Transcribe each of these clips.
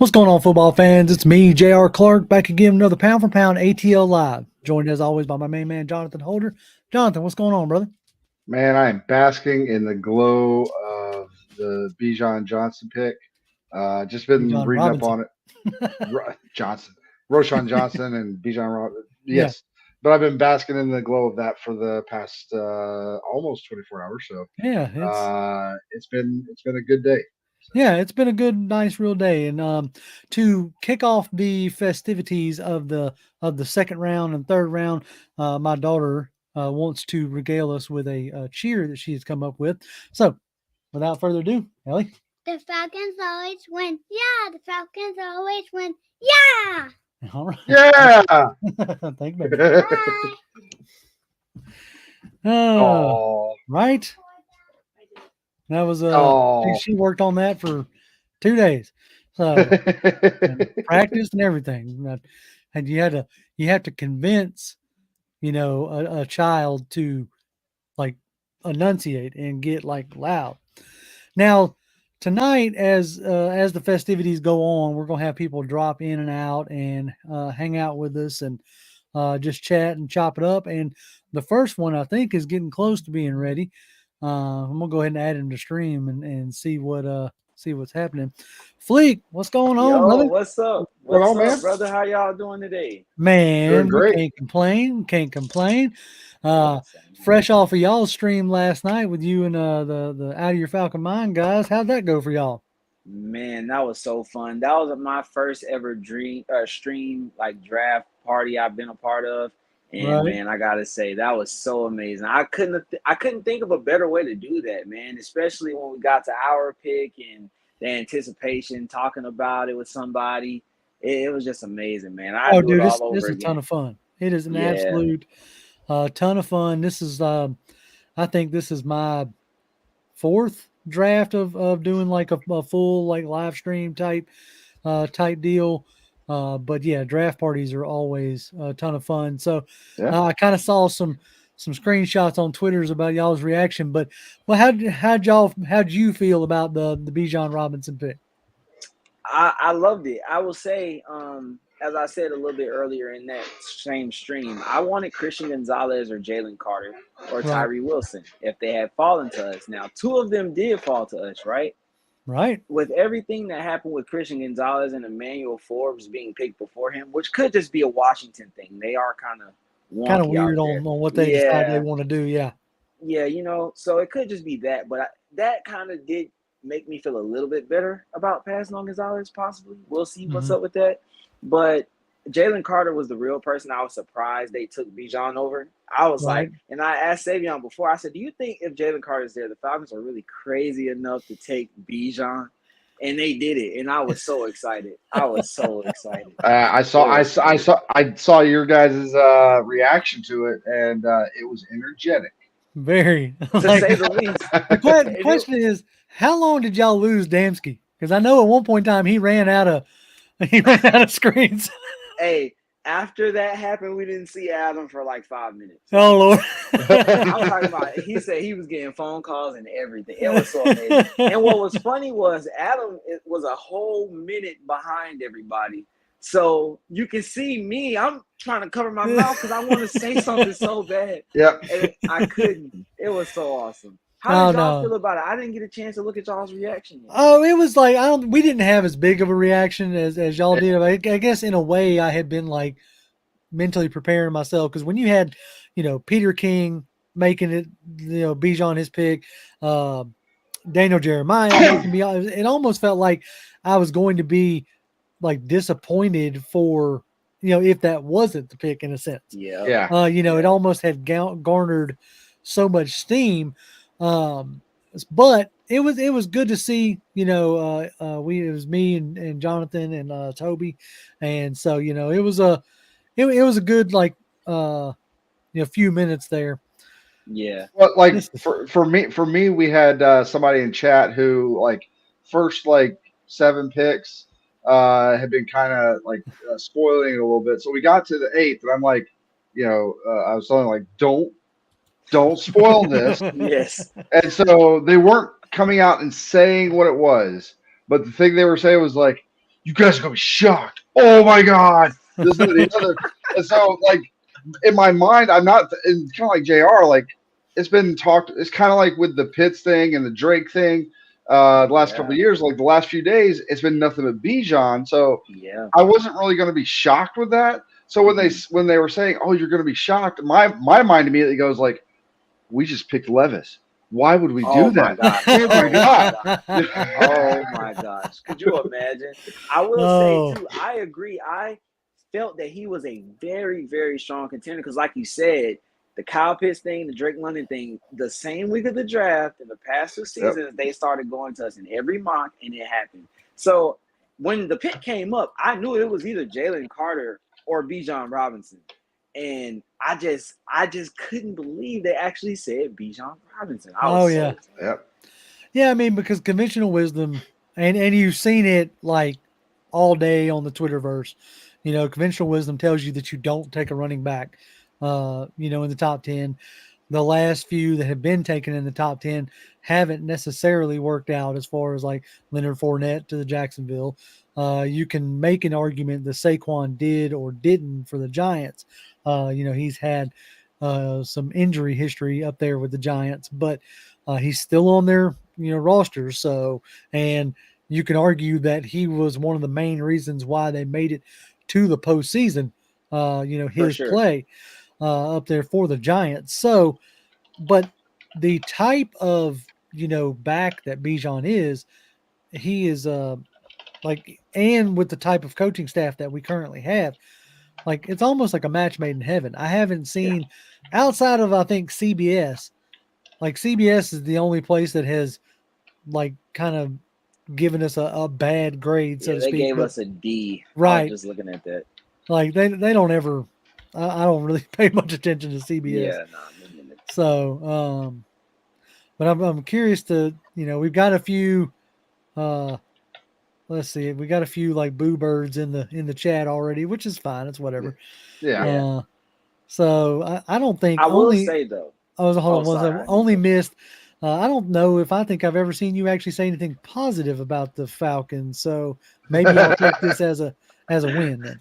What's going on, football fans? It's me, J.R. Clark, back again with another Pound for Pound ATL Live. Joined as always by my main man, Jonathan Holder. Jonathan, what's going on, brother? Man, I am basking in the glow of the Bijan Johnson pick. Just been Bijan reading up Robinson. on it. Johnson, Roshan Johnson, and Bijan Robinson. Yeah. Yes, but I've been basking in the glow of that for the past almost 24 hours. So Yeah, it's been a good day. it's been a good, nice, real day. And to kick off the festivities of the second round and third round, my daughter wants to regale us with a cheer that she has come up with. So, without further ado, Ellie. The Falcons always win. Yeah, the Falcons always win. Yeah. All right. Yeah. Thank you, baby. Bye. Oh. Right? That was Oh. she worked on that for 2 days. So and practiced and everything. And you have to convince, a child to like enunciate and get like loud. Now, tonight, as the festivities go on, we're gonna have people drop in and out and hang out with us and just chat and chop it up. And the first one I think is getting close to being ready. I'm gonna go ahead and add him to stream and see what's happening. Fleek, what's going on, Yo, brother? what's up? What's What's on, up, man? brother? How y'all doing today? Man, Doing we great. can't complain. Can't complain. Fresh off of y'all's stream last night with you and the Out of Your Falcon Mind guys. How'd that go for y'all? Man, that was so fun. That was my first ever stream like draft party I've been a part of. And Right. man, I gotta say that was so amazing. I couldn't think of a better way to do that, man. Especially when we got to our pick and the anticipation, talking about it with somebody. It was just amazing, man. I'd Oh, do it dude, this all this over is a ton again. of fun. It is an Yeah. absolute ton of fun. This is I think this is my fourth draft of doing like a full like live stream type deal. But yeah, draft parties are always a ton of fun. So Yeah. I kind of saw some screenshots on Twitter's about y'all's reaction. But well, how'd you feel about the Bijan Robinson pick? I loved it. I will say, as I said a little bit earlier in that same stream, I wanted Christian Gonzalez or Jalen Carter or Right, Tyree Wilson if they had fallen to us. Now, two of them did fall to us, right? right. With everything that happened with Christian Gonzalez and Emmanuel Forbes being picked before him, which could just be a Washington thing. They are kind of Kind of wonky out weird there. on what they decide they Yeah, want to do. Yeah. yeah, so it could just be that, but that kind of did make me feel a little bit better about passing on Gonzalez. Possibly, we'll see what's Hmm. up with that. But Jalen Carter was the real person. I was surprised they took Bijan over. I was Right. like, and I asked Savion before. I said, "Do you think if Jalen Carter's there, the Falcons are really crazy enough to take Bijan?" And they did it, and I was so excited. I was so excited. I saw It I, was saw I great, saw I saw your guys' reaction to it, and it was energetic. Very to like say the least. the And question is, how long did y'all lose Damsky? Because I know at one point in time he ran out of screens. hey, after that happened, we didn't see Adam for like 5 minutes. Oh Lord. I'm talking about. He said he was getting phone calls and everything. It was so amazing. And what was funny was Adam was a whole minute behind everybody. So you can see me. I'm trying to cover my mouth because I want to say something so bad, Yep. and I couldn't. It was so awesome. Oh How did y'all no. feel about it? I didn't get a chance to look at y'all's reaction yet. Oh, it was like we didn't have as big of a reaction as y'all did. I guess in a way I had been like mentally preparing myself because when you had, Peter King making it, Bijan his pick, uh, Daniel Jeremiah making me, it almost felt like I was going to be like disappointed for, if that wasn't the pick in a sense. Yeah. Yeah. It almost had garnered so much steam. But it was good to see, it was me and Jonathan and Toby. And so, it was a good, like, few minutes there. Yeah. But like This is, for me, we had somebody in chat who like first like 7 picks had been kind of like spoiling it a little bit. So we got to the eighth, and I'm like, I was telling like, don't spoil this. Yes. And so they weren't coming out and saying what it was, but the thing they were saying was like, you guys are gonna be shocked. Oh my god, this and the other. And so, like in my mind, I'm not. And kind of like Jr. Like it's been talked. It's kind of like with the Pitts thing and the Drake thing. The last couple of years, like the last few days, it's been nothing but Bijan. So I wasn't really going to be shocked with that. So when they were saying, "Oh, you're going to be shocked," my mind immediately goes like, "We just picked Levis. Why would we do that?" Oh my god! Oh my gosh! Could you imagine? I will say too. I agree. I felt that he was a very, very strong contender because, like you said, the Kyle Pitts thing, the Drake London thing, the same week of the draft in the past 2 seasons, they started going to us in every mock, and it happened. So when the pick came up, I knew it was either Jalen Carter or Bijan Robinson. And I just couldn't believe they actually said Bijan Robinson. Yeah, I mean, because conventional wisdom, and you've seen it like all day on the Twitterverse, conventional wisdom tells you that you don't take a running back, in the top 10. The last few that have been taken in the top 10 haven't necessarily worked out as far as like Leonard Fournette to the Jacksonville. You can make an argument that Saquon did or didn't for the Giants. He's had some injury history up there with the Giants, but he's still on their roster. So, and you can argue that he was one of the main reasons why they made it to the postseason. His play up there for the Giants. So, but the type of back that Bijan is, he is and with the type of coaching staff that we currently have, like it's almost like a match made in heaven. I haven't seen outside of I think CBS. Like CBS is the only place that has like kind of given us a bad grade, so to speak. They gave us a D. Right. I was just looking at that. Like they don't ever. I don't really pay much attention to CBS. Yeah, so, but I'm curious to we've got a few. Let's see, we got a few like boo birds in the chat already, which is fine. It's whatever. Yeah. So I don't think I will say though. Only missed. I don't know if I think I've ever seen you actually say anything positive about the Falcons. So maybe I'll take this as a win then.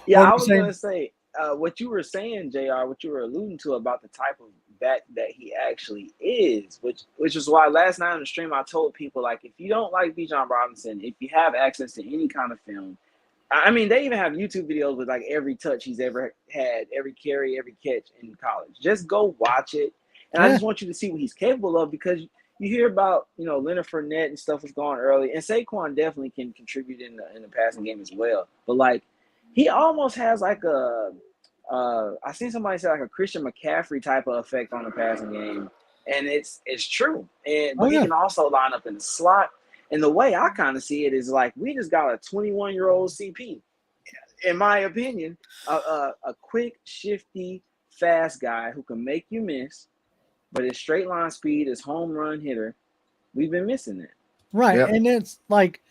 Yeah, I was going to say what you were saying, JR, what you were alluding to about the type of back that he actually is, which is why last night on the stream I told people, like, if you don't like Bijan Robinson, if you have access to any kind of film, I mean, they even have YouTube videos with like every touch he's ever had, every carry, every catch in college. Just go watch it. And I just want you to see what he's capable of, because you hear about, Leonard Fournette and stuff was going early, and Saquon definitely can contribute in the passing game as well. But like, he almost has like I seen somebody say like a Christian McCaffrey type of effect on the passing game, and it's true. And but he can also line up in the slot. And the way I kind of see it is like we just got a 21-year-old CP, in my opinion, a quick, shifty, fast guy who can make you miss, but his straight line speed, his home run hitter, we've been missing that. Right, and it's like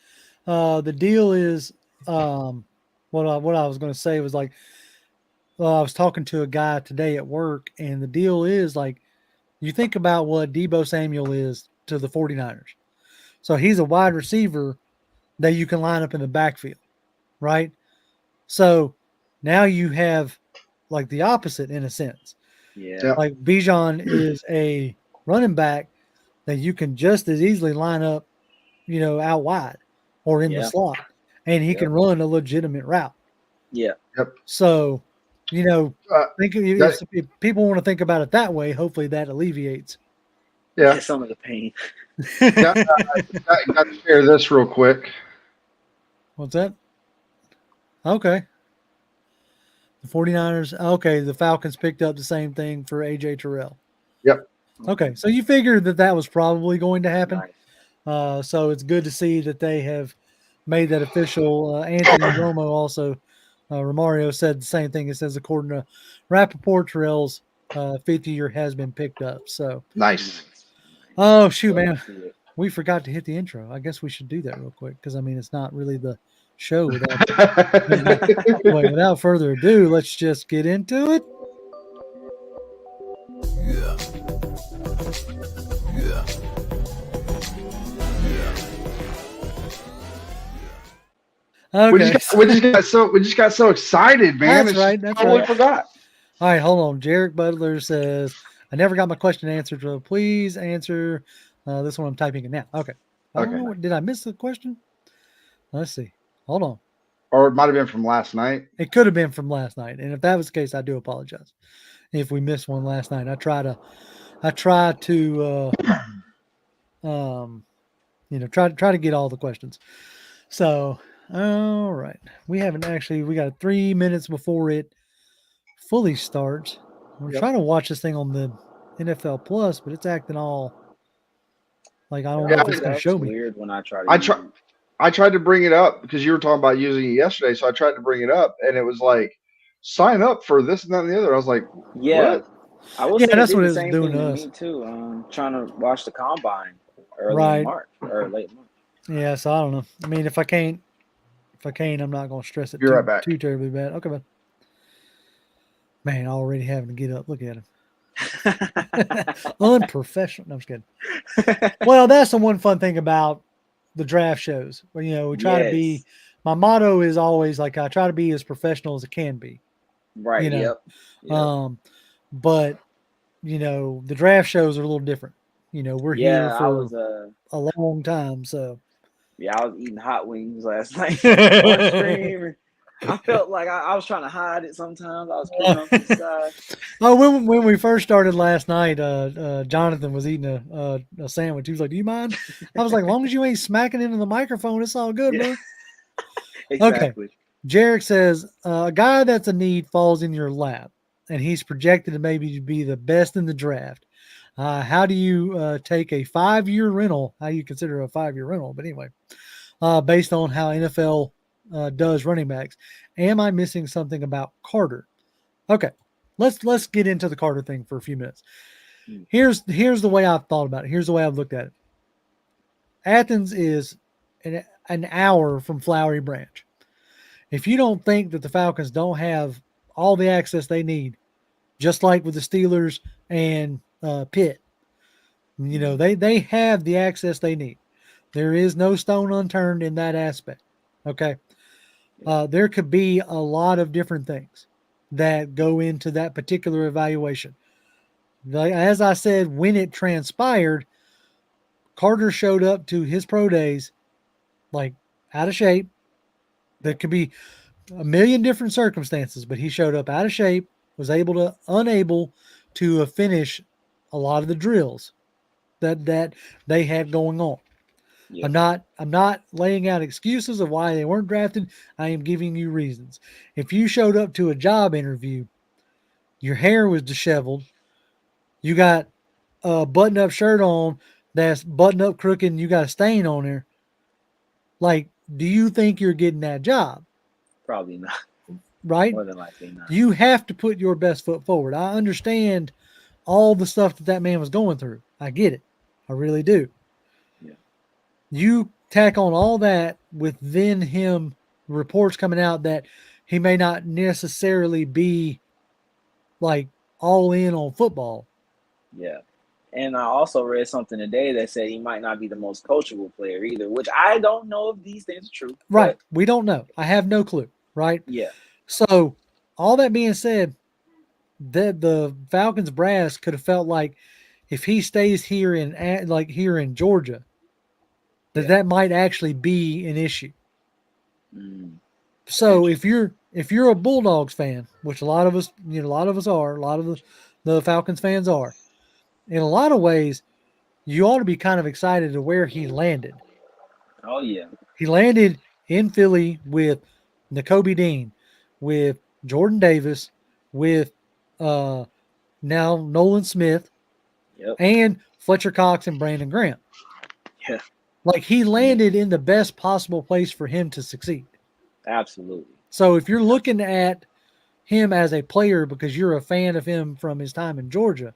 the deal is what I was going to say was like, I was talking to a guy today at work, and the deal is like, you think about what Deebo Samuel is to the 49ers. So he's a wide receiver that you can line up in the backfield, right? So now you have like the opposite in a sense. Yeah. Like Bijan is a running back that you can just as easily line up, out wide or in the slot, and he can run a legitimate route. Yeah. Yep. So, if people want to think about it that way, hopefully that alleviates some of the pain. got to share this real quick. What's that? Okay. The 49ers. Okay. The Falcons picked up the same thing for AJ Terrell. Yep. Okay. So you figured that was probably going to happen. Nice. So it's good to see that they have made that official. Anthony Romo also, Romario said the same thing. It says, according to Rappaport, Terrell's 5th year has been picked up. So nice. Oh, shoot, man. We forgot to hit the intro. I guess we should do that real quick because, I mean, it's not really the show. Without further ado, let's just get into it. Okay. We just got so excited, man. That's right. That's totally right. forgot. All right, hold on. Jarek Butler says, I never got my question answered, so please answer this one. I'm typing it now. Okay. Okay. Did I miss the question? Let's see. Hold on. Or it might have been from last night. It could have been from last night. And if that was the case, I do apologize if we missed one last night. I try to try to get all the questions. So, all right. We got 3 minutes before it fully starts. We're trying to watch this thing on the NFL Plus, but it's acting all like I don't know if it's going to show me. Weird when I try to. I tried to bring it up because you were talking about using it yesterday, so I tried to bring it up, and it was like, sign up for this and that and the other. I was like, what? I was that's what it's doing to us. Me too. Trying to watch the combine Right. in March or late March. Yeah, so I don't know. I mean, if I can't, I'm not going to stress it too terribly bad. Okay, man. Man, already having to get up. Look at him. Unprofessional. No, I'm just kidding. Well, that's the one fun thing about the draft shows. Where, we try to be. My motto is always like I try to be as professional as it can be. Right. Yep. But the draft shows are a little different. We're here for a long time. So I was eating hot wings last night on stream. I felt like I was trying to hide it sometimes. I was putting on the side. Oh, when we first started last night, Jonathan was eating a sandwich. He was like, "Do you mind?" I was like, "As long as you ain't smacking into the microphone, it's all good, bro." Exactly. Okay. Jarek says, a guy that's a need falls in your lap, and he's projected to maybe be the best in the draft. How do you take a 5-year rental? How do you consider a 5-year rental? But anyway, based on how NFL does running backs. Am I missing something about Carter? Okay, let's get into the Carter thing for a few minutes. Here's the way I've thought about it. Here's the way I've looked at it. Athens is an hour from Flowery Branch. If you don't think that the Falcons don't have all the access they need, just like with the Steelers and Pitt, they have the access they need. There is no stone unturned in that aspect. Okay. There could be a lot of different things that go into that particular evaluation. As I said, when it transpired, Carter showed up to his pro days like out of shape. There could be a million different circumstances, but he showed up out of shape, was unable to finish a lot of the drills that they had going on. Yeah. I'm not laying out excuses of why they weren't drafted. I am giving you reasons. If you showed up to a job interview, your hair was disheveled, you got a button-up shirt on that's button-up crooked, and you got a stain on there, like, do you think you're getting that job? Probably not. Right? More than likely not. You have to put your best foot forward. I understand all the stuff that man was going through. I get it. I really do. You tack on all that with then him reports coming out that he may not necessarily be like all in on football. Yeah. And I also read something today that said he might not be the most coachable player either, which I don't know if these things are true. Right. We don't know. I have no clue. Right. Yeah. So all that being said, the Falcons brass could have felt like if he stays here in Georgia, that might actually be an issue. So if you're a Bulldogs fan, which a lot of us are, a lot of the Falcons fans are, in a lot of ways, you ought to be kind of excited to where he landed. Oh yeah, he landed in Philly with Nakobe Dean, with Jordan Davis, with now Nolan Smith, and Fletcher Cox and Brandon Graham. Yeah. Like, he landed in the best possible place for him to succeed. Absolutely. So if you're looking at him as a player because you're a fan of him from his time in Georgia,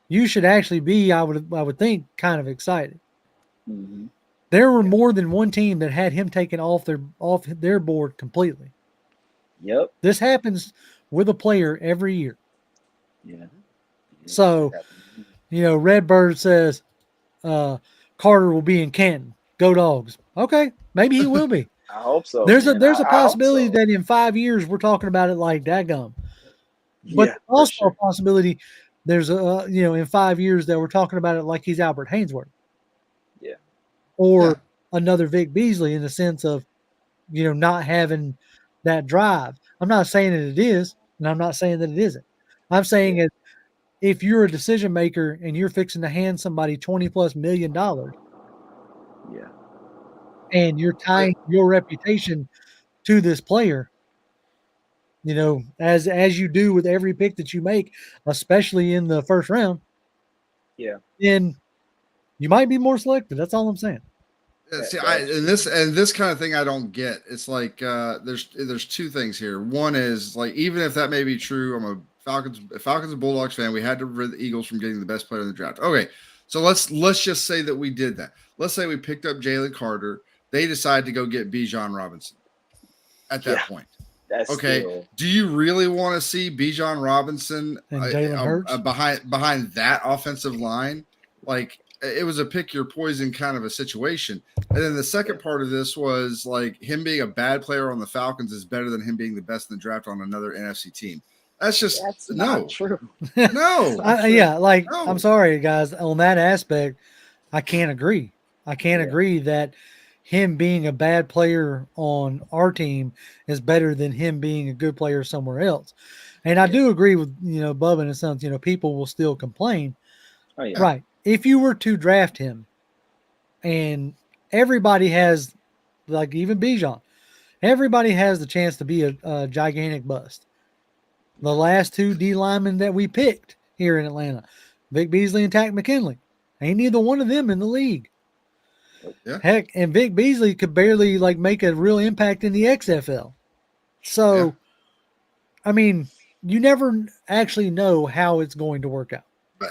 you should actually be, I would think, kind of excited. Mm-hmm. There were more than one team that had him taken off their board completely. Yep. This happens with a player every year. Yeah. So Redbird says Carter will be in Canton. Go Dogs. Okay, maybe he will be. I hope so. There's man. a I hope possibility so. that in 5 years we're talking about it like daggum. But Yeah, for also a sure. possibility there's in 5 years that we're talking about it like he's Albert Hainsworth. Yeah. Or another Vic Beasley in the sense of, not having that drive. I'm not saying that it is, and I'm not saying that it isn't. I'm saying it if you're a decision maker and you're fixing to hand somebody $20+ million Yeah. and you're tying your reputation to this player, as you do with every pick that you make, especially in the first round, Yeah. then you might be more selective. That's all I'm saying. See, That's and this kind of thing I don't get. It's like there's two things here. One is like even if that may be true, I'm a Falcons and Bulldogs fan. We had to rid the Eagles from getting the best player in the draft. Okay, so let's just say that we did that. Let's say we picked up Jalen Carter. They decided to go get Bijan Robinson at that point. That's okay. Still... Do you really want to see Bijan Robinson and Jalen Hurts behind that offensive line? Like it was a pick your poison kind of a situation. And then the second part of this was like him being a bad player on the Falcons is better than him being the best in the draft on another NFC team. That's not true. No. I'm sorry, guys. On that aspect, I can't agree. I can't agree that him being a bad player on our team is better than him being a good player somewhere else. And I do agree with, Bubba and Sons, people will still complain. Oh, yeah. Right. If you were to draft him and everybody has, like even Bijan, everybody has the chance to be a gigantic bust. The last two D linemen that we picked here in Atlanta, Vic Beasley and Tack McKinley, ain't neither one of them in the league. Yeah. Heck, and Vic Beasley could barely make a real impact in the XFL. So, I mean, you never actually know how it's going to work out.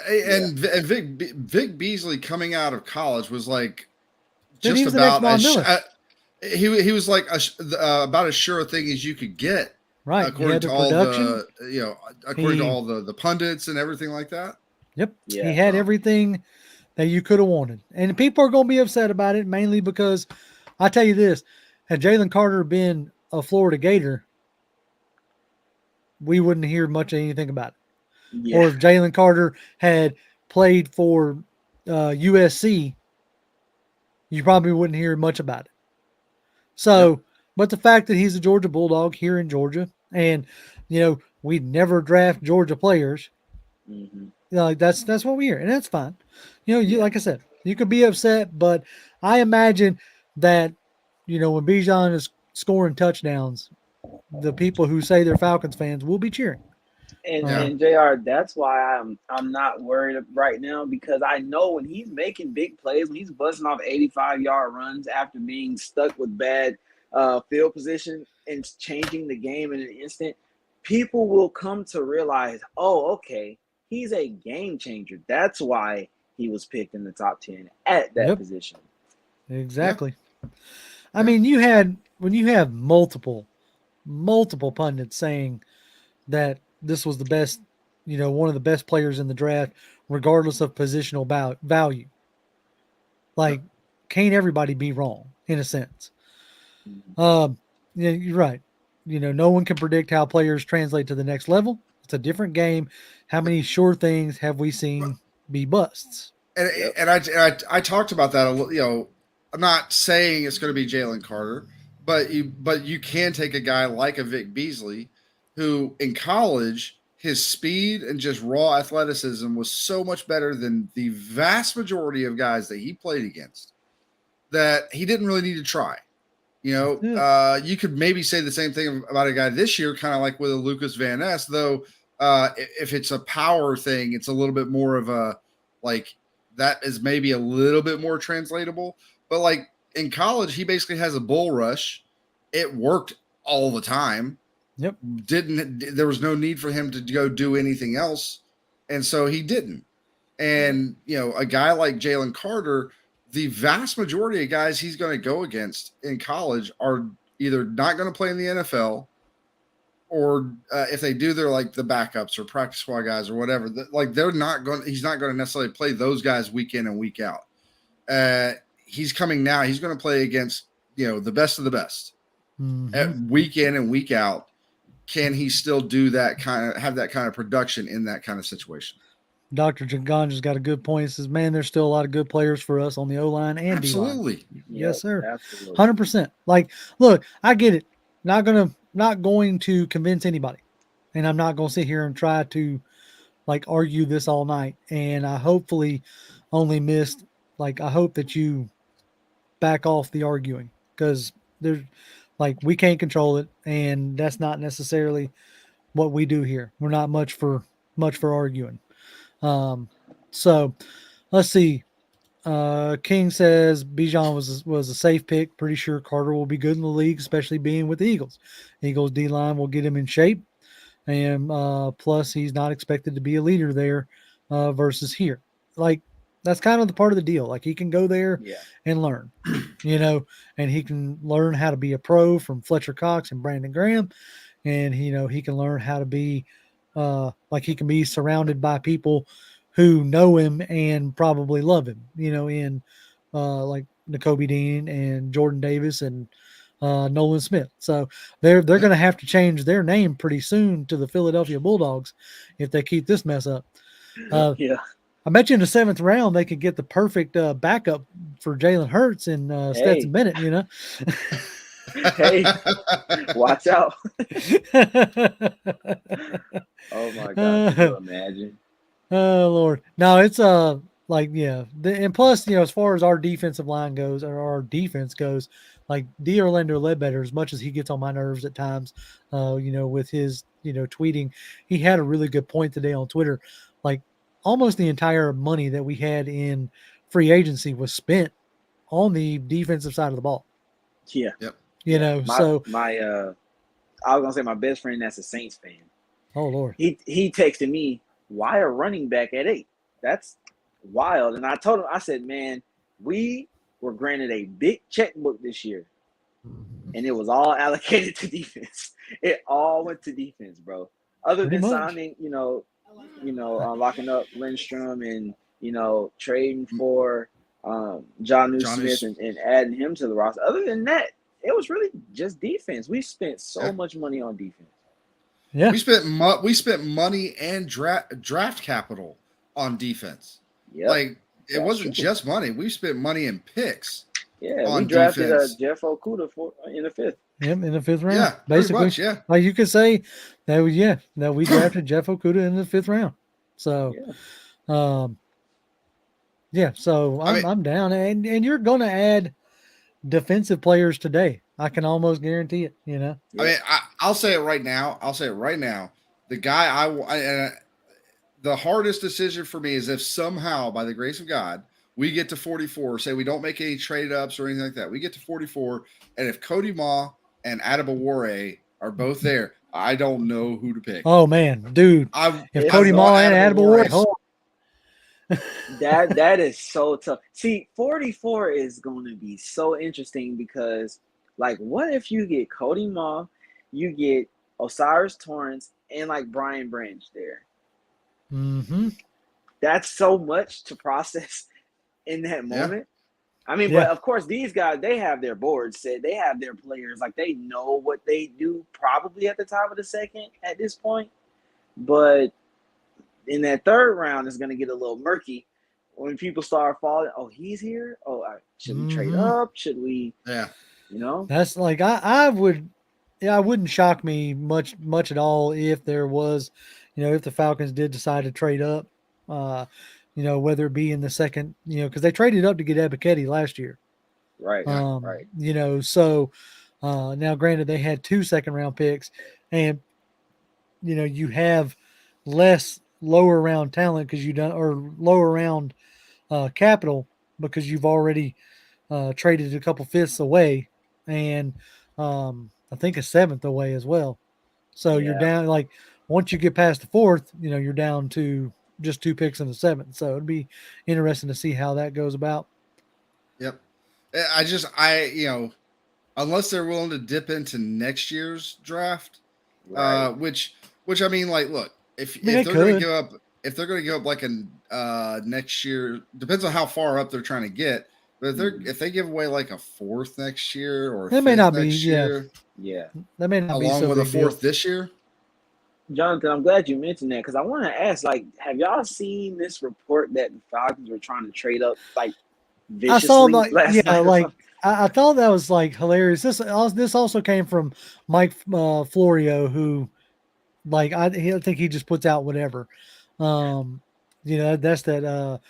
And Vic Beasley coming out of college was like Then just about he was like about as sure a thing as you could get, right? According to all the pundits and everything like that. Yep, he had everything that you could have wanted, and people are going to be upset about it mainly because I tell you this: had Jalen Carter been a Florida Gator, we wouldn't hear much of anything about it. Yeah. Or if Jalen Carter had played for USC, you probably wouldn't hear much about it. So, but the fact that he's a Georgia Bulldog here in Georgia, and we never draft Georgia players, that's what we hear, and that's fine. Like I said, you could be upset, but I imagine that when Bijan is scoring touchdowns, the people who say they're Falcons fans will be cheering. And JR, that's why I'm not worried right now, because I know when he's making big plays, when he's busting off 85-yard runs after being stuck with bad field position and changing the game in an instant, people will come to realize, oh, okay, he's a game changer. That's why he was picked in the top 10 at that position. Exactly. Yeah. I mean, when you have multiple pundits saying that this was the best, one of the best players in the draft, regardless of positional value. Like, can't everybody be wrong in a sense? You're right. No one can predict how players translate to the next level. It's a different game. How many sure things have we seen be busts? And I talked about that. I'm not saying it's going to be Jalen Carter, but you can take a guy like a Vic Beasley, who in college, his speed and just raw athleticism was so much better than the vast majority of guys that he played against that he didn't really need to try. You could maybe say the same thing about a guy this year, kind of like with a Lucas Van Ness, though. If it's a power thing, it's a little bit more of a that is maybe a little bit more translatable. But like in college, he basically has a bull rush. It worked all the time. Yep. There was no need for him to go do anything else. And so he didn't. And, a guy like Jalen Carter, the vast majority of guys he's going to go against in college are either not going to play in the NFL if they do, they're like the backups or practice squad guys or whatever. They're not going. He's not going to necessarily play those guys week in and week out. He's coming now. He's going to play against the best of the best week in and week out. Can he still do that have that kind of production in that kind of situation? Dr. Ganja's got a good point. He says, man, there's still a lot of good players for us on the O-line and D-line. Absolutely. Yes, sir. Absolutely. 100%. Like, look, I get it. Not going to convince anybody. And I'm not going to sit here and try to argue this all night. And I hopefully only missed, I hope that you back off the arguing, because there's we can't control it. And that's not necessarily what we do here. We're not much for arguing. So let's see. King says Bijan was a safe pick. Pretty sure Carter will be good in the league, especially being with the Eagles. Eagles D-line will get him in shape. And plus he's not expected to be a leader there versus here. That's kind of the part of the deal. He can go there and learn, and he can learn how to be a pro from Fletcher Cox and Brandon Graham. And, he can learn how to be he can be surrounded by people who know him and probably love him, in Nakobe Dean and Jordan Davis and Nolan Smith. So they're going to have to change their name pretty soon to the Philadelphia Bulldogs if they keep this mess up. I bet you in the 7th round they could get the perfect backup for Jalen Hurts and Stetson Bennett. Hey, watch out. Oh my God, can you imagine? Oh Lord. No, it's and plus, as far as our defensive line goes, or our defense goes, D. Orlando Ledbetter, as much as he gets on my nerves at times, with his, tweeting, he had a really good point today on Twitter. Almost the entire money that we had in free agency was spent on the defensive side of the ball. Yeah. Yep. I was gonna say my best friend that's a Saints fan. Oh Lord. He texted me, why a running back at 8? That's wild. And I told him, I said, man, we were granted a big checkbook this year. And it was all allocated to defense. It all went to defense, bro. Other than signing, locking up Lindstrom and, trading for John Smith and adding him to the roster. Other than that, it was really just defense. We spent so much money on defense. Yeah, we spent money and draft capital on defense. Yeah, it wasn't just money. We spent money and picks. Yeah, we drafted Jeff Okudah in the 5th. Yep, in the 5th round. Yeah, basically. Much, yeah. You could say that we drafted Jeff Okudah in the 5th round. So, so I'm down, and you're going to add defensive players today. I can almost guarantee it. I mean, I'll say it right now. The guy the hardest decision for me is if somehow, by the grace of God, we get to 44. Say we don't make any trade ups or anything like that. We get to 44, and if Cody Ma and Adebawore are both there, I don't know who to pick. Oh man, dude! If Cody Ma and Adebawore, that is so tough. See, 44 is going to be so interesting because, what if you get Cody Ma, you get Osiris Torrance, and Brian Branch there? Mm-hmm. That's so much to process in that moment. I mean, but of course, these guys, they have their boards set. They have their players. They know what they do probably at the top of the second at this point. But in that 3rd round, it's going to get a little murky when people start falling. Oh, he's here? Oh, should we trade up? Should we? Yeah. That's I wouldn't shock me much at all if there was, if the Falcons did decide to trade up. Whether it be in the second, because they traded up to get Ebiketie last year. Right. Right. So now granted they had 2 second-round picks, and, you have less lower round talent or lower round capital because you've already traded a couple 5ths away and I think a 7th away as well. So you're down, once you get past the 4th, you're down to just 2 picks in the 7th. So it'd be interesting to see how that goes about. Yep. Unless they're willing to dip into next year's draft, Right. Which I mean, like, look, if I mean, if they they're going to could. give up, if they're going to give up like an next year, depends on how far up they're trying to get. But if they give away like a fourth next year or a That may fifth not be. next Yeah, year, Yeah. that may not be along so with a big deal. fourth this year, Jonathan, I'm glad you mentioned that because I want to ask, like, have y'all seen this report that the Falcons were trying to trade up like I saw viciously like last night or like something? I thought that was like hilarious. This also came from Mike Florio, who like I think he just puts out whatever. That's that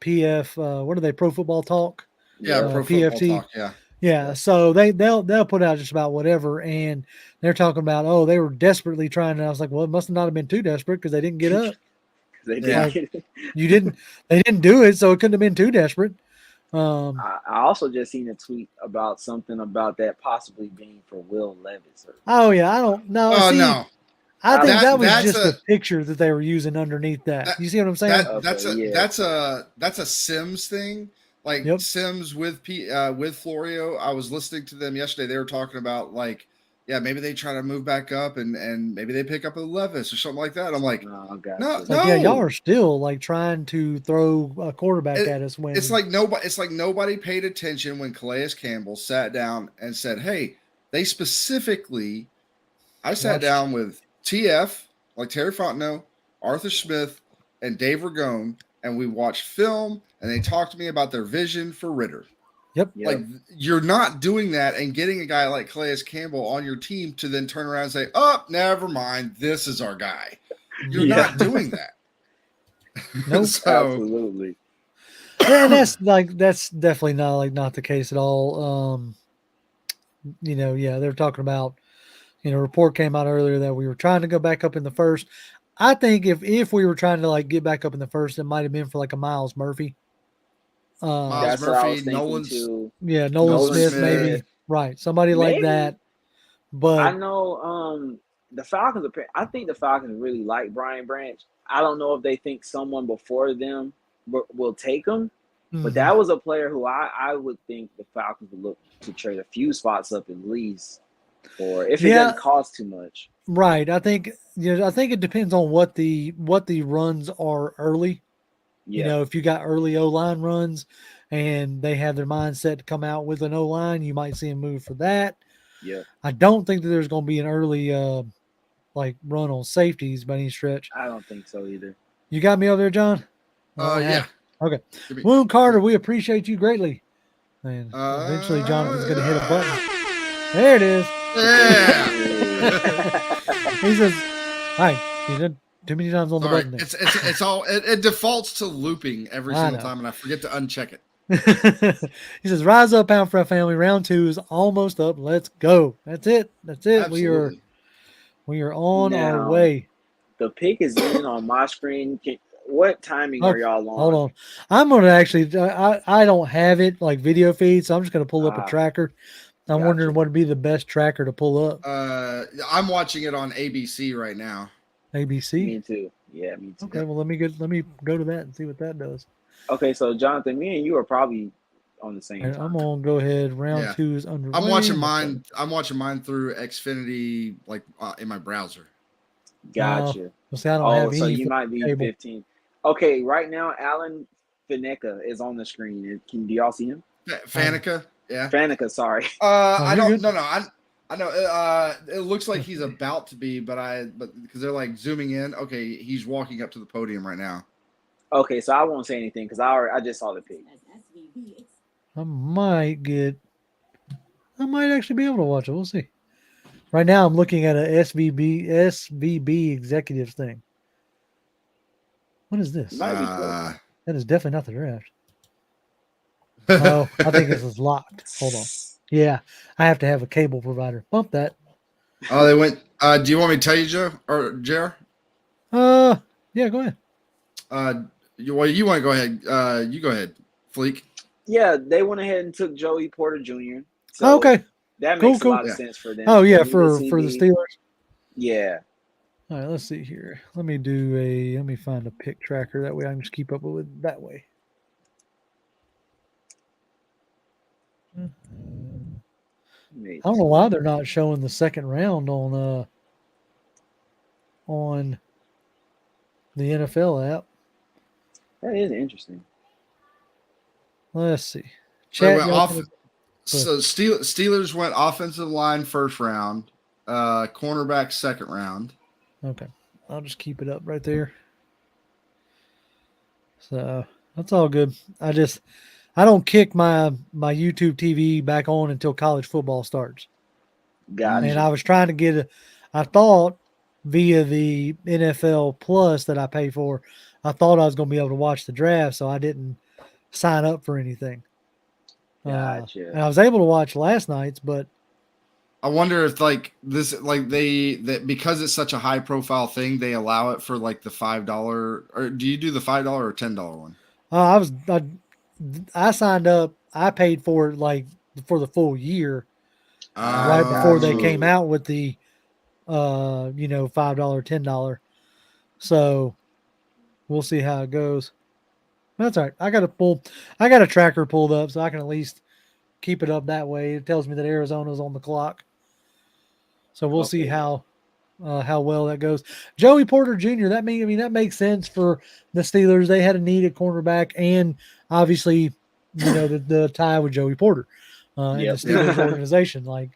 PF. What are they? Pro Football Talk. yeah, Yeah. pro football PFT. talk, yeah. Yeah, so they'll put out just about whatever, and they're talking about they were desperately trying. And I was like, well, it must not have been too desperate because they didn't get up. They Yeah. did. Like they didn't do it, so it couldn't have been too desperate. I also just seen a tweet about something about that possibly being for Will Levis. Oh yeah, I don't know. Oh See, no, I think that was that's just a picture that they were using underneath that. that You see what I'm saying? that's a Sims thing. Like Yep. Sims with with Florio. I was listening to them yesterday. They were talking about like, yeah, maybe they try to move back up and maybe they pick up a Levis or something like that. I'm like, Oh, gotcha. no, It's like, yeah, y'all no. are still like trying to throw a quarterback at us when It's like nobody paid attention when Calais Campbell sat down and said, "Hey, they specifically." I sat Watched. down with TF, like Terry Fontenot, Arthur Smith, and Dave Ragone, and we watched film, and they talked to me about their vision for Ritter. Yep. Yep. Like, you're not doing that and getting a guy like Calais Campbell on your team to then turn around and say, "Oh, never mind, this is our guy." You're Yeah. not doing that. Nope. So, Absolutely. And that's definitely not the case at all. They're talking about, a report came out earlier that we were trying to go back up in the first. I think if we were trying to like get back up in the first, it might have been for like a Miles Murphy. Miles That's what I was Murphy, thinking Nolan's, too. Yeah, Nolan Nolan Smith, Smith. maybe. Right. Somebody like Maybe. that. I But know the Falcons. I think the Falcons really like Brian Branch. I don't know if they think someone before them will take him, but that was a player who I would think the Falcons would look to trade a few spots up at least, or if it doesn't cost too much. Right. I think it depends on what the runs are early. Yeah. If you got early O-line runs and they have their mindset to come out with an O-line, you might see them move for that. Yeah. I don't think that there's going to be an early run on safeties by any stretch. I don't think so either. You got me over there, John? yeah. Okay. Woon Carter, we appreciate you greatly. And eventually Jonathan's going to hit a button. There it is. Yeah. He says, "Hi, you did too many times on the button." There. It's all it defaults to looping every single time, and I forget to uncheck it. He says, "Rise up, Pound for our family. Round 2 is almost up. Let's go." That's it. Absolutely. We are on our way. The pick is in on my screen. What timing are y'all on? Hold on. I'm going to actually, I don't have it like video feed, so I'm just going to pull up a tracker. I'm wondering what would be the best tracker to pull up. I'm watching it on ABC right now. ABC? Me too. Yeah, me too. Okay, well, let me go to that and see what that does. Okay, so Jonathan, me and you are probably on the same time. I'm going to go ahead. Round 2 is underway. I'm watching mine through Xfinity, like in my browser. Gotcha. See, I don't have any. So you might be 15. Okay, right now, Alan Faneca is on the screen. Do y'all see him? Faneca, yeah. Faneca, sorry. I don't. No. I know. It looks like he's about to be, but because they're like zooming in. Okay, he's walking up to the podium right now. Okay, so I won't say anything because I just saw the pic. I might actually be able to watch it. We'll see. Right now, I'm looking at a SVB executives thing. What is this? That is definitely not the draft. Oh, I think this is locked. Hold on. Yeah, I have to have a cable provider. Bump that. Oh, they went. Do you want me to tell you, Joe or Jer? Yeah, go ahead. You want to go ahead? You go ahead, Fleek. Yeah, they went ahead and took Joey Porter Jr. So okay. That makes a lot of sense for them. Oh yeah, for the Steelers. Yeah. All right, let's see here. Let me find a pick tracker. That way I can just keep up with it that way. I don't know why they're not showing the second round on on the NFL app. That is interesting. Let's see. They Chat. went y'all off. can- So Steelers went offensive line first round, cornerback second round. Okay. I'll just keep it up right there. So that's all good. I don't kick my YouTube TV back on until college football starts. Gotcha. And I was trying to get I thought via the NFL Plus that I pay for, I thought I was going to be able to watch the draft, so I didn't sign up for anything. Gotcha. And I was able to watch last night's, but I wonder if that because it's such a high profile thing, they allow it for like the $5, or do you do the $5 or $10 one? I signed up. I paid for it like for the full year right before they gotcha. came out with the $5, $10. So we'll see how it goes. That's all right. I got a tracker pulled up so I can at least keep it up that way. It tells me that Arizona's on the clock. So we'll see how well that goes. Joey Porter Jr. That makes sense for the Steelers. They had a need at cornerback, and obviously, the tie with Joey Porter in the Steelers organization. Like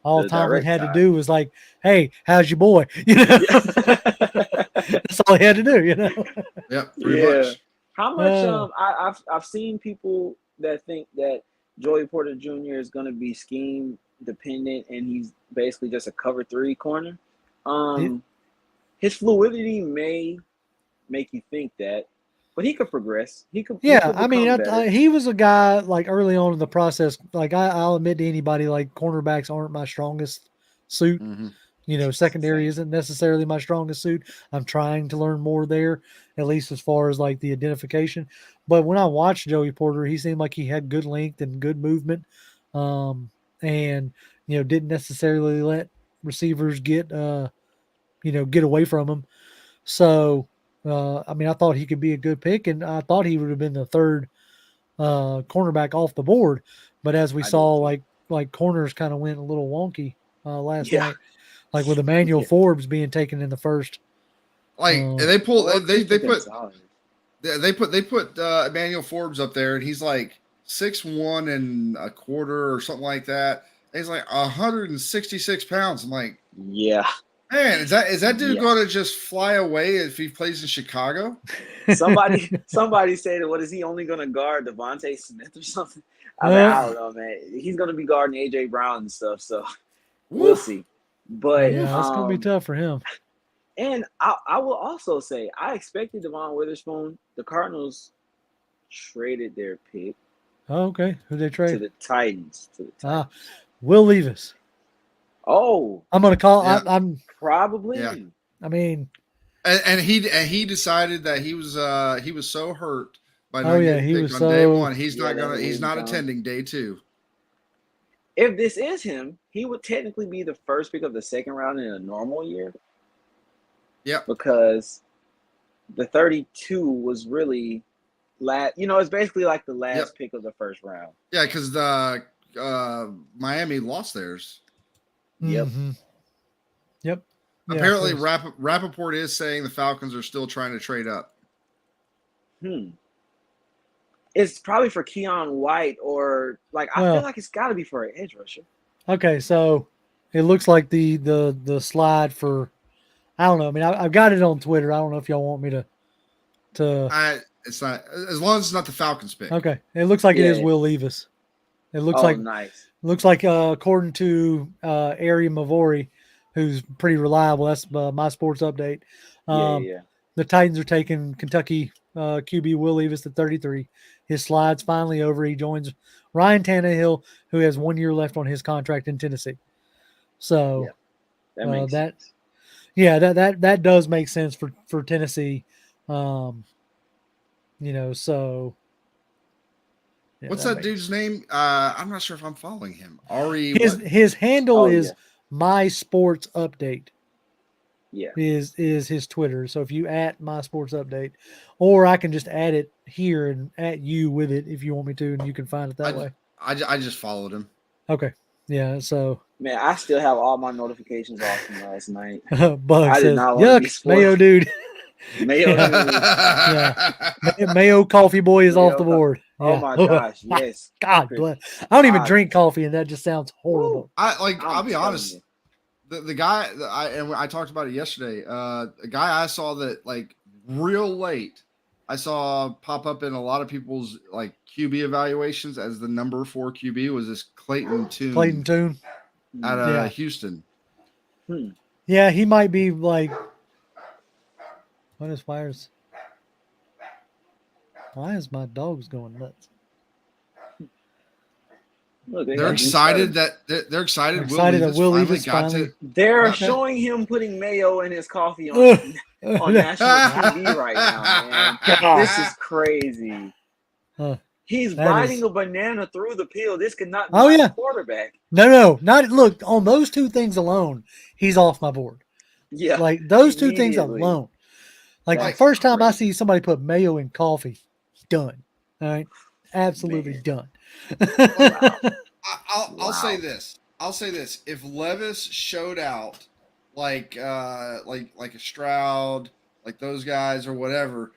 all The Tomlin direct had tie. to do was like, "Hey, how's your boy?" That's all he had to do. Yep, pretty much. How much? I've seen people that think that Joey Porter Jr. is going to be scheme dependent, and he's basically just a cover 3 corner. His fluidity may make you think that, but he could progress. He could. Yeah, he could become better. he was a guy like early on in the process. Like I'll admit to anybody, like cornerbacks aren't my strongest suit. Mm-hmm. Secondary Same. isn't necessarily my strongest suit. I'm trying to learn more there, at least as far as like the identification. But when I watched Joey Porter, he seemed like he had good length and good movement, and didn't necessarily let receivers get away from him. So, I thought he could be a good pick, and I thought he would have been the third cornerback off the board. But as we saw, like corners kind of went a little wonky last night, like with Emmanuel Forbes being taken in the first. Like they put Solid. Emmanuel Forbes up there, and he's like 6'1" and a quarter or something like that. He's like 166 pounds. I'm like, yeah. Man, is that dude going to just fly away if he plays in Chicago? Somebody said, "What is he only going to guard Devontae Smith or something?" I don't know, man. He's going to be guarding AJ Brown and stuff, so we'll see. But yeah, it's going to be tough for him. And I will also say, I expected Devon Witherspoon. The Cardinals traded their pick. Oh, okay. Who they trade? To the Titans. Will Levis. Oh, I'm going to call. Yeah. I'm probably. Yeah. I mean, and he decided that he was so hurt by not he getting was picked on day one. He's he's not attending day 2. If this is him, he would technically be the first pick of the second round in a normal year. Yep. Because the 32 was really it's basically like the last pick of the first round. Yeah, because the Miami lost theirs. Yep. Mm-hmm. Yep. Apparently, Rappaport is saying the Falcons are still trying to trade up. It's probably for Keon White or I feel like it's got to be for an edge rusher. Okay, so it looks like the slide for I don't know. I mean, I've got it on Twitter. I don't know if y'all want me to. It's not as long as it's not the Falcons pick. Okay, it looks like it is Will Levis. It looks nice. Looks like according to Ari Mavori, who's pretty reliable. That's my sports update. The Titans are taking Kentucky QB Will Levis at 33. His slide's finally over. He joins Ryan Tannehill, who has 1 year left on his contract in Tennessee. So that makes sense. Yeah, that does make sense for Tennessee. So yeah, what's that dude's name? I'm not sure if I'm following him. Ari, his handle is My Sports Update. Yeah, is his Twitter. So if you at My Sports Update, or I can just add it here and at you with it if you want me to, and you can find it that way. I just followed him. Okay, yeah. So Man, I still have all my notifications off from last night. Bug I did says, not want to be yuck, spoiled. Mayo dude. Mayo, Mayo coffee boy is off Mayo the co- board. Oh Yeah. my gosh, yes. God Chris. bless. I don't even God. drink coffee, and that just sounds horrible. I'll be telling honest. you. The guy I talked about it yesterday. A guy I saw that like real late, I saw pop up in a lot of people's like QB evaluations as the number 4 QB was this Clayton Tune Clayton Tune. out of Yeah. Houston. Yeah, he might be like. What is wires? Why is my dogs going nuts? Look, They're excited that They're excited that Will finally Levis got finally. They're Okay. showing him putting mayo in his coffee on national TV right now, man. This is crazy. Huh. He's That biting is- a banana through the peel. This could not be Oh, my yeah. quarterback. No, not look on those two things alone. He's off my board. Yeah. Like those two things Immediately. alone. Like the That's first time I crazy. see somebody put mayo in coffee, done. All right, absolutely Man. done. I'll say Wow. this. I'll say this. If Levis showed out like a Stroud, like those guys or whatever,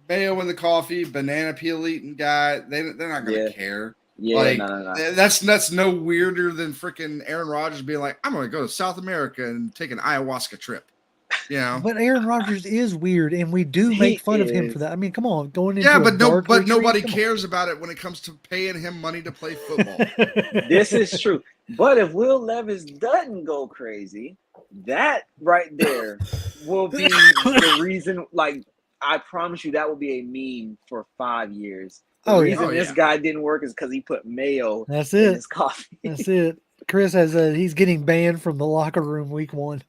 mayo in the coffee, banana peel eating guy, they're not gonna Yeah. care. Yeah, Like no. that's no weirder than freaking Aaron Rodgers being like, I'm gonna go to South America and take an ayahuasca trip. You know? But Aaron Rodgers is weird, and we do He make fun of him is. for that. I mean, come on, going into Yeah, a but dark retreat, nobody come on. cares about it when it comes to paying him money to play football. This is true. But if Will Levis doesn't go crazy, that right there will be the reason. Like, I promise you, that will be a meme for 5 years. The reason this guy didn't work is because he put mayo That's in it. his coffee. That's it. Chris has he's getting banned from the locker room week 1.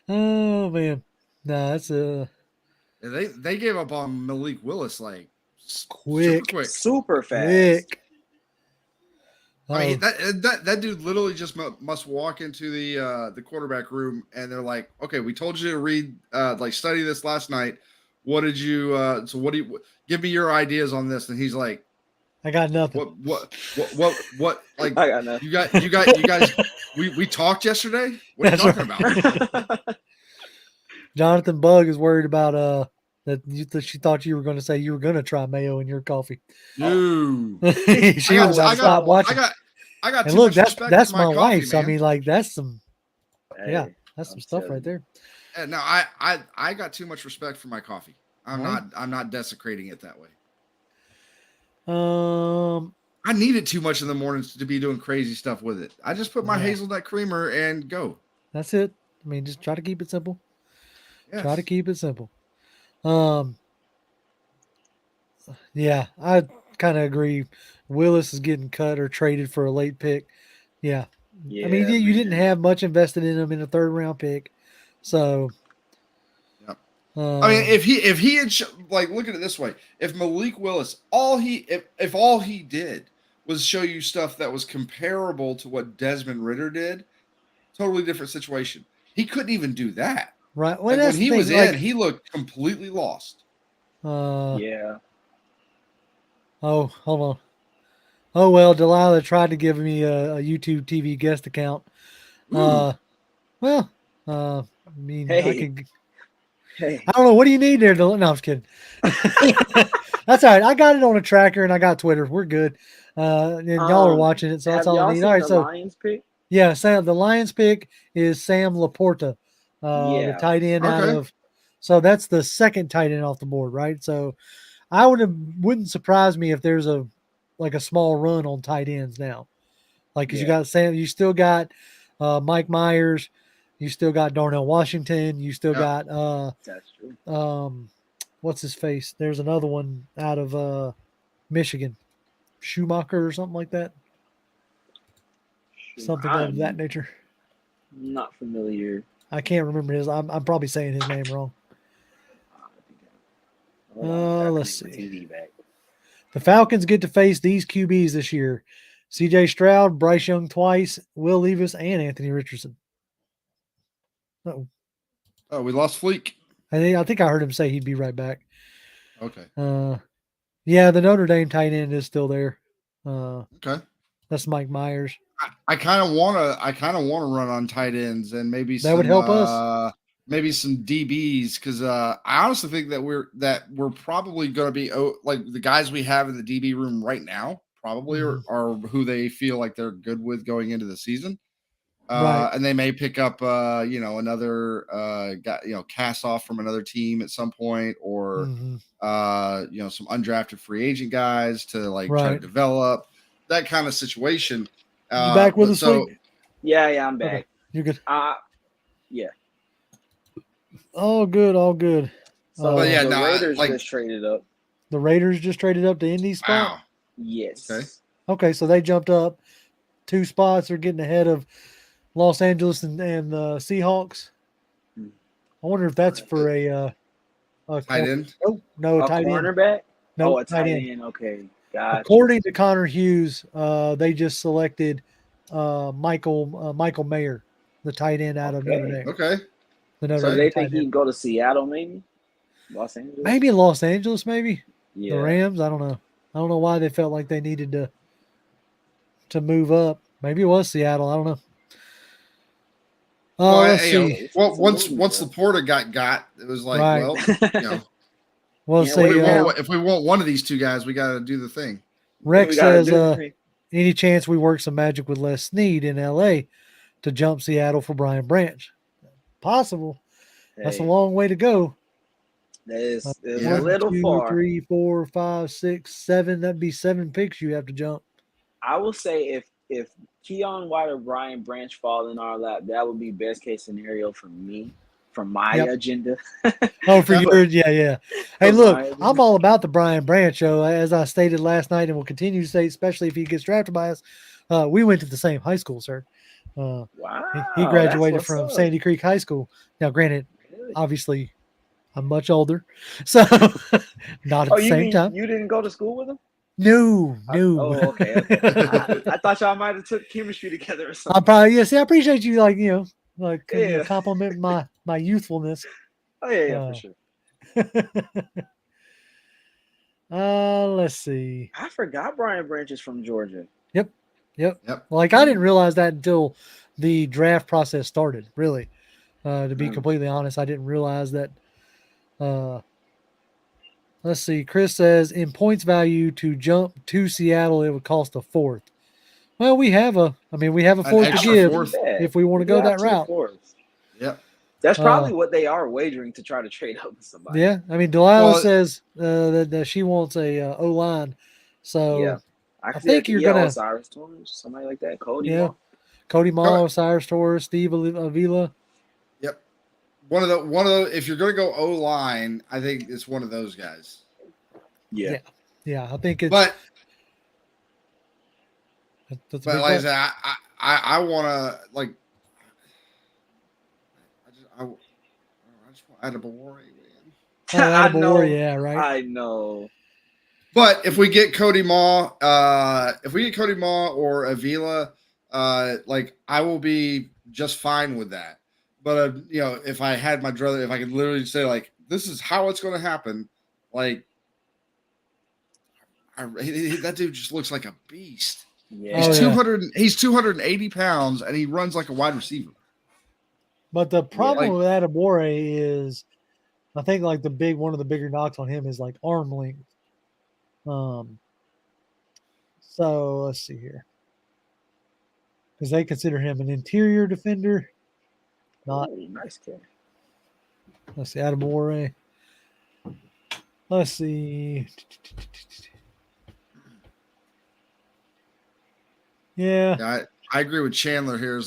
Oh man, no, that's they gave up on Malik Willis like quick. super quick. Super fast. Quick. I mean, that dude literally just must walk into the quarterback room and they're like, okay, we told you to read study this last night. What did you so what do you give me your ideas on this? And he's like, I got nothing. what like I got nothing. you guys we talked yesterday? What are you talking about? Jonathan Bug is worried about that she thought you were going to say you were going to try mayo in your coffee. Dude. She was about to stop watching. I got and too look, much respect that's for my coffee, wife. So I man. mean, like that's some Hey, that's some I'm stuff telling right there. And no, I got too much respect for my coffee. Right. I'm not desecrating it that way. I need it too much in the mornings to be doing crazy stuff with it. I just put my hazelnut creamer and go. That's it. I mean, just try to keep it simple. Yes. Try to keep it simple. Yeah, I kind of agree. Willis is getting cut or traded for a late pick. Yeah. I mean, you didn't have much invested in him in a 3rd round pick. So, yep. I mean, if he had look at it this way, if Malik Willis, if all he did was show you stuff that was comparable to what Desmond Ridder did, totally different situation. He couldn't even do that. Right. Well, when he was in, he looked completely lost. Yeah. Oh, hold on. Oh well, Delilah tried to give me a YouTube TV guest account. I mean, Hey. I don't know. What do you need there? No, I'm just kidding. That's all right. I got it on a tracker and I got Twitter. We're good. And y'all are watching it, so that's all I need. All right, so Lions pick? yeah, Sam. The Lions pick is Sam Laporta, the tight end out of. So that's the 2nd tight end off the board, right? So I wouldn't surprise me if there's a small run on tight ends now, because you got Sam, you still got Mike Myers, you still got Darnell Washington, you still got that's true. What's his face? There's another one out of Michigan, Schumacher or something like that. Something of that nature. Not familiar. I can't remember his. I'm probably saying his name wrong. Let's see. The Falcons get to face these QBs this year: C.J. Stroud, Bryce Young twice, Will Levis, and Anthony Richardson. Oh, we lost Fleek. I think I heard him say he'd be right back. Okay. Yeah, the Notre Dame tight end is still there. Okay. That's Mike Myers. I kind of want to run on tight ends and maybe That would help us. Maybe some DBs because I honestly think that we're probably going to be like the guys we have in the DB room right now probably are who they feel like they're good with going into the season. Right. And they may pick up another guy, cast off from another team at some point or some undrafted free agent guys to try to develop that kind of situation. You back with us? So yeah, I'm back. Okay. You're good. Yeah. All good. So the Raiders just traded up. The Raiders just traded up to Indy's spot? Wow. Yes. Okay, so they jumped up 2 spots. They're getting ahead of Los Angeles and the Seahawks. I wonder if that's for a tight end. No, a tight cornerback. end. No, a tight end. Okay, gotcha. According to Connor Hughes, they just selected Michael Mayer, the tight end out of Notre Dame. Okay. So they think he can go to Seattle, maybe Los Angeles. Maybe Los Angeles, maybe. Yeah. The Rams. I don't know. I don't know why they felt like they needed to move up. Maybe it was Seattle. I don't know. Let's see. Well, once Laporta got, it was like, Well, if we want one of these two guys, we got to do the thing. Rex says, any chance we work some magic with Les Snead in L.A. to jump Seattle for Brian Branch? Possible. Hey. That's a long way to go. That is a little 2, far. 3, 4, 5, 6, 7. That'd be 7 picks you have to jump. I will say if Keon White or Brian Branch fall in our lap, that would be best case scenario for me, for my agenda. For yours, yeah. Hey, look, I'm all about the Brian Branch show. As I stated last night and will continue to say, especially if he gets drafted by us, we went to the same high school, sir. Wow. He graduated from Sandy Creek High School. Now, granted, obviously, I'm much older, so not at the same time. You didn't go to school with him? No. Okay. I thought y'all might have took chemistry together or something. I appreciate you, compliment my youthfulness. Oh yeah, for sure. Let's see. I forgot Brian Branch is from Georgia. Yep. Like I didn't realize that until the draft process started. Really, to be completely honest, I didn't realize that. Let's see. Chris says in points value to jump to Seattle, it would cost a 4th. Well, we have a 4th to give if we want to go that route. Yep. That's probably what they are wagering to try to trade up with somebody. Yeah. I mean, Delilah says that she wants a O-line. So yeah. I think you're going to Osiris Torres, somebody like that. Cody Mall, Osiris Torres, Steve Avila. Yep. One of the if you're going to go O-line, I think it's one of those guys. Yeah. I think it's But like I said, I want to I just want Adebawore, man. I know. Yeah, right. I know. But if we get Cody Maw or Avila, I will be just fine with that. But if I had my druther, if I could literally say this is how it's going to happen, that dude just looks like a beast. Yeah. He's 280 pounds and he runs like a wide receiver. But the problem with Adebawore is, I think one of the bigger knocks on him is arm length. So let's see here, because they consider him an interior defender. Nice kid. Let's see, Adebawore. Let's see. Yeah, I agree with Chandler here.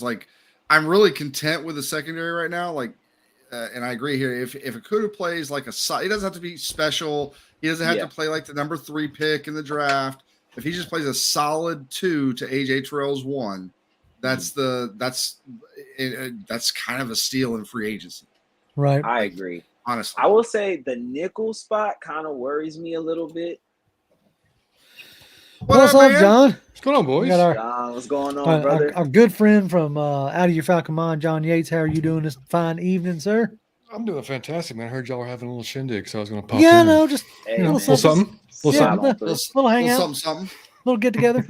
I'm really content with the secondary right now. And I agree here. If Okudah plays he doesn't have to be special. He doesn't have to play the number 3 pick in the draft. If he just plays a solid 2 to AJ Terrell's 1, that's kind of a steal in free agency. Right. I agree. Honestly, I will say the nickel spot kind of worries me a little bit. What's up, John? What's going on, boys? John, what's going on, brother? Our good friend from Out of Your Falcon Mind, John Yates. How are you doing this fine evening, sir? I'm doing fantastic, man. I heard y'all were having a little shindig, so I was going to pop in. Yeah, no, just a little something. Little hangout. something. Little get together.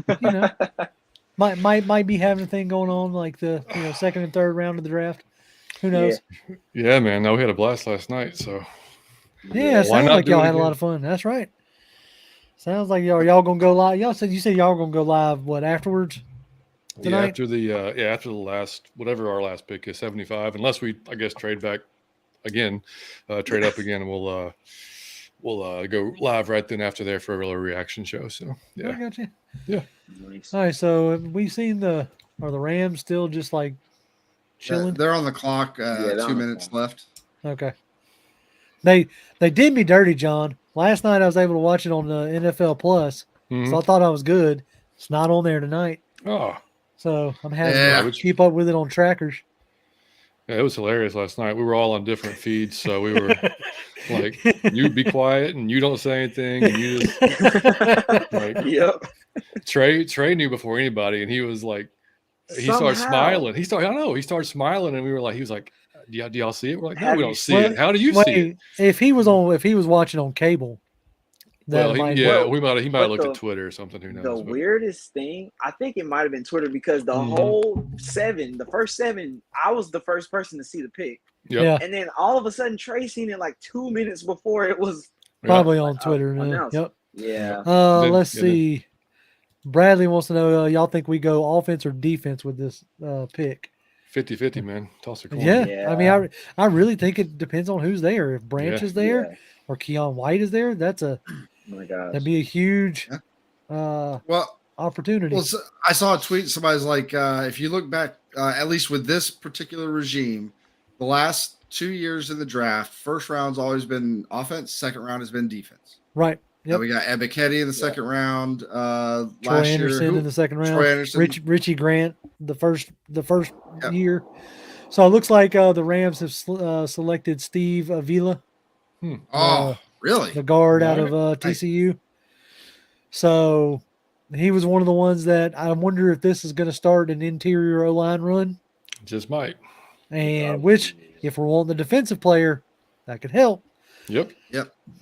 might be having a thing going on like the second and third round of the draft. Who knows? Yeah, man. No, we had a blast last night. So Yeah, it Why sounds not like do y'all it had a lot again? of fun. Said y'all gonna go live. You said y'all were gonna go live. What afterwards? yeah, Tonight? after the last whatever our last pick is 75, unless we I guess trade back again, trade up again, and we'll go live right then after there for a real reaction show. So I yeah, got you. Nice. All right, so have we seen are the Rams still just like chilling? They're on the clock. they're 2 on the minutes clock. left. Okay. They did me dirty, John. Last night I was able to watch it on the NFL Plus, Mhm. so I thought I was good. It's not on there tonight, Oh, so I'm having Yeah. to keep up with it on trackers. yeah, it was hilarious last night. We were all on different feeds, so we were like, "You be quiet and you don't say anything," and you just like Yep. Trey knew before anybody, and he was like, he started smiling. He started smiling, and we were like, he was like, do y'all see it? We're like, no, Have we you don't see it. How do you see it? If he was watching on cable, Well, he might have but looked at Twitter or something. Who The knows? But weirdest thing, I think it might have been Twitter because the whole the first 7, I was the first person to see the pick. Yep. Yeah, And then all of a sudden, Trey seen it like 2 minutes before it was probably on Twitter. announced. Yep. Yeah. Let's see. Bradley wants to know, y'all think we go offense or defense with this pick? 50-50, man. Toss a coin. Yeah. I mean, I really think it depends on who's there. If Branch is there or Keon White is there, Oh my gosh. that'd be a huge Well, opportunity. so I saw a tweet. Somebody's like, if you look back, at least with this particular regime, the last 2 years in the draft, first round's always been offense, second round has been defense. Right. Yep. We got Ebiketie in the second round. Troy Last Anderson year, in the second round. Troy Anderson. Richie Grant the first year. So it looks like the Rams have selected Steve Avila, Oh, really? the guard out of TCU. So he was one of the ones that I wonder if this is going to start an interior O-line run. Just might. And which, if we're wanting the defensive player, that could help. Yep.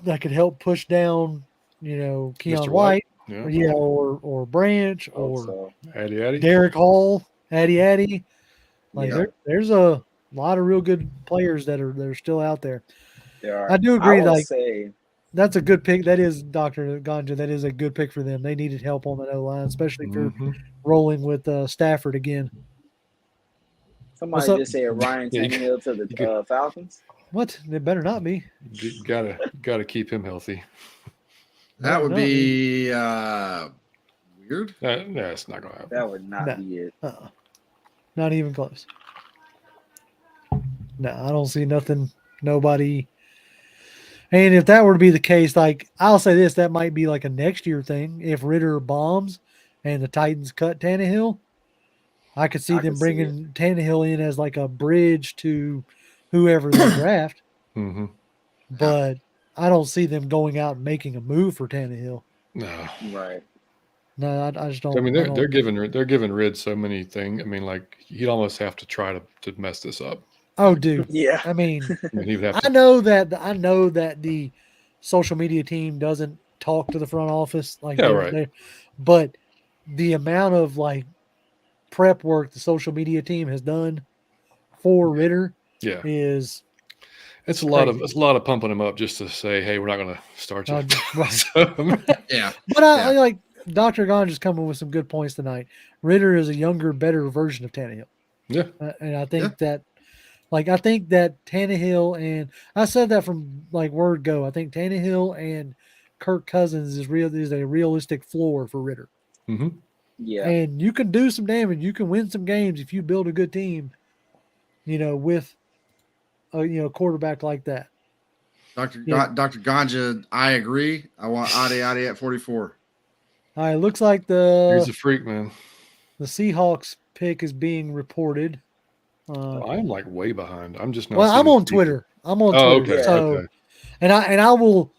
That could help push down, Keon Mr. White. Yeah. Or Branch or Also, Addy. Derek Hall, Addy. Like there's a lot of real good players that are still out there. there are. I do agree. will Like say, that's a good pick. That is Dr. Ganja. That is a good pick for them. They needed help on the O-line, especially if you're rolling with Stafford again. somebody just said Ryan Yeah, you Tannehill to the Falcons. What? It better not be. You gotta keep him healthy. That would be weird. That's not gonna happen. That would not be it. Not even close. No, I don't see nothing. Nobody. And if that were to be the case, like I'll say this, that might be like a next year thing. If Ritter bombs and the Titans cut Tannehill, I could see them bringing Tannehill in as like a bridge to whoever they draft. Mm-hmm. But I don't see them going out and making a move for Tannehill. No. Right. No, I just don't. I mean, they're giving Rid so many things. I mean, like he'd almost have to try to mess this up. Oh, dude. Yeah. I mean, He would have to. I know that the social media team doesn't talk to the front office like right. But the amount of like prep work the social media team has done for Ritter is it's a lot of pumping him up just to say, hey, we're not going to start you. Right. Yeah. But I like Dr. Gond is coming with some good points tonight. Ritter is a younger, better version of Tannehill. Yeah. And I think that Tannehill, and I said that from like word go, I think Tannehill and Kirk Cousins is a realistic floor for Ritter. Mm-hmm. Yeah. And you can do some damage. You can win some games if you build a good team, with a quarterback like that. Dr. Ganja, I agree. I want Adi at 44. All right, looks like He's a freak, man. The Seahawks pick is being reported. I'm like way behind. I'm just not. Well, I'm on Twitter. Okay. So, okay. and I will,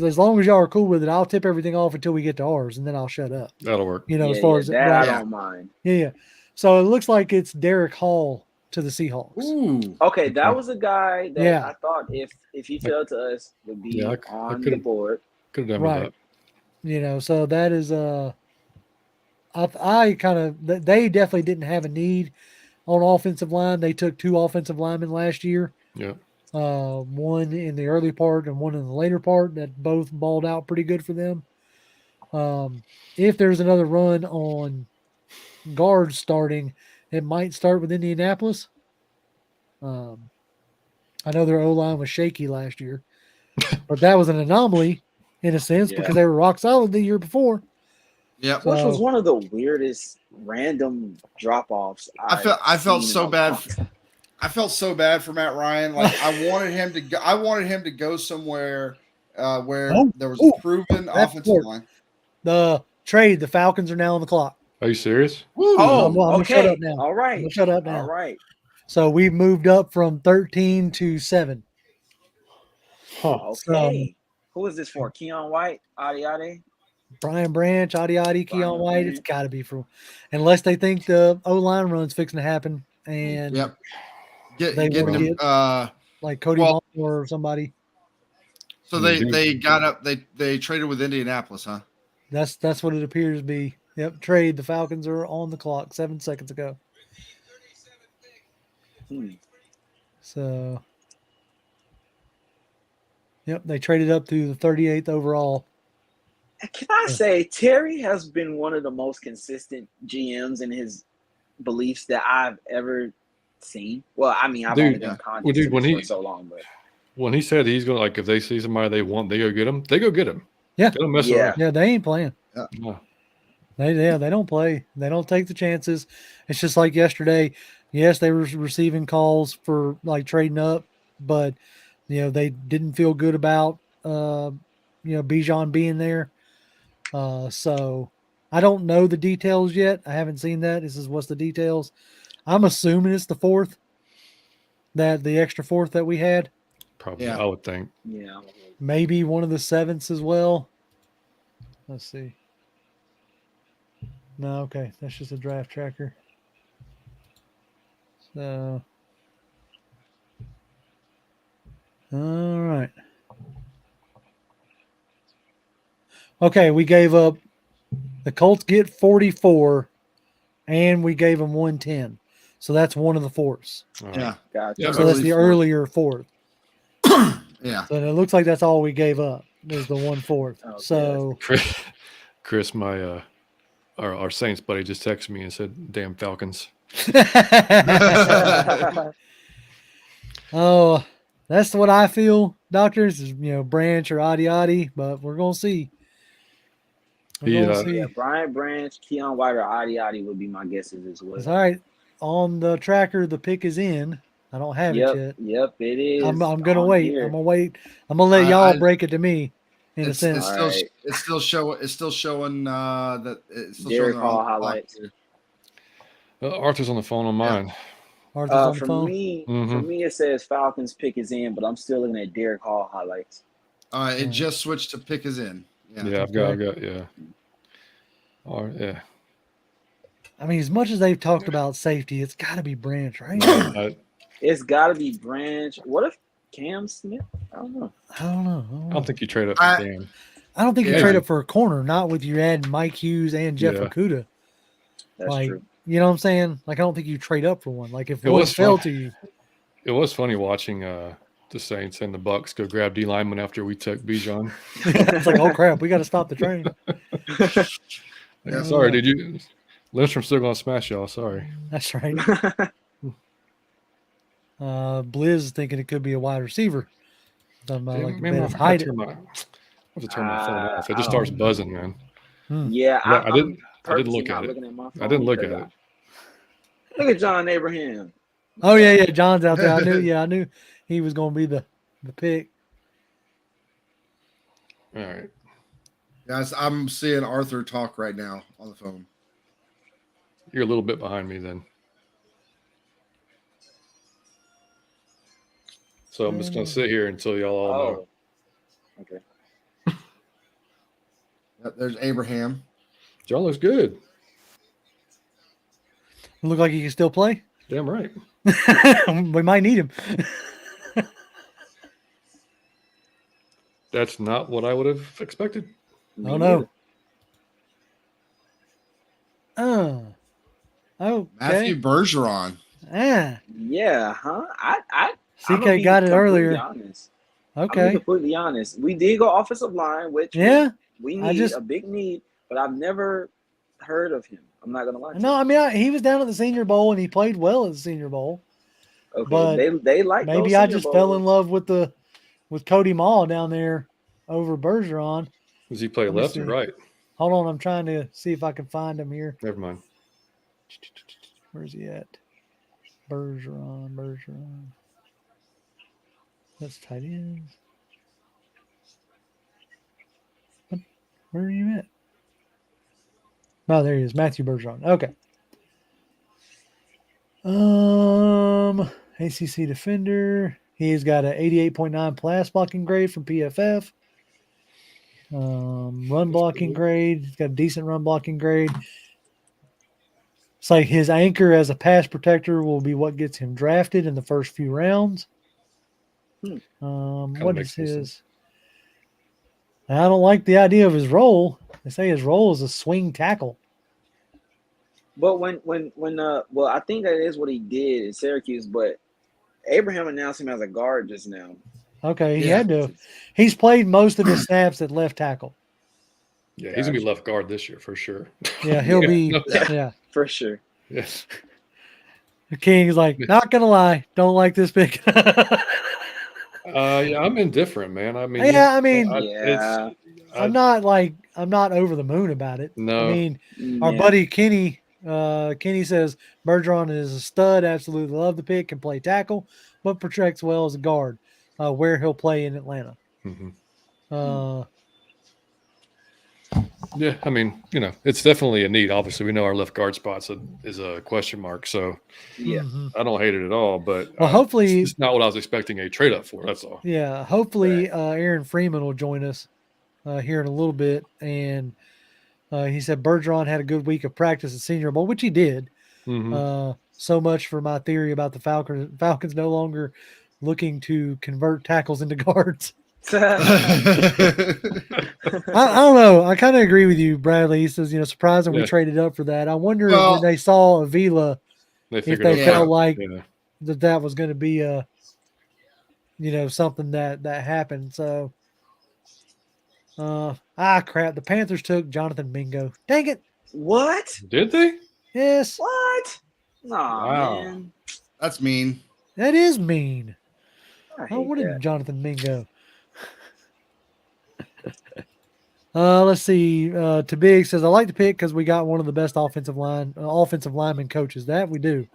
as long as y'all are cool with it, I'll tip everything off until we get to ours, and then I'll shut up. That'll work. As far as that, right? I don't mind. Yeah. So it looks like it's Derek Hall to the Seahawks. Ooh. Okay, that was a guy that I thought if he fell to us would be on the board. Could have done with that. So that is I kind of they definitely didn't have a need on offensive line. They took 2 offensive linemen last year. Yeah. One in the early part and one in the later part that both balled out pretty good for them. If there's another run on guards starting, it might start with Indianapolis. I know their O-line was shaky last year, but that was an anomaly in a sense Yeah. because they were rock solid the year before. Yep. Which was So- one of the weirdest random drop-offs. I felt so bad. I felt so bad for Matt Ryan. Like I wanted him to go. I wanted him to go somewhere where there was a proven offensive important. line. The trade, the Falcons are now on the clock. Are you serious? Woo. Oh, I'm gonna okay. shut up now. All I'm right. gonna shut up now. All right. So we've moved up from 13 to 7. Huh. Okay. Who is this for? Keon White? Adi Adi? Brian Branch, Adi, Keon Brian White. It's Branch. got to be for, unless they think the O-line run's fixing to happen and Yep. They Getting wanna him. get- like Cody Well- Moore or somebody. So they got up. They traded with Indianapolis, huh? That's what it appears to be. Yep, trade. The Falcons are on the clock 7 seconds ago. So, yep, they traded up to the 38th overall. Can I say Terry has been one of the most consistent GMs in his beliefs that I've ever seen. Well, I mean, I've only been conscious of this for so long, but when he said he's gonna, like, if they see somebody they want, they go get him. They go get him. Yeah. They don't mess Yeah. around. Yeah, they ain't playing. No. They don't play. They don't take the chances. It's just like yesterday. Yes, they were receiving calls for like trading up, but they didn't feel good about Bijan being there. So I don't know the details yet. I haven't seen that. This is what's the details. I'm assuming it's the 4th, that the extra 4th that we had. Probably, Yeah. I would think. yeah. Maybe one of the 7ths as well. Let's see. No, okay. That's just a draft tracker. So, all right. Okay, we gave up. The Colts get 44, and we gave them 110. So that's one of the 4ths. All right. Yeah. Gotcha. Yeah, So that's the Early earlier 4th. Yeah. So it looks like that's all we gave up. Is the 1/4. Okay. So Chris, my our Saints buddy just texted me and said, "Damn Falcons." Oh, that's what I feel, doctors. Is Branch or Adi, but we're gonna see. We're gonna see. Yeah, Brian Branch, Keon White, or Adi would be my guesses as well. It's all right. On the tracker, the pick is in. I don't have it yet. Yep, it is. I'm gonna wait. Here. I'm gonna wait. I'm gonna let y'all break it to me. In a It's sense, still Alright. it's still showing that it's still Derek showing Hall on the clock highlights. here. Arthur's on the phone on mine. Arthur's on the For phone. me, Mhm. it says Falcons pick is in, but I'm still looking at Derek Hall highlights. It just switched to pick is in. Yeah. Yeah, I've got, yeah. All right, yeah. I mean, as much as they've talked about safety, it's got to be Branch, right? It's got to be Branch. What if Cam Smith? I don't know. I don't know. I don't think you trade up for Cam. I don't think you Yeah. trade up for a corner, not with you adding Mike Hughes and Jeff Yeah. Okudah. That's Like, true. you know what I'm saying? Like, I don't think you trade up for one. Like, if It one was fell fun. to you, It was funny watching the Saints and the Bucks go grab D lineman after we took Bijan. it's like, oh crap, we got to stop the train. Yeah, sorry, did you? Lindstrom's still gonna smash y'all. Sorry. That's right. Blizz is thinking it could be a wide receiver. Talking about like Man, Bettis I hide have it. to turn my phone off. It I just starts buzzing, man. Yeah, I didn't- I'm I didn't purposely look at not it. looking my I phone didn't look at because it. Look at John Abraham. Oh yeah, John's out there. I knew he was going to be the pick. All right. Guys, I'm seeing Arthur talk right now on the phone. You're a little bit behind me then. So I'm just gonna sit here until y'all all know. Oh, okay. Yep, there's Abraham. John looks good. Look like he can still play. Damn right. We might need him. That's not what I would have expected. Oh no. Okay. Matthew Bergeron. Yeah, huh? I'm CK gonna be got it completely earlier. honest. I'm gonna be Okay. completely honest. We did go offensive line, which Yeah. we I need just- a big need, but I've never heard of him. I'm not gonna lie to No, you. I mean he was down at the Senior Bowl and he played well at the Senior Bowl. Okay, but they like Maybe those I Senior just fell in Bowls. love with Cody Maul down there over Bergeron. Does he play Let me left or see. right? Hold on, I'm trying to see if I can find him here. Never mind. Where's he at? Bergeron. That's tight end. Where are you at? Oh, there he is, Matthew Bergeron. Okay. ACC defender. He's got an 88.9 pass blocking grade from PFF. Run blocking grade. He's got a decent run blocking grade. It's like his anchor as a pass protector will be what gets him drafted in the first few rounds. What is his? I don't like the idea of his role. They say his role is a swing tackle. But when well, I think that is what he did in Syracuse, but Abraham announced him as a guard just now. Okay, he Yeah. had to. He's played most of his snaps at left tackle. Yeah, he's gonna be left guard this year for sure. Yeah, he'll be. Yeah. Yeah. For sure. Yes. The King is like, not gonna lie, don't like this pick. Yeah, I'm indifferent, man. I mean, Yeah, I mean, Yeah. I'm not over the moon about it. No. I mean, our Yeah. buddy Kenny says Bergeron is a stud, absolutely love the pick, can play tackle, but projects well as a guard, where he'll play in Atlanta. Mhm. Yeah, I mean, it's definitely a need. Obviously, we know our left guard spot is a question mark, so Yeah. Mhm. I don't hate it at all. But Well, hopefully, it's not what I was expecting a trade up for. That's all. yeah, hopefully Aaron Freeman will join us here in a little bit. And he said Bergeron had a good week of practice at Senior Bowl, which he did. Mhm. So much for my theory about the Falcons. Falcons no longer looking to convert tackles into guards. I don't know. I kind of agree with you, Bradley. He says, surprising we Yeah. traded up for that. I wonder Well- when they saw Avila, They if figured they it felt out. like Yeah. that was going to be something that happened. So, crap. The Panthers took Jonathan Mingo. Dang it. What? Did they? Yes, What? Nah, Wow. man. That's mean. that is mean. I I hate wanted that. Jonathan Mingo. Let's see. To Big says, I like the pick because we got one of the best offensive lineman coaches. That we do.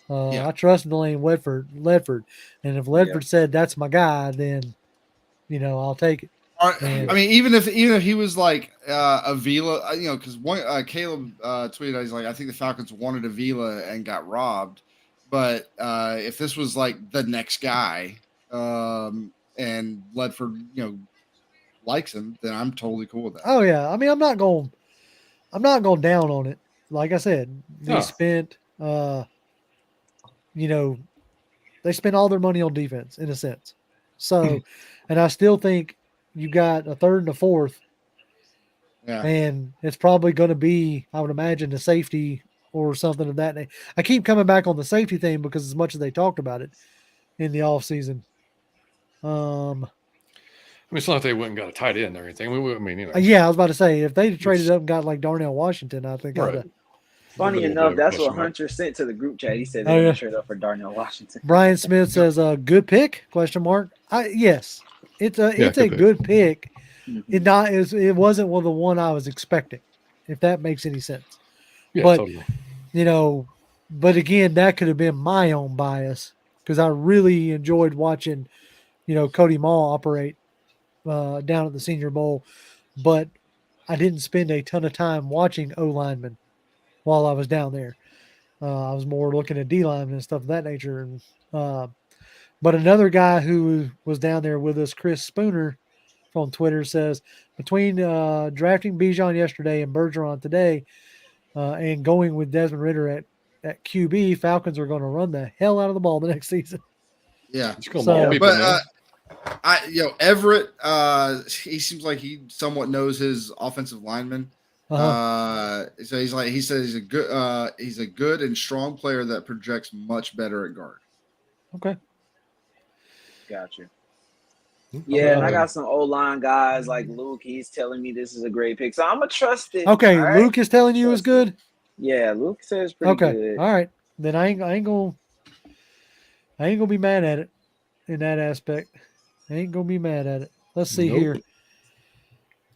Yeah. I trust Delaney Ledford. And if Ledford said that's my guy, then I'll take it. I mean, even if he was like Avila, because Caleb tweeted, he's like, I think the Falcons wanted Avila and got robbed. But if this was like the next guy, and Ledford, likes him, then I'm totally cool with that. Oh yeah. I mean, I'm not going down on it. Like I said, they No. spent, they spent all their money on defense in a sense. So, and I still think you got a third and a fourth, Yeah. and it's probably going to be, I would imagine, a safety or something of that. I keep coming back on the safety thing because as much as they talked about it in the offseason. I mean, it's not like they went and got a tight end or anything. I mean, Yeah, I was about to say, if they traded up and got like Darnell Washington, I think Right. I'd Funny Little enough, bit of that's question what mark. Hunter sent to the group chat. He said Oh, they're yeah. going to trade up for Darnell Washington. Brian Smith says, "Good pick?" Yes, it's a good pick. good pick. Mhm. It wasn't the one I was expecting, if that makes any sense. Yeah, But- totally. But again, that could have been my own bias because I really enjoyed watching, Cody Maul operate down at the Senior Bowl, but I didn't spend a ton of time watching O linemen while I was down there. I was more looking at D linemen and stuff of that nature. And but another guy who was down there with us, Chris Spooner, on Twitter says between drafting Bijan yesterday and Bergeron today, and going with Desmond Ridder at QB, Falcons are going to run the hell out of the ball the next season. Yeah. Just gonna So- maul people, man. Everett, he seems like he somewhat knows his offensive lineman. So he says he's a good and strong player that projects much better at guard. Okay. Gotcha. Yeah, and I got some O-line guys like Luke. He's telling me this is a great pick, so I'm gonna trust it. Okay, all right? Luke is telling you it's good. Yeah, Luke says pretty good. All right. Then I ain't gonna be mad at it in that aspect. I ain't gonna be mad at it. Let's see here.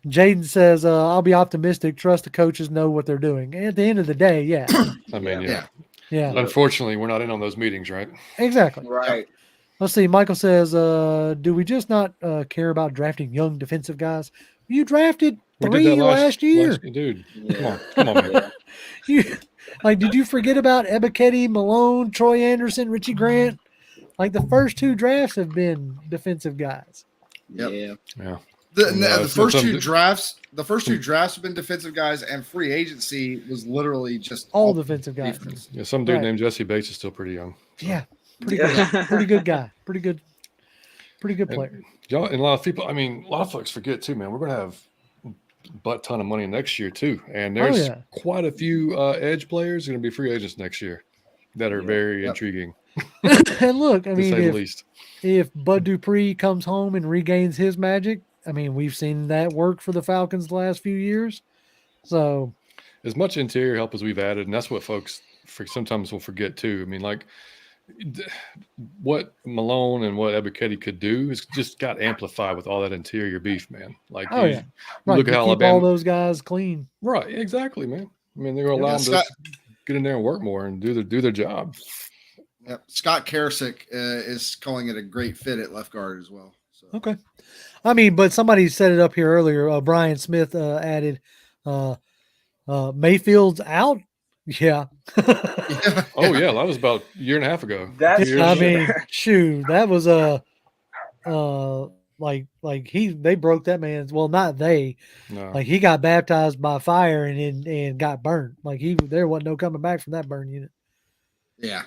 Jaden says, "I'll be optimistic. Trust the coaches know what they're doing." And at the end of the day, yeah. I mean, Yeah. Unfortunately, we're not in on those meetings, right? Exactly. Right. Let's see. Michael says, "Do we just not care about drafting young defensive guys? You drafted We 3 did that last year. dude. Yeah. Come on, man. Did you forget about Ebiketie, Malone, Troy Anderson, Richie Grant? Like the first 2 drafts have been defensive guys. Yep. Yeah. The first two drafts have been defensive guys, and free agency was literally just all defensive guys. Defense. Yeah, some dude named Jesse Bates is still pretty young. So. Yeah, pretty good guy. Pretty good player. Y'all, and a lot of people. I mean, a lot of folks forget too, man. We're gonna have a butt ton of money next year too, and there's quite a few edge players going to be free agents next year that are very intriguing. And look, I mean, if Bud Dupree comes home and regains his magic, I mean, we've seen that work for the Falcons the last few years. So, as much interior help as we've added, and that's what folks sometimes will forget too. I mean, like what Malone and what Ebiketie could do is just got amplified with all that interior beef, man. Like, right. Look at keep Alabama. All those guys clean. Right. Exactly, man. I mean, they're allowed them to get in there and work more and do their job. Yep. Scott Karasik is calling it a great fit at left guard as well. So. Okay. I mean, but somebody set it up here earlier. Brian Smith added Mayfield's out. Yeah. Oh yeah, that was about a year and a half ago. Shoot, that was they broke that man's. Well, not they. No. Like he got baptized by fire and got burned. Like there wasn't no coming back from that burn unit. Yeah.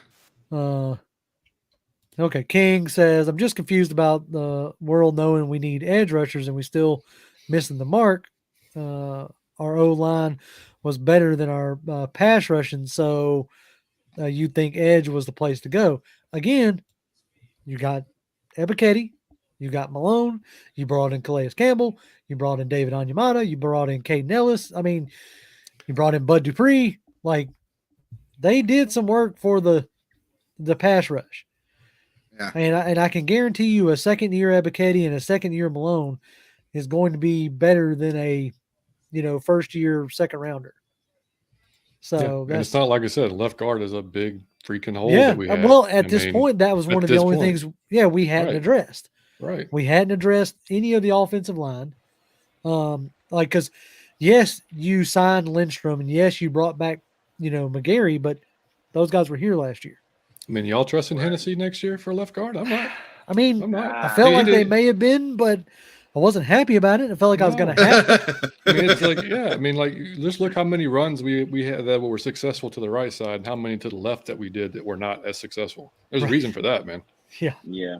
Okay. King says, I'm just confused about the world knowing we need edge rushers and we still missing the mark. Our O-line was better than our pass rushing, so you'd think edge was the place to go. Again, you got Ebiketie, you got Malone, you brought in Calais Campbell, you brought in David Onyemata, you brought in Caden Ellis. I mean, you brought in Bud Dupree. Like, they did some work for the pass rush. Yeah. And I can guarantee you a second-year Ebiketie and a second-year Malone is going to be better than a first-year second-rounder. So and it's not like I said, left guard is a big freaking hole that we have. Well, at this point, that was one of the only things we hadn't addressed. Right. We hadn't addressed any of the offensive line. Because yes, you signed Lindstrom and yes, you brought back, McGarry, but those guys were here last year. I mean, y'all trusting Hennessy next year for left guard? I'm not. I felt like they may have been, but I wasn't happy about it. I felt like I was going to have to. I mean, it's like, just look how many runs we had that were successful to the right side and how many to the left that we did that were not as successful. There's a reason for that, man. Yeah. Yeah.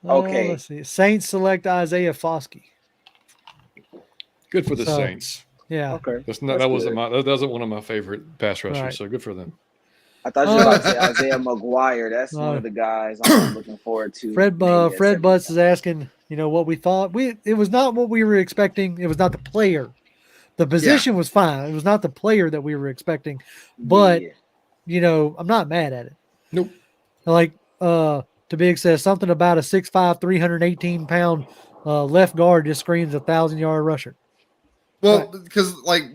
Okay. Let's see. Saints select Isaiah Foskey. Good for the Saints. Yeah. Okay. That wasn't one of my favorite pass rushers, so good for them. I thought you were about to say Isaiah McGuire. That's one of the guys I'm looking forward to. Fred Butts is asking, what we thought. It was not what we were expecting. It was not the player. The position was fine. It was not the player that we were expecting. But, I'm not mad at it. Nope. Like, Big says something about a 6'5", 318-pound left guard just screams 1,000-yard rusher. Well, because the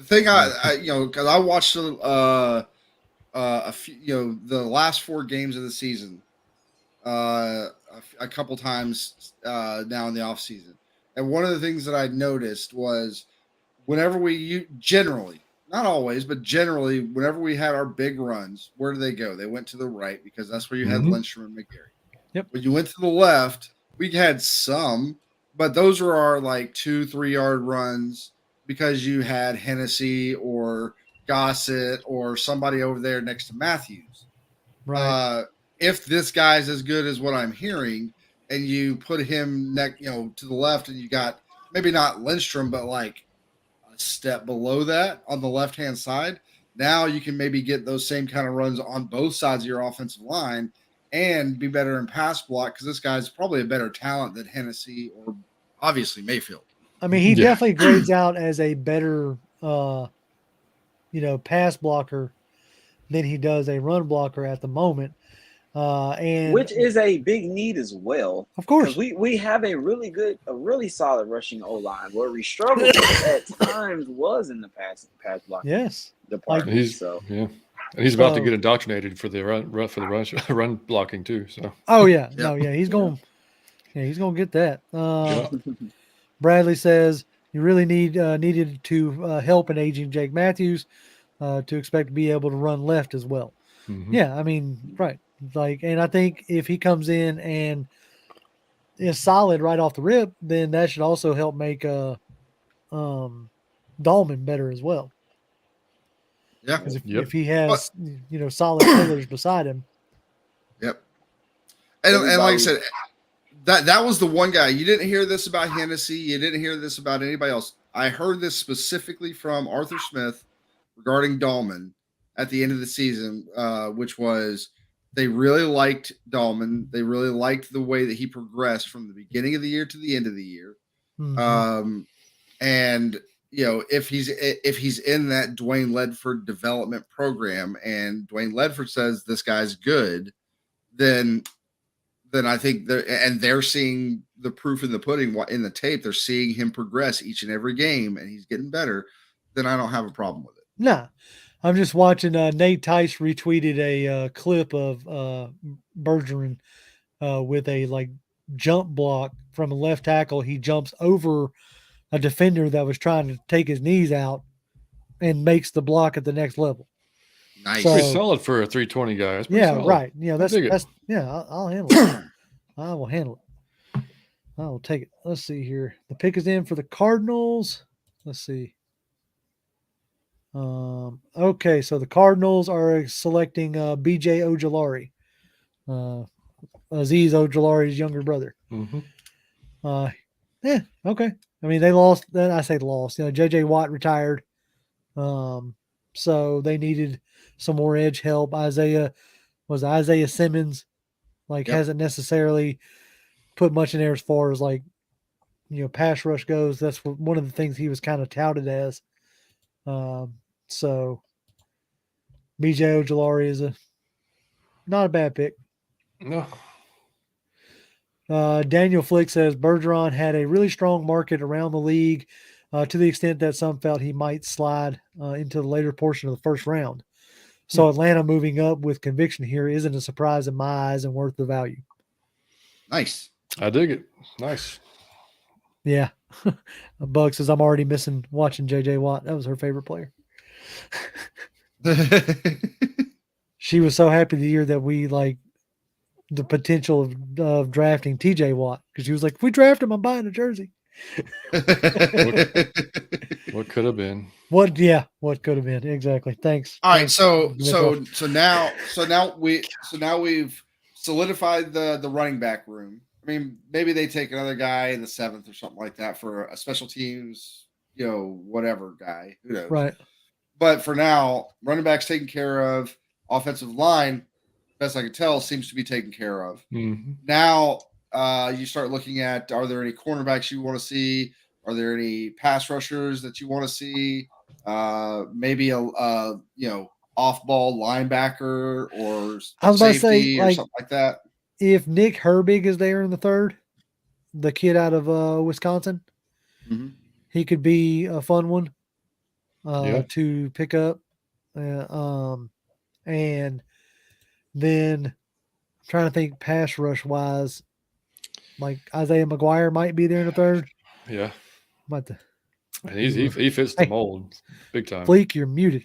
thing because I watched a few, the last 4 games of the season, a couple times now in the off season, and one of the things that I noticed was whenever we generally, not always, but generally, whenever we had our big runs, where do they go? They went to the right because that's where you had Lindstrom and McGarry. Yep. When you went to the left, we had some, but those were our 2-3 yard runs because you had Hennessy or Gossett or somebody over there next to Matthews. Right. If this guy's as good as what I'm hearing, and you put him to the left, and you got maybe not Lindstrom, but step below that on the left-hand side, now you can maybe get those same kind of runs on both sides of your offensive line and be better in pass block because this guy's probably a better talent than Hennessy or obviously Mayfield. I mean, he Yeah. definitely grades out as a better, pass blocker than he does a run blocker at the moment. And which is a big need as well. of course, Because we have a really solid rushing O line. Where we struggled at times was in the pass block yes, department. And he's about to get indoctrinated for the run blocking too. So yeah, he's going to get that. Bradley says you really needed to help an aging Jake Matthews to expect to be able to run left as well. Mhm. Yeah, I mean, right. And I think if he comes in and is solid right off the rip, then that should also help make Dahlman better as well. Yeah. Because Yep. if he has solid pillars beside him. Yep. And like I said, that was the one guy. You didn't hear this about Hennessy. You didn't hear this about anybody else. I heard this specifically from Arthur Smith regarding Dahlman at the end of the season, which was they really liked Dahlman. They really liked the way that he progressed from the beginning of the year to the end of the year. Mhm. And if he's in that Dwayne Ledford development program and Dwayne Ledford says this guy's good, then I think they're seeing the proof in the pudding in the tape. They're seeing him progress each and every game and he's getting better. Then I don't have a problem with it. Nah, I'm just watching Nate Tice retweeted a clip of Bergeron with a jump block from a left tackle. He jumps over a defender that was trying to take his knees out and makes the block at the next level. Nice. So- pretty solid for a 320 guy. That's pretty solid. Right. dig it. I'll handle it. I will handle it. I will take it. Let's see here. The pick is in for the Cardinals. Let's see. Okay, so the Cardinals are selecting BJ Ojulari, Aziz Ojulari's younger brother. Mhm. Okay. I mean, they lost. Then I say lost. JJ Watt retired, so they needed some more edge help. Isaiah Simmons, hasn't necessarily put much in there as far as pass rush goes. That's one of the things he was kind of touted as. So BJ Ojulari is not a bad pick. No. Daniel Flick says Bergeron had a really strong market around the league to the extent that some felt he might slide into the later portion of the first round. So Atlanta moving up with conviction here isn't a surprise in my eyes and worth the value. Nice. I dig it. Nice. Yeah. Bug says I'm already missing watching JJ Watt. That was her favorite player. She was so happy the year that we the potential of drafting TJ Watt because she was like, if we draft him, I'm buying a jersey. What could have been? What could have been exactly. Thanks. All right, so Thanks. now we've solidified the running back room. I mean, maybe they take another guy in the 7th or something like that for a special teams, whatever guy. Who knows? Right. But for now, running back's taken care of. Offensive line, best I can tell, seems to be taken care of. Mm-hmm. Now you start looking at, are there any cornerbacks you want to see? Are there any pass rushers that you want to see? Maybe a off-ball linebacker or I was about to safety say, or something like that. If Nick Herbig is there in the 3rd, the kid out of Wisconsin, he could be a fun one to pick up. And then I'm trying to think pass rush wise, Isaiah McGuire might be there in the 3rd. Yeah. And he fits the mold big time. Fleek, you're muted.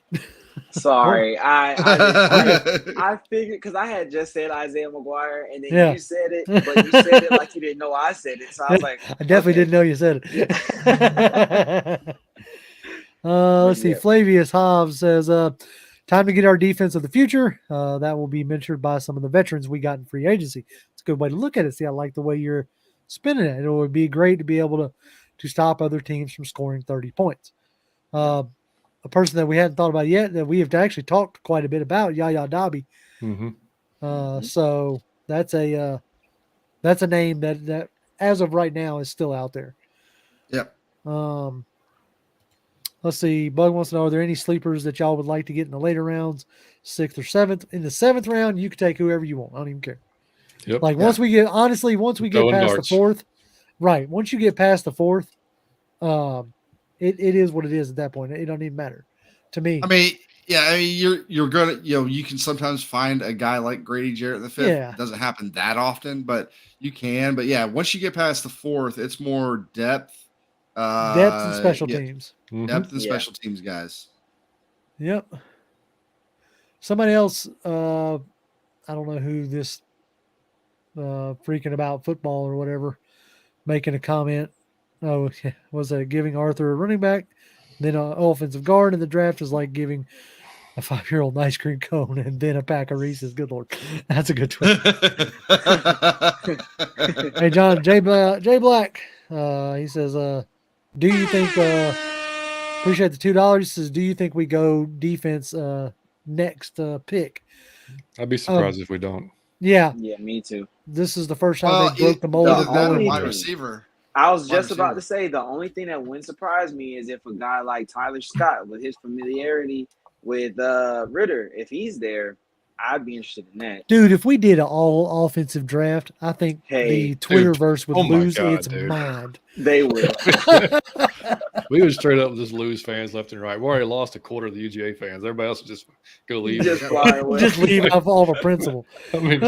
Sorry, I figured because I had just said Isaiah McGuire and then you said it, but you said it like you didn't know I said it. So I was like, I definitely didn't know you said it. Let's see. Flavius Hobbs says, time to get our defense of the future. That will be mentored by some of the veterans we got in free agency. It's a good way to look at it. See, I like the way you're spinning it. It would be great to be able to stop other teams from scoring 30 points. A person that we hadn't thought about yet that we have actually talked quite a bit about, Yaya Dobby. Mm-hmm. So that's a name that as of right now is still out there. Yep. Let's see. Bug wants to know: are there any sleepers that y'all would like to get in the later rounds, 6th or 7th? In the 7th round, you can take whoever you want. I don't even care. Yep. Like once we get past Throwing darts. the 4th, right? Once you get past the 4th, it is what it is at that point. It don't even matter to me. I mean, you're gonna, you can sometimes find a guy like Grady Jarrett in the 5th. Yeah. It doesn't happen that often, but you can. But yeah, once you get past the 4th, it's more depth. Depth and special teams. Mm-hmm. Depth and special teams guys. Yep. Somebody else, I don't know who this freaking about football or whatever, making a comment. Oh, yeah, was that giving Arthur a running back, then an offensive guard in the draft is like giving a 5-year-old an ice cream cone and then a pack of Reese's. Good Lord. That's a good tweet. Hey, John, Jay Black, he says, do you think, appreciate the $2. He says, do you think we go defense next pick? I'd be surprised if we don't. Yeah. Yeah, me too. This is the first time they broke the mold of Either going. wide receiver. I was just about to say the only thing that wouldn't surprise me is if a guy like Tyler Scott, with his familiarity with Ritter, if he's there, I'd be interested in that. Dude, if we did an all offensive draft, I think the Twitterverse would lose its mind. They will. We would straight up just lose fans left and right. We already lost a quarter of the UGA fans. Everybody else would just go leave. Just fly away. Just leave off all the principle. I mean,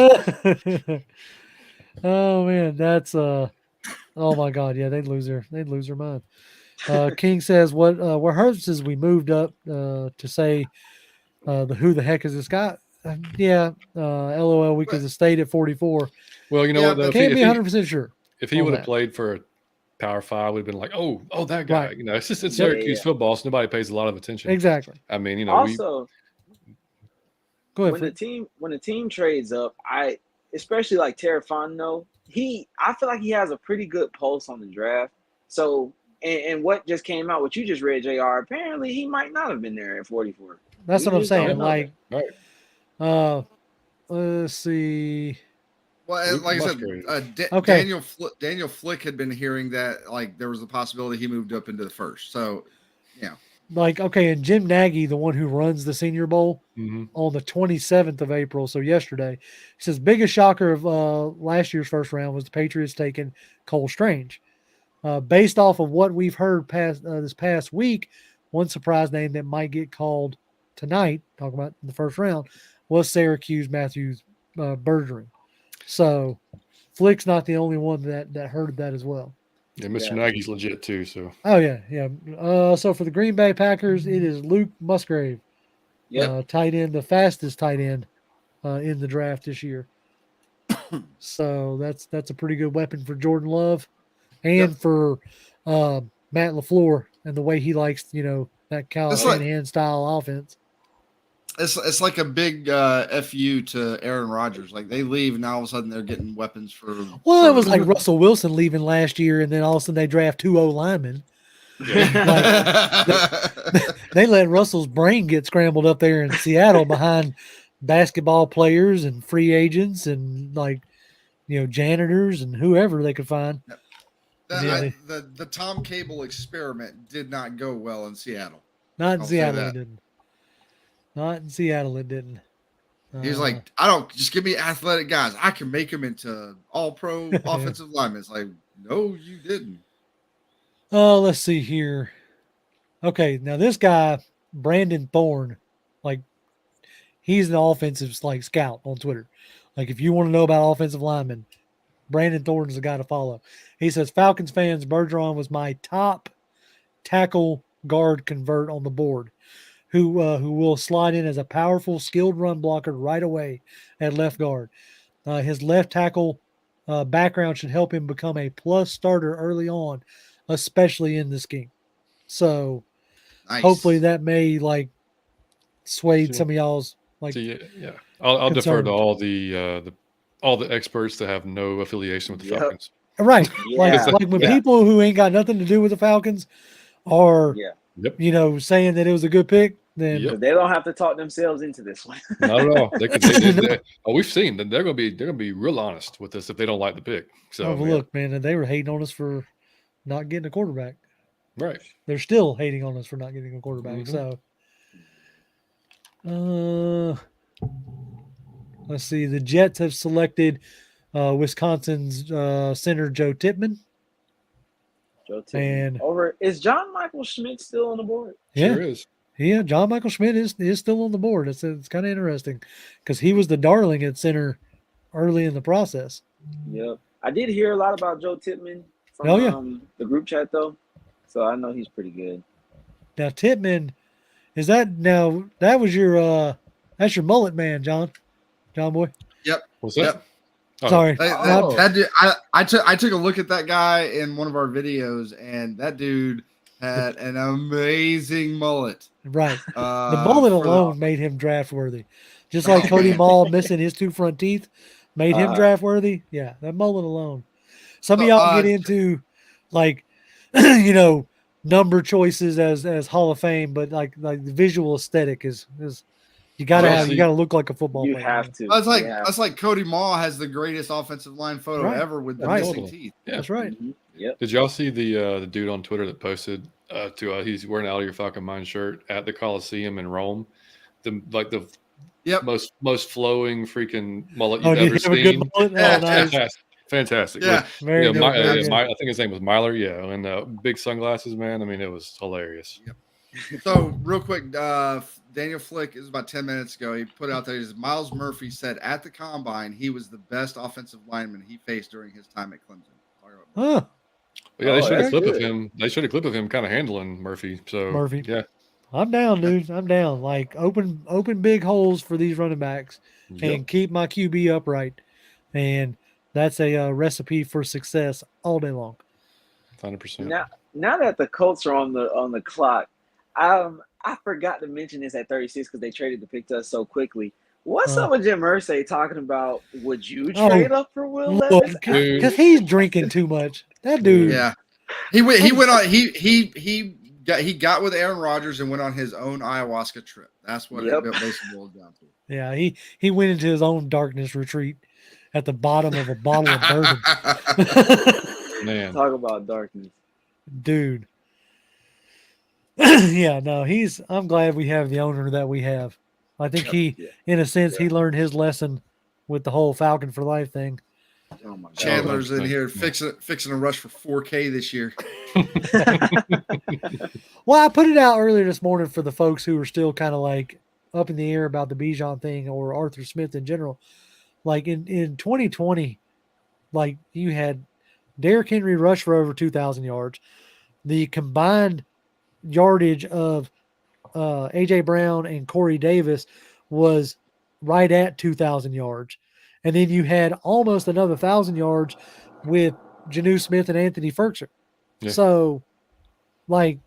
oh man, that's oh my god, yeah, they'd lose their mind. King says what hurts is we moved up to say who the heck is this guy? LOL, we could have stayed at 44. well, you know what though? Can't be 100% sure. If he would have played for a Power 5, we'd have been like, oh, that guy. Right. You know, it's just Syracuse football, so nobody pays a lot of attention. Exactly. I mean, you know, Also, go ahead. when the team trades up, especially like Terrafano, I feel like he has a pretty good pulse on the draft. So, and what just came out, what you just read, JR, apparently he might not have been there at 44. That's what I'm saying. Like, right. Let's see. Well, and like I said, okay. Daniel Flick had been hearing that like there was a possibility he moved up into the first. So, yeah. Like, okay, and Jim Nagy, the one who runs the Senior Bowl, on the 27th of April, so yesterday, he says biggest shocker of last year's first round was the Patriots taking Cole Strange. Based off of what we've heard this past week, one surprise name that might get called tonight, talking about the first round, was Syracuse Matthews Bergeron. So Flick's not the only one that heard that as well. Yeah, Mr. Nagy's legit too. So. Oh yeah. So for the Green Bay Packers, it is Luke Musgrave, tight end, the fastest tight end in the draft this year. So that's a pretty good weapon for Jordan Love, and for Matt LaFleur and the way he likes that Kyle Shanahan style offense. It's like a big FU to Aaron Rodgers. Like they leave and all of a sudden they're getting weapons for. Well, it was like Russell Wilson leaving last year, and then all of a sudden they draft 2 O-linemen. They let Russell's brain get scrambled up there in Seattle behind basketball players and free agents and janitors and whoever they could find. The Tom Cable experiment did not go well in Seattle. Not in Seattle, it didn't. Not in Seattle, it didn't. He's like, I don't just give me athletic guys. I can make them into all-pro offensive linemen. It's like, no, you didn't. Oh, let's see here. Okay, now this guy, Brandon Thorne, he's an offensive scout on Twitter. Like, if you want to know about offensive linemen, Brandon Thorne is the guy to follow. He says, Falcons fans, Bergeron was my top tackle guard convert on the board. Who will slide in as a powerful, skilled run blocker right away at left guard. His left tackle background should help him become a plus starter early on, especially in this game. So hopefully that may sway some of y'all's I'll defer to all the experts that have no affiliation with the Falcons. Right. When people who ain't got nothing to do with the Falcons are Yep. saying that it was a good pick, then Yep. Because they don't have to talk themselves into this one. Not at all. We've seen that they're gonna be real honest with us if they don't like the pick. So look, man, they were hating on us for not getting a quarterback. right. They're still hating on us for not getting a quarterback. Mhm. So, let's see. The Jets have selected Wisconsin's center Joe Tippmann. Joe Tippmann. And is John Michael Schmidt still on the board? Sure is. Yeah, John Michael Schmidt is still on the board. It's kind of interesting because he was the darling at center early in the process. Yep. I did hear a lot about Joe Tippmann from the group chat, though. So I know he's pretty good. Now, Tippmann, that was that's your mullet man, John boy? Yep. What's that? Yep. Oh. Sorry. That dude, I took a look at that guy in one of our videos, and that dude had an amazing mullet. Right. The mullet alone made him draft worthy. Just like Cody Mall missing his 2 front teeth made him draft worthy. Yeah, that mullet alone. Some of y'all get into like number choices as Hall of Fame, but like the visual aesthetic is you gotta look like a football player. You have to. That's like Cody Mall has the greatest offensive line photo ever with the missing teeth. Yeah. That's right. Mm-hmm. Yep. Did y'all see the dude on Twitter that posted he's wearing an Out of Your Falcon Mind shirt at the Coliseum in Rome? The most flowing freaking mullet you've ever seen. A good mullet? Oh, nice. Fantastic. Yeah. Very good. I think his name was Myler. Yeah, and big sunglasses, man. I mean, it was hilarious. Yep. So real quick, Daniel Flick, it was about 10 minutes ago. He put out there, Miles Murphy said at the combine he was the best offensive lineman he faced during his time at Clemson. Huh. Well, yeah, they showed a clip of him. They showed a clip of him kind of handling Murphy. So yeah, I'm down, dude. I'm down. Like open big holes for these running backs and keep my QB upright, and that's a recipe for success all day long. 100%. Now that the Colts are on the clock, I forgot to mention this at 36 because they traded the pick to us so quickly. What's up with Jim Irsay talking about? Would you trade up for Will Levis? Because he's drinking too much. That dude. Yeah, he went on. He got with Aaron Rodgers and went on his own ayahuasca trip. That's what it basically boiled down to. Yeah, he went into his own darkness retreat at the bottom of a bottle of bourbon. Man, talk about darkness, dude. Yeah, no, I'm glad we have the owner that we have. I think in a sense, he learned his lesson with the whole Falcon for Life thing. Oh my God. Chandler's in here fixing a rush for 4K this year. Well, I put it out earlier this morning for the folks who are still kind of like up in the air about the Bijan thing or Arthur Smith in general. Like in 2020, like you had Derrick Henry rush for over 2,000 yards. The combined yardage of A.J. Brown and Corey Davis was right at 2,000 yards. And then you had almost another 1,000 yards with Jonnu Smith and Anthony Ferguson. Yeah. So, like,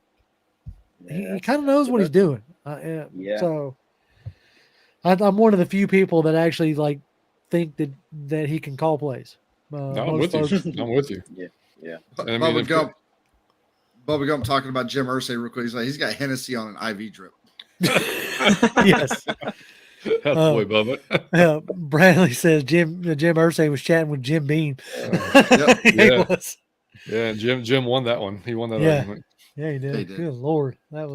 he kind of knows what he's doing. So, I'm one of the few people that actually, like, think that he can call plays. I'm with you. Yeah. I mean, Bubba Gump talking about Jim Irsay real quick. He's like, he's got Hennessy on an IV drip. Yes. Boy, Bubba. Bradley says Jim Irsay was chatting with Jim Beam. Yeah, Jim won that one. He won that argument. Yeah, he did. Good Lord. That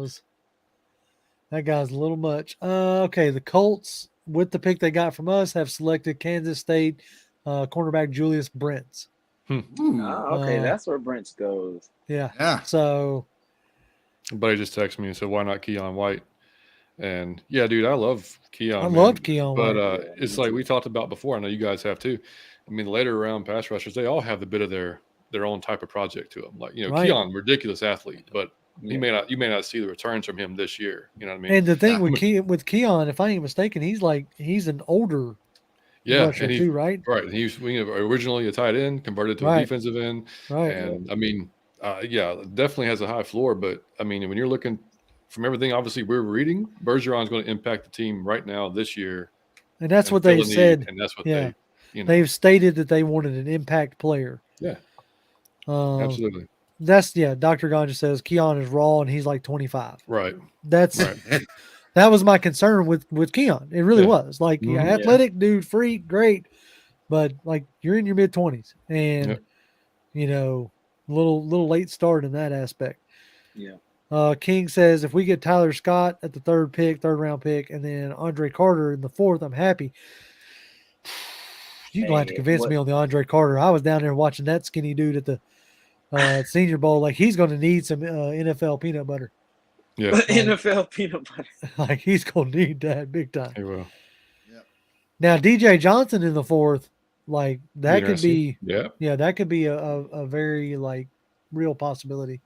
guy's a little much. Okay, the Colts, with the pick they got from us, have selected Kansas State cornerback Julius Brents. Okay, that's where Brents goes. Yeah. So, buddy just texted me and said, "Why not Keon White?" And yeah, dude, I love Keon. I loved Keon White, but it's like we talked about before. I know you guys have too. I mean, the later round pass rushers, they all have the bit of their own type of project to them. Like Keon, ridiculous athlete, but you may not see the returns from him this year. You know what I mean? And the thing with Keon, if I ain't mistaken, he's an older. Yeah, and too, right? Right. He was originally a tight end, converted to a defensive end. Right. And I mean, definitely has a high floor. But I mean, when you're looking from everything, obviously we're reading, Bergeron is going to impact the team right now this year. And that's what they said. And that's what they've stated that they wanted an impact player. Yeah. Absolutely. Dr. Ganja says Keon is raw and he's like 25. Right. That's Right. that was my concern with Keon. It really Yeah. was. Like, Mhm. yeah, Yeah. athletic dude, freak, great, but like you're in your mid 20s and Yep. you know, little late start in that aspect. Yeah. King says if we get Tyler Scott at the third round pick, and then Andre Carter in the 4th, I'm happy. You're gonna have to Hey, convince what- me on the Andre Carter. I was down there watching that skinny dude at the Senior Bowl. Like, he's gonna need some NFL peanut butter. Yeah. NFL peanut butter. Like, he's gonna need that big time. He will. Now DJ Johnson in the 4th, like that could be, Yeah. that could be a very like real possibility.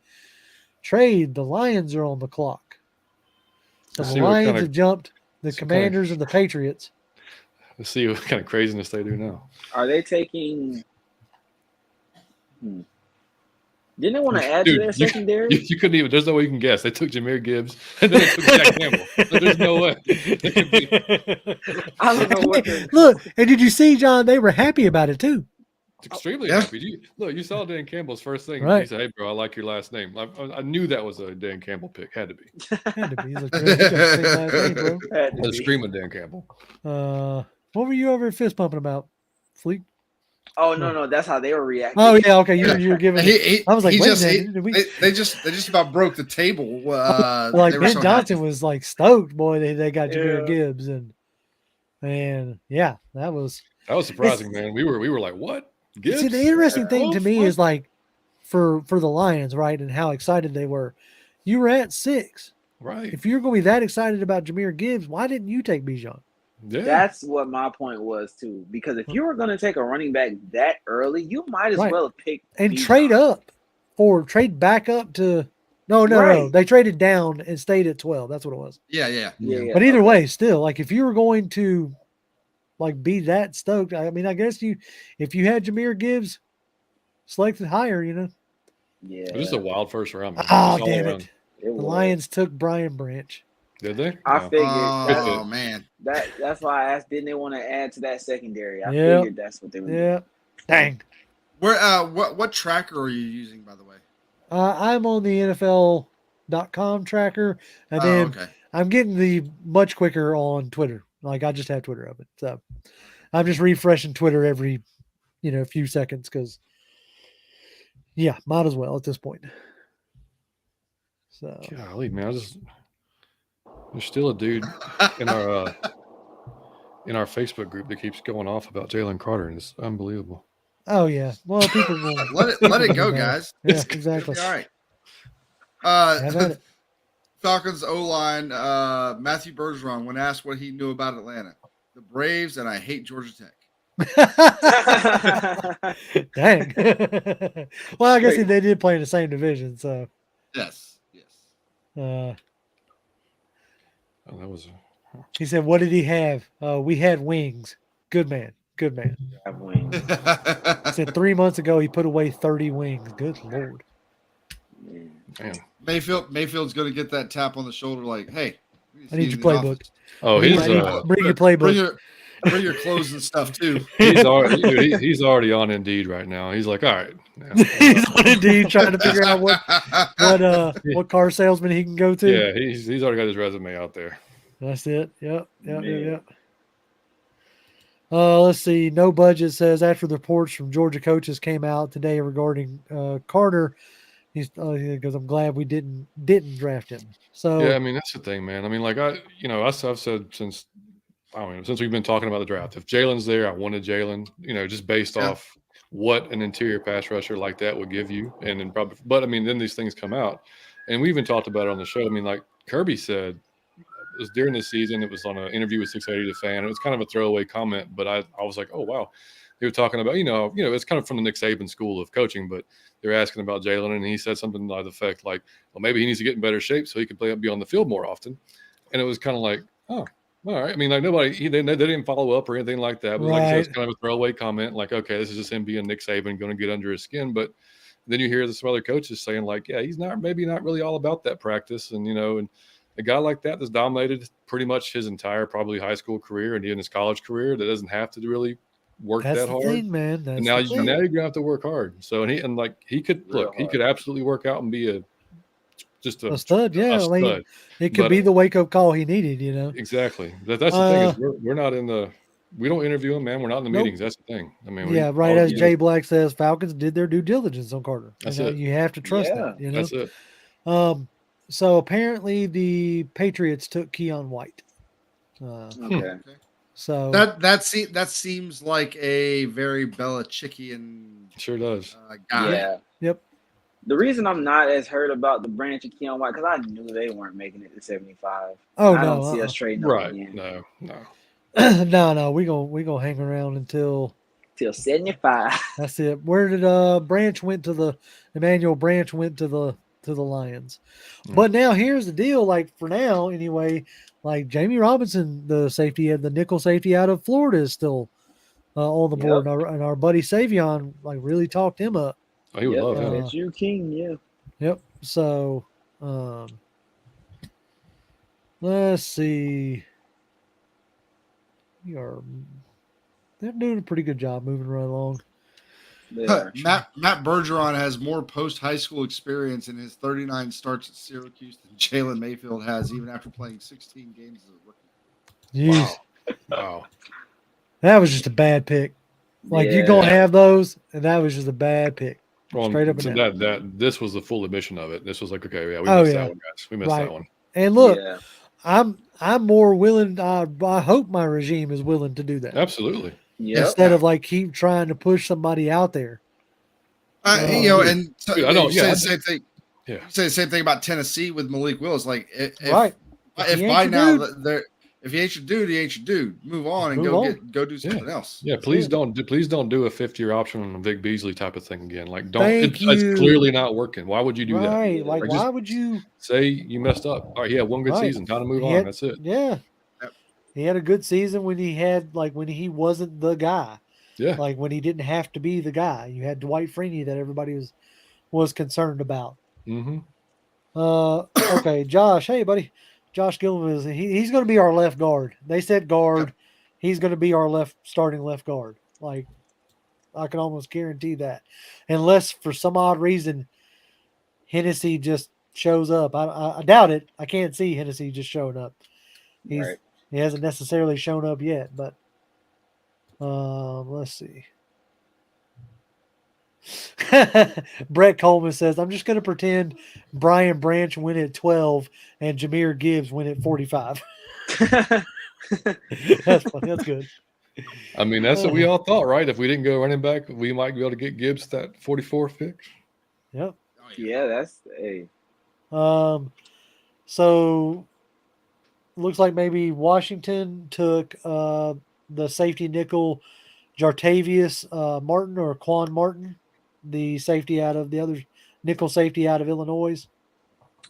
Trade, the Lions are on the clock. So Let's the see what Lions kinda- have jumped the see what kinda- Commanders and the Patriots. Let's see what kind of craziness they do now. Are they taking? Didn't they want to add Dude, to their secondary? You couldn't even. There's no way you can guess. They took Jahmyr Gibbs and then they took Jack Campbell. So there's no way. I don't know what. Look, and did you see, John? They were happy about it too. Extremely Yeah. happy. You saw Dan Campbell's first thing. Right. He said, "Hey, bro, I like your last name." I knew that was a Dan Campbell pick. Had to be. Had to be. He's like, "Man, you got the same last name, bro." Had to The be. screaming Dan Campbell. What were you over at fist pumping about, Fleet? Oh no, that's how they were reacting. Oh yeah, okay. You were giving. I was like, he wait just, a minute. Did we, they just about broke the table. like they were Ben so Johnson happy. was like stoked, boy. They got Jahmyr Yeah. Gibbs and yeah, that was. surprising, man. We were like, what? Gibbs? See, the interesting thing to Wolf? me What? is like for the Lions, right, and how excited they were. You were at 6. Right. If you're going to be that excited about Jahmyr Gibbs, why didn't you take Bijan? Yeah. That's what my point was too. Because if you were going to take a running back that early, you might as Right. well have picked And Bijan. trade back up to no. Right. They traded down and stayed at 12. That's what it was. Yeah. Yeah, But either okay. way, still, like if you were going to like be that stoked, I mean, I guess if you had Jahmyr Gibbs selected higher, Yeah, This is a wild first round. Man. oh Just all damn around. it, it the was. Lions took Brian Branch. Did they? I No. figured Oh man, that's why I asked. Didn't they want to add to that secondary? I Yep. figured that's what they were. Yeah, dang. where what tracker are you using, by the way? I'm on the NFL.com tracker, and then okay. I'm getting the much quicker on Twitter. Like I just have Twitter open, so I'm just refreshing Twitter every few seconds because might as well at this point. So Golly, man, there's still a dude in our Facebook group that keeps going off about Jalen Carter, and it's unbelievable. oh yeah, well people will let it go, guys. Yeah, It'll exactly. be all right. Have at it. Falcons O-line, Matthew Bergeron, when asked what he knew about Atlanta, the Braves, and I hate Georgia Tech. Dang. Well, I guess they did play in the same division, so. Yes. Oh, that was. He said, "What did he have? We had wings. Good man. Good man." Have wings. He said 3 months ago he put away 30 wings. Good Lord. Man. Mayfield's going to get that tap on the shoulder, like, "Hey, I need your playbook. Oh, Bring he's your playbook. Bring your clothes and stuff too." he's already on Indeed right now. He's like, all right. He's on Indeed trying to figure out what car salesman he can go to. Yeah, he's already got his resume out there. That's it. Yep. Let's see. No Budget says after the reports from Georgia coaches came out today regarding Carter, he goes, "I'm glad we didn't draft him." So Yeah, I mean that's the thing, man. I mean, like I've said since we've been talking about the draft. If Jalen's there, I wanted Jalen. Just based off what an interior pass rusher like that would give you, and then probably. But I mean, then these things come out, and we even talked about it on the show. I mean, like Kirby said, it was during the season. It was on an interview with 680 The Fan. It was kind of a throwaway comment, but I was like, oh wow. They were talking about, it's kind of from the Nick Saban school of coaching, but they're asking about Jalen, and he said something to the effect like, well, maybe he needs to get in better shape so he can be on the field more often. And it was kind of like, oh, all right. I mean, like they didn't follow up or anything like that. But like I said, it's kind of a throwaway comment, like, okay, this is just him being Nick Saban, going to get under his skin. But then you hear some other coaches saying like, yeah, he's not really all about that practice. And, and a guy like that that's dominated pretty much his entire probably high school career and even his college career that doesn't have to really work That's that the hard. thing, man. That's And now the thing. you're gonna have to work hard. So he could Real he hard. could absolutely work out and be a stud, yeah. a I mean, stud. it could But- be the wake up call he needed, you know. Exactly. That's the thing is we're not in the we don't interview him, man. We're not in the Nope. meetings. That's the thing. I mean, Yeah, right. As Jay Black says, Falcons did their due diligence on Carter. That's You know, it. you have to trust Yeah. that. You know. That's it. So apparently the Patriots took Keon White. Okay. So That seems like a very Belichickian Sure does. guy. Yeah. Yep. The reason I'm not as hurt about the Branch and Keon White because I knew they weren't making it to 75. Oh, I no, don't see us trading up Right. again No. no, we gonna hang around until till 75. that's it. Where did Branch went to the Emmanuel Branch went to the Lions. But now here's the deal, like for now anyway, like Jamie Robinson, the safety the nickel safety out of Florida is still on the board. And our buddy Savion like really talked him up. Oh, he would love him. It's you, King. Yeah. Yep. So let's see. They're doing a pretty good job moving right along. Matt Bergeron has more post-high school experience in his 39 starts at Syracuse than Jalen Mayfield has, even after playing 16 games as a rookie. Jeez. Wow. That was just a bad pick. Like you're gonna have those, and that was just a bad pick. Well, Straight up and so down. that this was the full admission of it. This was like, okay, yeah, we Oh, missed yeah. that one, guys. We missed Right. that one. And look, Yeah. I'm more willing. I hope my regime is willing to do that Absolutely. Yep. instead of like keep trying to push somebody out there. You know, and so, Dude, I don't- you say yeah, the same thing. Yeah. You say the same thing about Tennessee with Malik Willis. Like, if Right. if he ain't by your now dude. they're if he ain't your dude, he ain't your dude. Move on and Move on. go do something else. Yeah, please don't do a 5th-year option on a Vic Beasley type of thing again. Like, don't. Thank It's you. clearly not working. Why would you do that? Right. Like, Like, why just- would you? Say you messed up. All right, yeah, one good Right. season. Time to move He on. had- That's it. Yeah. Yep. He had a good season when he wasn't the guy. Yeah. Like when he didn't have to be the guy. You had Dwight Freeney that everybody was concerned about. Mm-hmm. Okay, Josh. Hey, buddy. Josh Gilliam he's going to be our left guard. They said guard. He's going to be our starting left guard. Like I can almost guarantee that, unless for some odd reason Hennessy just shows up. I doubt it. I can't see Hennessy just showing up. He hasn't necessarily shown up yet, but let's see. Brett Coleman says, I'm just going to pretend Brian Branch win at 12 and Jahmyr Gibbs win at 45. That's funny. That's good. I mean, that's what we all thought, right? If we didn't go running back, we might be able to get Gibbs that 44th pick. Yep. Yeah, that's So looks like maybe Washington took the safety nickel Jartavius Martin or Quan Martin, the safety out of the other nickel safety out of Illinois.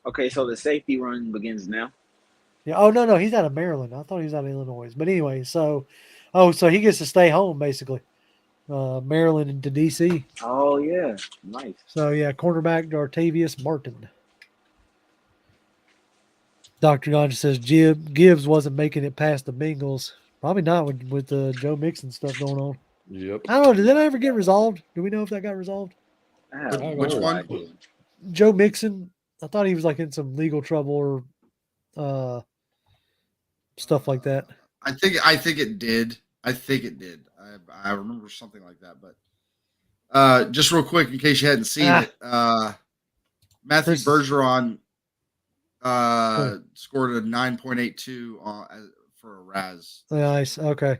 okay. So the safety run begins now. Yeah. Oh no, he's out of Maryland. I thought he was out of Illinois. But anyway, so he gets to stay home basically. Maryland into DC. Oh yeah, nice. So yeah, cornerback Jartavius Martin. Dr. Ganja says Gibbs wasn't making it past the Bengals. Probably not with the Joe Mixon stuff going on. Yep. I don't know. Did that ever get resolved? Do we know if that got resolved? Which one? idea. Joe Mixon. I thought he was like in some legal trouble or stuff like that. I think it did. I remember something like that. But just real quick, in case you hadn't seen it, Matthew Chris- Bergeron scored a 9.82 for a Raz. Nice. Okay.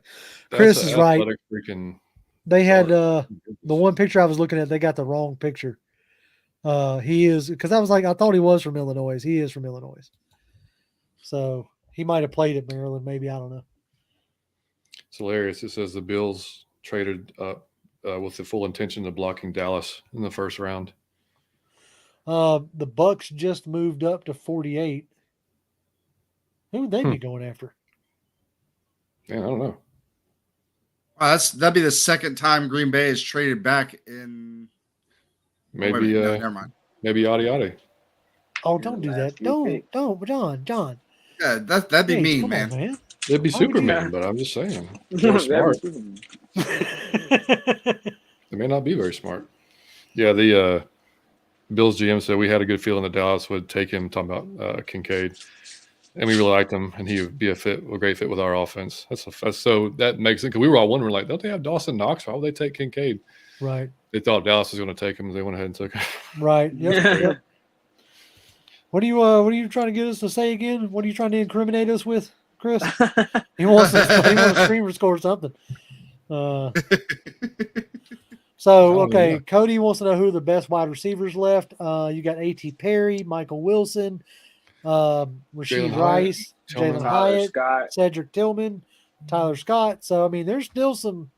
That's Chris a is right. athletic Freaking They had chart. the one picture I was looking at. They got the wrong picture. He is because I was like I thought he was from Illinois. He is from Illinois. So he might have played at Maryland. Maybe I don't know. It's hilarious. It says the Bills traded up with the full intention of blocking Dallas in the first round. The Bucks just moved up to 48. Who would they be going after? Man, I don't know. That'd be the second time Green Bay has traded back in. Maybe Wait a minute, no, never mind. maybe Yachty Yachty. Oh, In don't the do last that. few Don't, picks. John. Yeah, that'd be Hey, mean, come man. on, man. It'd be Why would you- Superman, but I'm just saying. That They're was smart. Superman. They may not be very smart. Yeah, the Bills GM said we had a good feeling that Dallas would take him, talking about Kincaid. And we really liked him, and he would be a great fit with our offense. So that makes it, because we were all wondering, like, don't they have Dawson Knox? Why would they take Kincaid? Right. They thought Dallas was going to take him, and they went ahead and took him. Right. Yep. What are you trying to get us to say again? What are you trying to incriminate us with, Chris? He wants to scream or score something. So, okay, Cody wants to know who the best wide receivers left. You got A.T. Perry, Michael Wilson, Rasheed Rice, Jalen Hyatt, Scott. Cedric Tillman, Tyler Scott. So, I mean, there's still some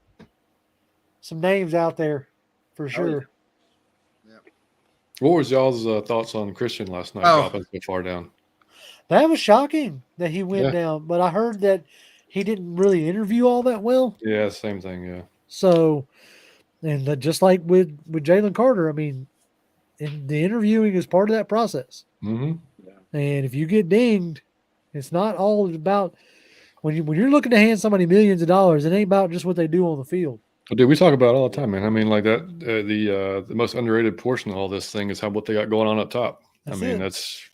names out there for sure. Yeah. What was y'all's thoughts on Christian last night, dropping so far down? That was shocking that he went down, but I heard that he didn't really interview all that well. Yeah, same thing, yeah. So, and just like with Jalen Carter, I mean, the interviewing is part of that process. Mm-hmm. And if you get dinged, it's not all about when you're looking to hand somebody millions of dollars. It ain't about just what they do on the field. Well, dude, we talk about it all the time, man. I mean, like that. The most underrated portion of all this thing is what they got going on up top. That's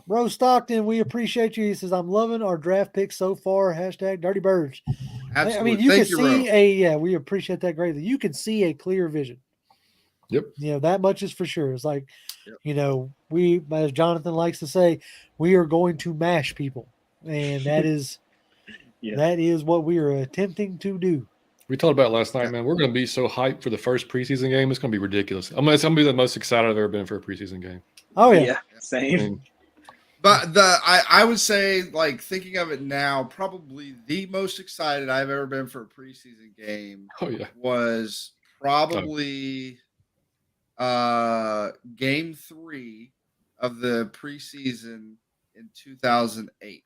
Rose Stockton, we appreciate you. He says, I'm loving our draft picks so far. # Dirty Birds. Absolutely. I mean, you can see we appreciate that greatly. You can see a clear vision. Yep. That much is for sure. It's like, we, as Jonathan likes to say, we are going to mash people. And that is, that is what we are attempting to do. We talked about it last night, man. We're going to be so hyped for the first preseason game. It's going to be ridiculous. It's going to be the most excited I've ever been for a preseason game. Oh, yeah. Same. But I would say, like, thinking of it now, probably the most excited I've ever been for a preseason game was probably game 3 of the preseason in 2008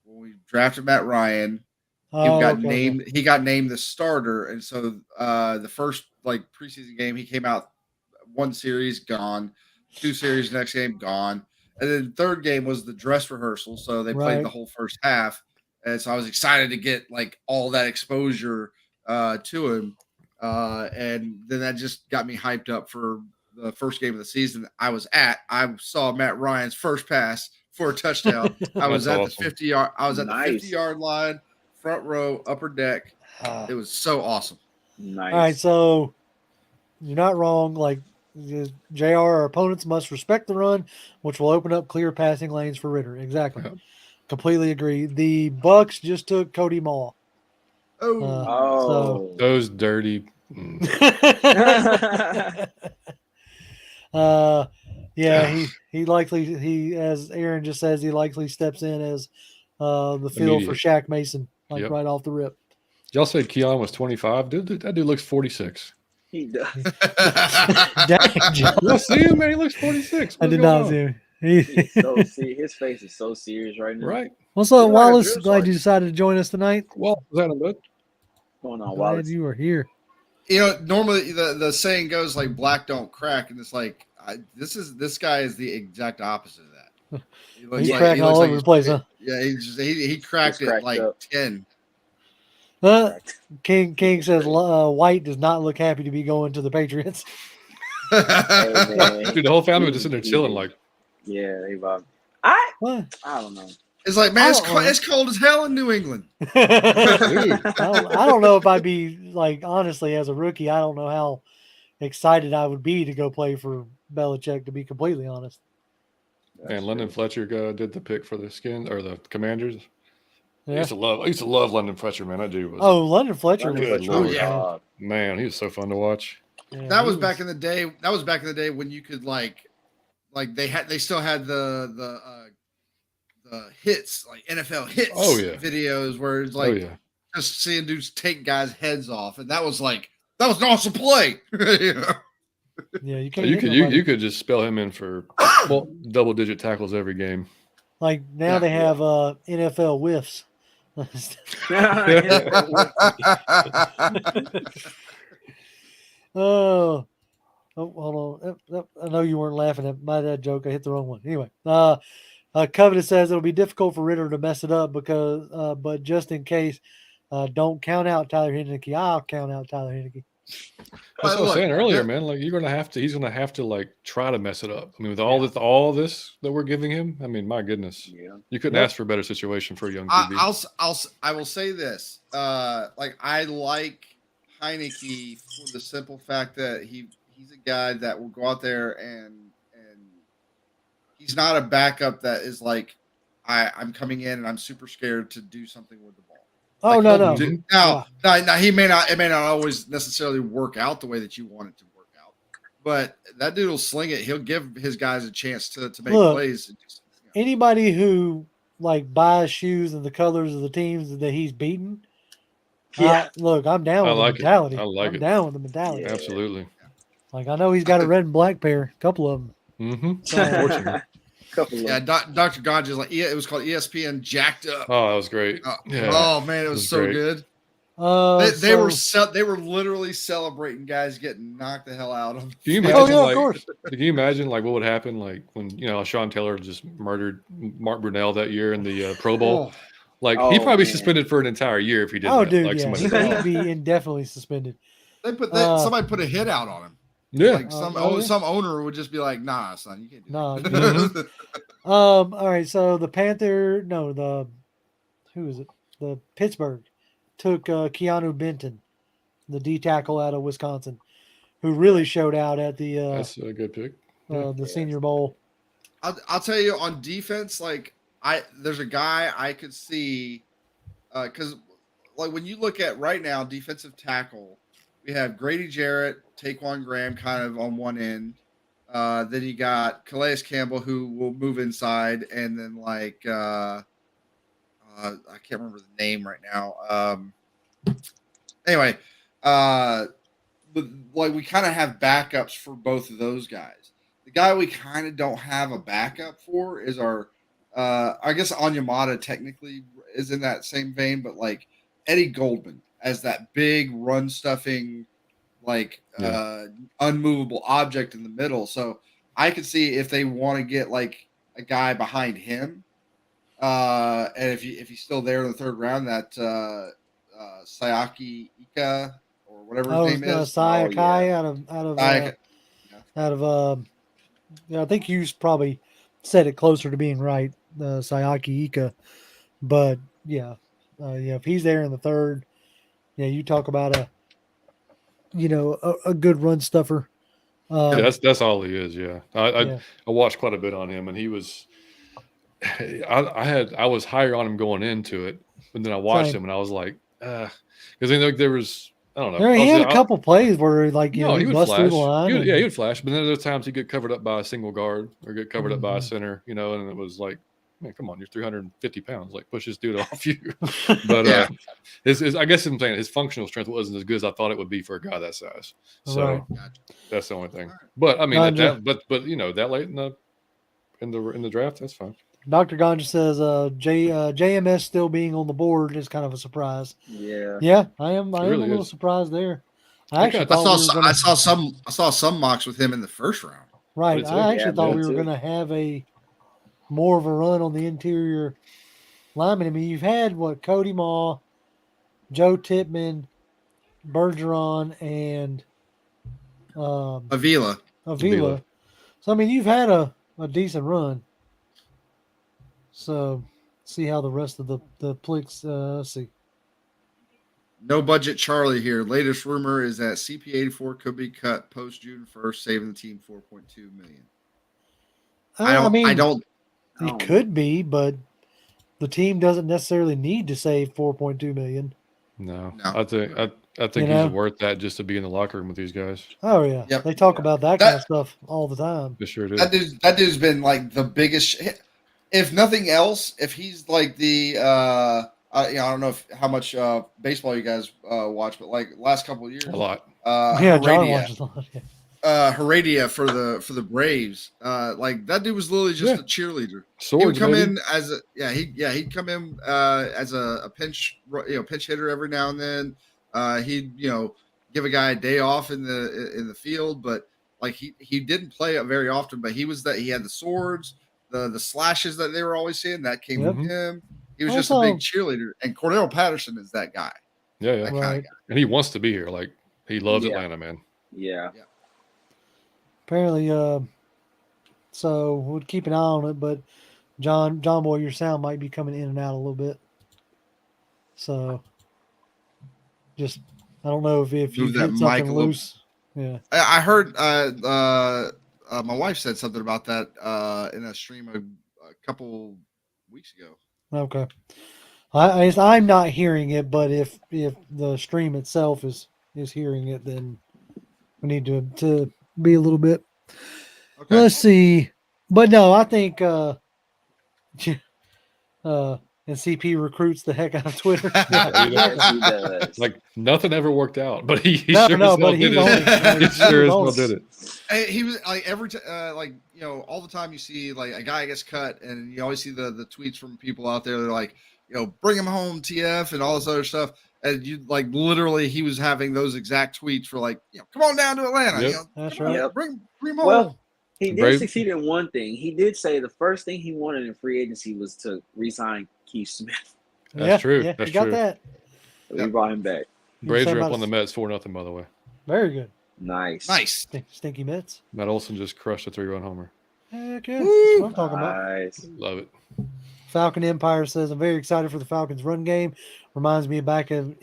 when we drafted Matt Ryan. He got named the starter, and so the first preseason game he came out 1 series gone, 2 series next game gone, and then the third game was the dress rehearsal, so they played the whole first half, and so I was excited to get all that exposure to him, and then that just got me hyped up for the first game of the season I was at. I saw Matt Ryan's first pass for a touchdown. I was at the 50-yard. I was at the 50-yard line. Front row, upper deck. It was so awesome. Nice. All right, so you're not wrong. JR, our opponents must respect the run, which will open up clear passing lanes for Ritter. Exactly. Completely agree. The Bucks just took Cody Maul. So those dirty. He likely, as Aaron just says, he likely steps in as the field for Shaq Mason. Right off the rip. Y'all said Keon was 25. Dude, that dude looks 46. He does. Dang, John. See him, man. He looks 46. I did not see him. His face is so serious right now. Right. What's up, Wallace? Glad you decided to join us tonight. Well, is that a bud? What's going on, Glad Wallace? you are here. Normally the saying goes black don't crack, and it's this guy is the exact opposite of that. He's cracking all over the place, huh? Yeah, he cracked it up. 10. King says White does not look happy to be going to the Patriots. Dude, the whole family was just in there chilling, Yeah, they vibe. I don't know. It's man, it's cold as hell in New England. I don't know if I'd be honestly, as a rookie, I don't know how excited I would be to go play for Belichick, to be completely honest. And London Fletcher did the pick for the Skins or the Commanders. Yeah. I used to love London Fletcher, man. That dude was. London Fletcher was man, he was so fun to watch. Yeah, that was back in the day. That was back in the day when you could they still had the hits, NFL hits videos where it's just seeing dudes take guys' heads off, and that was an awesome play. Yeah, you can't. You could just spell him in for double-digit tackles every game. Now they have NFL whiffs. Oh, hold on. I know you weren't laughing at my joke. I hit the wrong one. Anyway, Covenant says it'll be difficult for Ritter to mess it up but just in case, Don't count out Tyler Heineke. I'll count out Tyler Heineke. That's what I was Look, saying earlier, yeah. man. Like he's gonna have to like try to mess it up. I mean, with all this that we're giving him, I mean, my goodness, you couldn't ask for a better situation for a young QB. I will say this. Like I like Heineke for the simple fact that he's a guy that will go out there and he's not a backup that is like I'm coming in and I'm super scared to do something with the ball. Oh, Like, no. Now he may not. It may not always necessarily work out the way that you want it to work out, but that dude will sling it. He'll give his guys a chance to make plays. Anybody who like buys shoes in the colors of the teams that he's beaten. Look, I'm down with the mentality. I'm down with the mentality. Yeah. Absolutely. Like I know he's got a red and black pair, a couple of them. Unfortunately. Yeah, Dr. Godge is like it was called ESPN Jacked Up. Oh, that was great. Oh man, it was so great. good. They were literally celebrating guys getting knocked the hell out of. Can you imagine, of course. Can you imagine like what would happen like when Sean Taylor just murdered Mark Brunell that year in the Pro Bowl? Like he'd probably be suspended for an entire year if he did that. Dude, like he'd be indefinitely suspended. Somebody put a hit out on him. Yeah. Like some owner would just be like, "Nah, son, you can't do that." All right. So the The Pittsburgh took Keanu Benton, the D tackle out of Wisconsin, who really showed out at the. That's a good pick. The Senior Bowl. I'll tell you on defense, like there's a guy I could see, because like when you look at right now defensive tackle, we have Grady Jarrett, Taquan Graham kind of on one end. Then you got Calais Campbell who will move inside, and then like I can't remember the name right now. Anyway, but like we kind of have backups for both of those guys. The guy we kind of don't have a backup for is our I guess Onyemata technically is in that same vein, but like Eddie Goldman as that big run stuffing, like unmovable object in the middle. So I could see if they want to get like a guy behind him, and if he's still there in the third round, that Sayaki Ika or whatever his name is, Sayakai out of I think you probably said it closer to being right, Sayaki Ika, but if he's there in the third, you talk about a good run stuffer. That's all he is. Yeah, I watched quite a bit on him, and he was. I was higher on him going into it, but then I watched him, and I was like, because there was. I don't know. He had a couple plays where he would bust through the line. He would flash, but then there were times he'd get covered up by a single guard or get covered up by a center, and it was like, man, come on, you're 350 pounds. Like, push this dude off you. But I guess I'm saying his functional strength wasn't as good as I thought it would be for a guy that size. So that's the only thing. But I mean, that late in the draft, that's fine. Dr. Ganja says JMS still being on the board is kind of a surprise. Yeah, I am a little surprised there. I saw some mocks with him in the first round. Right, I actually thought we were going to have more of a run on the interior lineman. I mean, you've had Cody Maw, Joe Tippmann, Bergeron, and Avila. So I mean, you've had a decent run. So, see how the rest of the plicks see. No budget Charlie here. Latest rumor is that CP84 could be cut post June 1st, saving the team $4.2 million. It could be, but the team doesn't necessarily need to save $4.2 million. No. I think he's worth that just to be in the locker room with these guys. Oh yeah, they talk about that kind of stuff all the time. They sure do. That dude's been like the biggest. If nothing else, if he's like the, I don't know how much baseball you guys watch, but like last couple of years, a lot. John watches a lot. Heredia for the Braves, like that dude was literally just a cheerleader. Swords, he would come in as he'd come in as a pinch hitter every now and then. He'd give a guy a day off in the field, but like he didn't play it very often. But he had the swords. The slashes that they were always seeing that came from him. He was just a big cheerleader, and Cordell Patterson is that guy. Yeah, That kind of Right. guy. and he wants to be here. Like he loves Yeah. Atlanta, man. Yeah. Apparently, so we'll keep an eye on it. But John Boy, your sound might be coming in and out a little bit. So just I don't know if you Move that hit mic something a little. loose. Yeah. I heard my wife said something about that in a stream a couple weeks ago. Okay. I'm not hearing it, but if the stream itself is hearing it, then we need to be a little bit. Okay. Let's see. But no, I think and CP recruits the heck out of Twitter. Yeah. Yes, he does. Like nothing ever worked out, but he No, sure no, as hell but he's did on it. it. He He sure as was hell on did it. it. And he was like like all the time you see like a guy gets cut, and you always see the tweets from people out there. They're like, bring him home, TF, and all this other stuff. And you like literally, he was having those exact tweets for like, come on down to Atlanta. Yep. That's come on, right. Yep. bring him home. Well, he did Brave. succeed in one thing. He did say the first thing he wanted in free agency was to re-sign Keith Smith. That's true. Yeah, That's you got true. that. We brought him back. Braves Same are up about on the Mets 4-0, by the way. Very good. Nice. Stinky Mets. Matt Olson just crushed a 3-run homer. Heck yeah. Woo! That's what I'm talking about. Nice. Love it. Falcon Empire says, I'm very excited for the Falcons run game. Reminds me of back in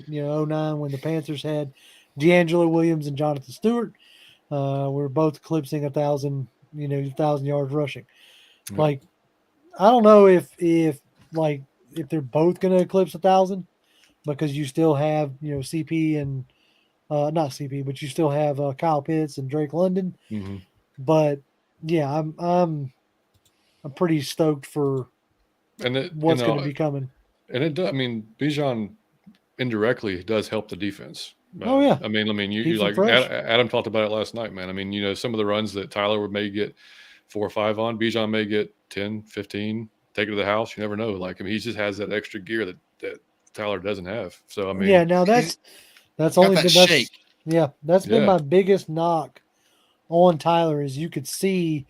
09 when the Panthers had D'Angelo Williams and Jonathan Stewart. We're both eclipsing 1,000 yards rushing. Yeah. Like, I don't know if they're both going to eclipse 1,000 because you still have, CP and not CP, but you still have Kyle Pitts and Drake London. Mm-hmm. But yeah, I'm pretty stoked for what's going to be coming. And it does. I mean, Bijan indirectly does help the defense. Oh, yeah. I mean, you Keeps them like fresh. Adam talked about it last night, man. I mean, some of the runs that Tyler may get 4 or 5 on, Bijan may get 10, 15. Take it to the house. You never know. Like, I mean, he just has that extra gear that Tyler doesn't have. So I mean, Yeah, now that's only that been shake. that's been Yeah. my biggest knock on Tyler is you could see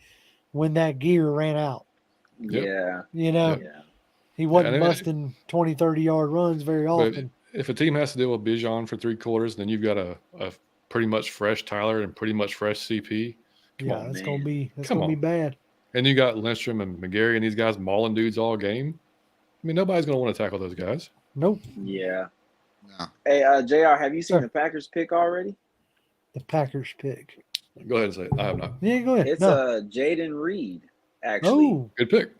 when that gear ran out. Yep. Yeah. Yeah. He wasn't and it- busting 20, 30-yard runs very but often. if a team has to deal with Bijan for 3 quarters, then you've got a pretty much fresh Tyler and pretty much fresh CP. Come Yeah, on, it's man. gonna be Come gonna be on. bad. And you got Lindstrom and McGarry and these guys mauling dudes all game. I mean, nobody's going to want to tackle those guys. Nope. Yeah. No. Hey, JR, have you seen Sir. the Packers pick already? The Packers pick. Go ahead and say it. I have not. Yeah, go ahead. It's No. Jaden Reed, actually. Oh, Good pick.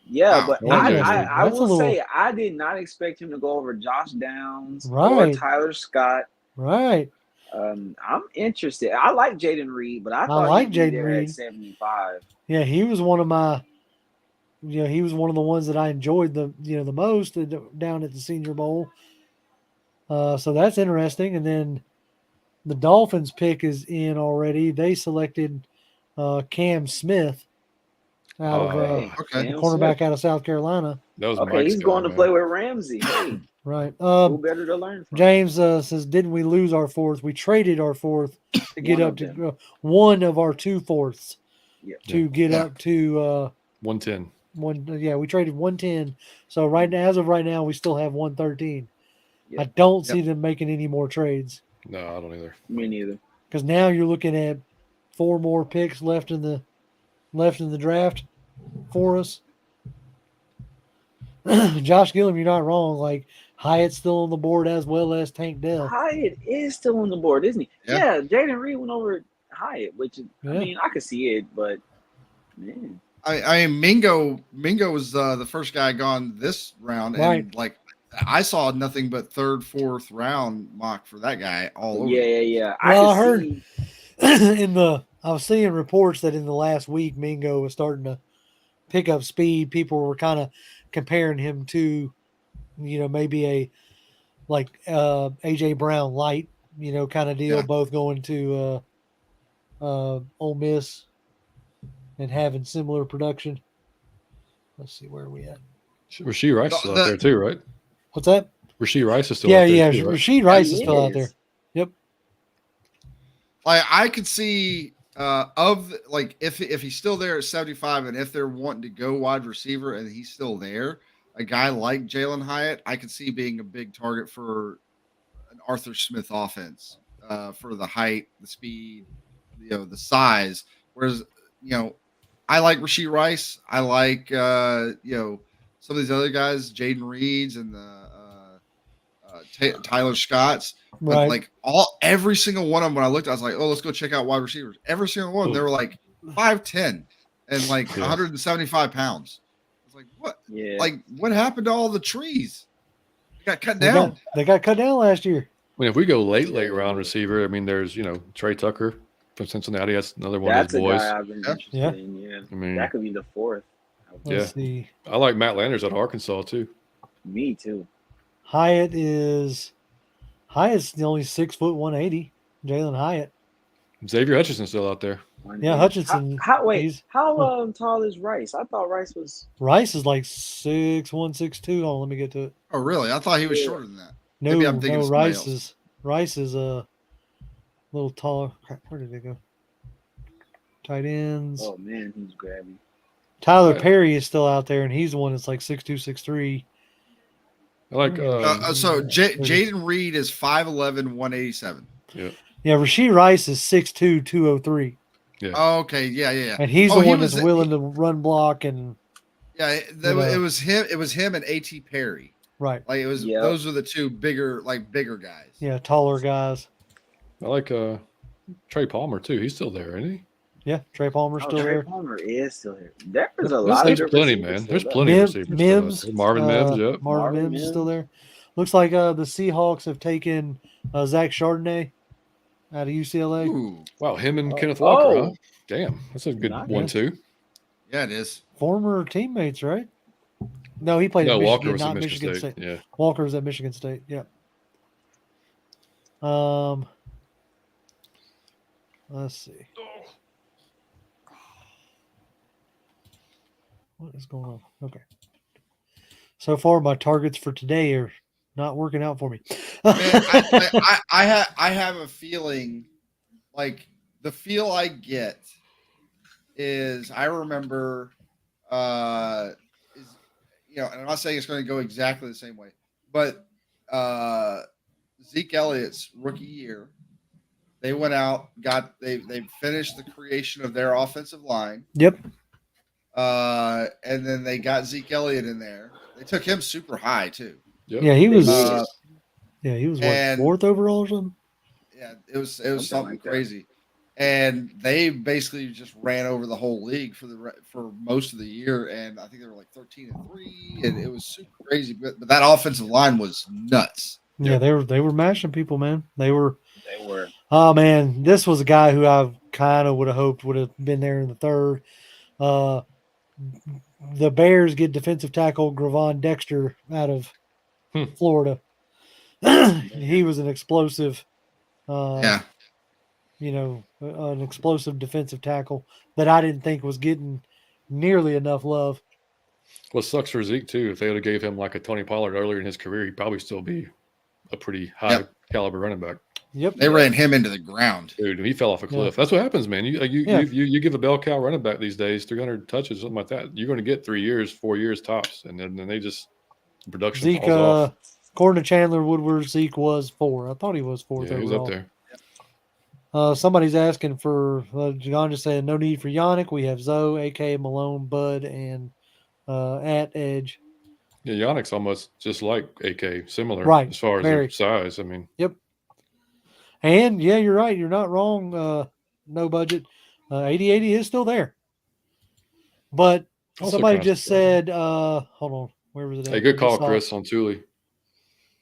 Yeah, Wow. but Well, I that's a will little- say I did not expect him to go over Josh Downs or Right. Tyler Scott. right. I'm interested. I like Jaden Reed, but I thought like he'd be Jaden there Reed. at 75. Yeah, he was one of my. He was one of the ones that I enjoyed the most down at the Senior Bowl. So that's interesting. And then the Dolphins pick is in already. They selected Cam Smith out of Okay. Okay. Cam cornerback Smith. out of South Carolina. That was Okay, Mike's he's guy, going to man. play with Ramsey. Hey, Right. who better to learn from? James says, didn't we lose our fourth? We traded our fourth to get One up of to them. one of our 2 fourths Yep. to get Yeah. up to 110. one. Yeah, we traded 110. So as of right now, we still have 113. Yep. I don't see them making any more trades No, I don't either. Me neither. because now you're looking at 4 more picks left in the draft for us. Josh Gillum, you're not wrong. Like Hyatt's still on the board as well as Tank Dell. Hyatt is still on the board, isn't he? Yeah. Yeah, Jaden Reed went over Hyatt, which Yeah. I mean I could see it, but man, I mean, Mingo was the first guy gone this round, and Right. like I saw nothing but 3rd, 4th round mock for that guy all over. yeah. Well, I could heard- see- I was seeing reports that in the last week Mingo was starting to pick up speed. People were kind of comparing him to, maybe a like AJ Brown light, kind of deal. Yeah. Both going to Ole Miss and having similar production. Let's see where are we at. Rasheed Rice is still out The- there too, right? What's that? Rasheed Rice is still Yeah, out there yeah. too, right? Rasheed Rice He is still out there. is. Like I could see if he's still there at 75, and if they're wanting to go wide receiver and he's still there, a guy like Jalen Hyatt, I could see being a big target for an Arthur Smith offense for the height, the speed, the size. Whereas, I like Rashee Rice. I like, some of these other guys, Jaden Reeds and the Tyler Scotts. But Right. like every single one of them, when I looked, I was like, oh, let's go check out wide receivers. Every single one, they were like 5'10" and like 175 pounds. I was like, what? Yeah. Like, what happened to all the trees? They got cut down. They got cut down last year. I mean, if we go late round receiver, I mean, there's Trey Tucker from Cincinnati. That's another one That's of his boys. a guy I've been interested in. Yeah. I mean, that could be the fourth. Let's see. I like Matt Landers at Arkansas too. Me too. Hyatt's the only 6 foot 180. Jalen Hyatt. Xavier Hutchinson's still out there. Yeah, Hutchinson. How tall is Rice? I thought Rice is like 6'1", 6'2". Oh, let me get to it. Oh, really? I thought he was shorter than that. No, Maybe I'm thinking Rice is a little taller. Where did they go? Tight ends. Oh man, he's grabby. Tyler Perry is still out there, and he's the one that's like 6'2", 6'3". I like. Jaden Reed is 5'11", 187. Yeah. Yeah, Rashee Rice is 6'2", 203. Yeah. Oh, okay. Yeah. And he's the one that's willing to run block and. Yeah, it was him. It was him and A.T. Perry. Right. Like it was. Yep. Those were the two bigger guys. Yeah, taller guys. I like Trey Palmer too. He's still there, isn't he? Yeah, Trey Palmer's still Trey there. Palmer is still here. There's a lot of plenty, man. There's plenty of receivers. Mims, Marvin Mims, yep. Marvin Mims is still there. Looks like the Seahawks have taken Zach Chardonnay out of UCLA. Ooh. Wow, him and Kenneth Walker, huh? Damn, that's a good 1-2. Yeah, it is. Former teammates, right? No, he played at Michigan, Walker was not at Michigan State. State. Yeah. Walker was at Michigan State. Yeah. Let's see. What is going on? Okay. So far, my targets for today are not working out for me. Man, I have a feeling, like the feel I get is I remember, and I'm not saying it's going to go exactly the same way, but Zeke Elliott's rookie year, they went out, they finished the creation of their offensive line. Yep. And then they got Zeke Elliott in there. They took him super high too. Yep. Yeah, he was. He was and- fourth overall or something. Yeah, it was something like crazy. And they basically just ran over the whole league for most of the year, and I think they were like 13-3, and it was super crazy. But that offensive line was nuts. Yeah, they were mashing people, man. They were. They were. Oh man, this was a guy who I kind of would have hoped would have been there in the third. The Bears get defensive tackle Gravon Dexter out of Florida. He was an explosive. An explosive defensive tackle that I didn't think was getting nearly enough love. Well, it sucks for Zeke too. If they would have gave him like a Tony Pollard earlier in his career, he'd probably still be a pretty high caliber running back. Yep, they ran him into the ground, dude. He fell off a cliff. That's what happens, man. You give a bell cow running back these days 300 touches, something like that. You're going to get 3 years, 4 years tops, and then they just production Zeke, falls off. According to Chandler Woodward, Zeke was 4. I thought he was 4th overall. He was up there. Somebody's asking for John just saying no need for Yannick. We have Zoe, AK, Malone, Bud, and at Edge. Yeah, Yannick's almost just like AK, similar as far as their size. I mean, yep. And yeah, you're right. You're not wrong. No budget. 80-80 is still there. But also somebody just said, hold on, where was it? Hey, good call, Chris, on Thule.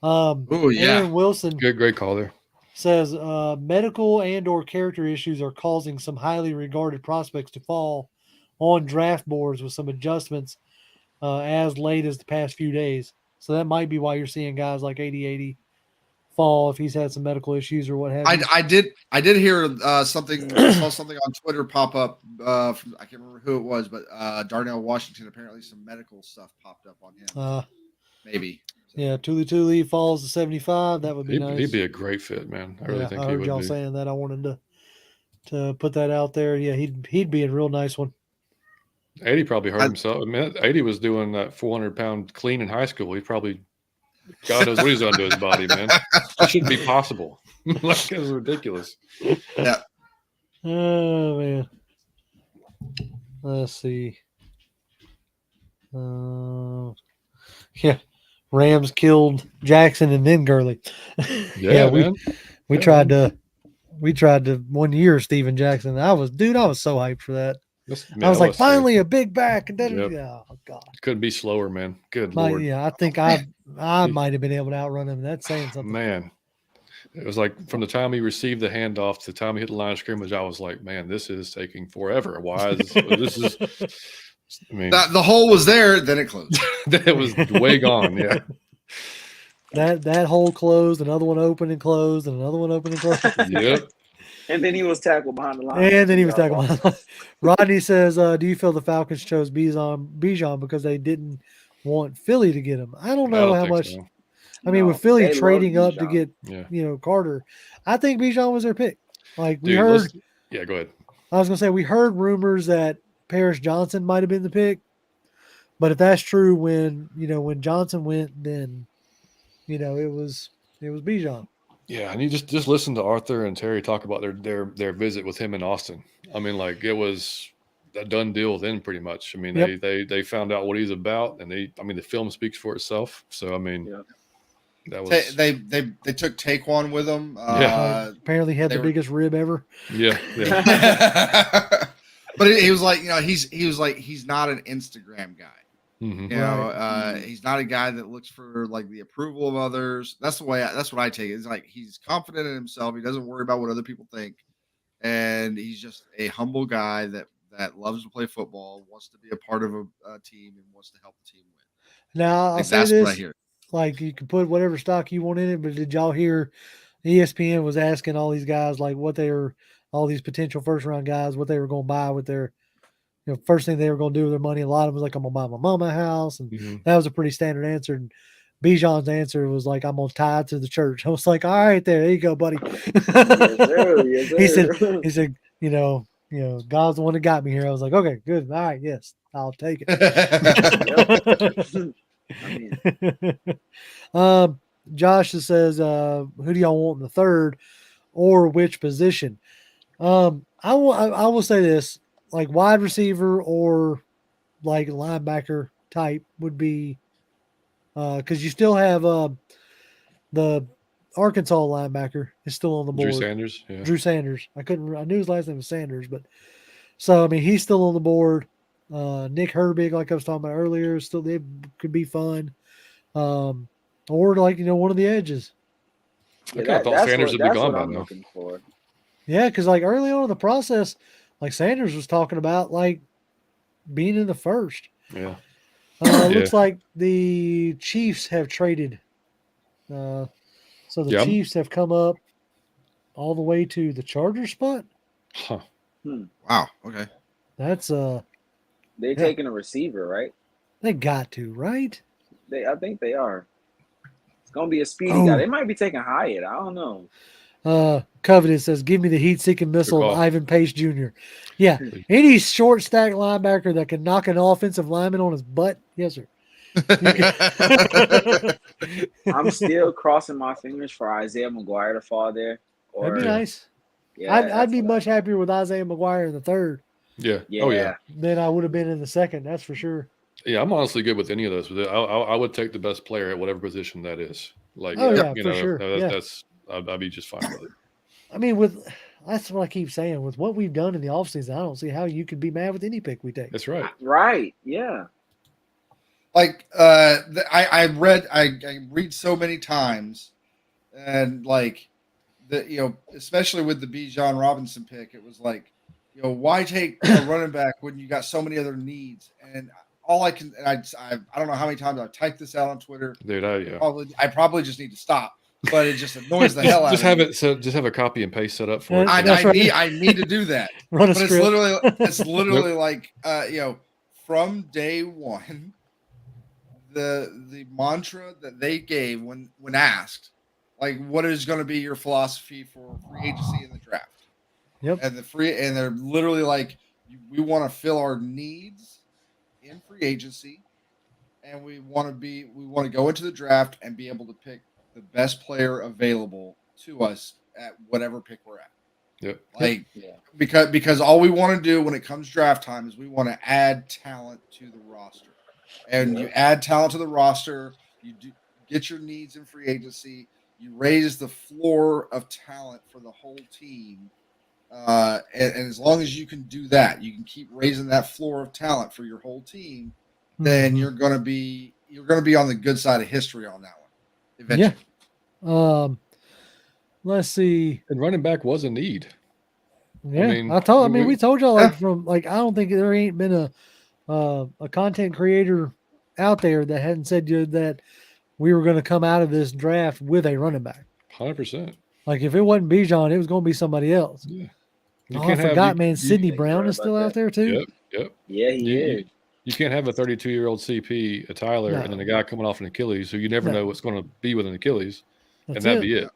Aaron Wilson. Great call there. Says medical and or character issues are causing some highly regarded prospects to fall on draft boards with some adjustments as late as the past few days. So that might be why you're seeing guys like 80-80 fall if he's had some medical issues or what have you. I did hear something. I saw something on Twitter pop up. From, I can't remember who it was, but Darnell Washington, apparently some medical stuff popped up on him. Maybe. Yeah, Tuli falls to 75. That would be nice. He'd be a great fit, man. I really think I he heard would y'all be. saying that. I wanted to put that out there. Yeah, he'd be a real nice one. 80 probably hurt himself. I mean, 80 was doing that 400-pound clean in high school. He probably, God knows what he's done to his body, man. It shouldn't be possible. Like, it was ridiculous. Yeah. Oh man. Let's see. Yeah, Rams killed Jackson and then Gurley. Yeah, we man. we Yeah. tried to 1 year Steven Jackson. I was so hyped for that. I was like, finally a big back. And then, oh God, couldn't be slower, man. Good Lord. Yeah, I think I might have been able to outrun him. That's saying something. Man, it was like from the time he received the handoff to the time he hit the line of scrimmage, I was like, man, this is taking forever. Why is this? I mean, the hole was there, then it closed. It was way gone. Yeah. That hole closed, another one opened and closed, and another one opened and closed. Yep. And then he was tackled behind the line. Rodney says, do you feel the Falcons chose Bijan because they didn't want Philly to get him? I don't know how much. So. I mean, with Philly they trading love up to Bijan. get, Carter, I think Bijan was their pick. Like we Dude, heard. Yeah, go ahead. I was going to say, we heard rumors that Paris Johnson might have been the pick. But if that's true, when Johnson went, then, it was Bijan. Yeah, and you just listen to Arthur and Terry talk about their visit with him in Austin. I mean, like, it was a done deal then, pretty much. I mean, they found out what he's about, and the film speaks for itself. So I mean, that was they took Taquan with them. Apparently, had the biggest rib ever. Yeah. But he was like, he's not an Instagram guy. Mm-hmm. He's not a guy that looks for like the approval of others. That's what I take it. It's like he's confident in himself. He doesn't worry about what other people think, and he's just a humble guy that loves to play football, wants to be a part of a team, and wants to help the team win. Now, I'll say that's this: what I hear. Like, you can put whatever stock you want in it, but did y'all hear ESPN was asking all these guys like all these potential first round guys what they were going to buy with their. First thing they were going to do with their money, a lot of them was like, I'm going to buy my mama a house. And that was a pretty standard answer. And Bijan's answer was like, I'm going to tie it to the church. I was like, all right, there you go, buddy. Yes, sir. He said, God's the one that got me here. I was like, okay, good. All right. Yes, I'll take it. Josh says, who do y'all want in the third or which position? I will say this. Like wide receiver or like linebacker type would be because you still have the Arkansas linebacker is still on the board. Drew Sanders. I knew his last name was Sanders, but so I mean he's still on the board. Nick Herbig, like I was talking about earlier, still they could be fun. Or like one of the edges. I thought Sanders would be gone by now. Yeah, because like early on in the process. Like Sanders was talking about, like being in the first. Yeah. Looks like the Chiefs have traded. So the Chiefs have come up all the way to the Chargers spot. Huh. Wow. Okay. That's They're taking a receiver, right? They got to, right? I think they are. It's gonna be a speedy guy. They might be taking Hyatt. I don't know. Coveted says, give me the heat-seeking missile of Ivan Pace Jr. Yeah, any short stack linebacker that can knock an offensive lineman on his butt. Yes, sir. I'm still crossing my fingers for Isaiah McGuire to fall there. That'd be nice. Yeah, I'd be much happier with Isaiah McGuire in the third. Yeah. Oh, yeah. Than I would have been in the second. That's for sure. Yeah, I'm honestly good with any of those. I would take the best player at whatever position that is. Like, for sure. I'd be just fine with it. I mean, that's what I keep saying. With what we've done in the offseason, I don't see how you could be mad with any pick we take. That's right. Right. Yeah. Like I read so many times, and like especially with the Bijan Robinson pick, it was like, why take a running back when you got so many other needs? And all I don't know how many times I've typed this out on Twitter. Dude, I probably just need to stop. But it just annoys the hell out of me. Just have a copy and paste set up for it. I need to do that. Run a but script. It's literally like from day one, the mantra that they gave when asked, like, what is going to be your philosophy for free agency in the draft? Yep. And they're literally like, we want to fill our needs in free agency, and we want to go into the draft and be able to pick the best player available to us at whatever pick we're at. Yep. Like, because all we want to do when it comes draft time is we want to add talent to the roster, and you add talent to the roster, you get your needs in free agency, you raise the floor of talent for the whole team, and as long as you can do that, you can keep raising that floor of talent for your whole team, then you're gonna be on the good side of history on that one eventually. Yeah. Let's see. And running back was a need. Yeah, we told y'all I don't think there ain't been a content creator out there that hadn't said that we were going to come out of this draft with a running back. 100%. Like if it wasn't Bijan, it was going to be somebody else. Yeah. I forgot, man. Sidney Brown is still out there too. Yep. Yeah, he is. You can't have a 32-year-old CP, a Tyler, and then a guy coming off an Achilles who you never know what's going to be with an Achilles, and that'd be it.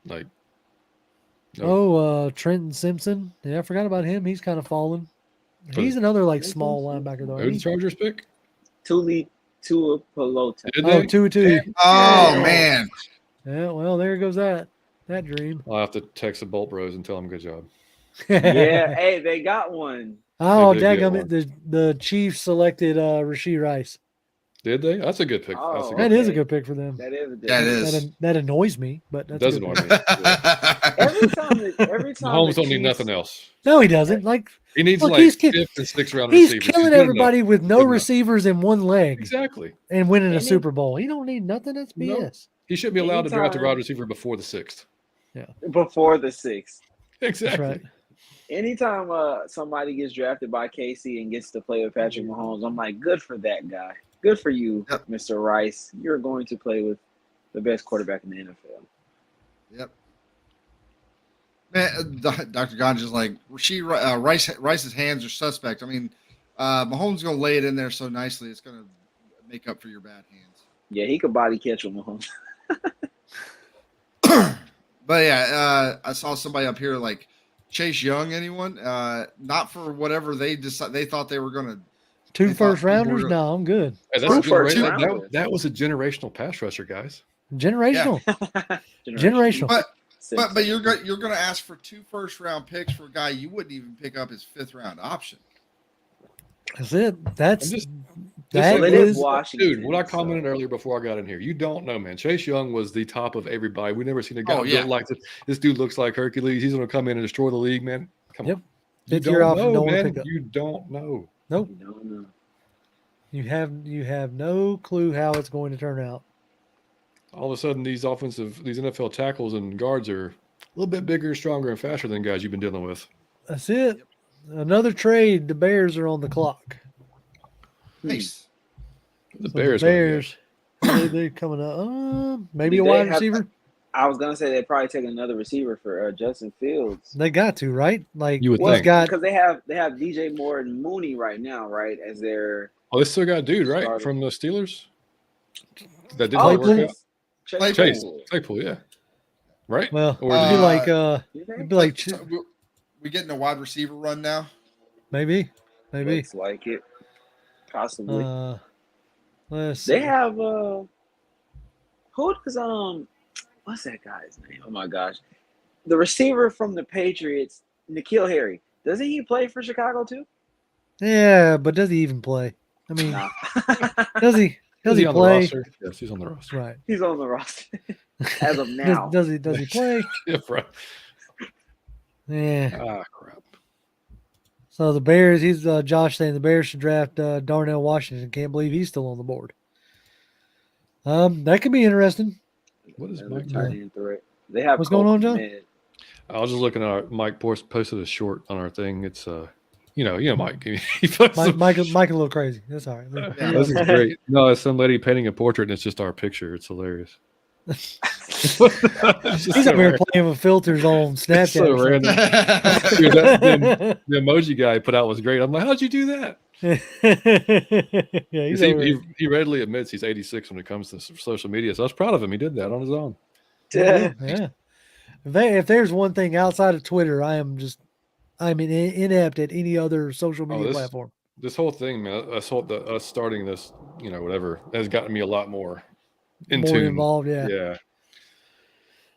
Like. Trenton Simpson. Yeah, I forgot about him. He's kind of fallen. He's another small linebacker though. Who's the Chargers pick? Tua Pelota. Tua. Oh man. Yeah, well, there goes that dream. I'll have to text the Bolt Bros and tell them good job. Yeah, hey, they got one. Oh, daggum! The Chiefs selected Rashee Rice. Did they? That's a good pick. Oh, that is a good pick for them. That is. That is. That annoys me, but that's doesn't annoy me. Every time. Mahomes don't need nothing else. No, he doesn't. He needs he's 5th and 6th round he's receivers. Killing everybody with no receivers in one leg. Exactly. And winning a Super Bowl. He don't need nothing. That's BS. Nope. He should be allowed to draft a wide receiver before the 6th. Yeah. Before the 6th. Exactly. That's right. Anytime somebody gets drafted by KC and gets to play with Patrick Mahomes, I'm like, good for that guy. Good for you, Mr. Rice. You're going to play with the best quarterback in the NFL. Yep. Man, Dr. Ganj is like, Rice's hands are suspect. I mean, Mahomes is going to lay it in there so nicely, it's going to make up for your bad hands. Yeah, he could body catch with Mahomes. But yeah, I saw somebody up here like Chase Young. Anyone? Not for whatever they thought they were going to. 2 first rounders? No, I'm good. Hey, that was a generational pass rusher, guys. Generational. Generational. But you're going to ask for 2 first round picks for a guy you wouldn't even pick up his 5th round option. That's it. That's Washington. Dude, what I commented earlier before I got in here, you don't know, man. Chase Young was the top of everybody. We never seen a guy built like this. This dude looks like Hercules. He's going to come in and destroy the league, man. Come on. You don't know, man. You don't know. Nope. You don't know. You have no clue how it's going to turn out. All of a sudden, these NFL tackles and guards are a little bit bigger, stronger, and faster than guys you've been dealing with. That's it. Another trade. The Bears are on the clock. Nice. The Bears. They're coming up. Maybe a wide receiver. I was gonna say they'd probably take another receiver for Justin Fields. They got to, right? Like you would think, because they have DJ Moore and Mooney right now, right? As their they still got a dude right from the Steelers that didn't work out. Claypool, yeah, right. Well, it'd be like we getting a wide receiver run now. Maybe looks like it, possibly. Let's see. They have who does what's that guy's name? Oh my gosh, the receiver from the Patriots, N'Keal Harry. Doesn't he play for Chicago too? Yeah, but does he even play? I mean, does he? Does he play? Yes, he's on the roster. Right. He's on the roster as of now. Does he play? Yeah, right. Yeah. Ah, crap. So the Bears, he's Josh saying the Bears should draft Darnell Washington. Can't believe he's still on the board. That could be interesting. What is Mike doing? They have what's going on, John? I was just looking at our Mike posted a short on our thing. It's Mike. Mike a little crazy. That's all right. This is great. No, it's some lady painting a portrait and it's just our picture. It's hilarious. He's up here playing with filters on Snapchat. So random. Dude, the emoji guy put out was great. I'm like, how'd you do that? Yeah, he readily admits he's 86 when it comes to social media. So I was proud of him. He did that on his own. Yeah. If there's one thing outside of Twitter, I'm inept at any other social media platform. This whole thing, man, us starting this, whatever, has gotten me a lot more in More tune. involved, yeah. Yeah.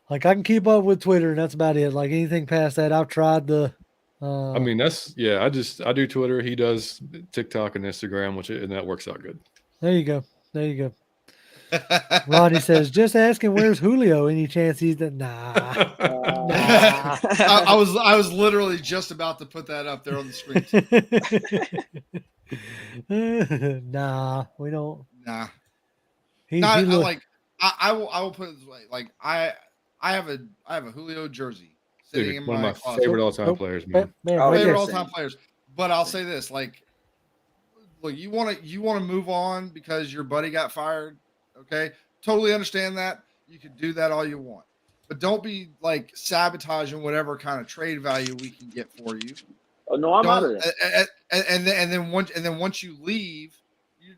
Like I can keep up with Twitter, and that's about it. Like anything past that, I've tried the. I mean, I do Twitter. He does TikTok and Instagram, and that works out good. There you go. There you go. Ronnie says, just asking where's Julio. Any chance he's that? Nah. Nah. I was literally just about to put that up there on the screen. Nah, we don't. Nah. I will put it this way. Like I have a Julio jersey sitting in One my of my closet. favorite all-time players, man. Favorite all-time players. But I'll say this, like, look, you want to move on because your buddy got fired. Okay, totally understand that. You can do that all you want, but don't be like sabotaging whatever kind of trade value we can get for you. Oh no, I'm out of that. And then once you leave, you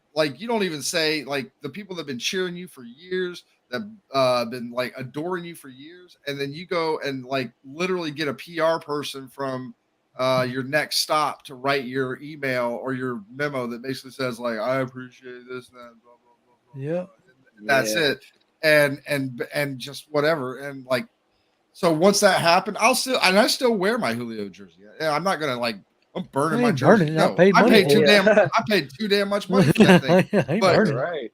don't even say, like, the people that have been cheering you for years, that been like adoring you for years, and then you go and like literally get a PR person from your next stop to write your email or your memo that basically says, like, I appreciate this and that, blah blah blah. Yeah. That's it. And just whatever. And like, so once that happened, I still wear my Julio jersey. I'm not gonna like, I'm burning my jersey. No, I paid too damn much money for that thing. Right.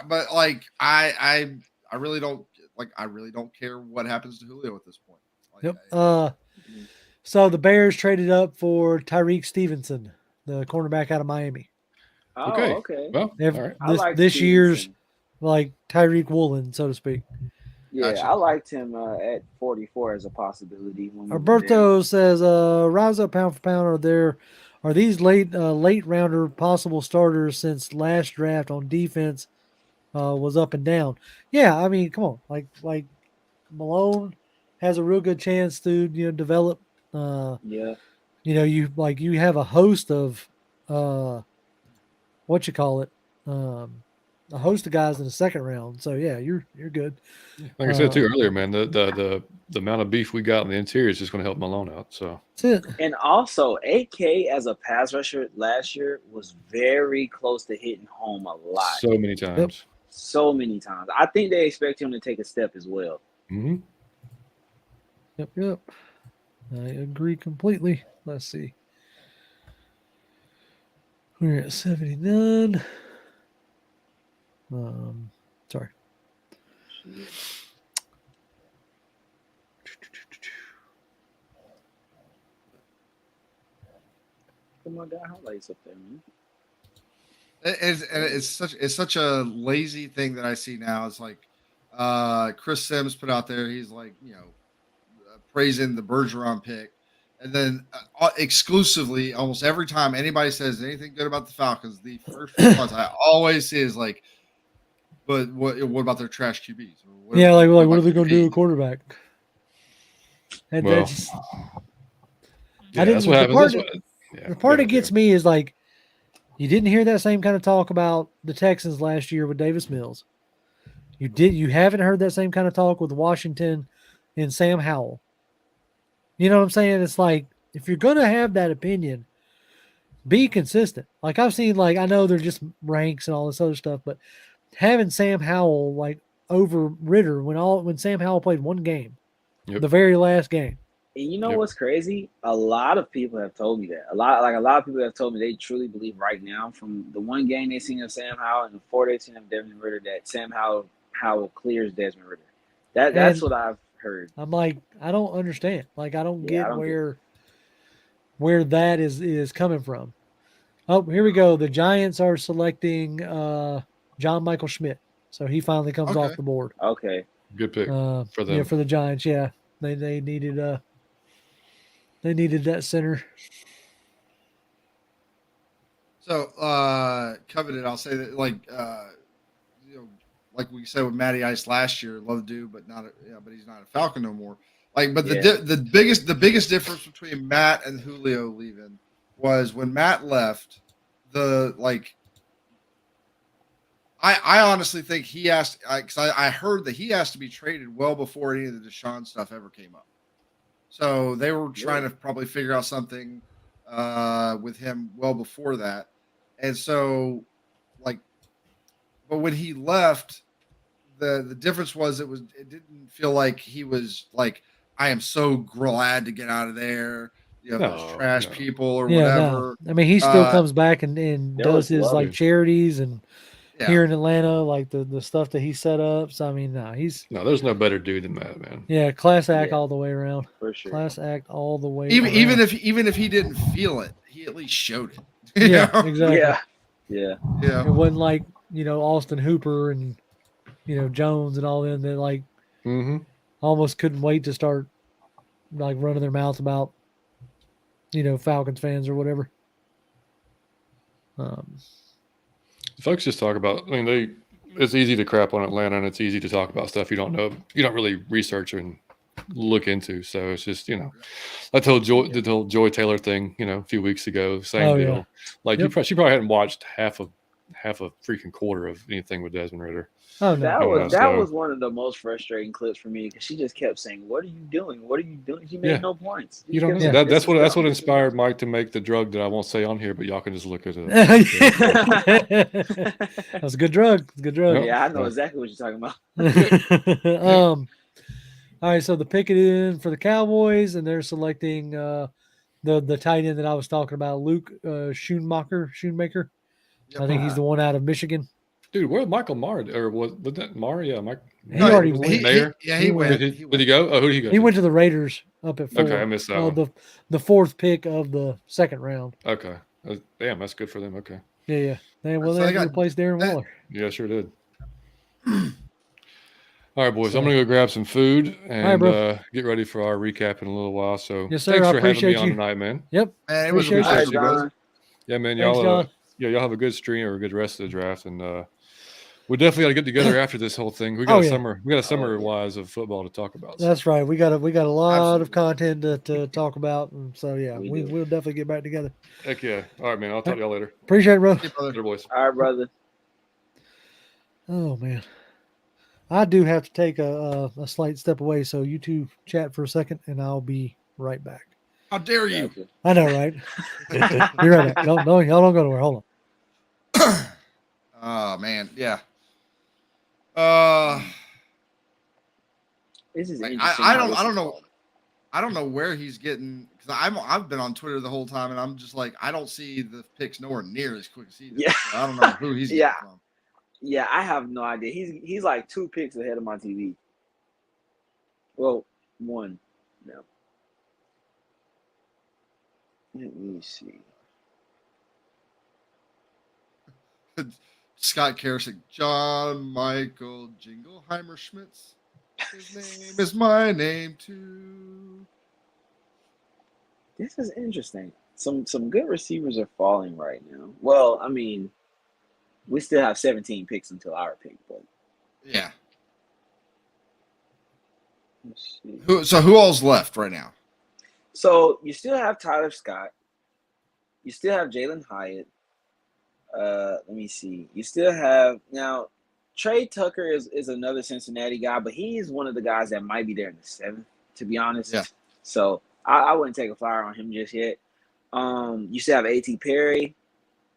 But like, I really don't care what happens to Julio at this point. Like, yep. So the Bears traded up for Tyreek Stevenson, the cornerback out of Miami. Oh, okay. Well, all right. This year's like Tyreek Woolen, so to speak. Yeah, gotcha. I liked him at 44 as a possibility. Alberto says, "Rise up pound for pound. Are these late rounder possible starters since last draft on defense was up and down?" Yeah, I mean, come on, like Malone has a real good chance to develop. Yeah, you have a host of a host of guys in the second round. So yeah, you're good. Like I said too earlier, man, the amount of beef we got in the interior is just going to help Malone out. So that's it. And also, AK as a pass rusher last year was very close to hitting home a lot. So many times. Yep. So many times. I think they expect him to take a step as well. Mm-hmm. Yep. I agree completely. Let's see. We're at 79. Sorry. Oh my God, highlights up there, man. It's such a lazy thing that I see now. It's like Chris Sims put out there. He's like, praising the Bergeron pick, and then exclusively, almost every time anybody says anything good about the Falcons, the first response I always see is like, "But what about their trash QBs?" What are they going to do with quarterback? And that's what happens. The part that gets me is like, you didn't hear that same kind of talk about the Texans last year with Davis Mills. You haven't heard that same kind of talk with Washington and Sam Howell. You know what I'm saying? It's like, if you're going to have that opinion, be consistent. Like I've seen, I know they're just ranks and all this other stuff, but having Sam Howell over Ritter when Sam Howell played one game, the very last game. And you know what's crazy? A lot of people have told me that. A lot of people have told me they truly believe right now, from the one game they seen of Sam Howell and the 4 days seen of Desmond Ritter, that Sam Howell clears Desmond Ritter. That's what I've heard. I'm like, I don't understand. I don't get where that is coming from. Oh, here we go. The Giants are selecting John Michael Schmidt, so he finally comes off the board. Okay, good pick for them. Yeah, for the Giants. Yeah, they needed that center. So coveted. I'll say that like we said with Matty Ice last year, love the dude, but but he's not a Falcon no more. The biggest difference between Matt and Julio leaving was when Matt left. I honestly think he asked, because I heard that he asked to be traded well before any of the Deshaun stuff ever came up. So they were trying to probably figure out something with him well before that. And so, like, but when he left, the difference was it didn't feel like he was like, I am so glad to get out of there. Those No, trash no. people or Yeah, whatever. no. I mean, he still comes back and That does was his like lovely. charities and Yeah. here in Atlanta, like the stuff that he set up. So I mean, no, No, there's no better dude than that, man. class act Yeah. all the way around. For sure. Class act all the way Even around. if he didn't feel it, he at least showed it. You Yeah, know? exactly. Yeah. Yeah. It wasn't like, Austin Hooper and, Jones and all them that like Mm-hmm. almost couldn't wait to start like running their mouth about, Falcons fans or whatever. Folks just talk about. I mean, it's easy to crap on Atlanta, and it's easy to talk about stuff you don't know, you don't really research and look into. So it's just, I told the whole Joy Taylor thing, a few weeks ago, same deal. Yeah. Like Yep. she probably hadn't watched half a freaking quarter of anything with Desmond Ritter. Oh no. That was one of the most frustrating clips for me because she just kept saying, "What are you doing? What are you doing?" She made no points. You don't know. Yeah. That's what inspired Mike to make the drug that I won't say on here, but y'all can just look at it. That was a good drug. It's a good drug. Yeah, I know exactly what you're talking about. All right, so the pick it in for the Cowboys, and they're selecting the tight end that I was talking about, Luke Schoonmaker. Yep. I think he's the one out of Michigan. Dude, where Michael Marr or was that Marr? Yeah, Mike. He already was went. he there. He went. Did he go? Oh, who did he go? He went to the Raiders up at 4. Okay, I missed that one. The fourth pick of the second round. Okay, damn, that's good for them. Okay. Yeah. They So had they to got replace Darren that- Waller. Yeah, sure did. All right, boys. I'm gonna go grab some food and bro. get ready for our recap in a little while. So Yes, sir. thanks I for having me appreciate on you. tonight, man. Yep. Man, it was a Appreciate pleasure, you. brother. Yeah, man. Thanks, Y'all, John. y'all have a good stream or a good rest of the draft, and we definitely got to get together after this whole thing. We got a summer wise of football to talk about. So. That's right. We got a lot of Absolutely. content to talk about, and so We do. we'll definitely get back together. Heck yeah! All right, man. I'll talk to y'all later. Appreciate it, bro. Hey, brother. Later, boys. All right, brother. Oh man, I do have to take a slight step away, so you two chat for a second, and I'll be right back. How dare you? Gotcha. I know, right? Be right back. Y'all don't go nowhere. Hold on. Oh man, yeah. This is Like, interesting. I how don't this is know. going. I don't know where he's getting because I've been on Twitter the whole time and I'm just like I don't see the picks nowhere near as quick as he does. Yeah. So I don't know who he's Yeah. getting from. Yeah, I have no idea. He's like 2 picks ahead of my TV. Well, 1. No. Let me see. Scott Karasik, John Michael Jingleheimer Schmitz. His name is my name too. This is interesting. Some good receivers are falling right now. Well, I mean, we still have 17 picks until our pick, but Yeah. let's see. Who all's left right now? So you still have Tyler Scott. You still have Jalen Hyatt. Let me see. You still have now Trey Tucker is another Cincinnati guy, but he's one of the guys that might be there in the 7th, to be honest. Yeah. So I wouldn't take a flyer on him just yet. You still have A.T. Perry.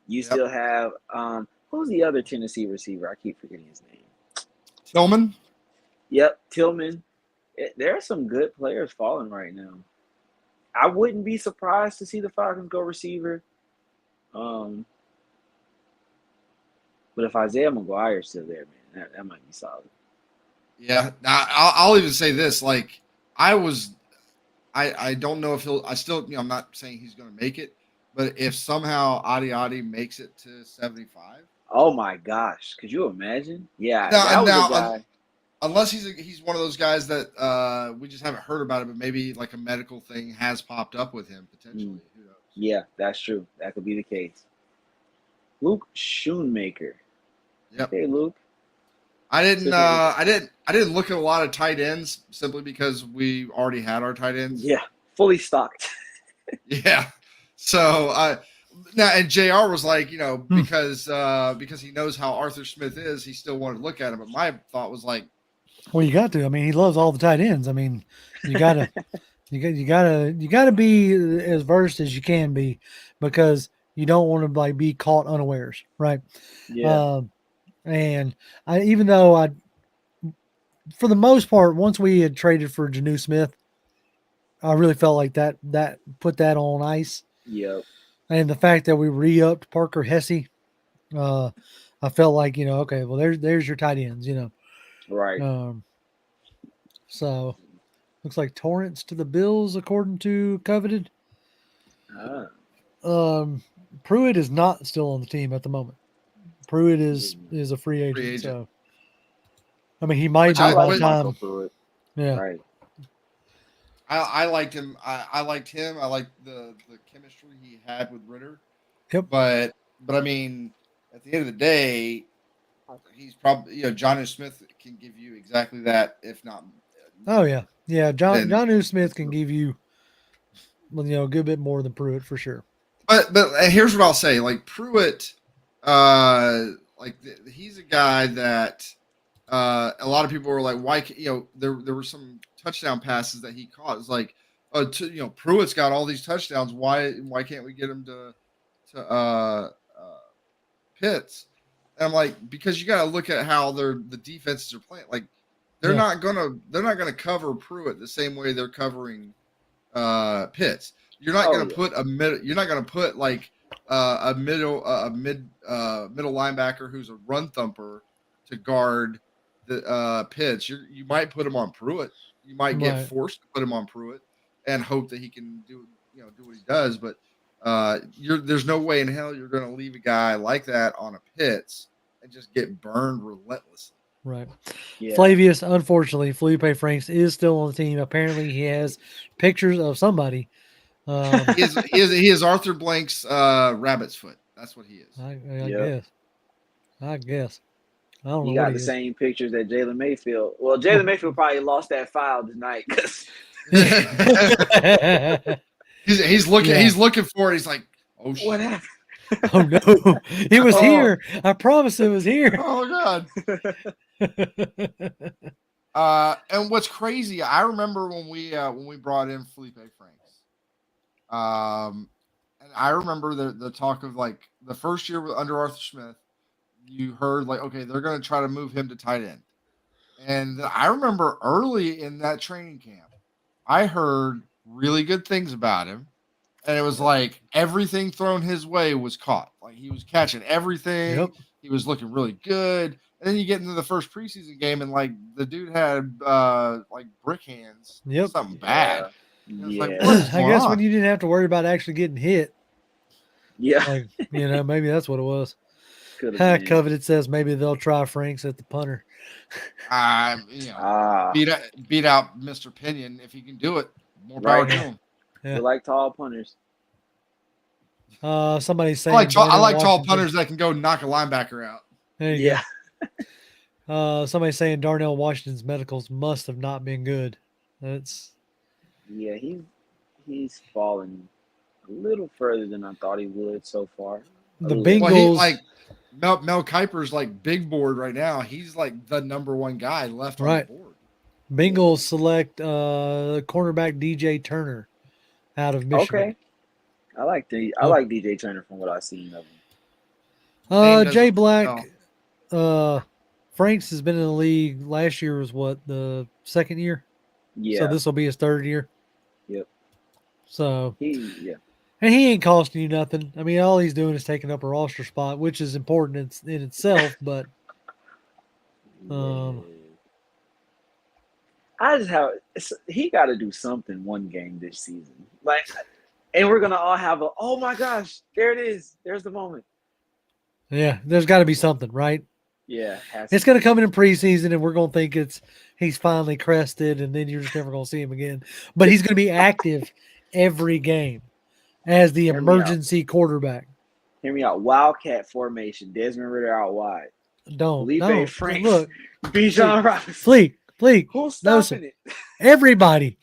You still have who's the other Tennessee receiver? I keep forgetting his name. Tillman? Yep, Tillman. There are some good players falling right now. I wouldn't be surprised to see the Falcons go receiver. But if Isaiah McGuire's still there, man, that might be solid. Yeah. Now, I'll even say this. Like, I don't know if he'll – I still – I'm not saying he's going to make it. But if somehow Adi makes it to 75. Oh, my gosh. Could you imagine? Yeah. Now, that was a guy. Unless he's one of those guys that we just haven't heard about it, but maybe like a medical thing has popped up with him potentially. Who knows? Yeah, that's true. That could be the case. Luke Schoonmaker. Yep. Hey, Luke. I didn't look at a lot of tight ends simply because we already had our tight ends. Yeah, fully stocked. Yeah. So now and JR was like, because he knows how Arthur Smith is, he still wanted to look at him. But my thought was like, Well, you got to. I mean, he loves all the tight ends. I mean, you got to You gotta be as versed as you can be, because you don't want to like be caught unawares, right? Yeah. And even though for the most part, once we had traded for Janu Smith, I really felt like that put that on ice. Yep. And the fact that we re-upped Parker Hesse, I felt like, okay, well there's your tight ends, Right. So looks like Torrance to the Bills according to Coveted. Ah. Pruitt is not still on the team at the moment. Pruitt is a free agent. So I mean, he might be I by like the time. Michael Pruitt. Yeah. Right. I liked him. I liked him. I liked the chemistry he had with Ritter. Yep. But I mean, at the end of the day, he's probably Johnny Smith can give you exactly that, if not. Oh yeah, yeah. Then- John Smith can give you, a good bit more than Pruitt for sure. But here's what I'll say: like Pruitt, he's a guy that a lot of people were like, why? There were some touchdown passes that he caught. It's like, Pruitt's got all these touchdowns. Why can't we get him to Pitts? And I'm like, because you got to look at how the defenses are playing. Like they're not gonna cover Pruitt the same way they're covering Pitts. You're not gonna put a mid. You're not gonna put like a middle linebacker who's a run thumper to guard the Pitts. You might put him on Pruitt. You might get forced to put him on Pruitt and hope that he can do what he does. But there's no way in hell you're going to leave a guy like that on a Pitts and just get burned relentlessly. Right. Yeah. Flavius, unfortunately, Felipe Franks is still on the team. Apparently, he has pictures of somebody. He is Arthur Blank's rabbit's foot. That's what he is. I guess. I don't know. You got the same pictures that Jalen Mayfield. Well, Jalen Mayfield probably lost that file tonight because he's looking. Yeah. He's looking for it. He's like, oh shit. What happened? Oh no! It was here. I promise it was here. Oh god. And what's crazy? I remember when we brought in Felipe Franks. And I remember the talk of like the first year under Arthur Smith. You heard like, okay, they're going to try to move him to tight end. And I remember early in that training camp, I heard really good things about him. And it was like everything thrown his way was caught. Like he was catching everything. Yep. He was looking really good. And then you get into the first preseason game and like the dude had like brick hands. Yep. Something bad. Yeah. Like, I guess when you didn't have to worry about actually getting hit. Yeah. Like, maybe that's what it was. Coveted says maybe they'll try Franks at the punter. Beat out Mr. Pinion if he can do it. More power to him. Yeah. We like tall punters. Somebody's saying I like tall punters that can go knock a linebacker out. There you go. Somebody's saying Darnell Washington's medicals must have not been good. He's fallen a little further than I thought he would so far. The Bengals Mel Kiper's like big board right now. He's like the number one guy left on the board. Bengals select cornerback DJ Turner out of Michigan. Okay. I like DJ Turner from what I've seen of him. Jay Black, Franks has been in the league. Last year was what, the second year? Yeah. So this will be his third year. Yep. So and he ain't costing you nothing. I mean, all he's doing is taking up a roster spot, which is important in itself. But he got to do something one game this season, like, and we're gonna all have oh my gosh, there it is, there's the moment. Yeah, there's got to be something, right? Yeah, it's going to come in preseason, and we're going to think he's finally crested, and then you're just never going to see him again. But he's going to be active every game as the emergency quarterback. Hear me out. Wildcat formation. Desmond Ritter out wide. Felipe Franks. Look, Bijan Robinson. Fleek. Who's stopping it? Everybody's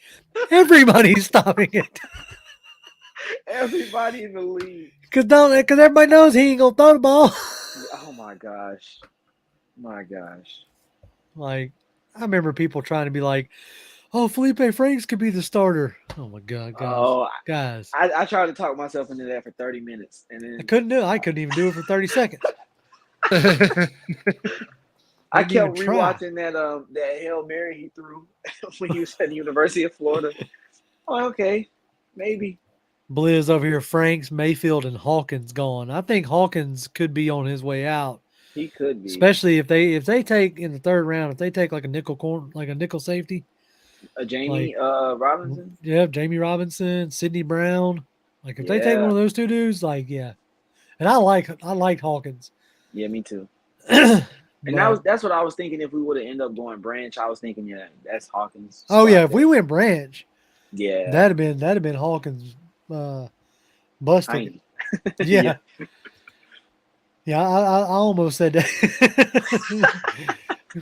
stopping it. Everybody in the league. Because everybody knows he ain't gonna throw the ball. Oh my gosh. Like, I remember people trying to be like, Oh, Felipe Franks could be the starter. Oh my God, guys, Oh, guys, I tried to talk myself into that for 30 minutes, and I then couldn't do it. I couldn't even do it for 30 seconds. I Didn't even kept try. rewatching that Hail Mary he threw when he was at the University of Florida. Oh, okay, maybe. Blizz over here. Franks, Mayfield, and Hawkins gone. I think Hawkins could be on his way out, He could be especially if they take in the third round. If they take like a nickel safety, a Jamie like Robinson. yeah, Jamie Robinson, Sidney Brown. Like if they take one Yeah, of those two dudes, like yeah. And I like Hawkins. yeah, me too. And But that's what I was thinking. If we would have ended up going Branch, I was thinking, yeah, that's Hawkins' oh yeah, spot if we there. went Branch, Yeah, that'd have been Hawkins bust ticket. tiny. Yeah. Yeah, I almost said that.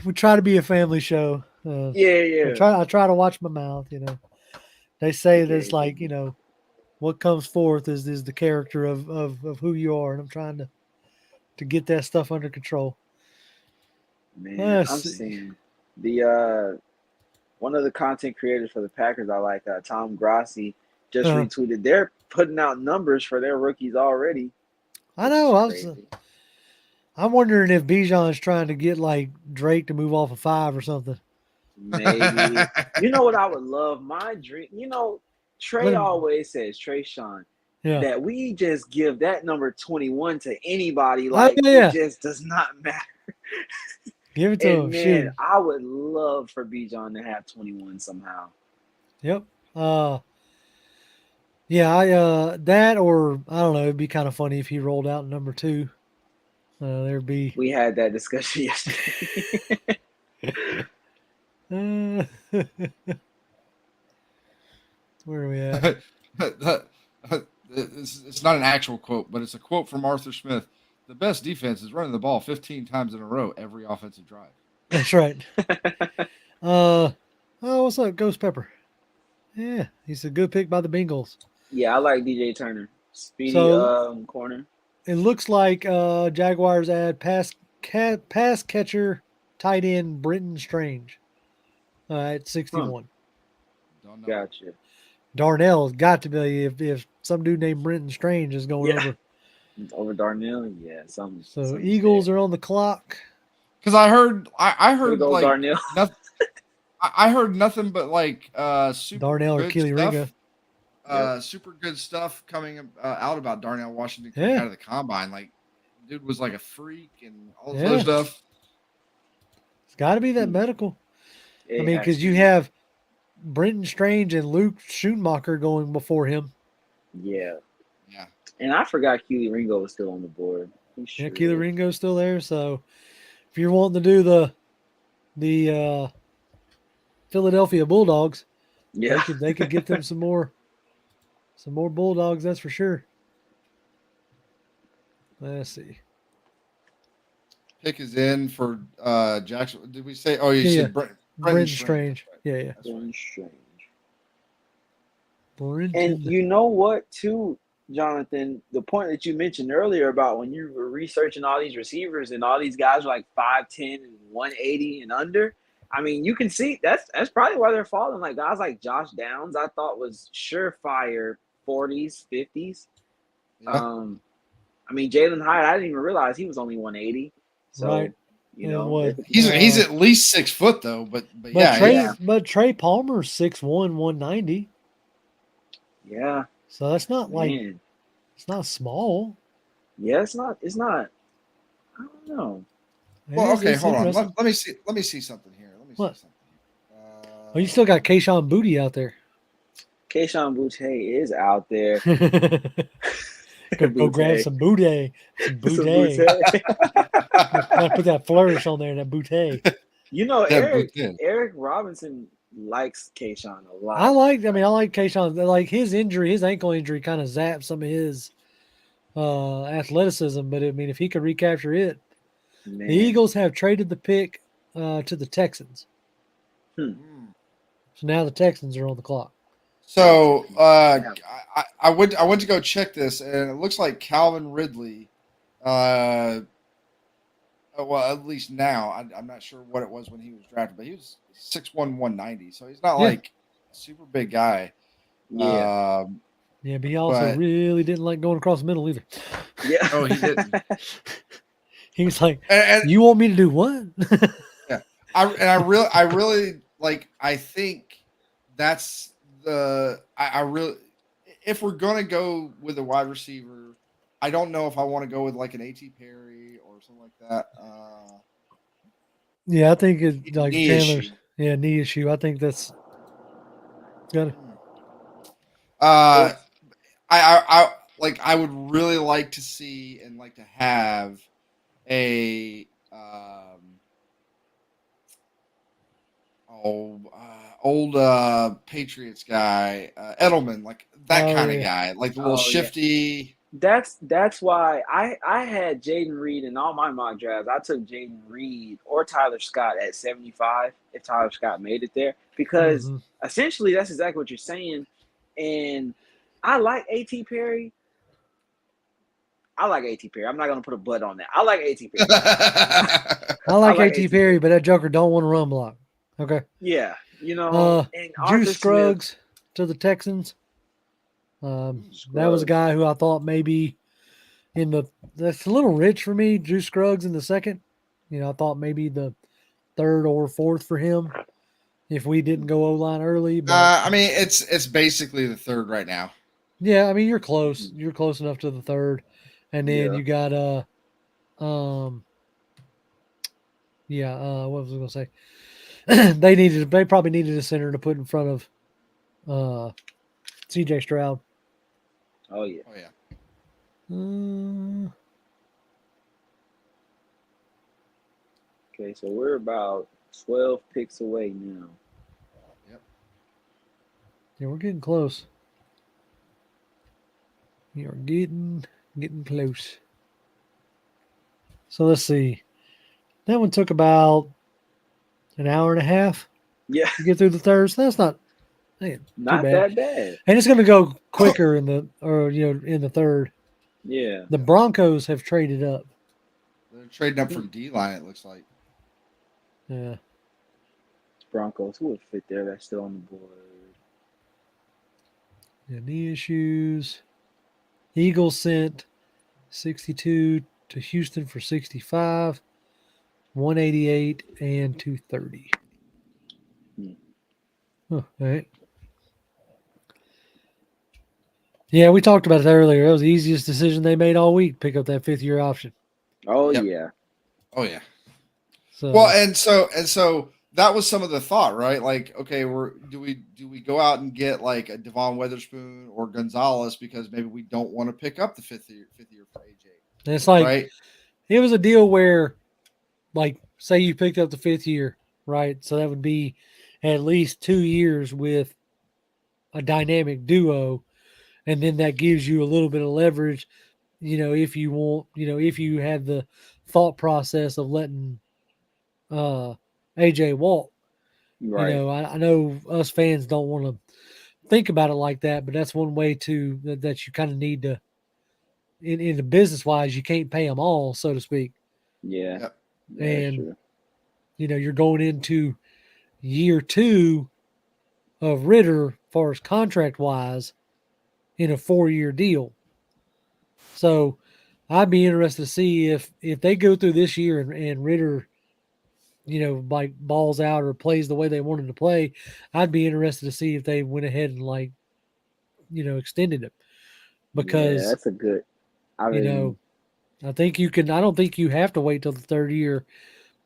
We try to be a family show. Yeah. I try to watch my mouth. They say Yeah, that's like what comes forth is the character of who you are, and I'm trying to get that stuff under control. Man, Let's I'm see. seeing the one of the content creators for the Packers I like, Tom Grassi, just retweeted. They're putting out numbers for their rookies already. I know. Crazy. I'm wondering if Bijan's trying to get like Drake to move off of 5 or something. Maybe. You know what I would love? My dream. Trey always says, Sean, that we just give that number 21 to anybody. Like it just does not matter. Give it to him. Man, shoot. I would love for Bijan to have 21 somehow. Yep. Yeah, that or I don't know, it'd be kind of funny if he rolled out number 2. There'd be. We had that discussion yesterday. Where are we at? It's not an actual quote, but it's a quote from Arthur Smith. The best defense is running the ball 15 times in a row every offensive drive. That's right. What's up, Ghost Pepper? Yeah, he's a good pick by the Bengals. Yeah, I like DJ Turner. Speedy corner. It looks like Jaguars add pass catcher tight end Brenton Strange at 61. Don't know. Gotcha. Darnell's got to be if some dude named Brenton Strange is going over Darnell. Yeah, something. So Eagles are on the clock. Because I heard like Darnell. nothing, I heard nothing but like super Darnell or Keely Ringo. Super good stuff coming out about Darnell Washington out of the combine. Like, dude was like a freak and all this other stuff. It's got to be that medical. Because you have Brenton Strange and Luke Schoonmaker going before him. Yeah. And I forgot Keely Ringo was still on the board. Yeah, Keely Ringo's still there. So if you're wanting to do the Philadelphia Bulldogs, they could get them some more Bulldogs. That's for sure. Let's see. Pick is in for Jackson. Did we say? Oh, you said Brenton Strange. Yeah. Brenton Strange. And you know what, too, Jonathan? The point that you mentioned earlier about when you were researching all these receivers and all these guys are like 5'10" and 180 and under. I mean, you can see that's probably why they're falling. Like guys like Josh Downs, I thought was surefire 40s, 50s. Yeah. Jalen Hyatt, I didn't even realize he was only 180. So, right. He's at least 6 foot though. But Trey Palmer's 6'1", 190. Yeah. So that's not it's not small. Yeah, it's not. I don't know. Well, okay, hold on. Let me see something here. Well, you still got Kayshon Boutte out there. Kayshon Boutte is out there. Go grab some Boutte. Some Boutte. Put that flourish on there, that Boutte. Eric Robinson likes Kayshon a lot. I like Kayshon. Like his ankle injury kind of zapped some of his athleticism. But if he could recapture it, the Eagles have traded the pick to the Texans. So now the Texans are on the clock. So I went to go check this, and it looks like Calvin Ridley well, at least now. I'm not sure what it was when he was drafted, but he was 6'1", 190, so he's not Yeah. like a super big guy. Yeah. Yeah, but he also But- really didn't like going across the middle either. Yeah. Oh, he didn't. He was like, And "You want me to do what?" I really like. I think that's I really. If we're gonna go with a wide receiver, I don't know if I want to go with like an A.T. Perry or something like that. Yeah, I think it's like Knee Chandler's. issue. Yeah, knee issue. I think that's got it. I like. I would really like to see and like to have a old Patriots guy, Edelman, like that Oh, kind of yeah. guy, like the little Oh, yeah. shifty. That's why I had Jaden Reed in all my mock drafts. I took Jaden Reed or Tyler Scott at 75 if Tyler Scott made it there, because Mhm. essentially that's exactly what you're saying. And I like A.T. Perry. I'm not gonna put a butt on that. I like A.T. Perry. I like like A.T. A.T. Perry, but that Joker don't want to run block. Okay. Yeah, and Arthur Juice Smith. Scruggs to the Texans. That was a guy who I thought maybe that's a little rich for me. Juice Scruggs in the second. I thought maybe the third or fourth for him if we didn't go O-line early. But I mean, it's basically the third right now. yeah, I mean you're close. You're close enough to the third, and then Yeah. you got what was I gonna say? They probably needed a center to put in front of C.J. Stroud. Oh yeah. Oh yeah. Okay, so we're about 12 picks away now. Yeah, we're getting close. We are getting close. So let's see. That one took about an hour and a half Yeah, to get through the third. So that's not too not bad. that bad. And it's going to go quicker in the third. Yeah. The Broncos have traded up. They're trading up from D-line, it looks like. Yeah. Broncos, who would fit there? That's still on the board. Yeah, knee issues. Eagles sent 62 to Houston for 65, 188, and 230. All right. Yeah, we talked about that earlier. That was the easiest decision they made all week. Pick up that 5th-year option. Oh Yep. yeah. Oh yeah. So Well, and so that was some of the thought, right? Like, okay, do we go out and get like a Devon Witherspoon or Gonzalez because maybe we don't want to pick up the fifth year for AJ, and it's like right? it was a deal where, like, say you picked up the 5th year, right? So that would be at least 2 years with a dynamic duo, and then that gives you a little bit of leverage. If you want, if you had the thought process of letting AJ walk. Right. I know us fans don't want to think about it like that, but that's one way that you kind of need to, in the business wise, you can't pay them all, so to speak. Yeah. Yep. Yeah, that's And true. you're going into year 2 of Ritter, as far as contract wise, in a 4-year deal. So I'd be interested to see if they go through this year and Ritter, like balls out or plays the way they wanted to play. I'd be interested to see if they went ahead and extended it, because yeah, that's a good. I mean, I think you can. I don't think you have to wait till the 3rd year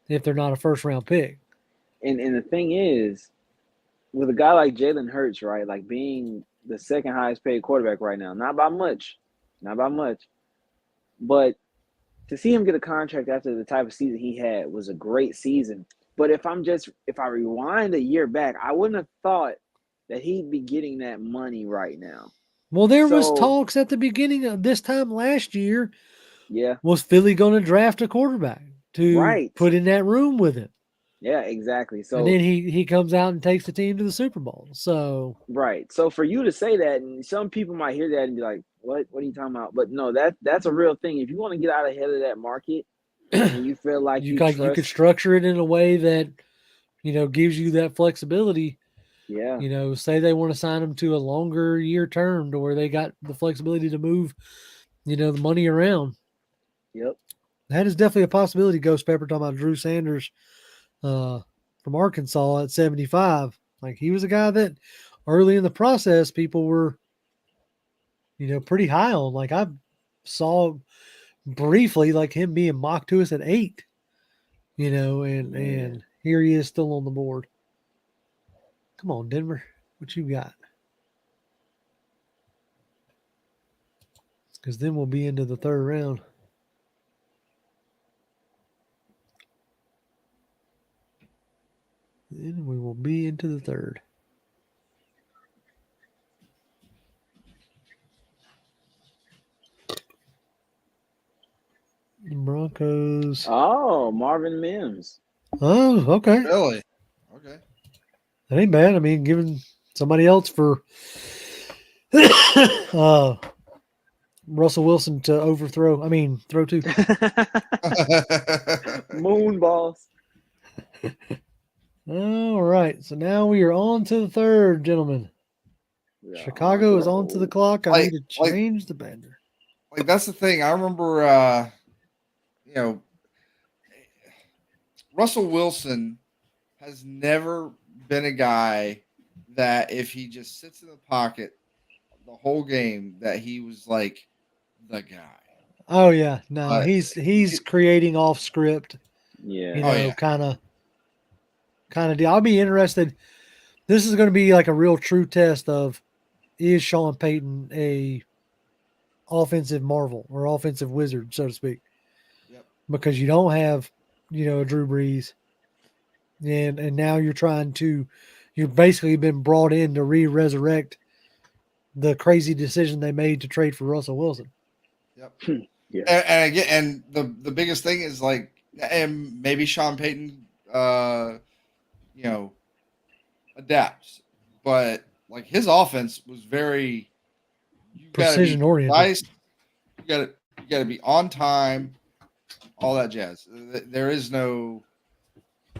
if they're not a 1st-round pick. and the thing is, with a guy like Jalen Hurts, right? Like being the 2nd highest paid quarterback right now, not by much, but to see him get a contract after the type of season he had was a great season. But if I rewind a year back, I wouldn't have thought that he'd be getting that money right now. Well, there was So- talks at the beginning of this time last year. Yeah, Was Philly going to draft a quarterback to Right. put in that room with him? yeah, exactly. So And then he comes out and takes the team to the Super Bowl. So right. So for you to say that, and some people might hear that and be like, "What? What are you talking about?" But no, that's a real thing. If you want to get out ahead of that market, And you feel like you could trust. structure it in a way that, gives you that flexibility. Yeah. Say they want to sign them to a longer year term to where they got the flexibility to move, the money around. Yep. That is definitely a possibility. Ghost Pepper talking about Drew Sanders from Arkansas at 75. Like, he was a guy that early in the process people were, pretty high on. Like, I saw briefly like him being mocked to us at 8, and here he is still on the board. Come on, Denver. What you got? Because then we'll be into the third round. Then we will be into the third. The Broncos. Oh, Marvin Mims. Oh, okay. Really? Okay. That ain't bad. I mean, giving somebody else for Russell Wilson to overthrow. I mean, throw to. Moon balls. All right. So now we are on to the third, gentlemen. Yeah. Chicago is on to the clock. I need to change the banner. Like, that's the thing. I remember, Russell Wilson has never been a guy that if he just sits in the pocket the whole game that he was like the guy. Oh yeah, no, he's creating off script. Yeah. Kind of deal. I'll be interested. This is going to be like a real true test of, is Sean Payton a offensive marvel or offensive wizard, so to speak? Yep. Because you don't have, a Drew Brees, and now you've basically been brought in to resurrect the crazy decision they made to trade for Russell Wilson. Yep. Yeah. And again, and the biggest thing is like, and maybe Sean Payton, adapts, but like his offense was very precision oriented. Nice. You got to be on time, all that jazz. There is no,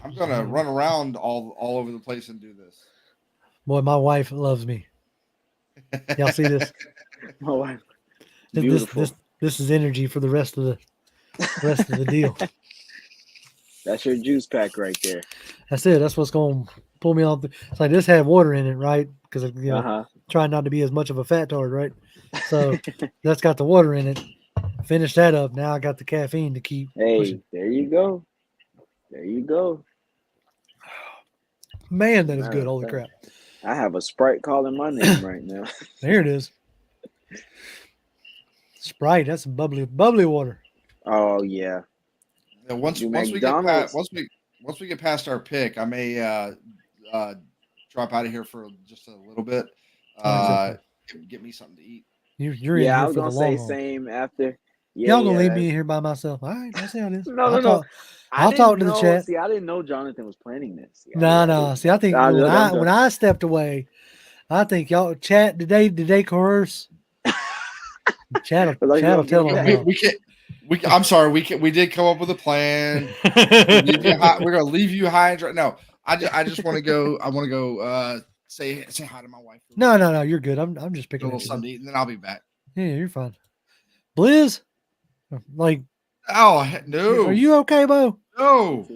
I'm gonna run around all over the place and do this. Boy, my wife loves me. Y'all see this? My wife. Beautiful. This is energy for the rest of the deal. That's your juice pack right there. That's it. That's what's going to pull me off. It's like this had water in it, right? Because trying not to be as much of a fat tard, right? So that's got the water in it. Finish that up. Now I got the caffeine to keep pushing. There you go. There you go. Man, that is good. Holy crap. I have a Sprite calling my name right now. There it is. Sprite. That's some bubbly water. Oh yeah. Once we get past our pick, I may drop out of here for just a little bit. Get me something to eat. You're in here I was for gonna the long say haul. same after. Y'all gonna leave me in here by myself? All right, that's how it is. No. I'll talk to the chat. See, I didn't know Jonathan was planning this. No. See, I think when I stepped away, I think y'all chat. Did they coerce? Chat will tell them. I'm sorry. We did come up with a plan. We're gonna leave you high and dry. No, I just want to go. I want to go say hi to my wife. No. You're good. I'm just picking a little something to eat, and then I'll be back. Yeah, you're fine. Blizz, like, oh no, are you okay, Bo? No.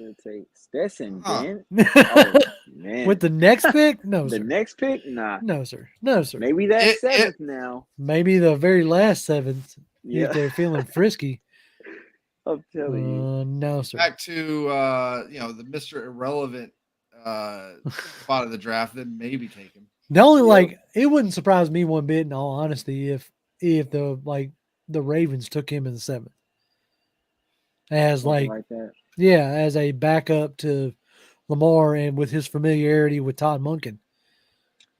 Stetson, Ben. Man. With the next pick? No, the sir. next pick? Nah. No, sir. No, sir. Maybe that seventh now. Maybe the very last seventh. Yeah. If they're feeling frisky. I'm telling you. No, sir. Back to the Mr. Irrelevant spot of the draft, then maybe take him. The only it wouldn't surprise me one bit, in all honesty, if the Ravens took him in the 7th. As something like that. Yeah, as a backup to Lamar and with his familiarity with Todd Monken.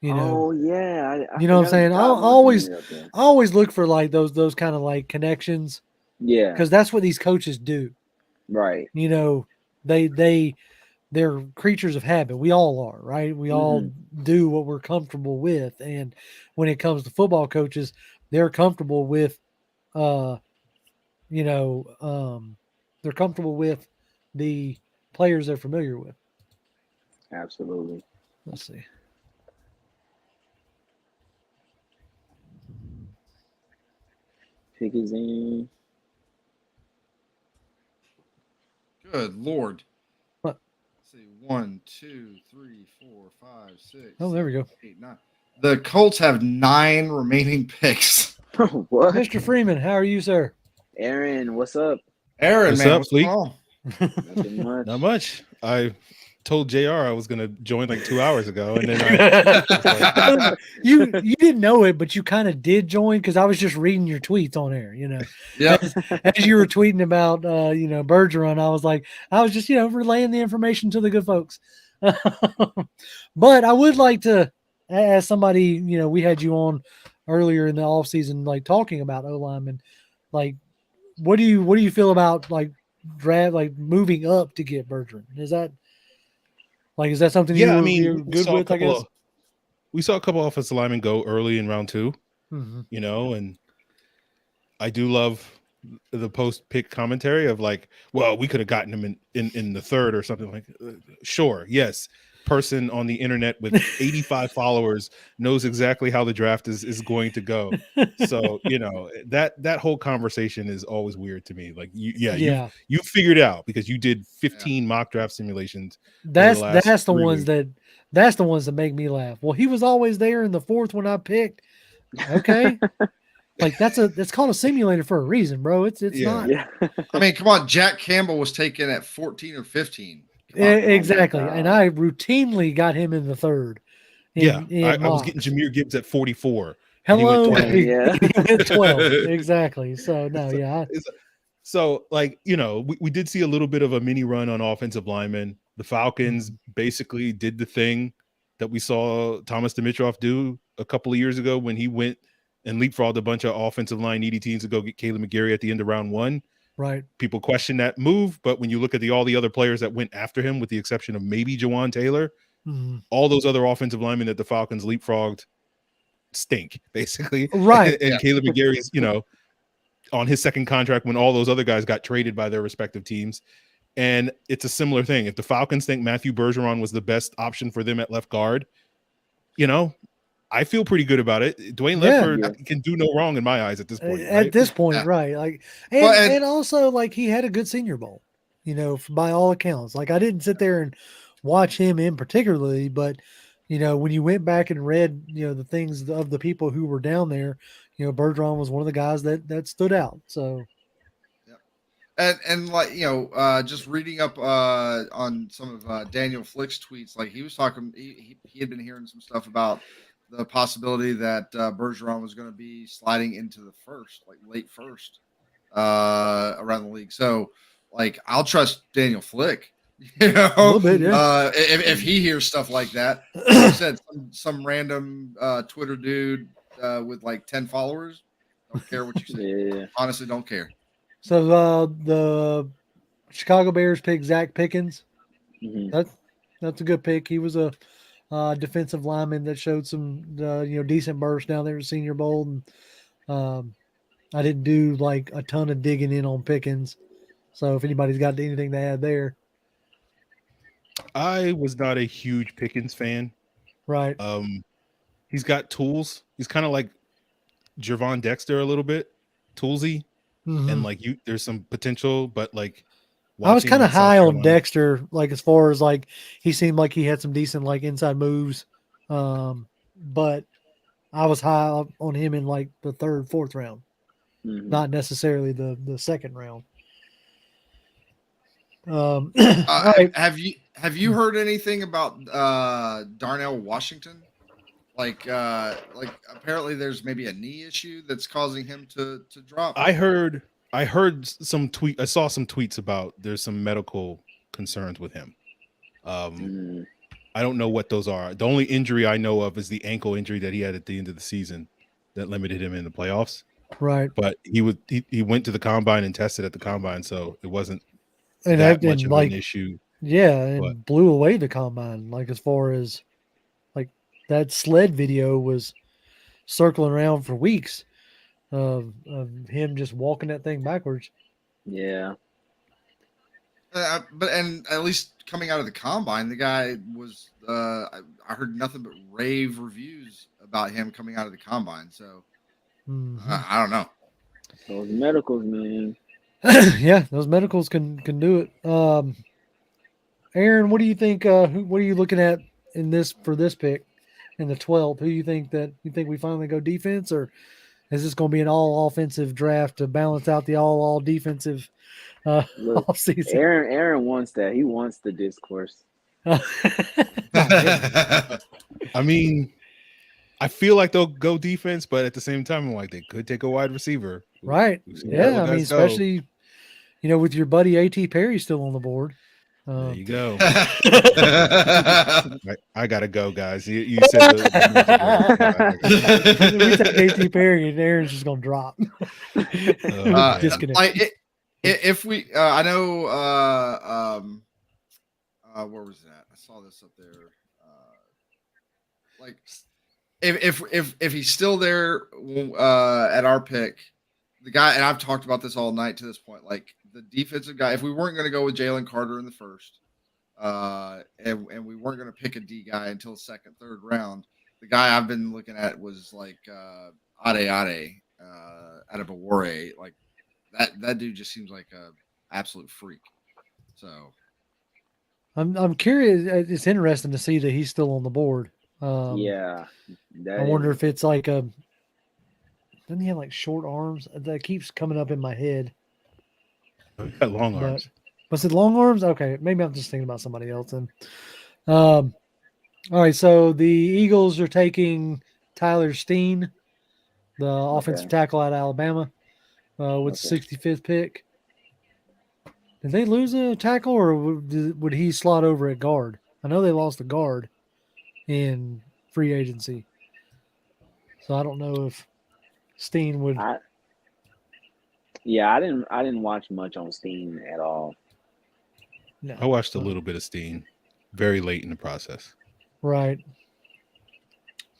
Oh yeah, you know what I'm saying? I always look for like those kind of like connections. Yeah, because that's what these coaches do. Right. They're creatures of habit. We all are, right? We all do what we're comfortable with, and when it comes to football coaches, they're comfortable with, they're comfortable with the players they're familiar with. Absolutely. Let's see. Pick is in. Good Lord. What? Let's see. 1, 2, 3, 4, 5, 6. Oh, there we go. 8, 9. The Colts have 9 remaining picks. What? Mr. Freeman, how are you, sir? Aaron, what's up? Aaron, What's man, up, what's going Fleek? on? Nothing much. Not much. I told JR I was going to join like 2 hours ago, and then I, you didn't know it, but you kind of did join because I was just reading your tweets on air. Yep. As you were tweeting about Bergeron, I was just relaying the information to the good folks. But I would like to, as somebody, we had you on earlier in the offseason, like talking about O linemen, like what do you feel about like draft, like moving up to get Bergeron? Is that something yeah, you're we good saw a with? I couple guess we saw a couple offensive linemen go early in round 2, Mhm. and I do love the post-pick commentary of like, well, we could have gotten him in the 3rd or something like. Sure, yes. Person on the internet with 85 followers knows exactly how the draft is going to go. So that whole conversation is always weird to me. Like you figured it out because you did 15 mock draft simulations. That's over the last the 3 ones weeks. that's the ones that make me laugh. Well, he was always there in the 4th when I picked. Okay. Like that's called a simulator for a reason, bro. It's not. Yeah. I mean, come on. Jack Campbell was taken at 14 or 15. Exactly. God. And I routinely got him in the 3rd. I was getting Jameer Gibbs at 44. Hello. And he went 12. He went 12. Exactly. So no, yeah. So like, we did see a little bit of a mini run on offensive linemen. The Falcons basically did the thing that we saw Thomas Dimitroff do a couple of years ago when he went and leapfrogged a bunch of offensive line needy teams to go get Caleb McGarry at the end of round 1. Right. People question that move, but when you look at all the other players that went after him, with the exception of maybe Jawan Taylor, all those other offensive linemen that the Falcons leapfrogged stink, basically. Right. And Caleb McGarry's, on his second contract when all those other guys got traded by their respective teams. And it's a similar thing. If the Falcons think Matthew Bergeron was the best option for them at left guard, I feel pretty good about it. Dwayne Ledford can do no wrong in my eyes at this point. At this point, right? Like, and also like he had a good Senior Bowl, by all accounts. Like I didn't sit there and watch him in particularly, but when you went back and read, the things of the people who were down there, Bergeron was one of the guys that stood out. So. And like just reading up on some of Daniel Flick's tweets, like he was talking, he had been hearing some stuff about the possibility that Bergeron was going to be sliding into the late first, around the league. So, like, I'll trust Daniel Flick. A little bit, yeah. If he hears stuff like that, like I said, some random Twitter dude with like 10 followers, don't care what you say. Yeah. Honestly, don't care. So the Chicago Bears picked Zach Pickens. That's a good pick. He was a defensive lineman that showed some decent burst down there at Senior Bowl, and I didn't do like a ton of digging in on Pickens. So if anybody's got anything to add there, I was not a huge Pickens fan. Right. He's got tools. He's kind of like Jervon Dexter a little bit, toolsy. And like there's some potential, but like I was kind of high on Dexter, like as far as like he seemed like he had some decent like inside moves, but I was high on him in like the 3rd, 4th round, not necessarily the 2nd round. Right. Have you heard anything about Darnell Washington? Like apparently there's maybe a knee issue that's causing him to drop. I heard some tweet. I saw some tweets about there's some medical concerns with him. I don't know what those are. The only injury I know of is the ankle injury that he had at the end of the season that limited him in the playoffs. Right. But he went to the combine and tested at the combine, so it wasn't that much of an issue. Yeah, and blew away the combine. Like as far as like that sled video was circling around for weeks of him just walking that thing backwards. Yeah. But at least coming out of the combine, the guy was. I heard nothing but rave reviews about him coming out of the combine. So Mhm. I don't know. Those medicals, man. Yeah, those medicals can do it. Aaron, what do you think? What are you looking at in this for this pick in the 12th? Who you think we finally go defense, or is this going to be an all offensive draft to balance out the all defensive Look, off season? Aaron wants that. He wants the discourse. Not really. I mean, I feel like they'll go defense, but at the same time, I'm like they could take a wide receiver. Right. We've seen Yeah. couple I mean, guys go. especially with your buddy A.T. Perry still on the board. There you go. Yeah. I gotta go, guys. You said We take A.T. Perry and Aaron's just gonna drop. man. Disconnect. If we, I know, where was that? I saw this up there. Like, if he's still there at our pick, the guy, and I've talked about this all night to this point, like the defensive guy. If we weren't going to go with Jalen Carter in the first, and we weren't going to pick a D guy until the second, third round, the guy I've been looking at was like Ade out of Awore. Like that dude just seems like a absolute freak. So I'm curious. It's interesting to see that he's still on the board. Yeah. I wonder if it's like doesn't he have like short arms? That keeps coming up in my head. Got long But- arms. Was it long arms? Okay, maybe I'm just thinking about somebody else. And all right, so the Eagles are taking Tyler Steen, the offensive tackle out of Alabama, with the 65th pick. Did they lose a tackle, or would he slot over at guard? I know they lost a guard in free agency, so I don't know if Steen would. I didn't watch much on Steam at all. No. I watched a little bit of Steen, very late in the process. Right.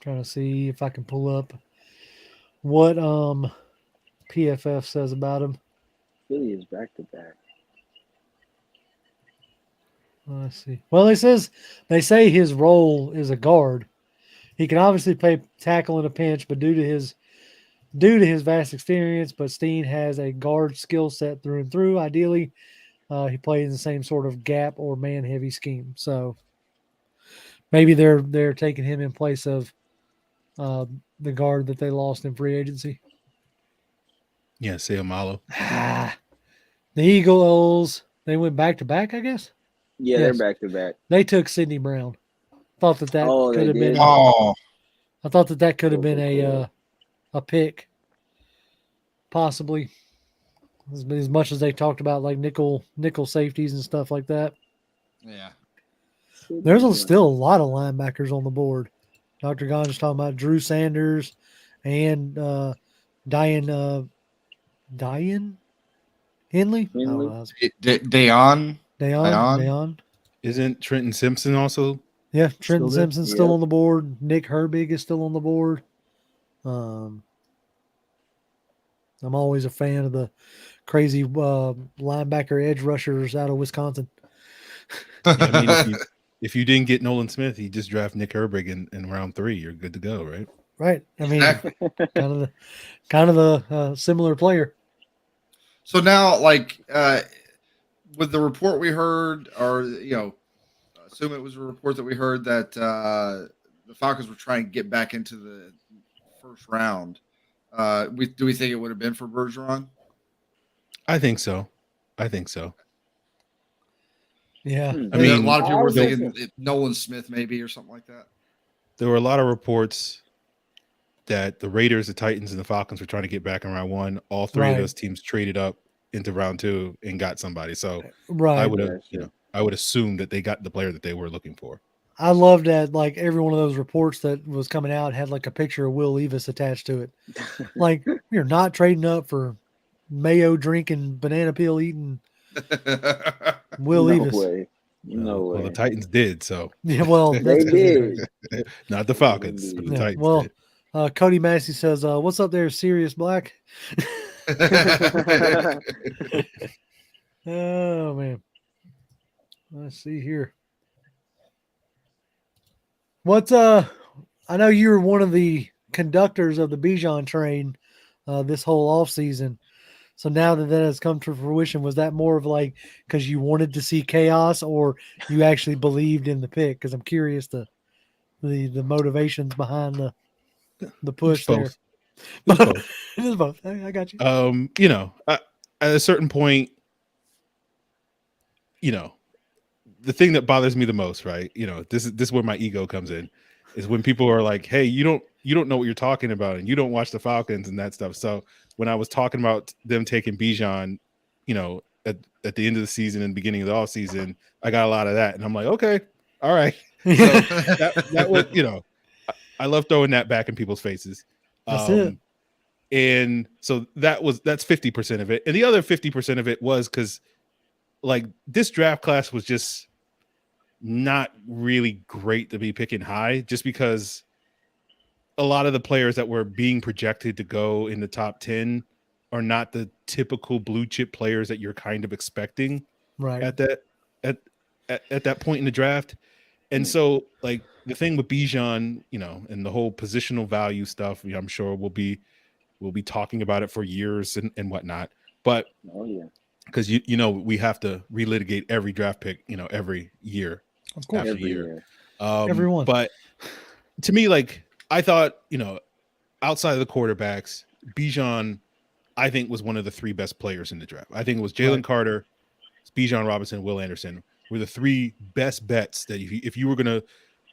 Trying to see if I can pull up what PFF says about him. Philly is back to back. Let's see. Well, they say his role is a guard. He can obviously play tackle in a pinch, but due to his vast experience, but Steen has a guard skill set through and through. Ideally, he plays in the same sort of gap or man heavy scheme. So maybe they're taking him in place of the guard that they lost in free agency. Yeah, Seumalo. The Eagles, they went back to back, I guess. Yeah, Yes. they're back to back. They took Sidney Brown. Thought that Oh, could they have been. did? I thought that could have been Cool. a pick, possibly. As much as they talked about like nickel safeties and stuff like that. yeah. There's still a lot of linebackers on the board. Dr. Gon is talking about Drew Sanders and Diane Henley. I don't know. Dayon. Isn't Trenton Simpson also? Yeah, Trenton Still there? Simpson's still on the board. Nick Herbig is still on the board. I'm always a fan of the crazy linebacker edge rushers out of Wisconsin. I mean, if you didn't get Nolan Smith, you just draft Nick Herbig in round 3. You're good to go, right? Right. I mean, Exactly. kind of the similar player. So now, like, with the report we heard, or assume it was a report that we heard that the Falcons were trying to get back into the first round. Do we think it would have been for Bergeron? I think so. Yeah. I mean, a lot of people were I think thinking Nolan Smith maybe or something like that. There were a lot of reports that the Raiders, the Titans, and the Falcons were trying to get back in round 1. All three of Right. those teams traded up into round 2 and got somebody. So Right. I would have, I would assume that they got the player that they were looking for. I love that, like, every one of those reports that was coming out had like a picture of Will Levis attached to it. Like, you're not trading up for mayo drinking, banana peel eating Will No Levis. way. No Well, way. the Titans did. So Yeah, well, They that's did. not the Falcons, but the Yeah, Titans well, did. Cody Massey says, "What's up there, Sirius Black?" Oh man. Let's see here. What's I know you were one of the conductors of the Bijan train this whole offseason. So now that has come to fruition, was that more of like because you wanted to see chaos, or you actually believed in the pick? Because I'm curious the motivations behind the push there. Both. It was both. It is both. I got you. You know, at a certain point, you know, the thing that bothers me the most, right? You know, this is where my ego comes in, is when people are like, "Hey, you don't know what you're talking about, and you don't watch the Falcons and that stuff." So when I was talking about them taking Bijan, you know, at the end of the season and beginning of the off season, I got a lot of that, and I'm like, okay, all right. So that was, you know, I love throwing that back in people's faces. That's it. And so that's 50% of it, and the other 50% of it was because, like, this draft class was just not really great to be picking high, just because a lot of the players that were being projected to go in the top 10 are not the typical blue chip players that you're kind of expecting Right. at that point in the draft. And so, like, the thing with Bijan, you know, and the whole positional value stuff, you know, I'm sure we'll be talking about it for years and whatnot. But because you know, we have to relitigate every draft pick, you know, every year. Of course. Every year. Everyone. But to me, like, I thought, you know, outside of the quarterbacks, Bijan, I think, was one of the three best players in the draft. I think it was Jalen Carter, Bijan Robinson, Will Anderson were the three best bets that if you were going to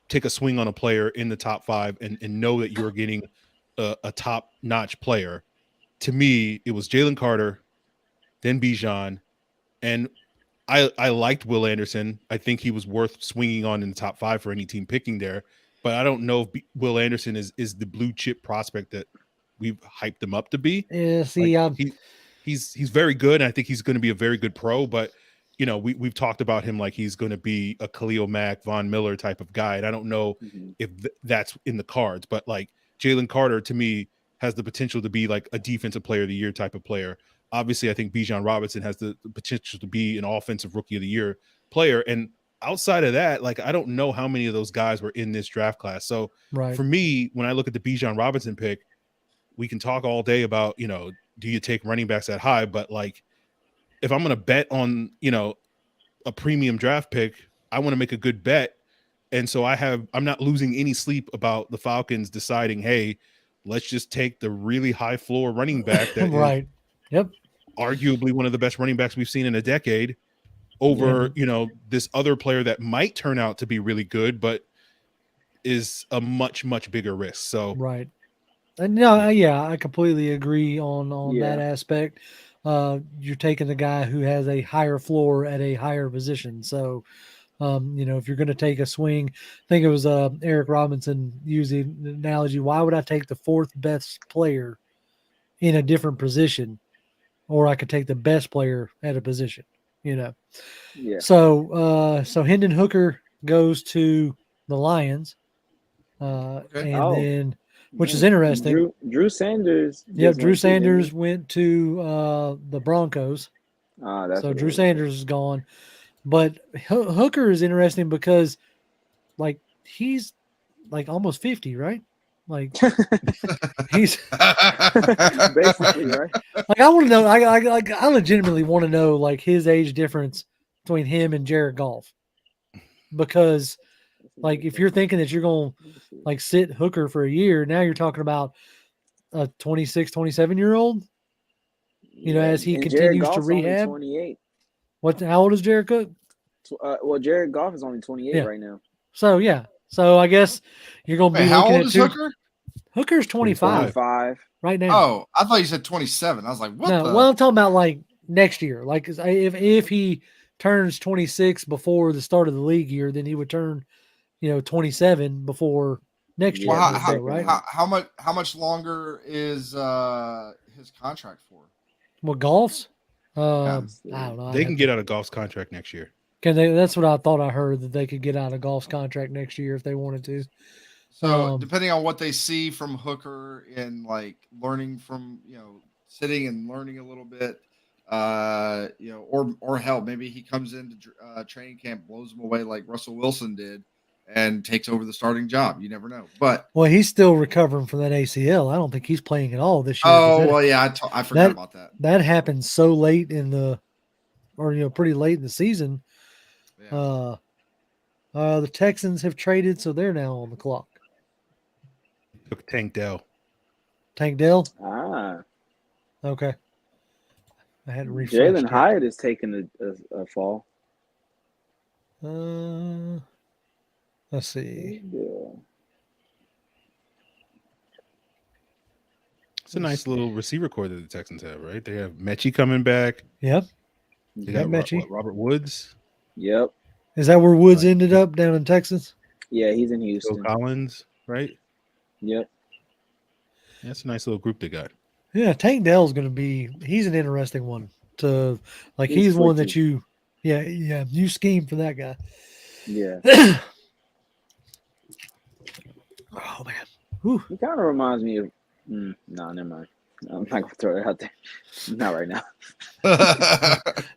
take a swing on a player in the top 5 and know that you were getting a top-notch player, to me, it was Jalen Carter, then Bijan, and I liked Will Anderson. I think he was worth swinging on in the top 5 for any team picking there. But I don't know if Will Anderson is the blue chip prospect that we've hyped him up to be. Yeah, see, like, he's very good, and I think he's going to be a very good pro. But you know, we've talked about him like he's going to be a Khalil Mack, Von Miller type of guy, and I don't know if that's in the cards. But like Jalen Carter, to me, has the potential to be like a defensive player of the year type of player. Obviously, I think Bijan Robinson has the potential to be an offensive rookie of the year player. And outside of that, like, I don't know how many of those guys were in this draft class. So for me, when I look at the Bijan Robinson pick, we can talk all day about, you know, do you take running backs that high? But like, if I'm going to bet on, you know, a premium draft pick, I want to make a good bet. And so I'm not losing any sleep about the Falcons deciding, hey, let's just take the really high floor running back that is arguably one of the best running backs we've seen in a decade over, you know, this other player that might turn out to be really good, but is a much, much bigger risk. So, And no, I completely agree on that aspect. You're taking the guy who has a higher floor at a higher position. So, you know, if you're going to take a swing, I think it was Eric Robinson using the analogy, why would I take the 4th best player in a different position, or I could take the best player at a position, you know? Yeah. So Hendon Hooker goes to the Lions, then, which is interesting. Drew Sanders. Yeah, Drew Sanders went to the Broncos. So Drew Sanders is gone. But Hooker is interesting because, like, he's like almost 50, right? Like, he's basically right. Like, I want to know. I legitimately want to know, like, his age difference between him and Jared Goff, because, like, if you're thinking that you're going to, like, sit Hooker for a year, now you're talking about a 26, 27-year-old. You know, as he continues to rehab. 28. How old is Jared Cook? Well, Jared Goff is only 28 right now. So I guess you're going to be how looking old at is Hooker? Hooker's 25 right now. Oh, I thought you said 27. I was like, what? No, well, I'm talking about like next year. Like, if he turns 26 before the start of the league year, then he would turn, 27 before next year. Right? How much longer is his contract for? Well, Golf's. I don't know. They can get out of Golf's contract next year. Can they? That's what I thought. I heard that they could get out of Golf's contract next year if they wanted to. So depending on what they see from Hooker and like learning from, sitting and learning a little bit, or hell, maybe he comes into training camp, blows them away like Russell Wilson did, and takes over the starting job. You never know. But Well, he's still recovering from that ACL. I don't think he's playing at all this year. I forgot about that. That happened so late pretty late in the season. Yeah. The Texans have traded, so they're now on the clock. Took Tank Dell. Tank Dell? Okay. I had to refresh. Jalen Hyatt is taking a fall. Let's see. Yeah. It's a nice little receiver core that the Texans have, right? They have Mechie coming back. Yep. They got Mechie. Robert Woods. Yep. Is that where Woods ended up down in Texas? Yeah, he's in Houston. Phil Collins, right? Yep. That's a nice little group they got. Yeah, Tank Dell's going to be – he's an interesting one. He's one that you – you scheme for that guy. Yeah. Oh, man. Whew. He kind of reminds me of no, never mind. I'm not going to throw it out there. Not right now.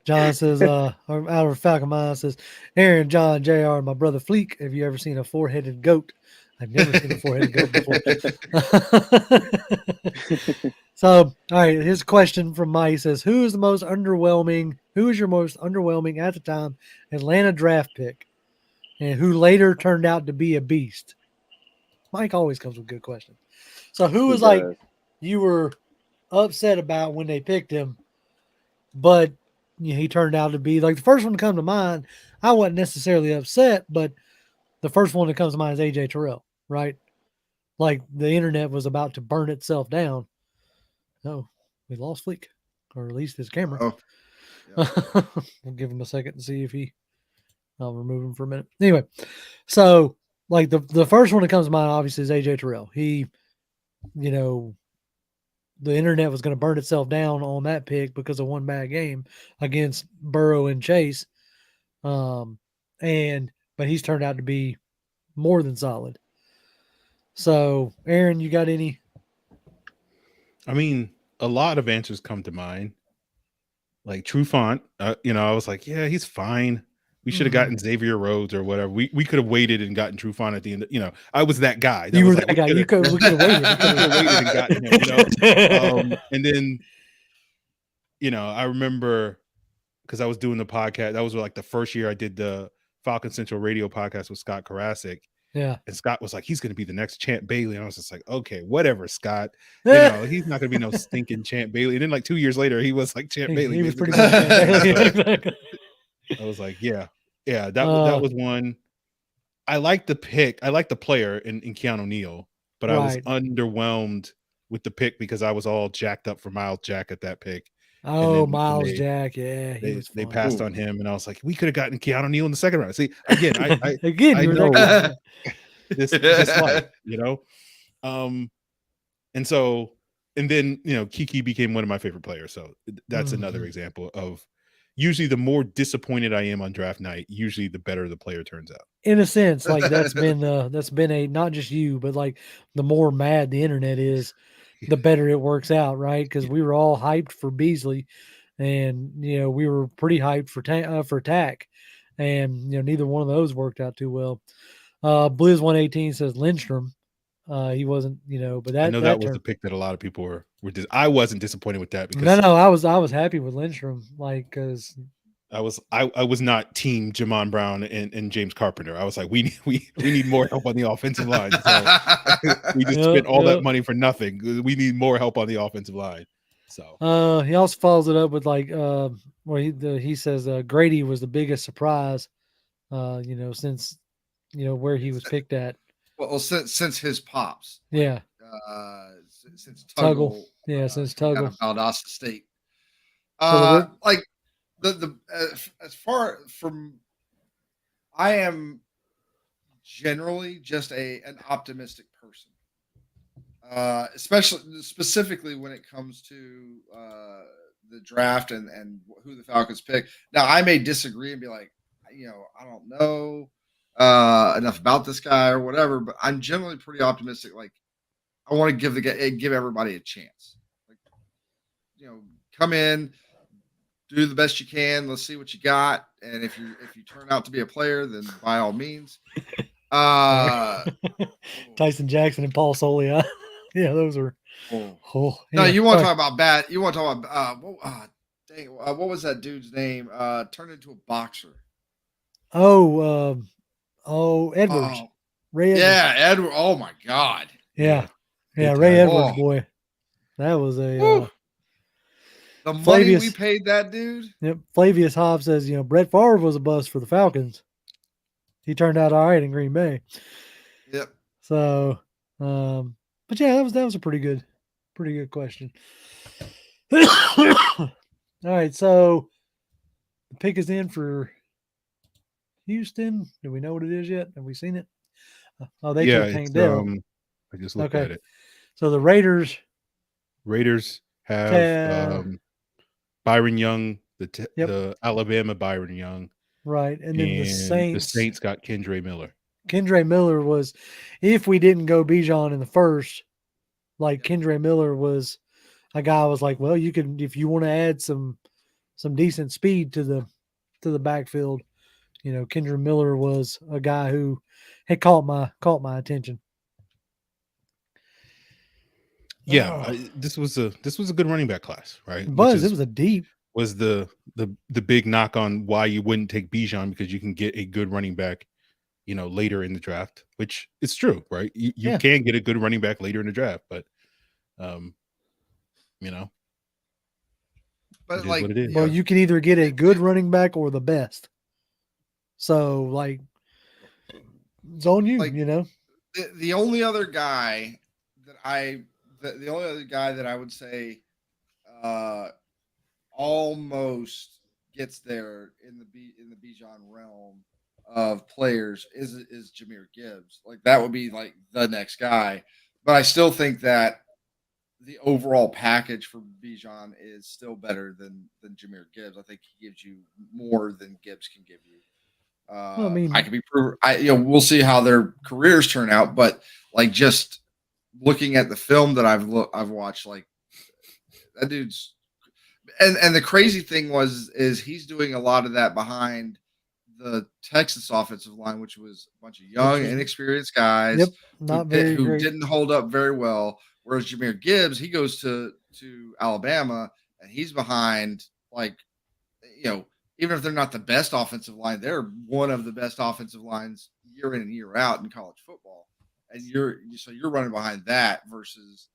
John says, out of Falcon Mind says, Aaron, John, JR, my brother Fleek, have you ever seen a four-headed goat? I've never seen a four-headed goat before. So, all right, his question from Mike says, who is your most underwhelming at the time Atlanta draft pick and who later turned out to be a beast? Mike always comes with good questions. So who was you were upset about when they picked him, but he turned out to be the first one to come to mind. I wasn't necessarily upset, but the first one that comes to mind is AJ Terrell, right? Like the internet was about to burn itself down. No, we lost Fleek, or at least his camera. Oh, yeah. We'll give him a second to see if I'll remove him for a minute. Anyway, so the first one that comes to mind obviously is AJ Terrell. He, the internet was going to burn itself down on that pick because of one bad game against Burrow and Chase. But he's turned out to be more than solid. So, Aaron, you got any? I mean, a lot of answers come to mind. Like Trufant, I was like, yeah, he's fine. We should have gotten Xavier Rhodes or whatever. We could have waited and gotten Trufant at the end. I was that guy. You were that guy. We could have waited. We could have waited and gotten him. And then, I remember because I was doing the podcast. That was the first year I did the Falcon Central Radio podcast with Scott Karasik. Yeah. And Scott was like, he's going to be the next Champ Bailey. And I was just like, okay, whatever, Scott. He's not going to be no stinking Champ Bailey. And then 2 years later, he was like Champ Bailey. He was pretty much Champ Bailey. I was like, yeah, that was one. I like the pick. I like the player in Keanu Neal, but I was underwhelmed with the pick because I was all jacked up for Miles Jack at that pick. Oh, Miles Jack, yeah. They passed on him, and I was like, we could have gotten Keanu Neal in the second round. See, again, I know this life, and then Kiki became one of my favorite players. So that's another example of usually the more disappointed I am on draft night, usually the better the player turns out. In a sense, that's been a not just you, but the more mad the internet is, the better it works out, right? Because we were all hyped for Beasley, and we were pretty hyped for Tack, and neither one of those worked out too well. Blizz 118 says Lindstrom. He wasn't, but I know that was the pick that a lot of people were. I wasn't disappointed with that because I was happy with Lindstrom, because I was not team Jamon Brown and James Carpenter. I was like, we need more help on the offensive line. So we just spent all that money for nothing. We need more help on the offensive line. So he also follows it up with where he says Grady was the biggest surprise, since where he was picked at. Well, since his pops, yeah, since Tuggle, since Tuggle, out of Valdosta State, as far from, I am generally just an optimistic person, specifically when it comes to the draft and who the Falcons pick. Now, I may disagree and be like, I don't know enough about this guy or whatever, but I'm generally pretty optimistic. I want to give everybody a chance. Come in, do the best you can. Let's see what you got. And if you turn out to be a player, then by all means. Tyson Jackson and Paul Solia. Yeah, those are. Oh. Oh, No, yeah. you want to Sorry. talk about bad. You want to talk about what was that dude's name? Turned into a boxer. Oh, Edwards. Oh, Ray Edwards. yeah, Edward. Oh my God. Yeah. Big Ray time. Edwards, Oh. boy. That was a. Woo. The money Flavius- we paid that dude. Yep. Flavius Hobbs says, Brett Favre was a bust for the Falcons. He turned out all right in Green Bay. Yep. So, but yeah, that was a pretty good question. All right, so the pick is in for Houston. Do we know what it is yet? Have we seen it? Oh, they took Tank it's, Dell. I just looked Okay. at it. So the Raiders have Byron Young, Yep. the Alabama Byron Young, right, and then the Saints got Kendre Miller. Kendre Miller was, if we didn't go Bijan in the first, like Kendre Miller was a guy I was like, well, you can, if you want to add some decent speed to the backfield, Kendre Miller was a guy who had caught my attention. Yeah, this was a good running back class, right? It was a deep. Was the big knock on why you wouldn't take Bijan, because you can get a good running back, later in the draft, which is true, right? You can get a good running back later in the draft, but but like, what it is. Well, you can either get a good running back or the best. So, like, it's on you, Like, The only other guy that I would say almost gets there in the Bijan realm of players is Jahmyr Gibbs. Like, that would be like the next guy. But I still think that the overall package for Bijan is still better than Jahmyr Gibbs. I think he gives you more than Gibbs can give you. I can be proven. We'll see how their careers turn out, but like, just looking at the film that I've watched, like, that dude's, and the crazy thing is he's doing a lot of that behind the Texas offensive line, which was a bunch of young, inexperienced guys. Yep, not very who great. didn't hold up very well. Whereas Jahmyr Gibbs, he goes to Alabama and he's behind, like, even if they're not the best offensive line, they're one of the best offensive lines year in and year out in college football. And you're running behind that versus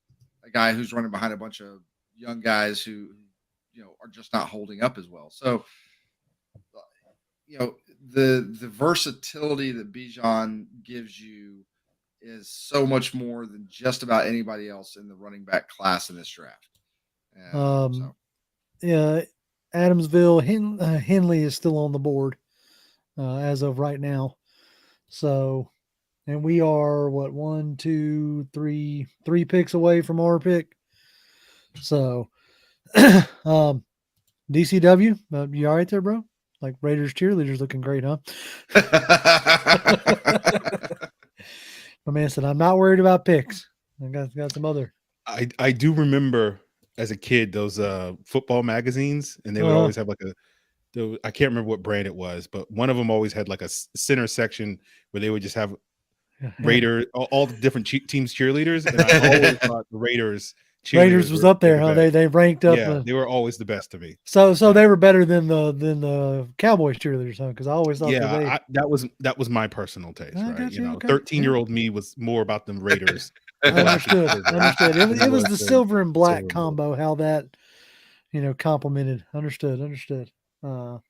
a guy who's running behind a bunch of young guys who are just not holding up as well. So, the versatility that Bijan gives you is so much more than just about anybody else in the running back class in this draft. Yeah, Adamsville, Henley is still on the board as of right now. So, and we are what, 1, 2, 3 picks away from our pick. So, DCW, you all right there, bro? Like, Raiders cheerleaders looking great, huh? My man said, I'm not worried about picks. I got some other. I do remember as a kid those football magazines, and they would always have like I can't remember what brand it was, but one of them always had like a center section where they would just have Raiders, all the different teams cheerleaders, and I always thought the Raiders was up there, huh? They ranked up. Yeah, they were always the best to me. So they were better than the Cowboys cheerleaders, huh? Because I always thought that was my personal taste, right? Okay. 13-year-old me was more about them Raiders. Understood. It was the silver and black combo, how that complemented. Understood. All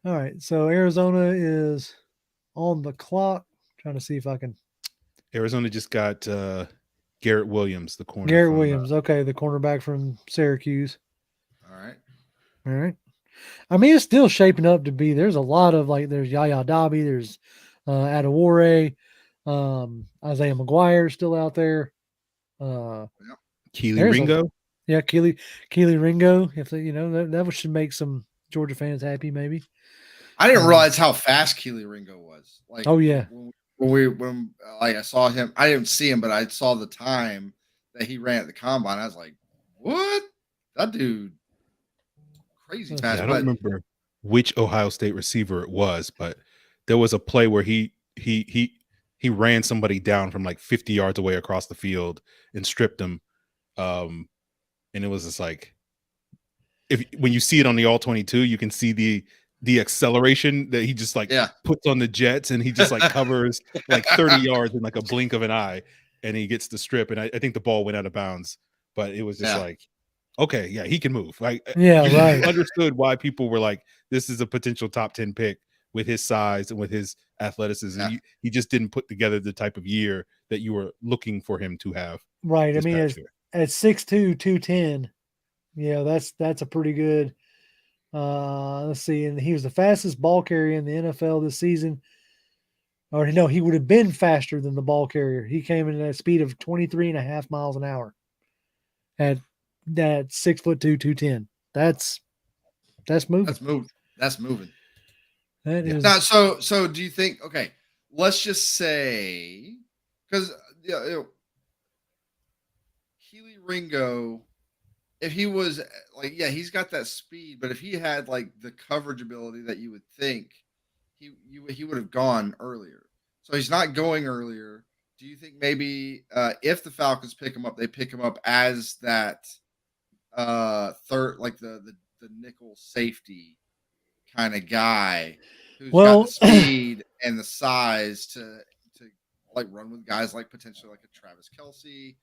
right, so Arizona is on the clock. Trying to see if I can. Arizona just got Garrett Williams, the corner. Garrett Williams, okay, the cornerback from Syracuse. All right. I mean, it's still shaping up to be. There's a lot of, like, there's Yaya Dobby, there's Adewale, Isaiah McGuire still out there. Keely Ringo. Keely Ringo. If they, that should make some Georgia fans happy, maybe. I didn't realize how fast Keely Ringo was. Like, oh yeah. When I saw him, I didn't see him, but I saw the time that he ran at the combine. I was like, "What? That dude crazy Yeah, fast. I but don't remember which Ohio State receiver it was, but there was a play where he ran somebody down from like 50 yards away across the field and stripped him. And it was just like, when you see it on the all 22, you can see the acceleration that he just like puts on the Jets, and he just like covers like 30 yards in like a blink of an eye, and he gets the strip. And I think the ball went out of bounds, but it was just like, okay, yeah, he can move. Like, right. Understood why people were like, this is a potential top 10 pick with his size and with his athleticism. He just didn't put together the type of year that you were looking for him to have. Right. I mean, at 6'2", 210, yeah, that's a pretty good. Let's see, and he was the fastest ball carrier in the NFL this season. Or no, he would have been faster than the ball carrier. He came in at a speed of 23.5 miles an hour at that 6'2", 210. That's moving. That's moving. That is now. So do you think? Okay, let's just say, because Keely Ringo, if he was like, he's got that speed, but if he had like the coverage ability that you would think, he would have gone earlier. So he's not going earlier. Do you think maybe if the Falcons pick him up, they pick him up as that third, like the nickel safety kind of guy who's got the speed and the size to like run with guys like potentially like a Travis Kelce,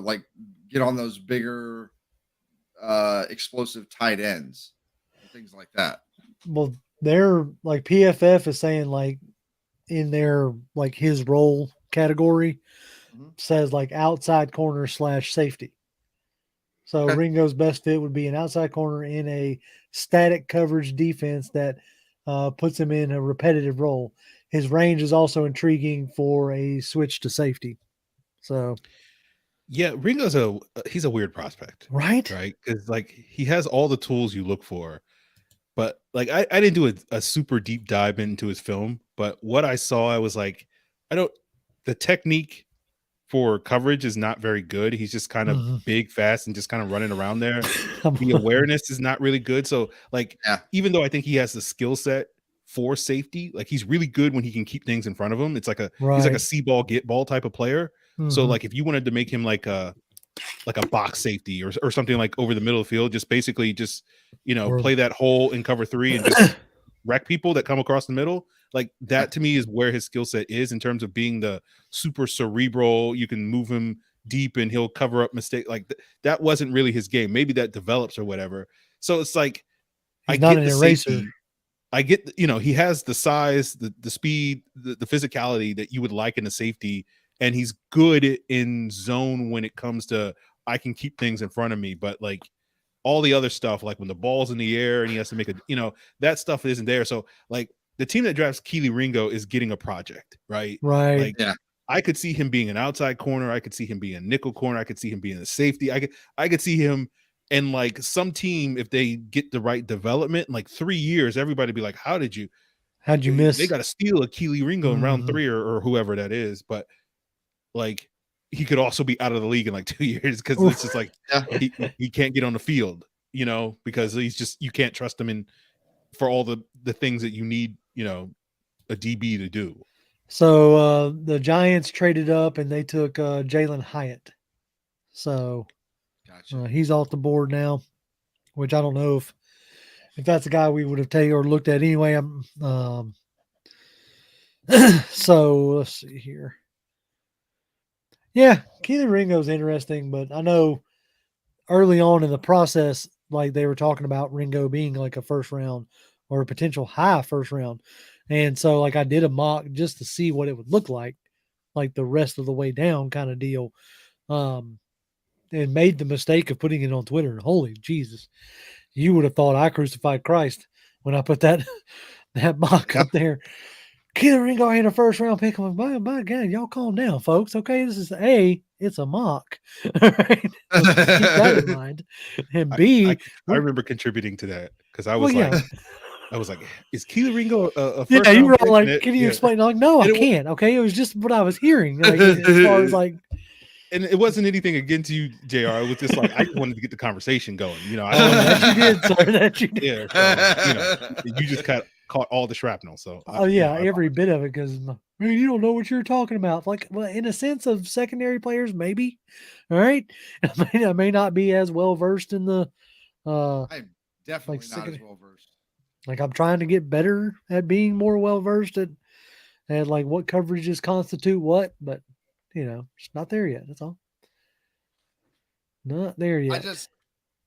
like get on those bigger explosive tight ends and things like that. Well, they're like PFF is saying like in their like his role category says like outside corner / safety. So Ringo's best fit would be an outside corner in a static coverage defense that puts him in a repetitive role. His range is also intriguing for a switch to safety. So, yeah, Ringo's he's a weird prospect, right? Because like he has all the tools you look for, but like I didn't do a super deep dive into his film, but what I saw, I was like, the technique for coverage is not very good. He's just kind of big, fast, and just kind of running around there. The awareness is not really good. So like, even though I think he has the skill set for safety, like he's really good when he can keep things in front of him. It's like he's like a see ball, get ball type of player. So like if you wanted to make him like a box safety or something like over the middle of the field, just basically play that hole in cover 3 and just wreck people that come across the middle. Like that to me is where his skill set is in terms of being the super cerebral. You can move him deep and he'll cover up mistakes. Like that wasn't really his game. Maybe that develops or whatever. So it's like, he's not an eraser. Safety. I get, he has the size, the speed, the physicality that you would like in a safety. And he's good in zone when it comes to, I can keep things in front of me, but like all the other stuff, like when the ball's in the air and he has to make that stuff isn't there. So like the team that drafts Keely Ringo is getting a project, right? Right. Like, I could see him being an outside corner. I could see him being a nickel corner. I could see him being a safety. I could see him in like some team, if they get the right development, in like 3 years, everybody be like, how'd you miss? They got to steal a Keely Ringo in round 3 or whoever that is. But like, he could also be out of the league in like 2 years because it's just like he can't get on the field, because you can't trust him for all the things that you need, a DB to do. So the Giants traded up and they took Jalen Hyatt. So he's off the board now, which I don't know if that's a guy we would have taken or looked at anyway. So let's see here. Yeah, Keely Ringo's interesting, but I know early on in the process, like they were talking about Ringo being like a first round or a potential high first round. And so like I did a mock just to see what it would look like the rest of the way down kind of deal. And made the mistake of putting it on Twitter. And holy Jesus, you would have thought I crucified Christ when I put that mock up there. Keely Ringo ain't a first round pick. I'm like, by God, y'all calm down, folks. Okay, this is it's a mock. All right, keep that in mind. And B, I remember contributing to that because I was I was like, is Keely Ringo a first yeah, round you were all pick? like, can you explain? Like, no, I can't. Okay, it was just what I was hearing. Like, as far as like, and it wasn't anything against you, JR. It was just like I just wanted to get the conversation going. You know, That you did, sir. That you did. yeah. So, you know, you just caught all the shrapnel. So Oh yeah, every bit of it. Because man, you don't know what you're talking about. Like, well, in a sense of secondary players, maybe. All right, I may not be as well versed in the. I'm definitely not as well versed. Like I'm trying to get better at being more well versed at like what coverages constitute what, but you know, it's not there yet. That's all. Not there yet.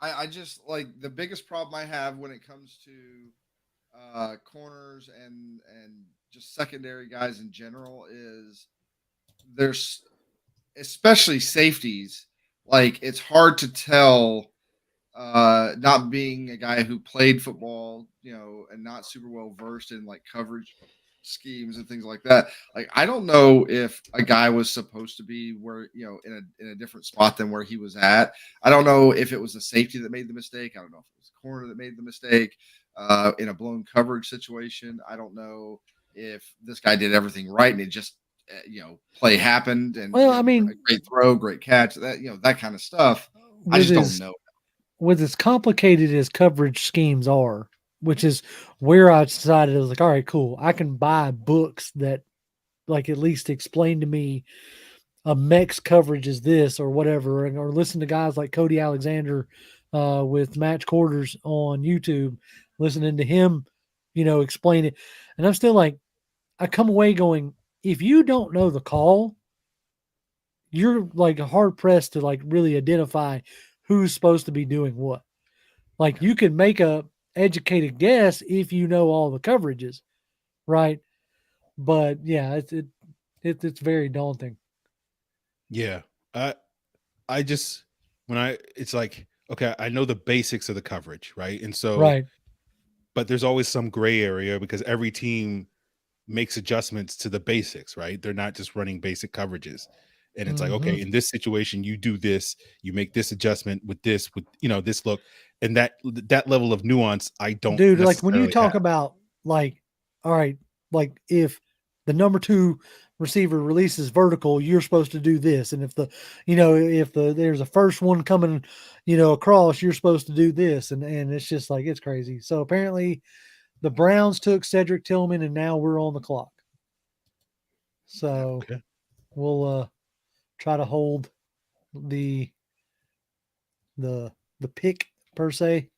I just like the biggest problem I have when it comes to corners and just secondary guys in general is there's especially safeties. Like it's hard to tell, not being a guy who played football, you know, and not super well versed in like coverage schemes and things like that. Like I don't know if a guy was supposed to be where, you know, in a different spot than where he was at. I don't know if it was the safety that made the mistake. I don't know if it was the corner that made the mistake in a blown coverage situation. I don't know if this guy did everything right and it just you know, play happened and well, you know, I mean, a great throw, great catch, that you know, that kind of stuff. I just don't know. With as complicated as coverage schemes are, which is where I decided I was like, all right, cool. I can buy books that like at least explain to me a MEX coverage is this or whatever, or listen to guys like Cody Alexander with Match Quarters on YouTube, listening to him, you know, explain it. And I'm still like, I come away going, if you don't know the call, you're like hard pressed to like really identify who's supposed to be doing what. Like you can make a educated guess if you know all the coverages, right? But yeah, it's very daunting. Yeah. I just it's like, okay, I know the basics of the coverage, right? And so right. But there's always some gray area because every team makes adjustments to the basics, right? They're not just running basic coverages. And it's like, okay, in this situation, you do this, you make this adjustment with you know, this look, and that level of nuance, I don't. Dude, like when you talk about like, all right, like if the number 2 receiver releases vertical, you're supposed to do this, and if there's a first one coming, you know, across, you're supposed to do this, and it's just like it's crazy. So apparently, the Browns took Cedric Tillman, and now we're on the clock. So we'll try to hold the pick per se,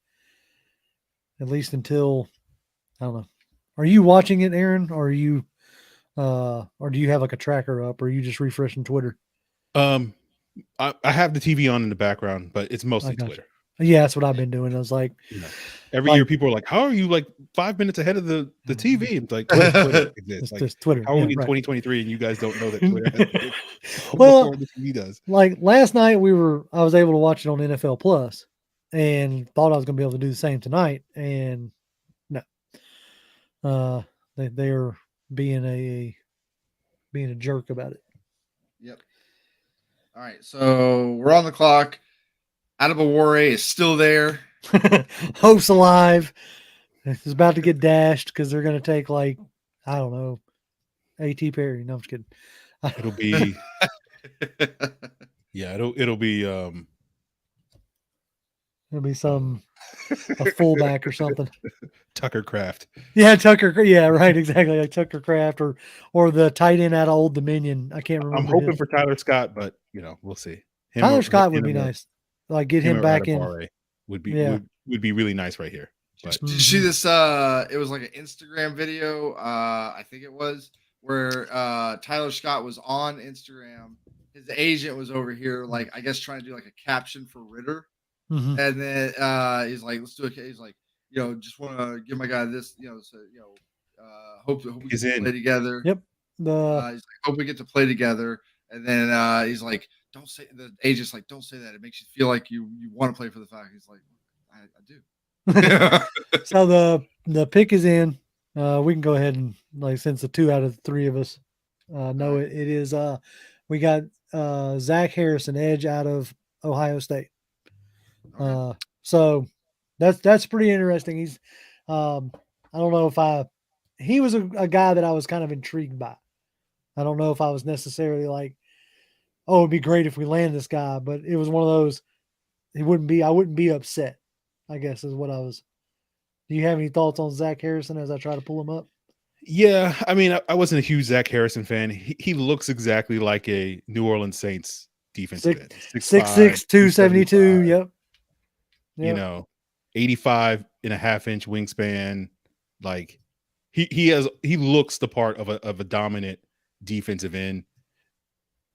at least until I don't know. Are you watching it, Aaron, or are you or do you have like a tracker up, or are you just refreshing Twitter? I have the TV on in the background, but it's mostly Twitter. Yeah, that's what I've been doing. I was like, every year people are like, how are you like 5 minutes ahead of the TV? It's like Twitter exists. Like, just Twitter. How are we in 2023 and you guys don't know that Twitter has well, before the TV does? Like last night I was able to watch it on NFL Plus and thought I was gonna be able to do the same tonight. And no. They're being a jerk about it. Yep. All right, so we're on the clock. Adebawore is still there. Hope's alive. It's about to get dashed because they're going to take like, I don't know, A.T. Perry. No, I'm just kidding. It'll be, yeah, it'll be some a fullback or something. Tucker Kraft. Yeah, Tucker. Yeah, right. Exactly. Like Tucker Kraft or the tight end out of Old Dominion. I can't remember. I'm hoping for Tyler Scott, but you know, we'll see. Tyler Scott would be nice. Like get him back in. Would be really nice right here. But. Did you see this? It was like an Instagram video. I think it was where Tyler Scott was on Instagram. His agent was over here, like I guess trying to do like a caption for Ritter. Mm-hmm. And then he's like, let's do it. He's like, you know, just want to give my guy this, you know, so you know, hope we get to play together. Yep. He's like, hope we get to play together. And then he's like, don't say the agent's like, don't say that. It makes you feel like you want to play for the Falcons. He's like, I do. So the pick is in. We can go ahead and like since the 2 out of the 3 of us know it is we got Zach Harrison, edge out of Ohio State. So that's pretty interesting. He's I don't know if he was a guy that I was kind of intrigued by. I don't know if I was necessarily like oh, it'd be great if we land this guy, but it was one of those. I wouldn't be upset, I guess is what I was. Do you have any thoughts on Zach Harrison as I try to pull him up? Yeah, I mean, I wasn't a huge Zach Harrison fan. He looks exactly like a New Orleans Saints defensive end. 6'6", 272. Yep. You know, 85.5-inch wingspan. Like he looks the part of a dominant defensive end.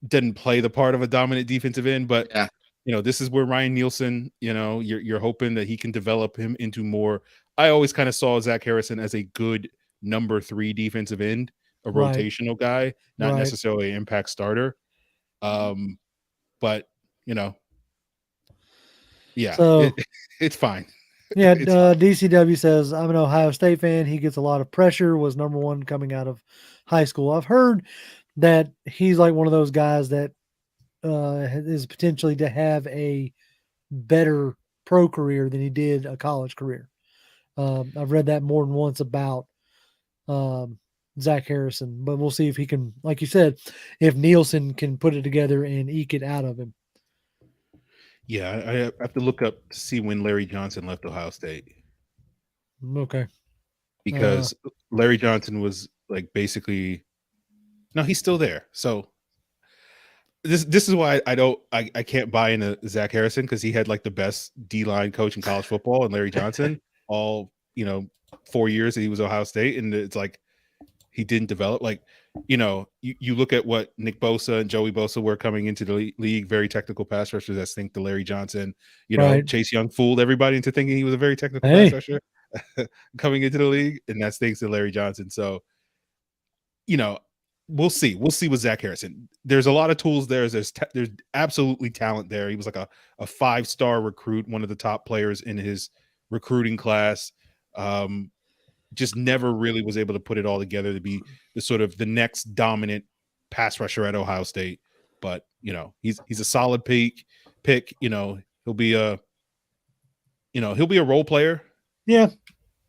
Didn't play the part of a dominant defensive end, but Yeah. you know, this is where Ryan Nielsen, you know, you're hoping that he can develop him into more. I always kind of saw Zach Harrison as a good number 3 defensive end, a Right. rotational guy, not Right. necessarily an impact starter. But you know, yeah, So it's fine. yeah, It's fine. DCW says I'm an Ohio State fan. He gets a lot of pressure. Was number 1 coming out of high school. I've heard that he's like one of those guys that is potentially to have a better pro career than he did a college career. I've read that more than once about Zach Harrison, but we'll see if he can, like you said, if Nielsen can put it together and eke it out of him. Yeah, I have to look up to see when Larry Johnson left Ohio State, Okay. because Larry Johnson was like basically, no, he's still there. So this is why I can't buy into Zach Harrison, because he had like the best D-line coach in college football, and Larry Johnson, all, you know, 4 years that he was Ohio State, and it's like he didn't develop. Like, you know, you look at what Nick Bosa and Joey Bosa were coming into the league, very technical pass rushers. That stink to Larry Johnson. You know, Right. Chase Young fooled everybody into thinking he was a very technical Hey. pass rusher coming into the league, and that stinks to Larry Johnson. So, you know, we'll see. We'll see with Zach Harrison. There's a lot of tools there. There's absolutely talent there. He was like a 5-star recruit, one of the top players in his recruiting class. Just never really was able to put it all together to be the sort of the next dominant pass rusher at Ohio State. But, you know, he's a solid pick. You know, he'll be a role player. Yeah.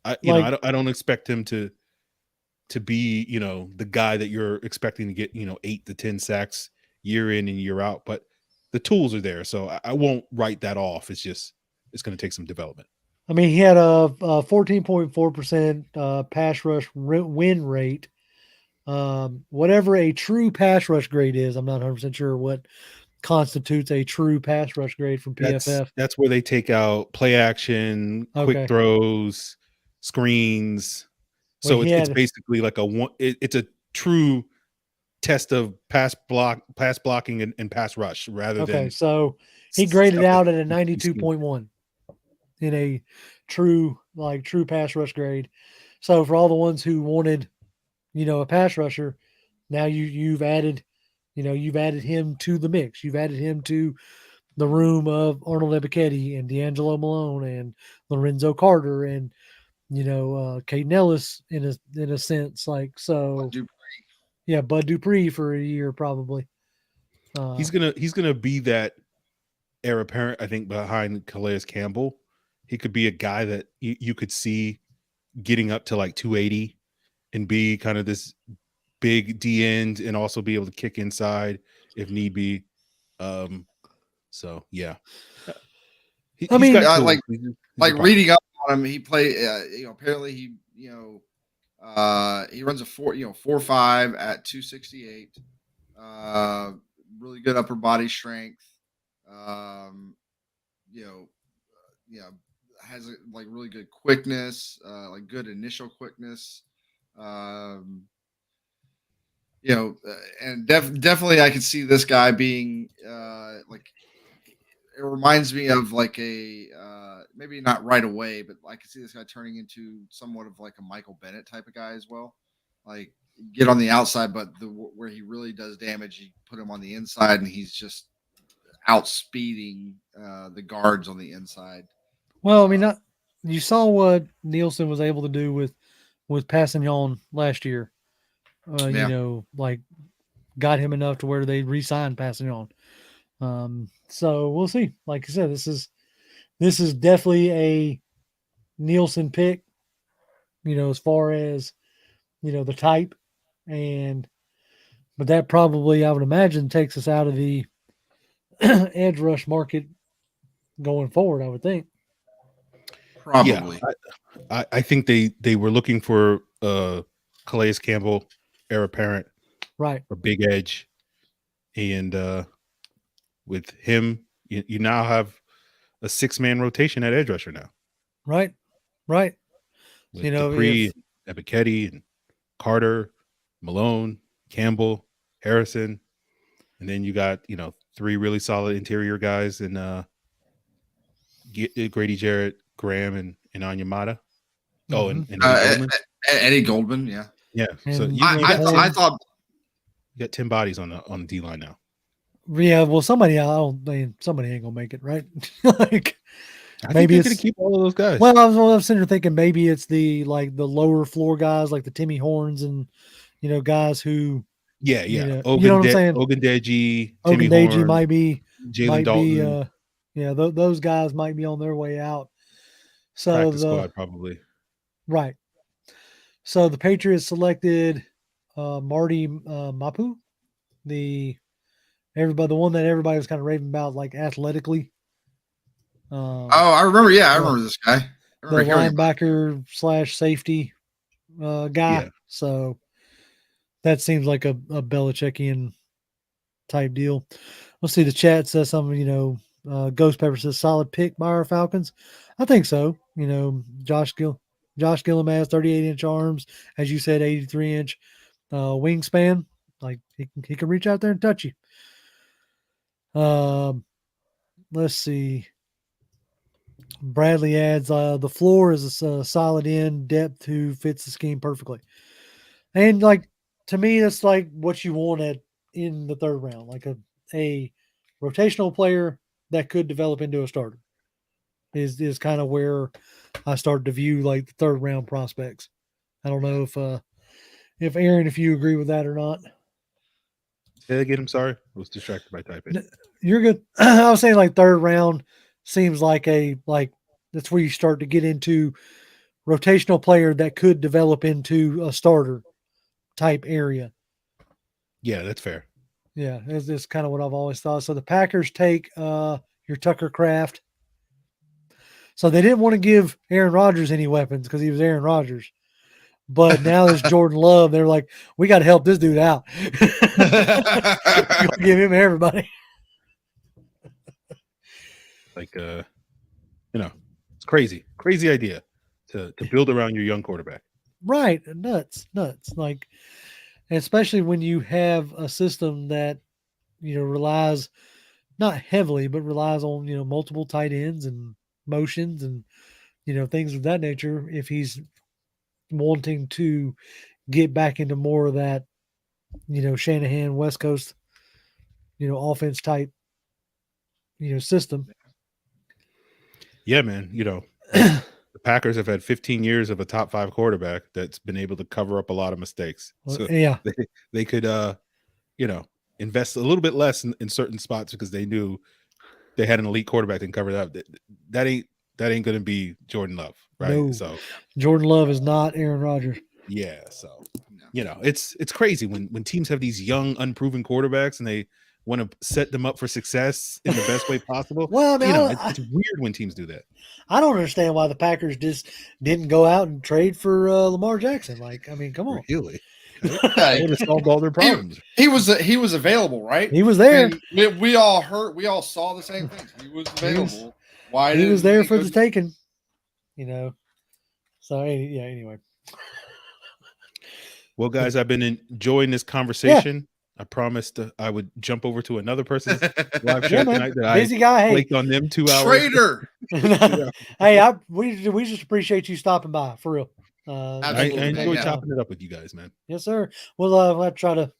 I don't expect him to be, you know, the guy that you're expecting to get, you know, 8 to 10 sacks year in and year out, but the tools are there. So I won't write that off. It's just, it's going to take some development. I mean, he had a 14.4% pass rush win rate. Whatever a true pass rush grade is, I'm not 100% sure what constitutes a true pass rush grade from PFF. That's where they take out play action, quick throws, screens. So it's basically like it's a true test of pass blocking and pass rush rather than. So he graded out at a 92.1 in a true pass rush grade. So for all the ones who wanted, you know, a pass rusher, now you've added him to the mix. You've added him to the room of Arnold Ebiketie and D'Angelo Malone and Lorenzo Carter and, you know, Caden Ellis in a sense, like, so Bud Dupree for a year probably. He's gonna be that heir apparent, I think, behind Calais Campbell. He could be a guy that you could see getting up to like 280 and be kind of this big D end and also be able to kick inside if need be. So yeah, I mean, reading up on him, he played. You know, apparently he runs a 4.5 at 268. Really good upper body strength. Has like really good quickness, like good initial quickness. And definitely I can see this guy being like, it reminds me of like a maybe not right away, but I can see this guy turning into somewhat of like a Michael Bennett type of guy as well. Like, get on the outside, but where he really does damage, you put him on the inside, and he's just outspeeding the guards on the inside. Well, I mean, you saw what Nielsen was able to do with Passignon last year. You know, like, got him enough to where they re-signed Passignon. So we'll see. Like I said, this is definitely a Nielsen pick, you know, as far as, you know, the type, but that probably, I would imagine, takes us out of the edge rush market going forward, I would think. Probably. Yeah, I think they were looking for Calais Campbell, heir apparent, Right. a big edge, and with him, you now have a 6-man rotation at edge rusher now. Right. Right. With You know, Dupree, Ebiketie, and Carter, Malone, Campbell, Harrison, and then you got 3 really solid interior guys in Grady Jarrett, Graham, and Onyemata. Oh, and Eddie Goldman. Eddie Goldman, yeah. Yeah. So And you I thought got 10 bodies on the D line now. Yeah, well, somebody ain't gonna make it, right? Like Maybe it's gonna keep all of those guys. Well, I was sitting there thinking maybe it's the lower floor guys like the Timmy Horns and guys who yeah. you know what I'm saying? Ogundeji, Timmy Ogundeji Horn, might be Jalen Dalton. those guys might be on their way out. So practice squad probably. Right. So the Patriots selected Marty Mapu, the one that everybody was kind of raving about, like athletically. I remember. Yeah, I remember this guy. The linebacker / safety guy. Yeah. So that seems like a Belichickian type deal. Let's see. The chat says something. Ghost Pepper says solid pick by our Falcons. I think so. Josh Gillum has 38-inch arms, as you said, 83-inch wingspan. Like he can reach out there and touch you. Let's see. Bradley adds the floor is a solid end, depth who fits the scheme perfectly. And to me, that's like what you want in the third round, like a rotational player that could develop into a starter is kind of where I started to view like the third round prospects. I don't know if Aaron, if you agree with that or not. Say again, I'm sorry. I was distracted by typing. You're good. I was saying like third round seems like that's where you start to get into rotational player that could develop into a starter type area. Yeah, that's fair. Yeah, it's kind of what I've always thought. So the Packers take your Tucker Kraft. So they didn't want to give Aaron Rodgers any weapons because he was Aaron Rodgers. But now there's Jordan Love. They're like, we got to help this dude out. Give him everybody. It's crazy idea to build around your young quarterback. Right. Nuts. Like, especially when you have a system that, relies not heavily, but relies on, multiple tight ends and motions and, things of that nature. If he's wanting to get back into more of that, Shanahan West Coast, offense type, system. Yeah, man. The Packers have had 15 years of a top 5 quarterback that's been able to cover up a lot of mistakes. So yeah, they could, invest a little bit less in certain spots because they knew they had an elite quarterback and cover that. That ain't going to be Jordan Love, right? No. So Jordan Love is not Aaron Rodgers. Yeah, so it's crazy when teams have these young, unproven quarterbacks and they want to set them up for success in the best way possible. Well, it's weird when teams do that. I don't understand why the Packers just didn't go out and trade for Lamar Jackson. Like, I mean, come on. Really? They would have solved all their problems. He was available, right? He was there. And we all saw the same things. He was available. Why he was there for the taking? So anyway. Well, guys, I've been enjoying this conversation. Yeah. I promised I would jump over to another person's live show tonight that busy guy. Flaked on them 2 hours. Traitor. Hey, we just appreciate you stopping by for real. I enjoy chopping it up with you guys, man. Yes, sir. We'll try to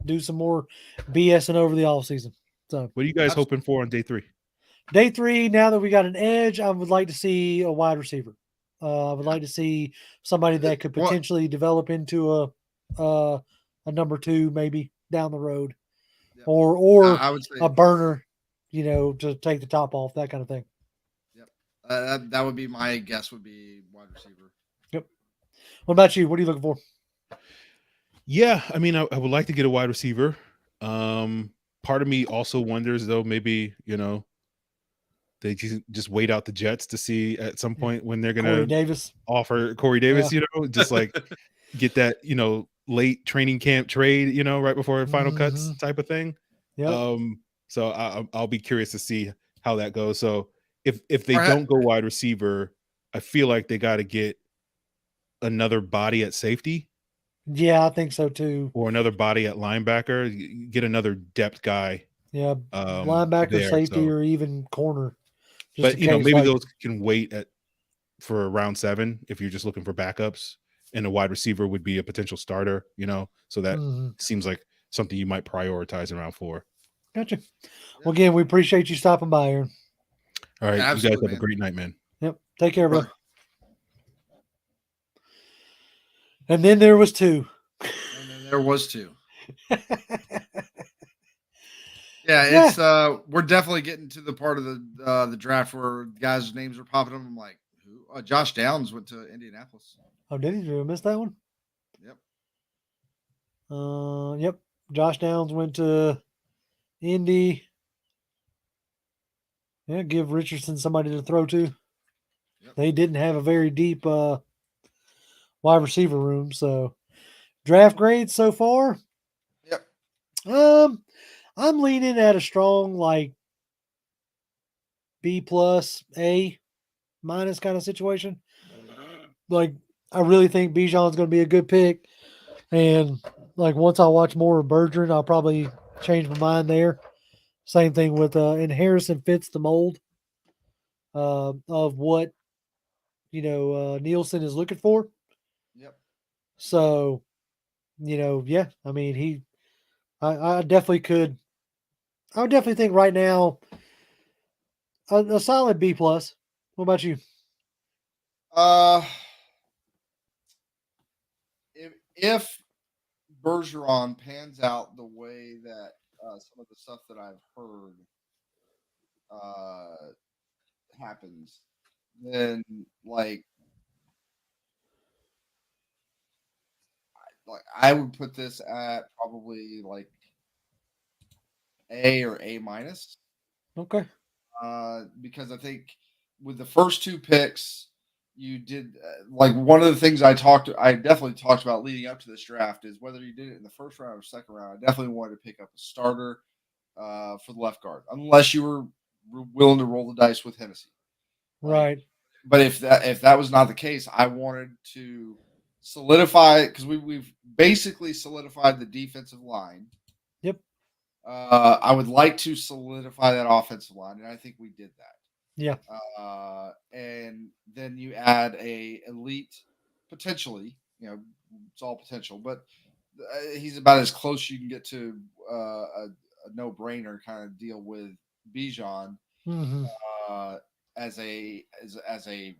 do some more BSing over the off season. So, what are you guys hoping for on day 3? Day 3. Now that we got an edge, I would like to see a wide receiver. I would like to see somebody that could potentially develop into a number 2, maybe down the road, or I would say a burner, to take the top off, that kind of thing. Yep. That would be my guess. Would be wide receiver. Yep. What about you? What are you looking for? Yeah, I mean, I would like to get a wide receiver. part of me also wonders though, maybe, they just wait out the Jets to see at some point when they're Corey gonna Davis. offer Corey Davis, Yeah. just like get that, late training camp trade, right before final cuts Mhm. type of thing. Yep. So I'll be curious to see how that goes. So if they Right. don't go wide receiver, I feel like they got to get another body at safety Yeah, I think so too. or another body at linebacker. Get another depth guy. Yeah, linebacker, there, safety, so. or even corner. Just But in case, maybe like, those can wait for round 7 if you're just looking for backups, and a wide receiver would be a potential starter. So that Mhm. seems like something you might prioritize in round 4. Gotcha. Well, again, we appreciate you stopping by, Aaron. All right, you guys Absolutely, have a great night, man. Yep. Take care, bro. Brother. And then there was 2. And then there was 2. Yeah, it's we're definitely getting to the part of the draft where guys' names are popping up. I'm like, who? Josh Downs went to Indianapolis. Oh, did he? Did I miss that one? Yep. Yep. Josh Downs went to Indy. Yeah, give Richardson somebody to throw to. Yep. They didn't have a very deep wide receiver room, so draft grades so far. Yep. I'm leaning at a strong like B plus A minus kind of situation. Like I really think Bijan's going to be a good pick, and like once I watch more of Bergeron, I'll probably change my mind there. Same thing with and Harrison fits the mold of what Nielsen is looking for. Yep. So, yeah, I mean I definitely could. I would definitely think right now a solid B plus. What about you? If Bergeron pans out the way that some of the stuff that I've heard happens, then like I would put this at probably like A or A minus. Okay. Because I think with the first 2 picks, you did like one of the things I definitely talked about leading up to this draft is whether you did it in the first round or second round. I definitely wanted to pick up a starter for the left guard, unless you were willing to roll the dice with Hennessy. Right. But if that was not the case, I wanted to solidify because we've basically solidified the defensive line. Yep. I would like to solidify that offensive line, and I think we did that. Yeah. And then you add a elite, potentially, it's all potential, but he's about as close you can get to a no-brainer kind of deal with Bijan Mm-hmm. as a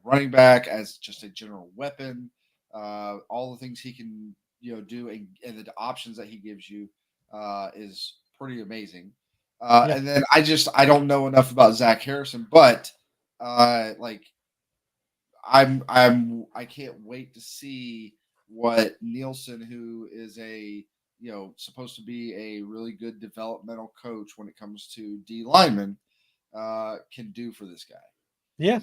running back, as just a general weapon, all the things he can do, and the options that he gives you is pretty amazing. And then I don't know enough about Zach Harrison, but I can't wait to see what Nielsen, who is supposed to be a really good developmental coach when it comes to D linemen, can do for this guy. Yeah.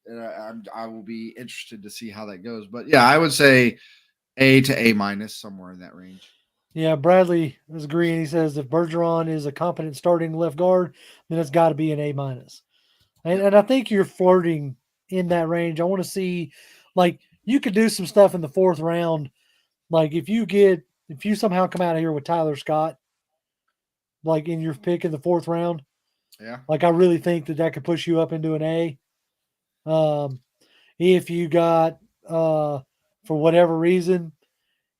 And I will be interested to see how that goes. But yeah, I would say A to A minus, somewhere in that range. Yeah, Bradley is agreeing. He says if Bergeron is a competent starting left guard, then it's got to be an A minus. And I think you're flirting in that range. I want to see, like, you could do some stuff in the 4th round. Like, if you somehow come out of here with Tyler Scott, like in your pick in the 4th round, yeah, like I really think that could push you up into an A. If you got, for whatever reason,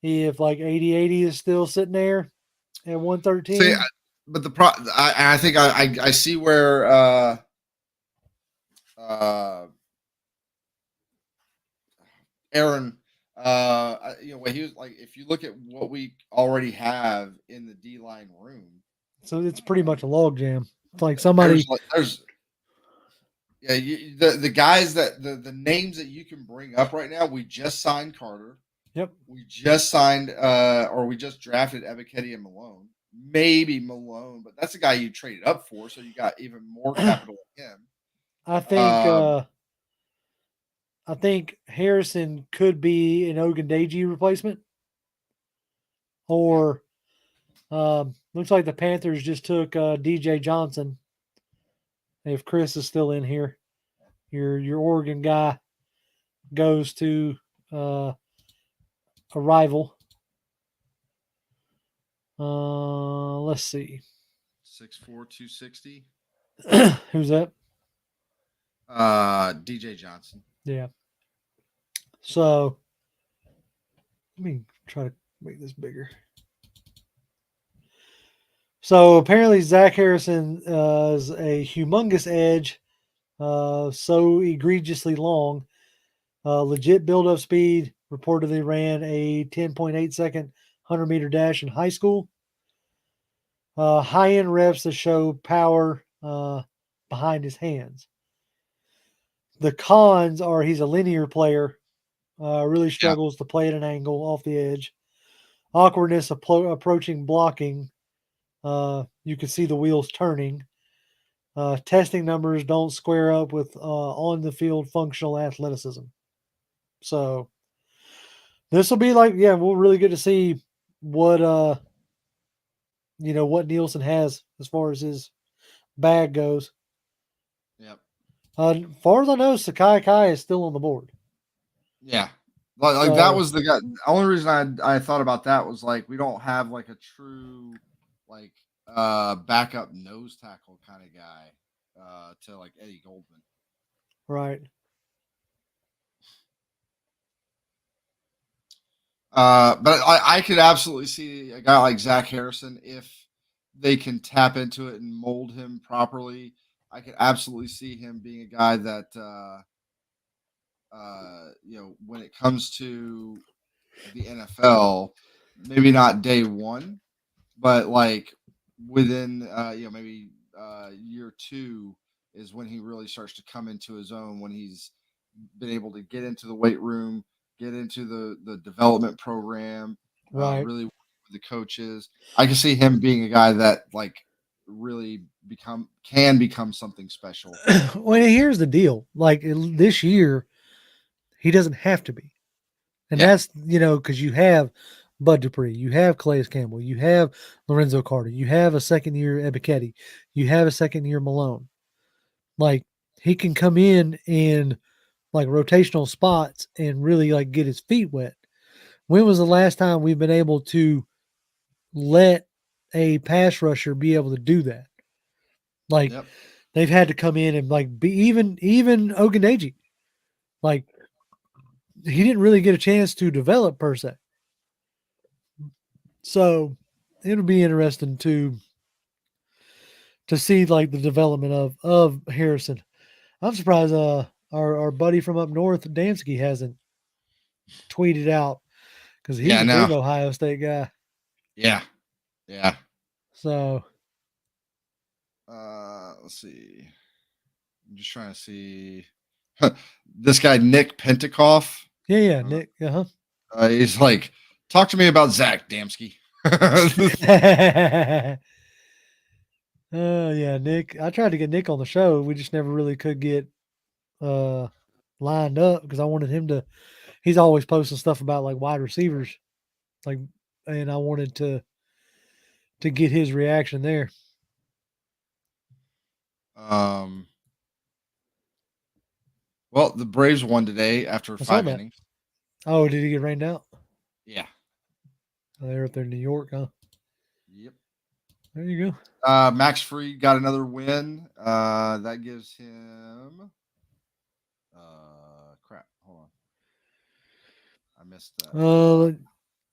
if like 80-80 is still sitting there at 113. See, but I think I see where Aaron, he was like, if you look at what we already have in the D line room, so it's pretty much a log jam. It's like somebody. The guys the names that you can bring up right now. We just signed Carter. Yep. We just signed we just drafted Ebiketie and Malone. maybe Malone, but that's a guy you traded up for, so you got even more capital in him. I think Harrison could be an Ogundeji replacement, or looks like the Panthers just took DJ Johnson. If Chris is still in here, your Oregon guy goes to a rival. Let's see. 6'4", 260. Who's that? DJ Johnson. Yeah. So let me try to make this bigger. So apparently Zach Harrison is a humongous edge, so egregiously long. Legit build-up speed. Reportedly ran a 10.8 second 100-meter dash in high school. High-end reps that show power behind his hands. The cons are he's a linear player. Really struggles to play at an angle off the edge. Awkwardness approaching blocking. You can see the wheels turning. Testing numbers don't square up with on-the-field functional athleticism. So this will be we'll really get to see what what Nielsen has as far as his bag goes. Yep. As far as I know, Sakai Kai is still on the board. Yeah. That was the guy. The only reason I thought about that was we don't have a true backup nose tackle kind of guy to Eddie Goldman. Right. But I could absolutely see a guy like Zach Harrison if they can tap into it and mold him properly. I could absolutely see him being a guy that when it comes to the NFL, maybe not day one, but within maybe year two is when he really starts to come into his own, when he's been able to get into the weight room, get into the development program, really work with the coaches. I can see him being a guy that really can become something special. Well, here's the deal. This year, he doesn't have to be. And that's, because you have Bud Dupree, you have Calais Campbell, you have Lorenzo Carter, you have a second-year Ebiketie, you have a second-year Malone. He can come in rotational spots and really get his feet wet. When was the last time we've been able to let a pass rusher be able to do that? They've had to come in and be even Ogundeji. He didn't really get a chance to develop per se. So it'll be interesting to see the development of Harrison. I'm surprised our buddy from up north, Dansky, hasn't tweeted out, because he's a big Ohio State guy. Yeah. Yeah. So let's see. I'm just trying to see this guy, Nick Pentecoff. Yeah, Nick. He's talk to me about Zach Damsky. Yeah, Nick. I tried to get Nick on the show. We just never really could get lined up, because I wanted him to. He's always posting stuff about wide receivers, and I wanted to get his reaction there. Well, the Braves won today after 5 innings. Oh, did he get rained out? Yeah. Oh, they're up there in New York, huh? Yep. There you go. Max Fried got another win. That gives him crap. Hold on. I missed that.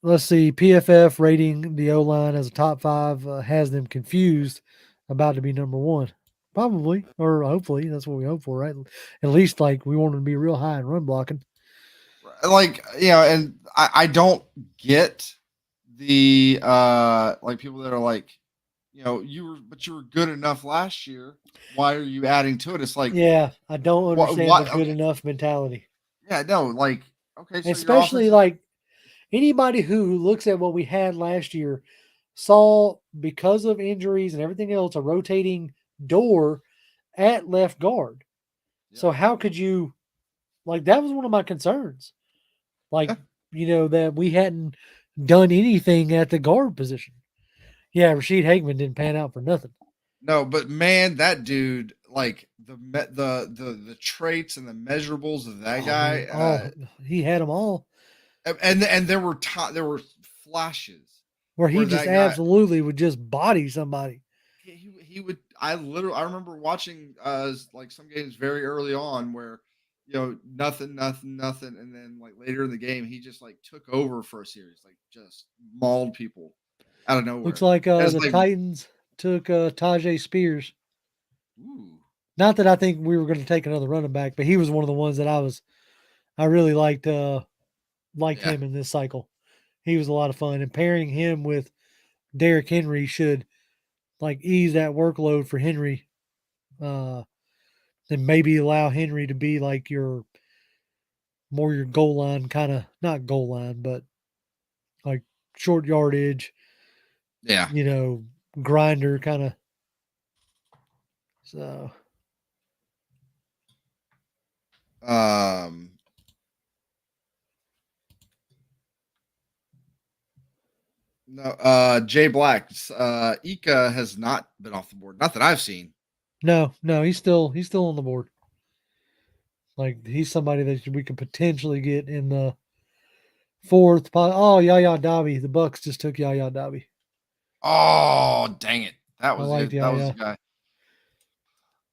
Let's see. PFF rating the O-line as a top 5 has them confused about to be number 1. Probably, or hopefully. That's what we hope for, right? At least we want them to be real high in run blocking. And I don't get the people that are you were good enough last year. Why are you adding to it? It's yeah, I don't understand the good enough mentality. Yeah, no, okay. So especially anybody who looks at what we had last year saw because of injuries and everything else, a rotating door at left guard. Yep. So how could you, like, that was one of my concerns. Like, Yeah. that we hadn't done anything at the guard position. Yeah, Rashid Hageman didn't pan out for nothing. No, but man, that dude, like the traits and the measurables of that guy, He had them all. and there were flashes Where he where just that guy absolutely would just body somebody. he would. I remember watching like some games very early on where nothing, and then like later in the game he just like took over for a series, like just mauled people out of nowhere. Looks like It's the like, Titans took Tajay Spears. ooh, Not that I think we were going to take another running back, but he was one of the ones that I really liked yeah. him in this cycle. He was a lot of fun, and pairing him with Derrick Henry should like ease that workload for Henry, and maybe allow Henry to be like your goal line kind of, not goal line, but like short yardage, yeah. grinder kind of. So no, Jay Black, Ika has not been off the board, not that I've seen. no, he's still on the board. Like, he's somebody that we could potentially get in the fourth. Oh, Yaya Dabi. The Bucks just took Yaya Dabi. Oh, dang it. That was liked it. That was the guy.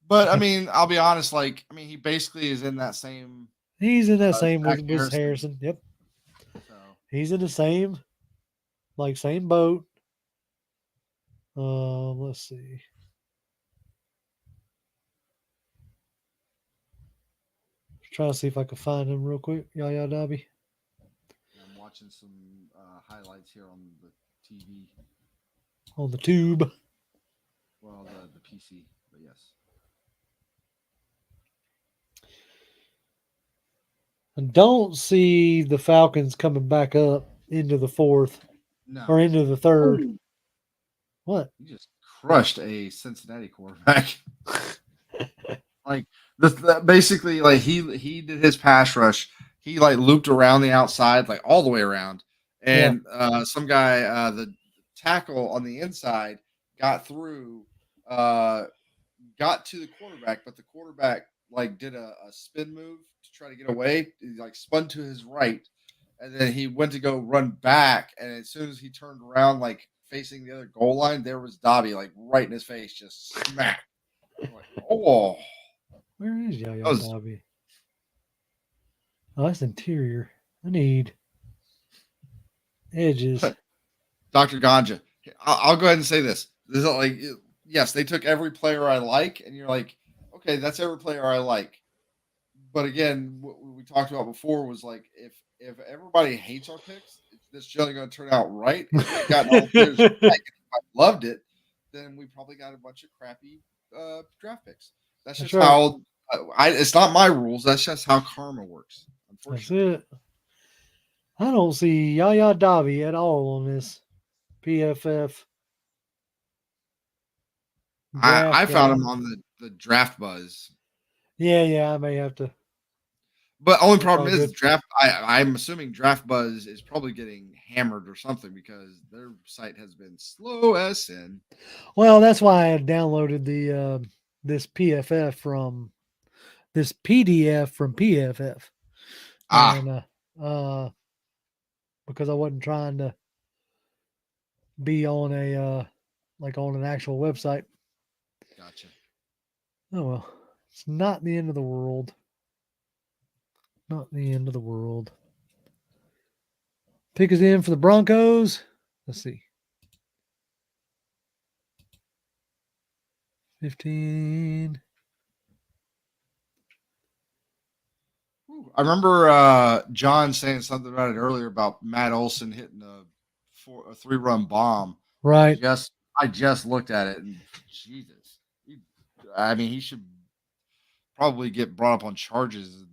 But I mean, I'll be honest, like, I mean, he basically is in that same. He's in that same Zach with Harrison. Yep. So. He's in the same boat. Let's see. Try to see if I can find him real quick. Yaya Dabi. I'm watching some highlights here on the TV. On the tube. Well, the PC, but yes. I don't see the Falcons coming back up into the fourth or into the third. Ooh. What? You just crushed a Cincinnati quarterback. Like basically, like he did his pass rush. He like looped around the outside, like all the way around, and some guy, the tackle on the inside, got through, got to the quarterback, but the quarterback like did a spin move to try to get away. He like spun to his right, and then he went to go run back, and as soon as he turned around, like facing the other goal line, there was Dobby like right in his face, just smack. Like, oh. Where is Yaya Dabi? Oh, that's interior. I need edges. Dr. Ganja. I'll go ahead and say this. This is like, yes, they took every player I like, and you're like, okay, that's every player I like. But again, what we talked about before was like, if everybody hates our picks, it's generally going to turn out right. If we got all the players like, if I loved it, then we probably got a bunch of crappy draft picks. That's just how it's not my rules. That's just how karma works. Unfortunately. That's it. I don't see Yaya Dabi at all on this PFF. I found him on the draft buzz. Yeah, I may have to. But only problem is draft. I'm assuming Draft Buzz is probably getting hammered or something because their site has been slow as sin. Well, that's why I had downloaded the this PDF from PFF. And, because I wasn't trying to be on on an actual website. Gotcha. Oh well, it's not the end of the world. Not the end of the world. Pick us in for the Broncos. Let's see. 15. I remember John saying something about it earlier about Matt Olson hitting a 3-run bomb. Right. I just looked at it and Jesus. He should probably get brought up on charges and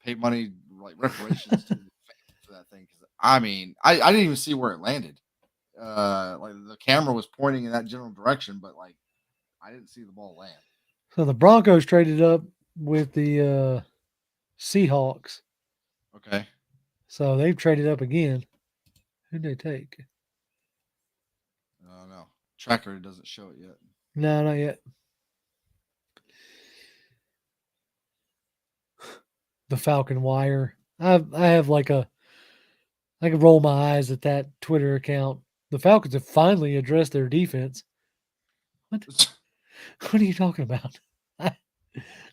pay money like reparations to for that thing. I didn't even see where it landed. like the camera was pointing in that general direction, but like I didn't see the ball land. So the Broncos traded up with the Seahawks. Okay. So they've traded up again. Who'd they take? I don't know. Tracker doesn't show it yet. No, not yet. The Falcon Wire. I have like I can roll my eyes at that Twitter account. The Falcons have finally addressed their defense. What are you talking about?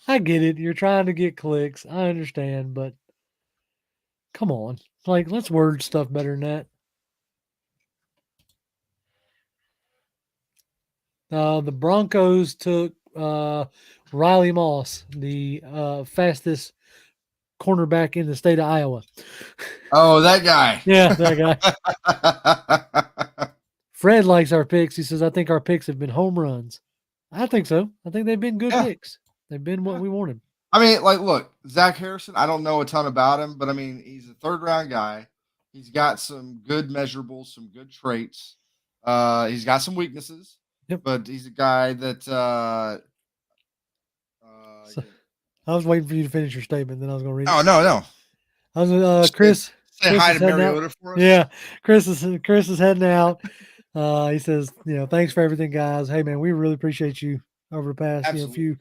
I get it. You're trying to get clicks. I understand, but come on. Like, let's word stuff better than that. The Broncos took Riley Moss, the fastest cornerback in the state of Iowa. Oh, that guy. Yeah, that guy. Fred likes our picks. He says, I think our picks have been home runs. I think so. I think they've been good picks. They've been what we wanted. I mean, like, look, Zach Harrison, I don't know a ton about him, but I mean, he's a third-round guy. He's got some good measurables, some good traits. He's got some weaknesses, but he's a guy that I was waiting for you to finish your statement, then I was going to read it. Oh, no. I was Chris. Say Chris hi is to heading Mariota out. for us. Yeah, Chris is heading out. He says, thanks for everything, guys. Hey, man, we really appreciate you over the past few.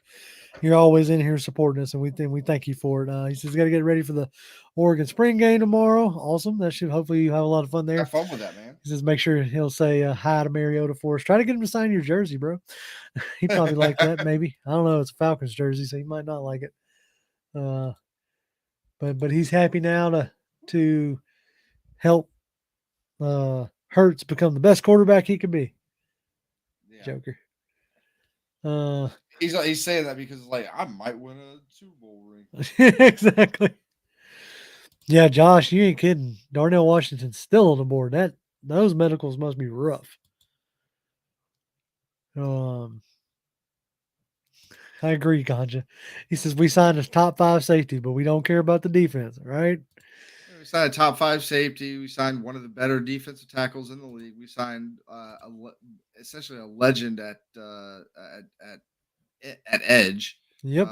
You're always in here supporting us, and we thank you for it. He says, got to get ready for the Oregon spring game tomorrow. Awesome. That should hopefully you have a lot of fun there. Have fun with that, man. He says, make sure he'll say hi to Mariota for us. Try to get him to sign your jersey, bro. He probably like that, maybe. I don't know. It's a Falcons jersey, so he might not like it. But he's happy now to help Hurts become the best quarterback he could be. Yeah. Joker. He's saying that because like I might win a Super Bowl ring. Exactly. Yeah, Josh, you ain't kidding. Darnell Washington's still on the board. Those medicals must be rough. I agree, Ganja. He says we signed a top 5 safety, but we don't care about the defense, right? We signed a top 5 safety. We signed one of the better defensive tackles in the league. We signed essentially a legend at edge. Yep.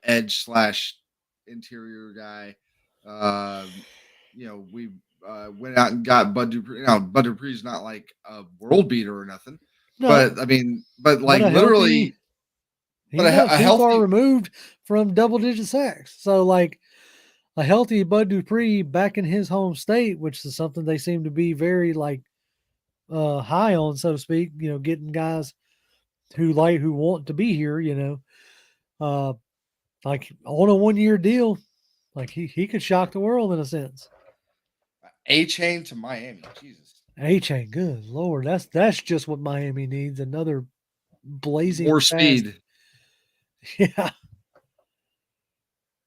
Edge / interior guy. We went out and got Bud Dupree. Now, Bud Dupree is not like a world beater or nothing. No. But I mean, literally, he's not too far removed from double-digit sacks. So, like, a healthy Bud Dupree back in his home state, which is something they seem to be very high on, so to speak. Getting guys who want to be here. Like on a 1-year deal, like he could shock the world in a sense. A-Chain to Miami, Jesus. A-Chain, good Lord, that's just what Miami needs. Another blazing more fast. Speed. Yeah.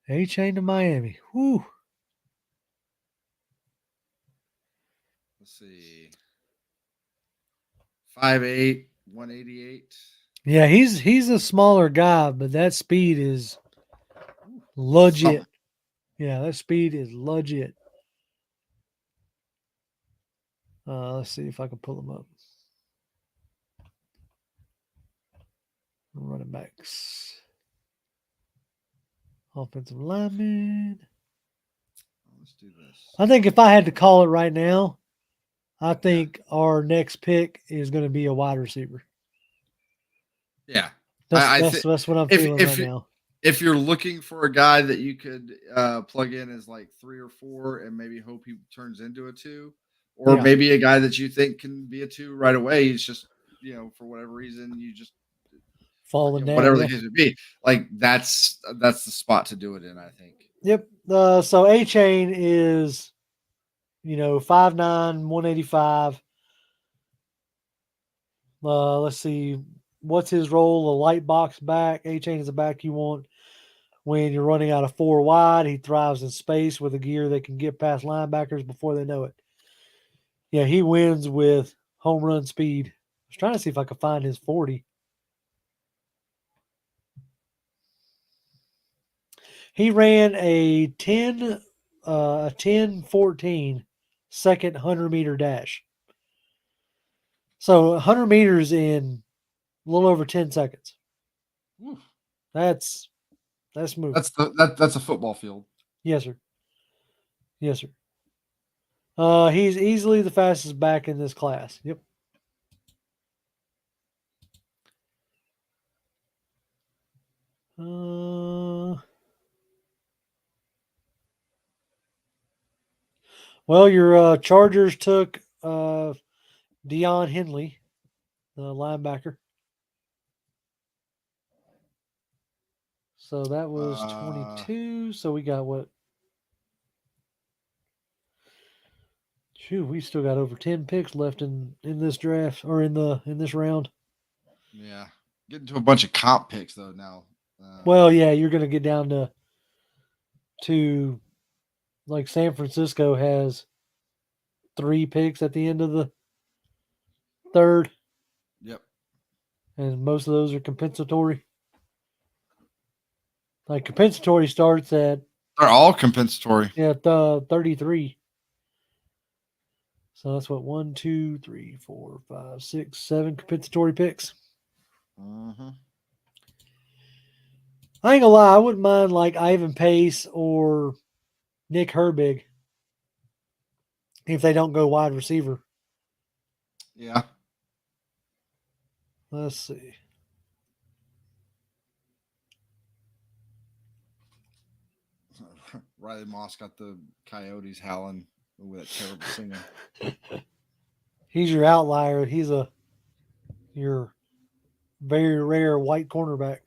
A-Chain to Miami. Whew. Let's see. 5'8", 188. Yeah, he's a smaller guy, but that speed is legit. Yeah, that speed is legit. Let's see if I can pull them up. Running backs. Offensive lineman. Let's do this. I think if I had to call it right now, I think our next pick is going to be a wide receiver. Yeah. That's what I'm feeling right now. If you're looking for a guy that you could plug in as like 3 or 4 and maybe hope he turns into a 2, or maybe a guy that you think can be a 2 right away, he's just, for whatever reason, you just falling down. Whatever the case would be. Like that's the spot to do it in, I think. Yep. So A-Chain is, 5'9", 185. Let's see. What's his role? A light box back. A-Chain is a back you want when you're running out of 4 wide. He thrives in space with a gear that can get past linebackers before they know it. Yeah, he wins with home run speed. I was trying to see if I could find his 40. He ran a 10-14 second 100-meter dash. So 100 meters in a little over 10 seconds. Whew. That's smooth. That's a football field. Yes, sir. Yes, sir. He's easily the fastest back in this class. Yep. Well, your Chargers took Deion Henley, the linebacker. So that was 22. So we got what? Shoot, we still got over 10 picks left in this draft or in this round. Yeah, getting to a bunch of comp picks though now. Well, yeah, you're going to get down to like San Francisco has 3 picks at the end of the third. Yep. And most of those are compensatory. Like compensatory starts at They're all compensatory. 33. So that's what 1, 2, 3, 4, 5, 6, 7 compensatory picks. Mm-hmm. I ain't gonna lie, I wouldn't mind like Ivan Pace or Nick Herbig if they don't go wide receiver. Yeah. Let's see. Riley Moss got the Coyotes howling with that terrible singing. He's your outlier. He's your very rare white cornerback.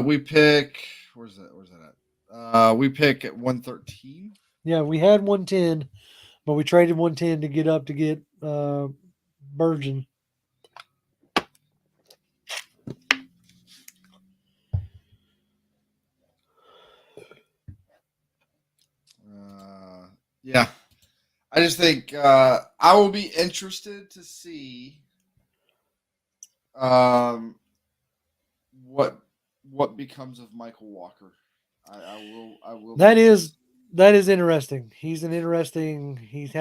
We pick. Where's that at? We pick at 113. Yeah, we had 110, but we traded 110 to get up to get Bergeron. Yeah. I just think I will be interested to see what becomes of Michael Walker. I will. That is interesting. He's had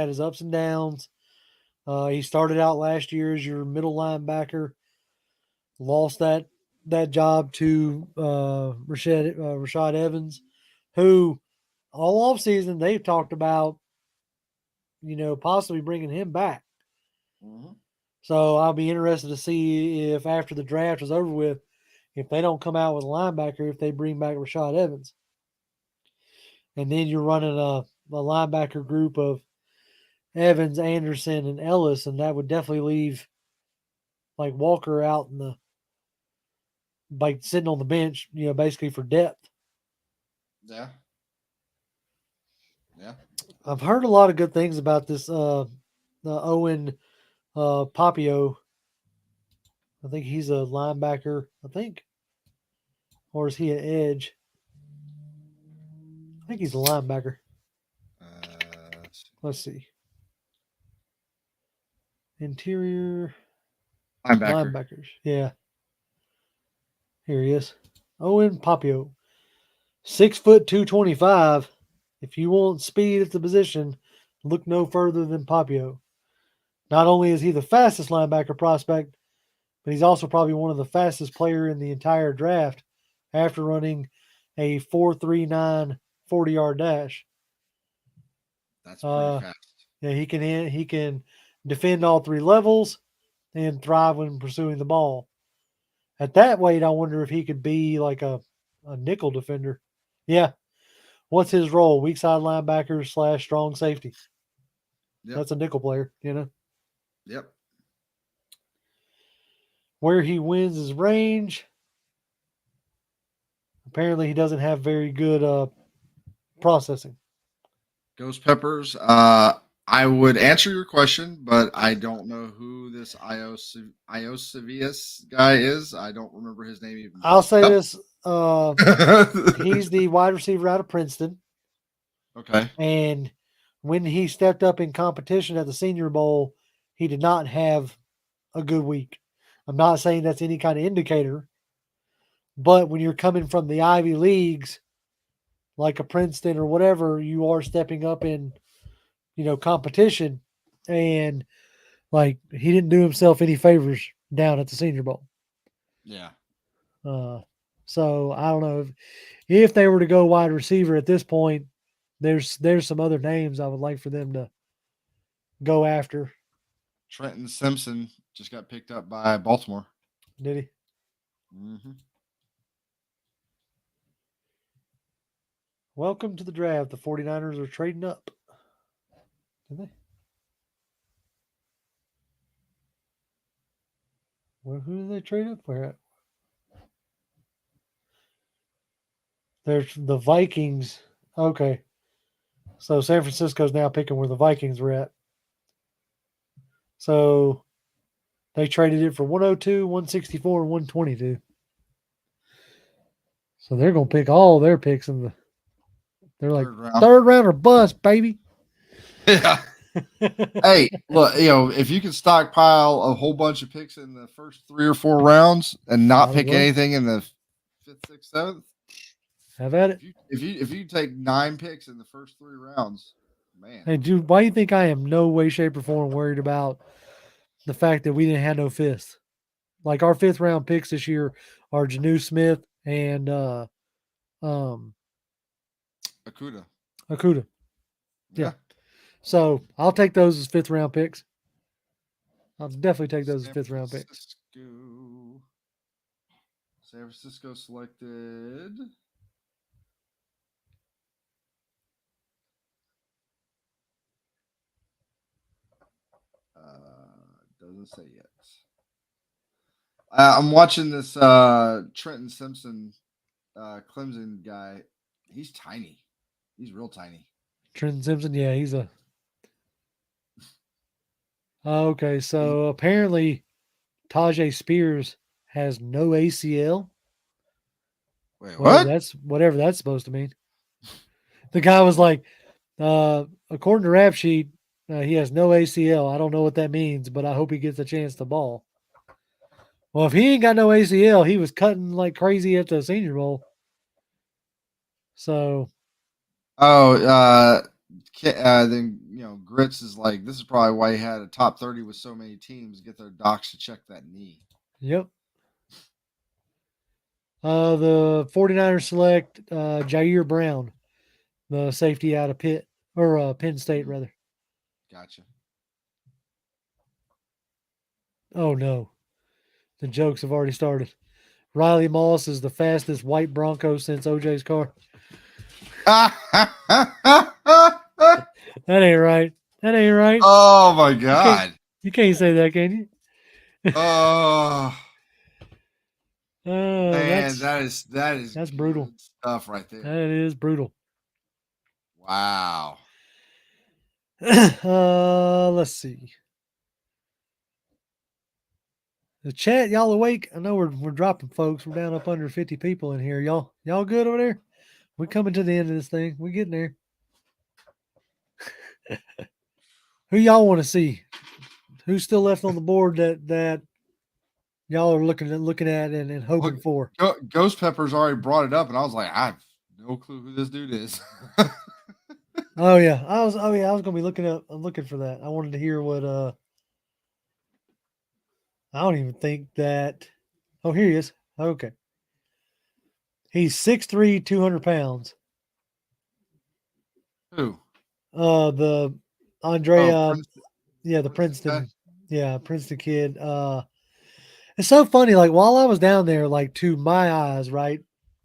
his ups and downs. He started out last year as your middle linebacker, lost that job to Rashad Evans, who all offseason they've talked about, possibly bringing him back. Mm-hmm. So I'll be interested to see if after the draft is over with, if they don't come out with a linebacker, if they bring back Rashad Evans. And then you're running a linebacker group of Evans, Anderson, and Ellis, and that would definitely leave like Walker out sitting on the bench, basically for depth. Yeah. Yeah. I've heard a lot of good things about this the Owen Papio. I think he's a linebacker, or is he an edge? I think he's a linebacker. Let's see. Interior linebackers. Yeah. Here he is. Owen Papio. 6 foot 225. If you want speed at the position, look no further than Papio. Not only is he the fastest linebacker prospect, but he's also probably one of the fastest player in the entire draft after running a 4.39 40-yard dash. That's pretty fast. Yeah, he can defend all 3 levels and thrive when pursuing the ball. At that weight, I wonder if he could be like a nickel defender. Yeah. What's his role? Weak side linebacker / strong safety. Yep. That's a nickel player, Yep. Where he wins his range. Apparently, he doesn't have very good processing. Ghost Peppers. I would answer your question, but I don't know who this Iosivius guy is. I don't remember his name even. I'll say this. He's the wide receiver out of Princeton. Okay. And when he stepped up in competition at the Senior Bowl, he did not have a good week. I'm not saying that's any kind of indicator, but when you're coming from the Ivy Leagues, like a Princeton or whatever, you are stepping up in competition, and like he didn't do himself any favors down at the Senior Bowl. Yeah. So I don't know if they were to go wide receiver at this point. There's some other names I would like for them to go after. Trenton Simpson just got picked up by Baltimore. Did he? Mm-hmm. Welcome to the draft. The 49ers are trading up. Did they? Well, who did they trade up for? There's the Vikings. Okay. So San Francisco's now picking where the Vikings were at. So they traded it for 102, 164, and 122. So they're going to pick all their picks in the. They're like third round or bust, baby. Yeah. Hey, look, if you can stockpile a whole bunch of picks in the first 3 or 4 rounds and not pick anything in the 5th, 6th, 7th, have at it. If you take 9 picks in the first 3 rounds, man. Hey, dude, why do you think I am no way, shape, or form worried about the fact that we didn't have no 5th? Like our 5th round picks this year are Janu Smith and Akuda. Yeah. So I'll take those as 5th round picks. I'll definitely take those as 5th round picks. San Francisco selected. Doesn't say yet. I'm watching this Trenton Simpson Clemson guy. He's tiny. He's real tiny. Trenton Simpson, yeah, he's a. Okay, so apparently Tajay Spears has no ACL. Wait, well, what? Whatever that's supposed to mean. The guy was like, according to Rap Sheet, he has no ACL. I don't know what that means, but I hope he gets a chance to ball. Well, if he ain't got no ACL, he was cutting like crazy at the Senior Bowl. So. Then Grits is like, this is probably why he had a top 30 with so many teams get their docs to check that knee. Yep. The 49ers select Jair Brown, the safety out of Penn State, rather. Gotcha. Oh, no. The jokes have already started. Riley Moss is the fastest white Bronco since OJ's car. That ain't right. That ain't right. Oh, my God. You can't say that, can you? Oh. Man, that's brutal stuff right there. That is brutal. Wow. Let's see. The chat, y'all awake? I know we're dropping folks. We're down up under 50 people in here. Y'all good over there? We're coming to the end of this thing. We're getting there. Who y'all want to see? Who's still left on the board that y'all are looking at and hoping for? Ghost Pepper's already brought it up, and I was like, I have no clue who this dude is. Oh yeah, I was gonna be looking for that. I wanted to hear what. I don't even think that. Oh, here he is. Okay, he's 6'3", 200 pounds. Who? The Andrea. Princeton. Yeah, the Princeton. Yeah, Princeton kid. It's so funny. Like while I was down there, like to my eyes, right,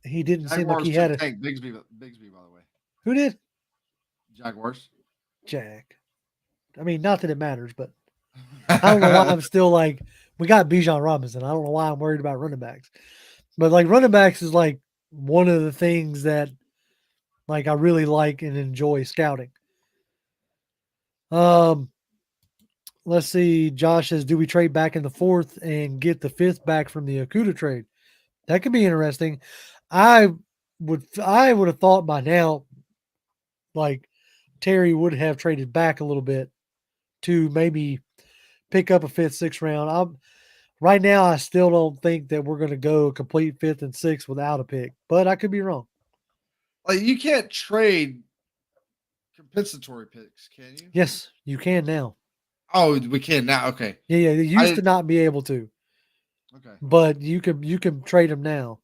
he didn't seem like he had a. Bigsby, by the way. Who did? Jaguars. Jack. I mean, not that it matters, but I don't know why I'm still like, we got Bijan Robinson. I don't know why I'm worried about running backs. But like running backs is like one of the things that like I really like and enjoy scouting. Let's see. Josh says, do we trade back in the 4th and get the 5th back from the Akuda trade? That could be interesting. I would have thought by now, like Terry would have traded back a little bit to maybe pick up a 5th, 6th round. Right now, I still don't think that we're going to go a complete 5th and 6th without a pick, but I could be wrong. Like you can't trade compensatory picks, can you? Yes, you can now. Oh, we can now. Okay. Yeah, they used to not be able to, Okay. but you can trade them now.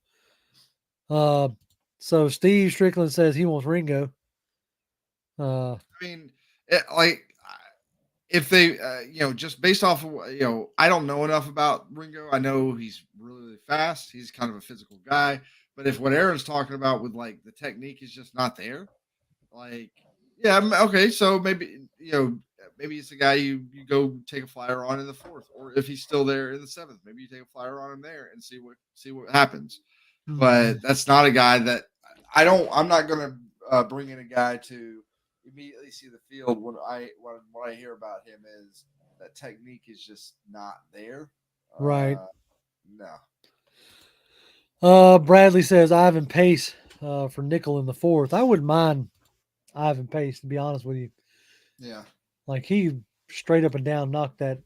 So Steve Strickland says he wants Ringo. I mean, if they, just based off of, I don't know enough about Ringo. I know he's really, really fast. He's kind of a physical guy. But if what Aaron's talking about with like the technique is just not there, like, yeah, okay. So maybe, maybe it's a guy you go take a flyer on in the 4th, or if he's still there in the 7th, maybe you take a flyer on him there and see what happens. But that's not a guy that I'm not going to bring in a guy to immediately see the field when I hear about him is that technique is just not there. Right. No. Bradley says Ivan Pace for nickel in the 4th. I wouldn't mind Ivan Pace, to be honest with you. Yeah. Like he straight up and down knocked that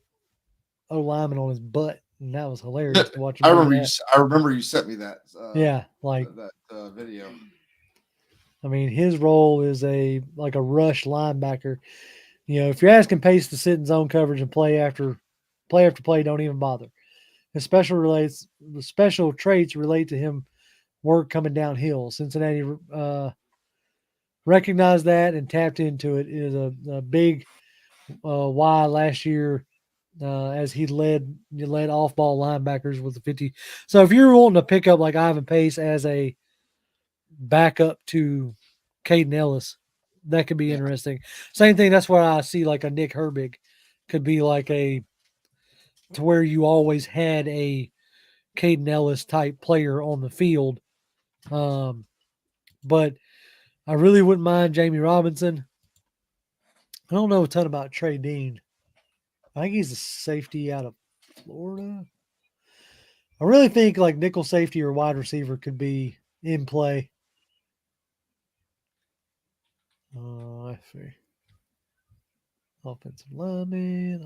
O lineman on his butt, and that was hilarious to watch. I remember you sent me that. Yeah, like that video. I mean, his role is a rush linebacker. If you're asking Pace to sit in zone coverage and play after play, don't even bother. His special traits relate to him work coming downhill. Cincinnati recognized that and tapped into it. It is a big why last year as he led off-ball linebackers with the 50. So if you're wanting to pick up like Ivan Pace as a backup to Caden Ellis, that could be interesting. Same thing. That's where I see like a Nick Herbig could be like to where you always had a Caden Ellis type player on the field. But I really wouldn't mind Jamie Robinson. I don't know a ton about Trey Dean. I think he's a safety out of Florida. I really think like nickel safety or wide receiver could be in play. Let's see. Offensive lineman.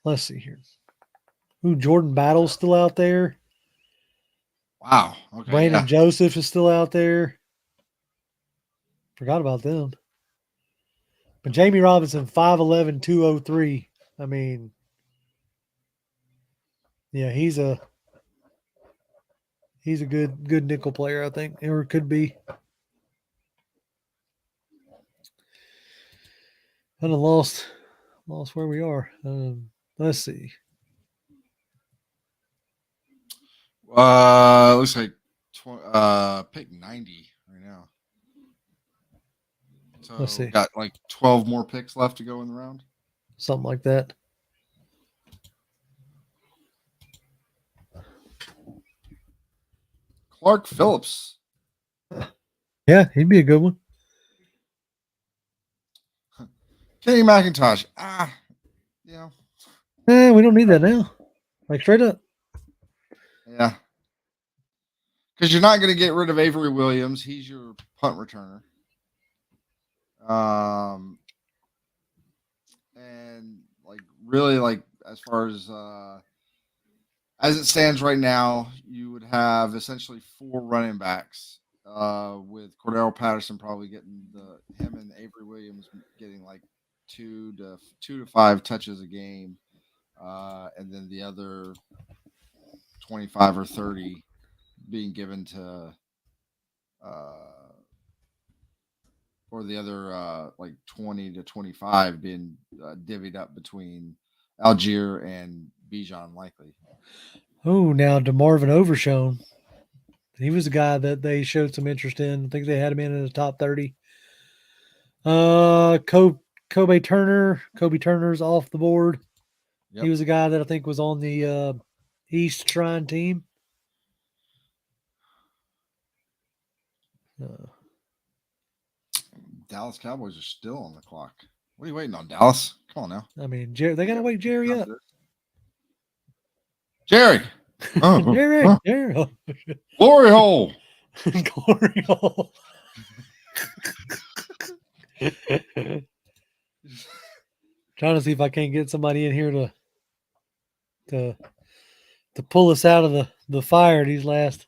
Let's see here. Ooh, Jordan Battle's still out there. Wow. Okay. Brandon Joseph is still out there. Forgot about them. But Jamie Robinson, 5'11", 203. I mean, yeah, he's a good nickel player, I think, or could be. I lost where we are. Let's see. Looks like pick 90 right now. So Let's see. Got like 12 more picks left to go in the round. Something like that. Clark Phillips. Yeah, he'd be a good one. Kenny McIntosh. We don't need that now. Like straight up. Yeah. Because you're not going to get rid of Avery Williams. He's your punt returner. And like really like as far as it stands right now, you would have essentially 4 running backs, with Cordell Patterson probably getting him and Avery Williams getting like 2 to 5 touches a game, and then the other 25 or 30 being given to, or the other like 20 to 25 being divvied up between Algier and Bijan likely. Oh, now DeMarvin Overshone. He was a guy that they showed some interest in. I think they had him in the top 30. Kobe Turner's off the board. Yep. He was a guy that I think was on the East Shrine team. Dallas Cowboys are still on the clock. What are you waiting on, Dallas? Come on now. I mean, they got to wake Jerry up. Jerry. Oh, Jerry. Glory hole. Glory hole. Trying to see if I can't get somebody in here to pull us out of the fire these last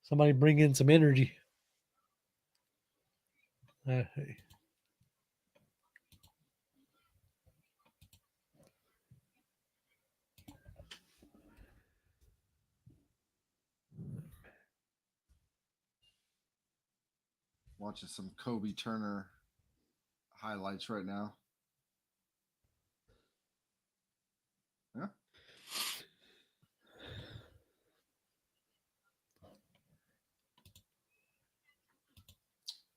Somebody bring in some energy. Watching some Kobe Turner highlights right now. Yeah.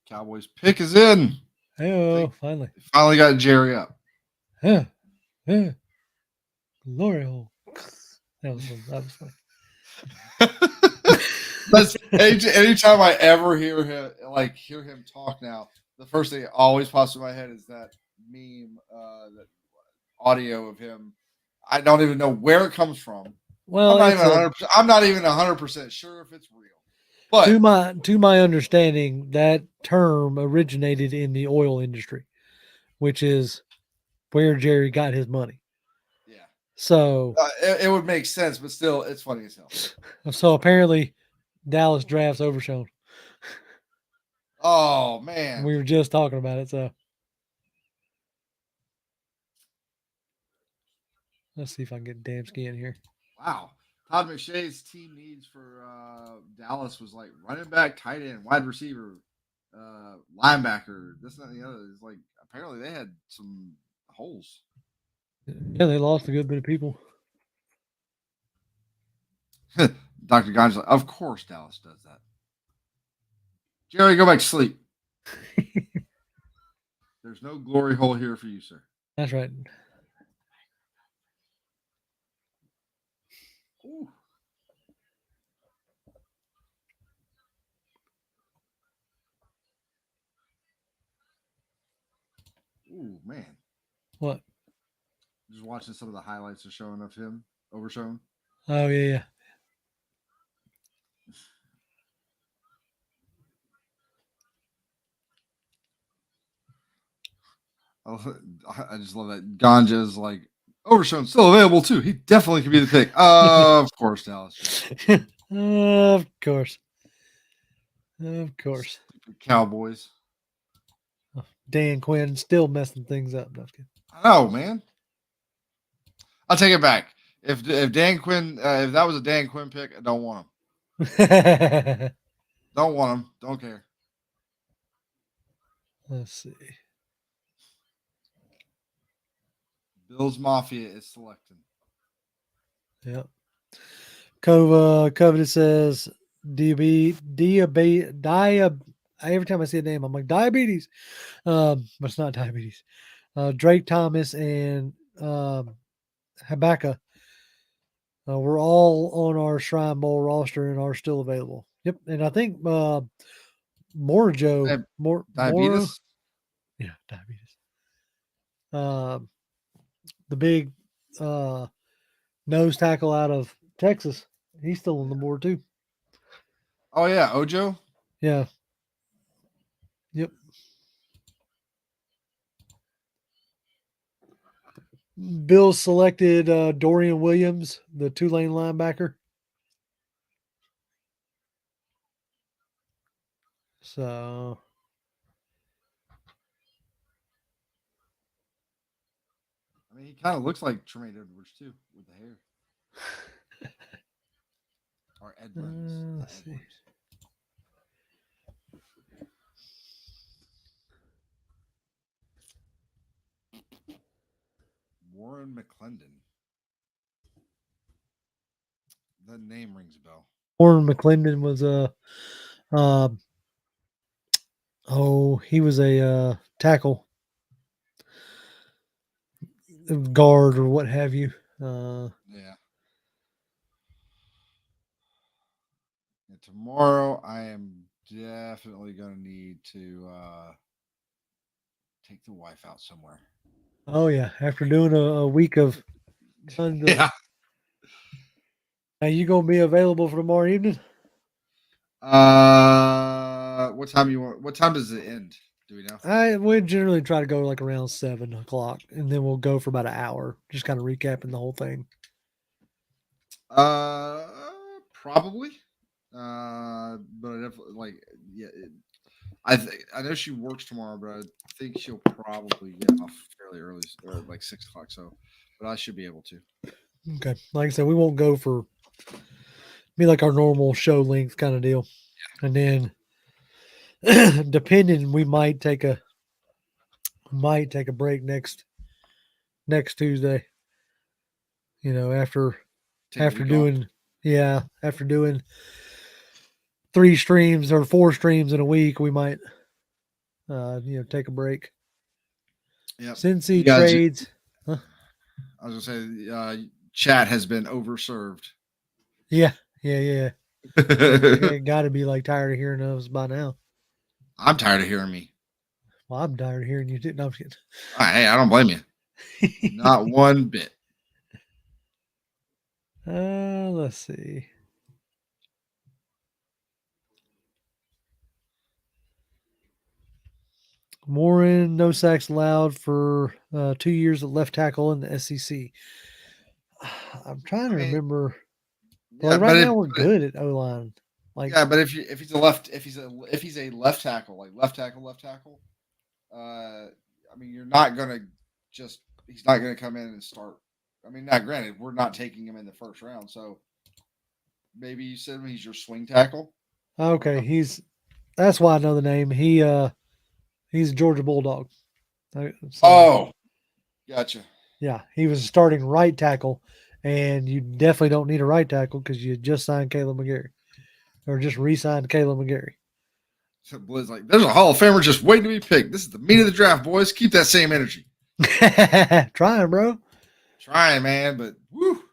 Cowboys pick is in. Hey, finally. Finally got Jerry up. Yeah. Glory hole. That was funny. That's anytime I ever hear him talk now, the first thing that always pops in my head is that meme, that audio of him. I don't even know where it comes from. Well, I'm not even 100% sure if it's real. But to my understanding, that term originated in the oil industry, which is where Jerry got his money. Yeah. So it would make sense, but still, it's funny as hell. So apparently, Dallas drafts Overshown. Oh man, we were just talking about it. So let's see if I can get Damsky in here. Wow. Todd McShay's team needs for Dallas was like running back, tight end, wide receiver, linebacker, this and that and the other. It's like apparently they had some holes. Yeah, they lost a good bit of people. Dr. Gon's like, of course Dallas does that. Jerry, go back to sleep. There's no glory hole here for you, sir. That's right. Ooh. Ooh, man. What? Just watching some of the highlights are showing of him, Overshown. Oh, yeah. I just love that. Ganja's like, Overshown still available too. He definitely could be the pick. Of course, Dallas. Of course. Of course. Stupid Cowboys. Dan Quinn still messing things up. No, I know, man. I'll take it back. If Dan Quinn, if that was a Dan Quinn pick, I don't want him. Don't want him. Don't care. Let's see. Bills Mafia is selecting. Yep. Coveted says every time I see a name, I'm like diabetes. But it's not diabetes. Drake Thomas and Habakkuk were all on our Shrine Bowl roster and are still available. Yep. And I think Diabetes? Yeah, diabetes. The big nose tackle out of Texas, he's still on the board too. Oh yeah, Ojo. Yeah. Yep. Bill selected Dorian Williams, the Tulane linebacker. So I mean, he kind of looks like Tremaine Edwards too, with the hair. Or Edwards. let's see. Warren McClendon. That name rings a bell. Warren McClendon was he was a tackle, guard, or what have you. Yeah. And tomorrow, I am definitely going to need to take the wife out somewhere. Oh yeah, after doing a week of Yeah. Are you gonna be available for tomorrow evening? What time you want? What time does it end? Do we know? We generally try to go like around 7 o'clock, and then we'll go for about an hour, just kind of recapping the whole thing. Probably. But I definitely I know she works tomorrow, but I think she'll probably get off fairly early, like 6 o'clock. So, but I should be able to. Okay. Like I said, we won't go for be like our normal show length kind of deal. And then depending, we might take a break next Tuesday. You know, after doing after doing 3 streams or 4 streams in a week, we might take a break. Yeah. Cincy trades. I was gonna say, chat has been overserved. Yeah. They got to be like tired of hearing us by now. I'm tired of hearing me. Well, I'm tired of hearing you too. No, I'm kidding. Hey, I don't blame you. Not one bit. Let's see. Warren, no sacks allowed for 2 years at left tackle in the SEC. I'm trying to remember. Well, right now we're good at O line. Like, yeah, but if he's a left tackle, like left tackle, I mean, you're not gonna he's not gonna come in and start. I mean, not granted, we're not taking him in the first round, so maybe you said he's your swing tackle. Okay, that's why I know the name. He's a Georgia Bulldog. So, gotcha. Yeah, he was starting right tackle, and you definitely don't need a right tackle because you just signed Caleb McGarry, or just re-signed Caleb McGarry. So Blizz like, there's a Hall of Famer just waiting to be picked. This is the meat of the draft, boys. Keep that same energy. Trying, bro. Trying, man, but woo.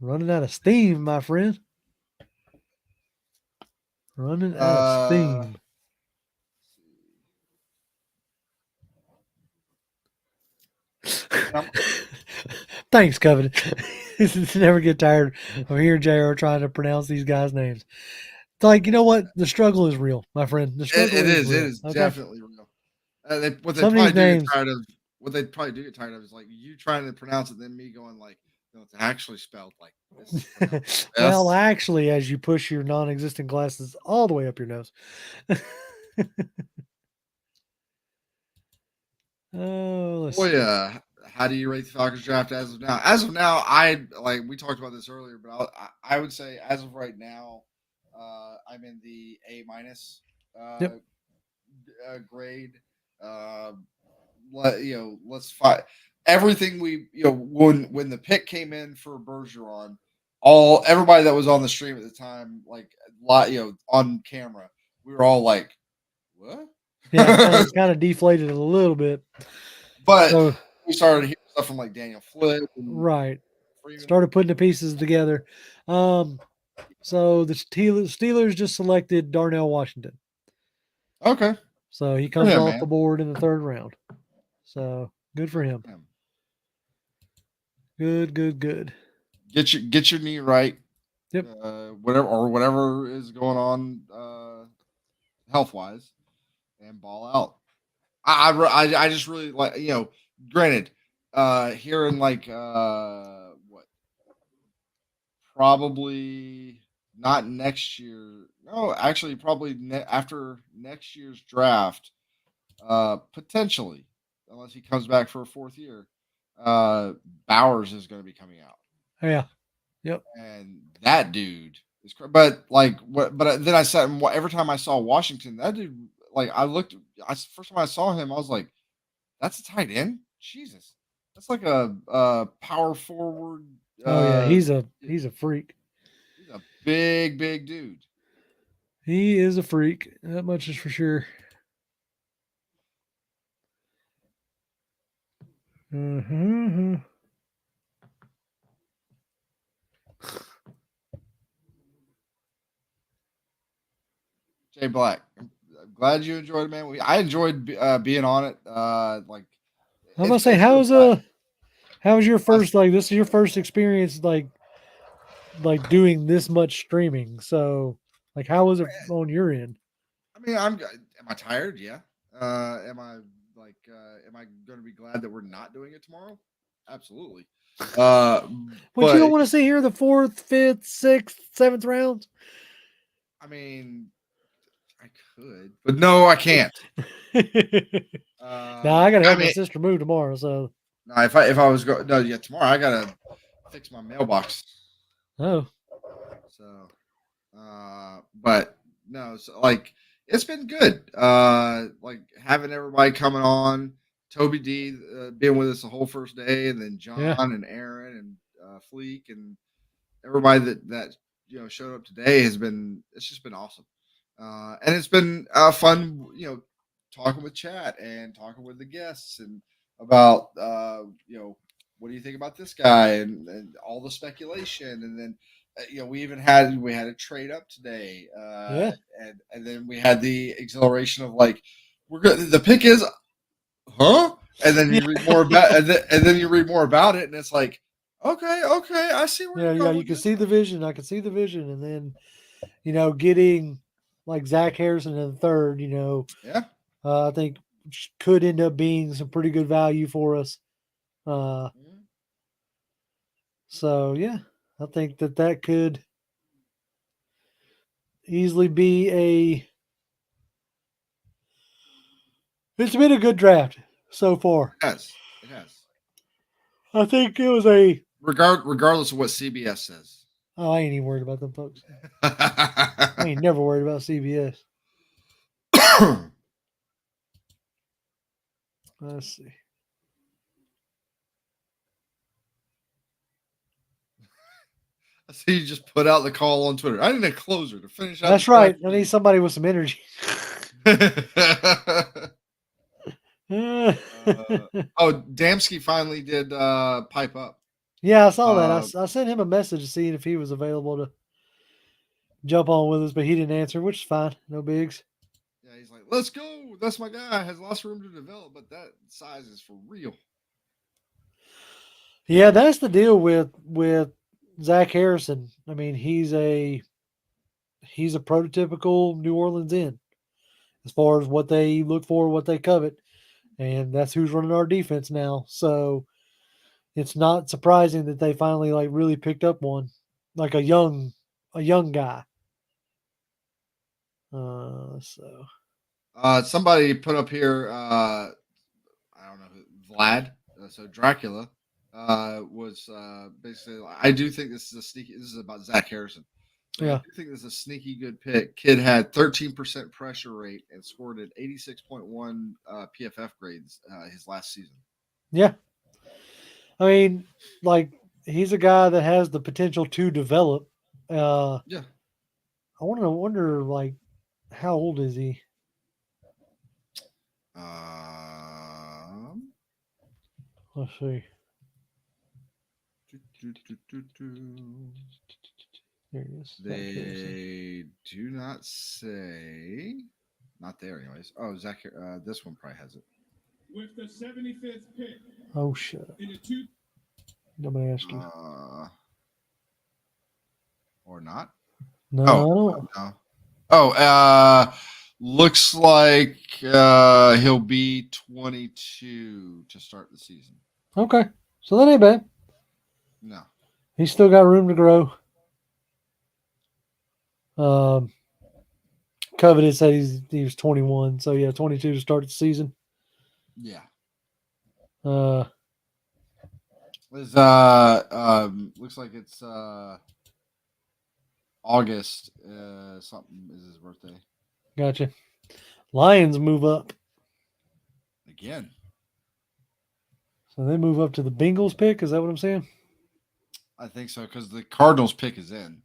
Running out of steam, my friend. Running out of steam. Thanks, Covenant. Never get tired of hearing JR trying to pronounce these guys' names. It's like, you know what? The struggle is real, my friend. The struggle is real. It is definitely real. What they probably do get tired of is like you trying to pronounce it, then me going like, no, it's actually spelled like this. Well, actually, as you push your non-existent glasses all the way up your nose. Let's see. How do you rate the Falcons draft as of now? As of now, we talked about this earlier, but I would say as of right now, I'm in the A- grade. Let's fight everything when the pick came in for Bergeron, everybody that was on the stream at the time, on camera, we were all like, what? Yeah, kind of deflated a little bit. But we started hearing stuff from like Daniel Flip. Right. Started putting the pieces together. So the Steelers just selected Darnell Washington. Okay. So he comes off the board in the 3rd round. So good for him. Good. Get your knee right. Yep. Whatever is going on health wise, and ball out. I just really like, granted, here in probably not next year. No, actually, probably after next year's draft, potentially, unless he comes back for a 4th year, Bowers is going to be coming out. Yeah. Yep. And that dude is, but then I said, every time I saw Washington, that dude, first time I saw him, I was like, that's a tight end? Jesus. That's like a power forward. He's a freak. He's a big dude. He is a freak. That much is for sure. Mm-hmm. Jay Black, I'm glad you enjoyed it, man. I enjoyed being on it. I'm gonna say, how was your first this is your first experience like doing this much streaming? So how was it on your end? I mean, am I tired? Yeah. Am I going to be glad that we're not doing it tomorrow? Absolutely. But you don't want to see here the 4th, 5th, 6th, 7th rounds. I mean, I could, but no, I can't. Now I gotta help I mean, my sister move tomorrow, so no, if I was going, no, yeah, tomorrow I gotta fix my mailbox. oh So, but no, so like it's been good. Like having everybody coming on, Toby D being with us the whole first day, and then John Yeah. and Aaron and Fleek and everybody that showed up today it's just been awesome. And it's been fun, talking with chat and talking with the guests and about what do you think about this guy and all the speculation, and then we had a trade up today, Yeah. and then we had the exhilaration of like we're good. The pick is, huh? And then you read more about and then you read more about it, and it's like, okay, I see where you're yeah, going you with can this. see the vision. I can see the vision, and then getting like Zach Harrison in the third, Yeah, I think could end up being some pretty good value for us. So yeah, I think that could easily be it's been a good draft so far. it has. I think it was a Regardless of what CBS says. oh, I ain't even worried about them folks. I ain't never worried about CBS. Let's see. I see you just put out the call on Twitter. I need a closer to finish out. That's right. I need somebody with some energy. Damsky finally did pipe up. Yeah, I saw that. I sent him a message seeing if he was available to jump on with us, but he didn't answer, which is fine. No bigs. Yeah, he's like, let's go. That's my guy. Has lots of room to develop, but that size is for real. Yeah, that's the deal with Zach Harrison. I mean, he's a prototypical New Orleans end as far as what they look for, what they covet, and that's who's running our defense now. So it's not surprising that they finally like really picked up one, like a young guy. Somebody put up here. I don't know, Vlad. So Dracula was basically. I do think this is a sneaky. This is about Zach Harrison. So Yeah. I do think this is a sneaky good pick. Kid had 13% pressure rate and scored an 86.1 PFF grades his last season. Yeah. I mean, like he's a guy that has the potential to develop. Yeah. I wonder like how old is he? Let's see. There he is. They do not say. Not there, anyways. Oh, Zach. This one probably has it. With the 75th pick. Oh shit. Nobody asked you. Or not? No, Oh, no. Oh, looks like he'll be 22 to start the season. Okay. So that ain't bad. No. He's still got room to grow. Coveted said he was 21, so yeah, 22 to start the season. Yeah. Looks like it's August something is his birthday. Gotcha. Lions move up. Again. So they move up to the Bengals pick. Is that what I'm saying? I think so, because the Cardinals pick is in.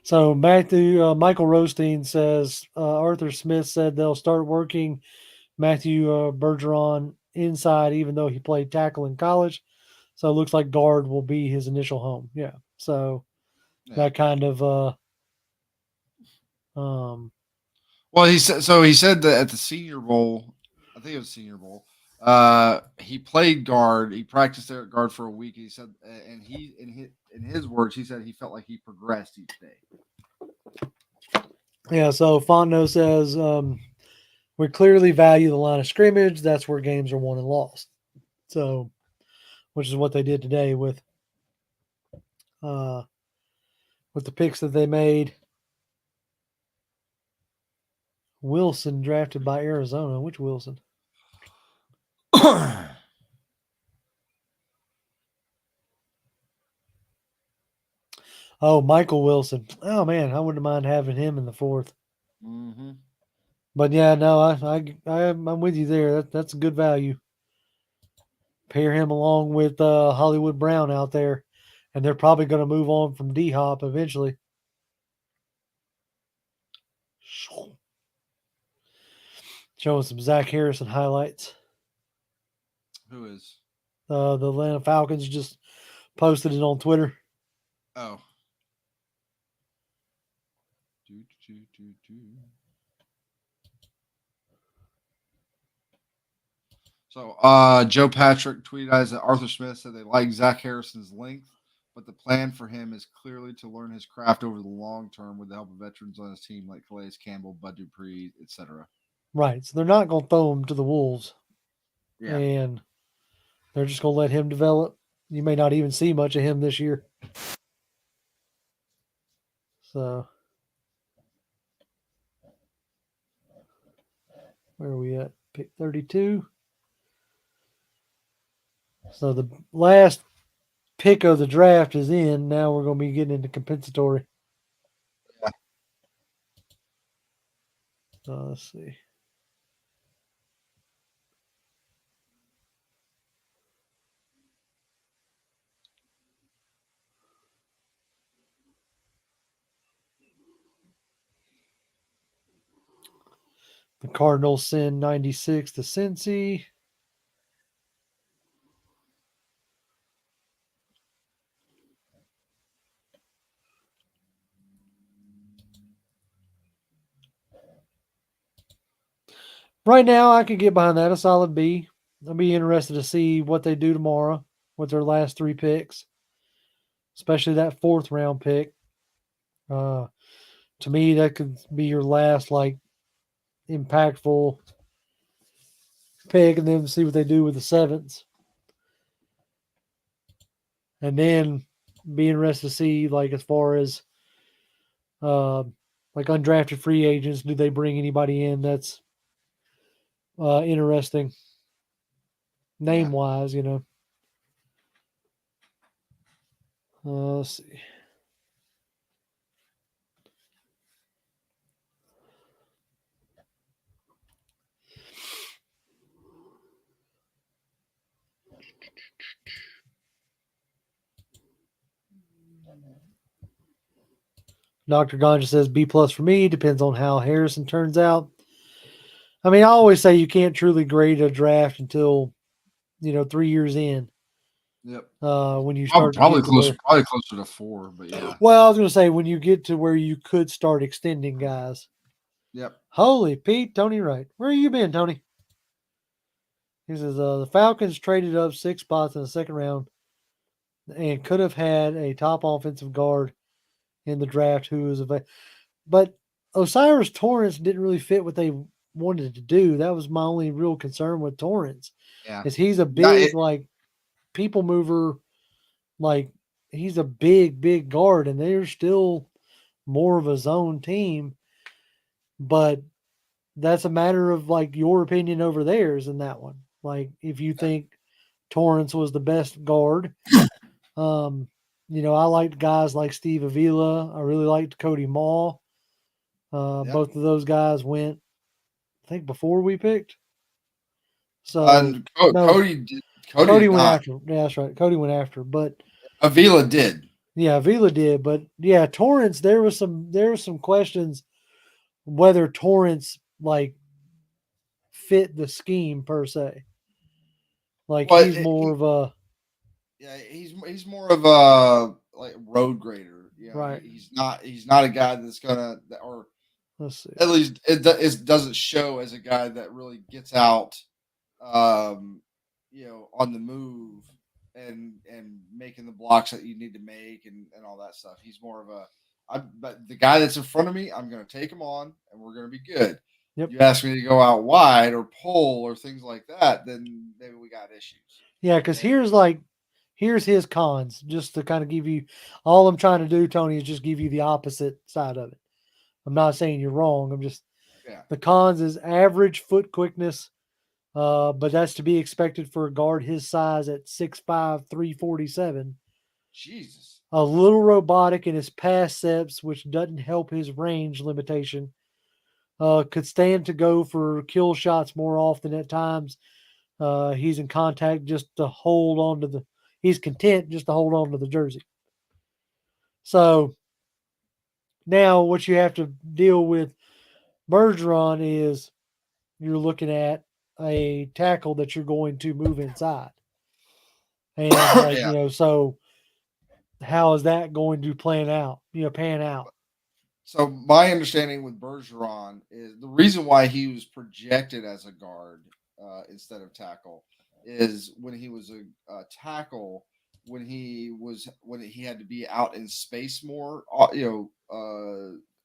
So Michael Rothstein says Arthur Smith said they'll start working Matthew Bergeron inside, even though he played tackle in college. So it looks like guard will be his initial home. Yeah. So that kind of well, he said that at the Senior Bowl, I think it was Senior Bowl. He played guard. He practiced there at guard for a week. He said, and he in his words, he said he felt like he progressed each day. Yeah. So Fontenot says we clearly value the line of scrimmage. That's where games are won and lost. So, which is what they did today with with the picks that they made. Wilson drafted by Arizona. Which Wilson? Oh, Michael Wilson. Oh man, I wouldn't mind having him in the 4th. Mm-hmm. But yeah, no, I'm with you there. That's a good value. Pair him along with Hollywood Brown out there, and they're probably going to move on from D Hop eventually. Showing some Zach Harrison highlights. Who is? The Atlanta Falcons just posted it on Twitter. Oh. So Joe Patrick tweeted us that Arthur Smith said they like Zach Harrison's length, but the plan for him is clearly to learn his craft over the long term with the help of veterans on his team like Calais Campbell, Bud Dupree, etc. Right. So they're not going to throw him to the Wolves. Yeah. And they're just going to let him develop. You may not even see much of him this year. So, where are we at? Pick 32. So the last pick of the draft is in. Now we're going to be getting into compensatory. Yeah. Let's see. The Cardinals send 96 to Cincy. Right now, I could get behind that, a solid B. I'll be interested to see what they do tomorrow with their last 3 picks, especially that 4th round pick. To me, that could be your last, like, impactful pick, and then see what they do with the 7th. And then be interested to see, like, as far as like undrafted free agents, do they bring anybody in that's interesting name wise, you know? Let's see. Dr. Ganja says B+ for me. Depends on how Harrison turns out. I mean, I always say you can't truly grade a draft until 3 years in. Yep. When you start probably closer to 4, but yeah. Well, I was going to say when you get to where you could start extending guys. Yep. Holy Pete, Tony Wright. Where you been, Tony? He says the Falcons traded up 6 spots in the 2nd round and could have had a top offensive guard in the draft who was available. But Osiris Torrance didn't really fit what they wanted to do. That was my only real concern with Torrance. Yeah. Is he's a big, like, people mover. Like, he's a big guard, and they're still more of a zone team. But that's a matter of, like, your opinion over theirs in that one. Like, if you think Torrance was the best guard, I liked guys like Steve Avila. I really liked Cody Maul. Both of those guys went, I think, before we picked. So Cody went after. Yeah, that's right. Cody went after, but Avila did. Yeah, Avila did, but yeah, Torrance. There were some questions whether Torrance like fit the scheme per se. Like, but he's more of a. Yeah, he's more of a like road grader. Right. He's not a guy that's gonna, or let's see. At least it doesn't show as a guy that really gets out, on the move and making the blocks that you need to make and all that stuff. He's more of but the guy that's in front of me, I'm going to take him on and we're going to be good. Yep. You ask me to go out wide or pull or things like that, then maybe we got issues. Yeah, because here's his cons, just to kind of give you all I'm trying to do, Tony, is just give you the opposite side of it. I'm not saying you're wrong. I'm just the cons is average foot quickness, but that's to be expected for a guard his size at 6'5", 347. Jesus. A little robotic in his pass steps, which doesn't help his range limitation. Could stand to go for kill shots more often at times. He's in contact just to hold on to the. He's content just to hold on to the jersey. So now what you have to deal with Bergeron is you're looking at a tackle that you're going to move inside. And so how is that going to pan out? So my understanding with Bergeron is the reason why he was projected as a guard instead of tackle is when he was a tackle, when he had to be out in space more,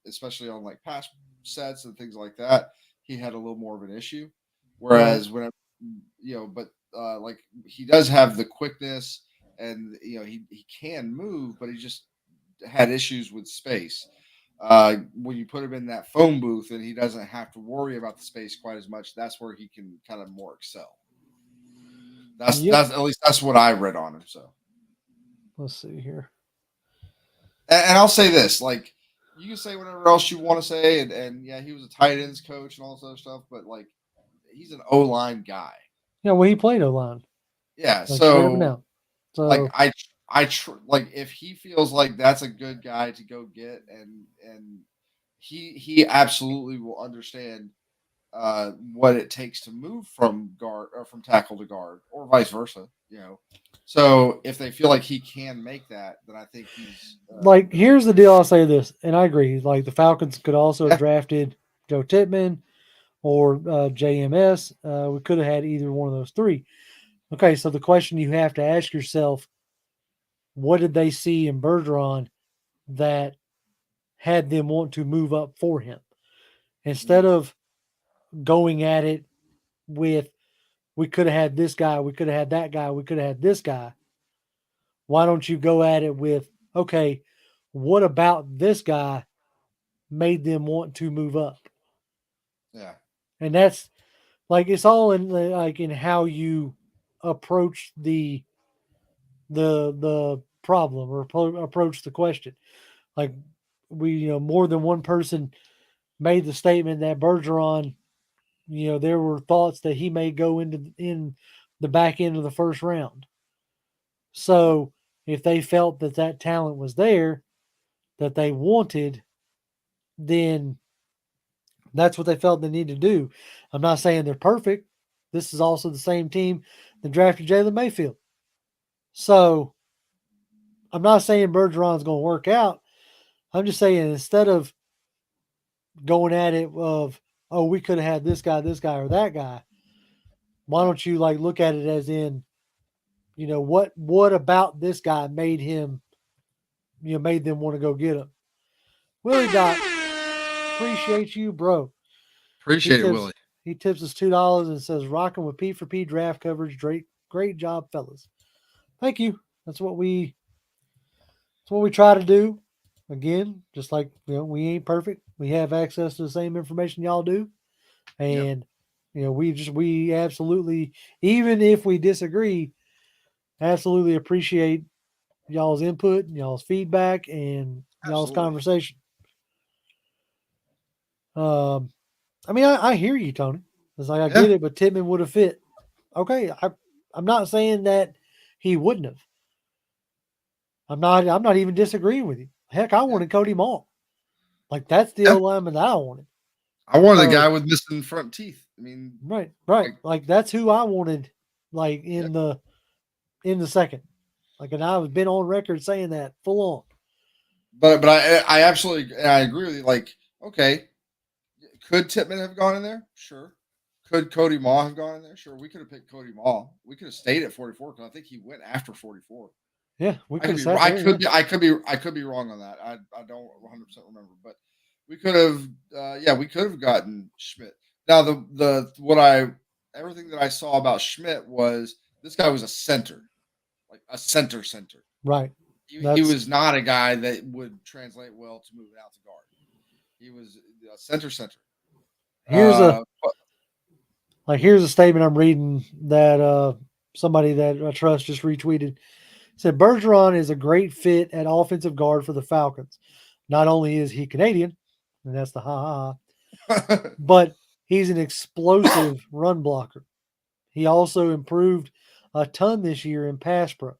especially on like pass sets and things like that, he had a little more of an issue. Whereas whenever like he does have the quickness and he can move, but he just had issues with space. When you put him in that phone booth and he doesn't have to worry about the space quite as much, that's where he can kind of more excel. That's at least that's what I read on him. So let's see here. And I'll say this, like you can say whatever else you want to say, and yeah, he was a tight ends coach and all this other stuff, but like he's an O-line guy. Yeah, well, he played O-line. Yeah, like, so like like if he feels like that's a good guy to go get, and he absolutely will understand what it takes to move from guard or from tackle to guard or vice versa, So if they feel like he can make that, then I think he's like, here's the deal. I'll say this, and I agree. Like the Falcons could also have drafted Joe Tippmann or JMS. We could have had either one of those three. Okay, so the question you have to ask yourself, what did they see in Bergeron that had them want to move up for him? Instead of going at it with, we could have had this guy, we could have had that guy, we could have had this guy. Why don't you go at it with, okay, what about this guy made them want to move up? Yeah. And that's like, it's all in how you approach the problem or approach the question. Like more than one person made the statement that Bergeron, there were thoughts that he may go in the back end of the first round. So if they felt that talent was there, that they wanted, then that's what they felt they needed to do. I'm not saying they're perfect. This is also the same team that drafted Jalen Mayfield. So I'm not saying Bergeron's going to work out. I'm just saying instead of going at it of, oh, we could have had this guy, or that guy, why don't you look at it as in, what about this guy made him, made them want to go get him? Willie Doc, appreciate you, bro. Appreciate it, Willie. He tips us $2 and says, rocking with P for P draft coverage. Great job, fellas. Thank you. That's what we try to do. Again, just like, we ain't perfect. We have access to the same information y'all do. And, we absolutely, even if we disagree, absolutely appreciate y'all's input, y'all's feedback, and y'all's conversation. I hear you, Tony. It's like, I get it, but Tippmann would have fit. Okay. I'm not saying that he wouldn't have. I'm not even disagreeing with you. Heck, I wanted Cody Maul. Like, that's the O-lineman that I wanted. I wanted a guy with missing front teeth. I mean, right. Like that's who I wanted. Like in the second. Like, and I've been on record saying that full on. But I absolutely, and I agree with you. Like, okay, could Tippmann have gone in there? Sure. Could Cody Maul have gone in there? Sure. We could have picked Cody Maul. We could have stayed at 44 because I think he went after 44. Yeah, we could have. I could be wrong on that. I don't 100% remember, but we could have. We could have gotten Schmidt. Now everything that I saw about Schmidt was this guy was a center. like a center. Right. He That's- was not a guy that would translate well to moving out to guard. He was a center. Here's a statement I'm reading that somebody that I trust just retweeted. Said Bergeron is a great fit at offensive guard for the Falcons. Not only is he Canadian, and that's the but he's an explosive run blocker. He also improved a ton this year in pass pro.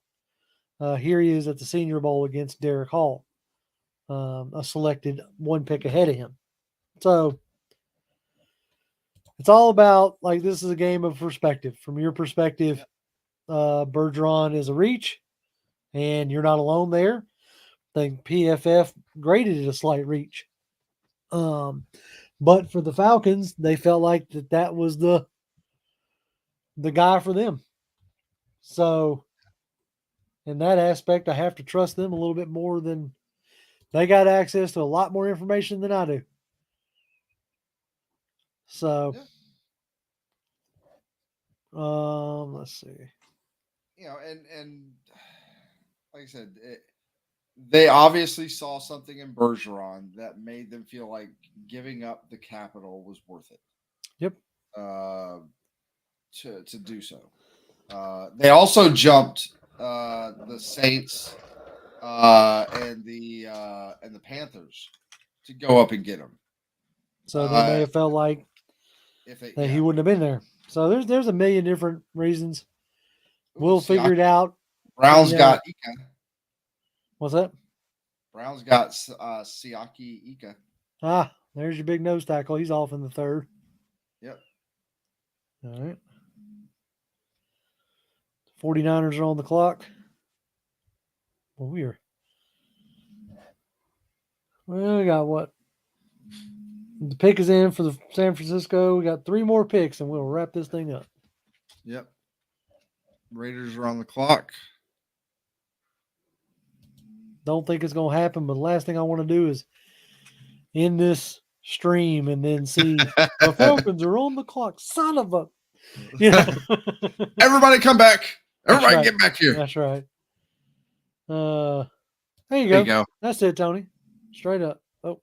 Here he is at the Senior Bowl against Derek Hall, a selected one pick ahead of him. So it's all about, like, this is a game of perspective. From your perspective, Bergeron is a reach, and you're not alone there. I think PFF graded it a slight reach. But for the Falcons, they felt like that was the guy for them. So in that aspect, I have to trust them a little bit more than they got access to a lot more information than I do. So, let's see. And like I said, they obviously saw something in Bergeron that made them feel like giving up the capital was worth it. Yep. To do so. They also jumped the Saints and the Panthers to go up and get him. So they may have felt like he wouldn't have been there. So there's a million different reasons. We'll figure it out. Browns got Ika. What's that? Browns got Siaki Ika. There's your big nose tackle. He's off in the third. Yep. All right. 49ers are on the clock. Well, we got what? The pick is in for the San Francisco. We got 3 more picks, and we'll wrap this thing up. Yep. Raiders are on the clock. Don't think it's going to happen, but the last thing I want to do is end this stream and then see the Falcons are on the clock. Son of a... Everybody come back. Everybody right. get back here. That's right. There you go. There you go. That's it, Tony. Straight up. Oh,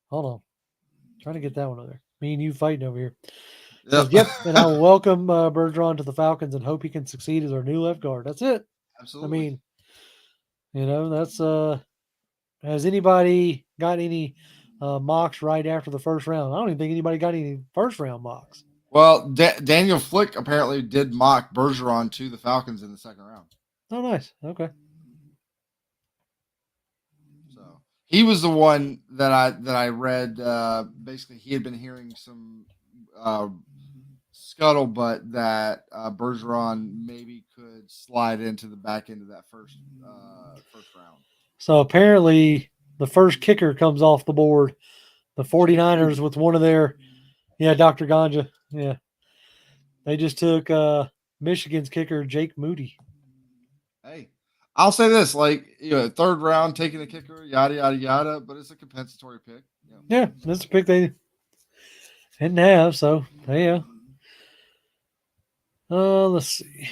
hold on. Trying to get that one over there. Me and you fighting over here. Yep. And I will welcome Bergeron to the Falcons and hope he can succeed as our new left guard. That's it. Absolutely. I mean, that's has anybody got any mocks right after the first round? I don't even think anybody got any first round mocks. Well, Daniel Flick apparently did mock Bergeron to the Falcons in the second round. Oh, nice. Okay. So he was the one that I read. Basically, he had been hearing some scuttlebutt that Bergeron maybe could slide into the back end of that first round. So apparently, the first kicker comes off the board. The 49ers with one of their, Dr. Ganja. Yeah. They just took Michigan's kicker, Jake Moody. Hey, I'll say this, third round, taking a kicker, yada, yada, yada, but it's a compensatory pick. Yeah, that's a pick they didn't have, so yeah. Let's see.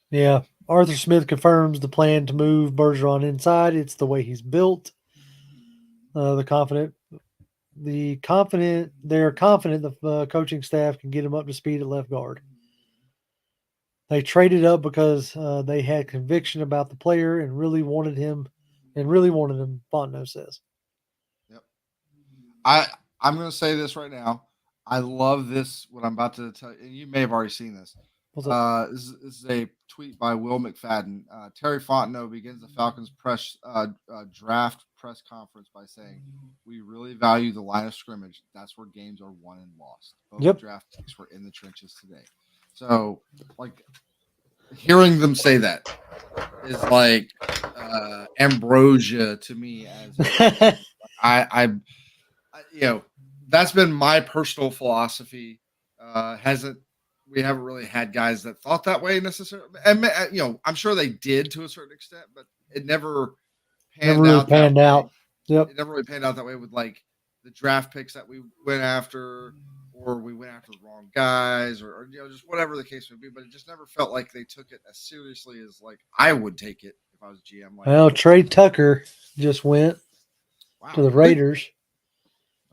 Yeah, Arthur Smith confirms the plan to move Bergeron inside. It's the way he's built. They're confident the coaching staff can get him up to speed at left guard. They traded up because they had conviction about the player and really wanted him. Fontenot says. Yep. I'm going to say this right now. I love this. What I'm about to tell you, and you may have already seen this. This is a tweet by Will McFadden. Terry Fontenot begins the Falcons draft press conference by saying, "We really value the line of scrimmage. That's where games are won and lost. Both draft picks were in the trenches today." So, hearing them say that is like ambrosia to me. As I that's been my personal philosophy. We haven't really had guys that thought that way necessarily. And I'm sure they did to a certain extent, but it never panned out. Yep. It never really panned out that way with the draft picks that we went after, or we went after the wrong guys, or just whatever the case would be. But it just never felt like they took it as seriously as like I would take it if I was GM. Like, Well, Trey Tucker just went wow, to the really? Raiders.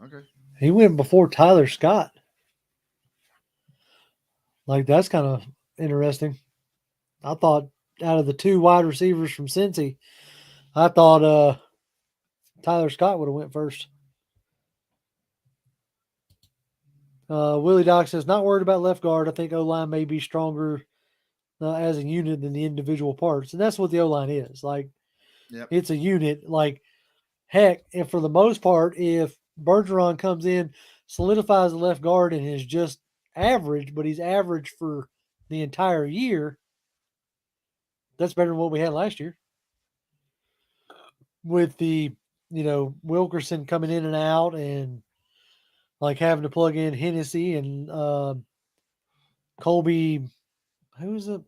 Okay. He went before Tyler Scott. Like, that's kind of interesting. I thought out of the 2 wide receivers from Cincy, I thought Tyler Scott would have went first. Willie Doc says, not worried about left guard. I think O-line may be stronger as a unit than the individual parts. And that's what the O-line is. Like, Yep. it's a unit. Like, heck, and for the most part, if Bergeron comes in, solidifies the left guard and is just average, but he's average for the entire year, that's better than what we had last year. With the, Wilkerson coming in and out and like having to plug in Hennessy and Colby, who's it?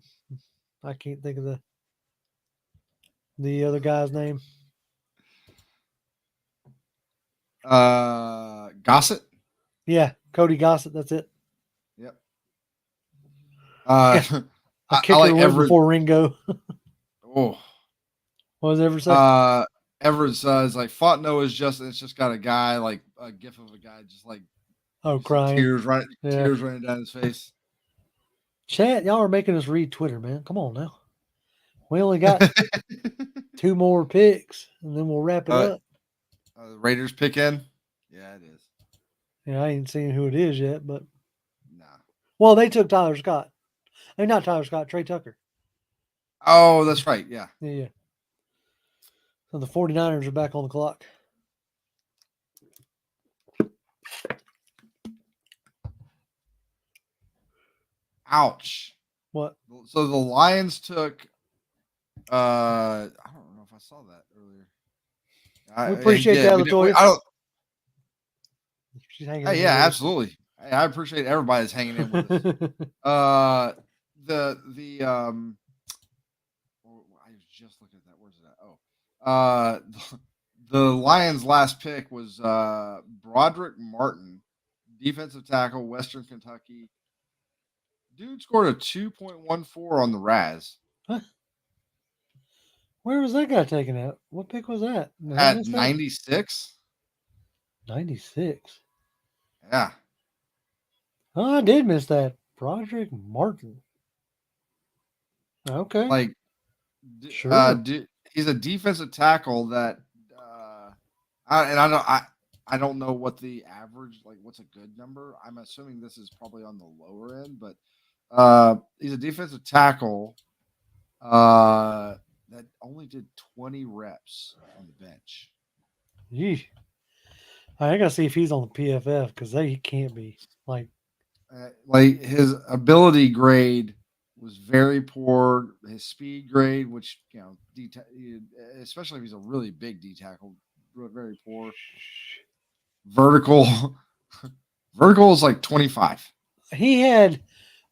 I can't think of the other guy's name. Gossett. Yeah, Cody Gossett. That's it. Yep. A kicker like went Everett. before Ringo. Oh, What was Everett say? Everett says like Fontenot is it's just got a guy like a gif of a guy just like Crying. tears running down his face. Chat, y'all are making us read Twitter, man. Come on now. We only got 2 more picks, and then we'll wrap it up. The Raiders pick in. Yeah, it is. Yeah, I ain't seen who it is yet, but Nah. well, they took Tyler Scott. I mean, not Tyler Scott, Trey Tucker. Oh, that's right. Yeah. Yeah. So the 49ers are back on the clock. Ouch. What? So the Lions took I don't know if I saw that earlier. We appreciate that, Latoya. I don't. She's hanging. Hey, yeah, absolutely. Hey, I appreciate everybody that's hanging in with us. I was just looking at that. Where's it at? The Lions' last pick was Broderick Martin, defensive tackle, Western Kentucky. Dude scored a 2.14 on the Raz. Huh? Where was that guy taken out? What pick was that? At 96? 96. Yeah. Oh, I did miss that. Broderick Martin. Okay. Like, sure. He's a defensive tackle that, I don't know what the average, like what's a good number. I'm assuming this is probably on the lower end, but he's a defensive tackle that only did 20 reps on the bench. Yeesh. I gotta see if he's on the PFF because he can't be like his ability grade was very poor. His speed grade, which especially if he's a really big D tackle, very poor. Vertical is like 25. He had,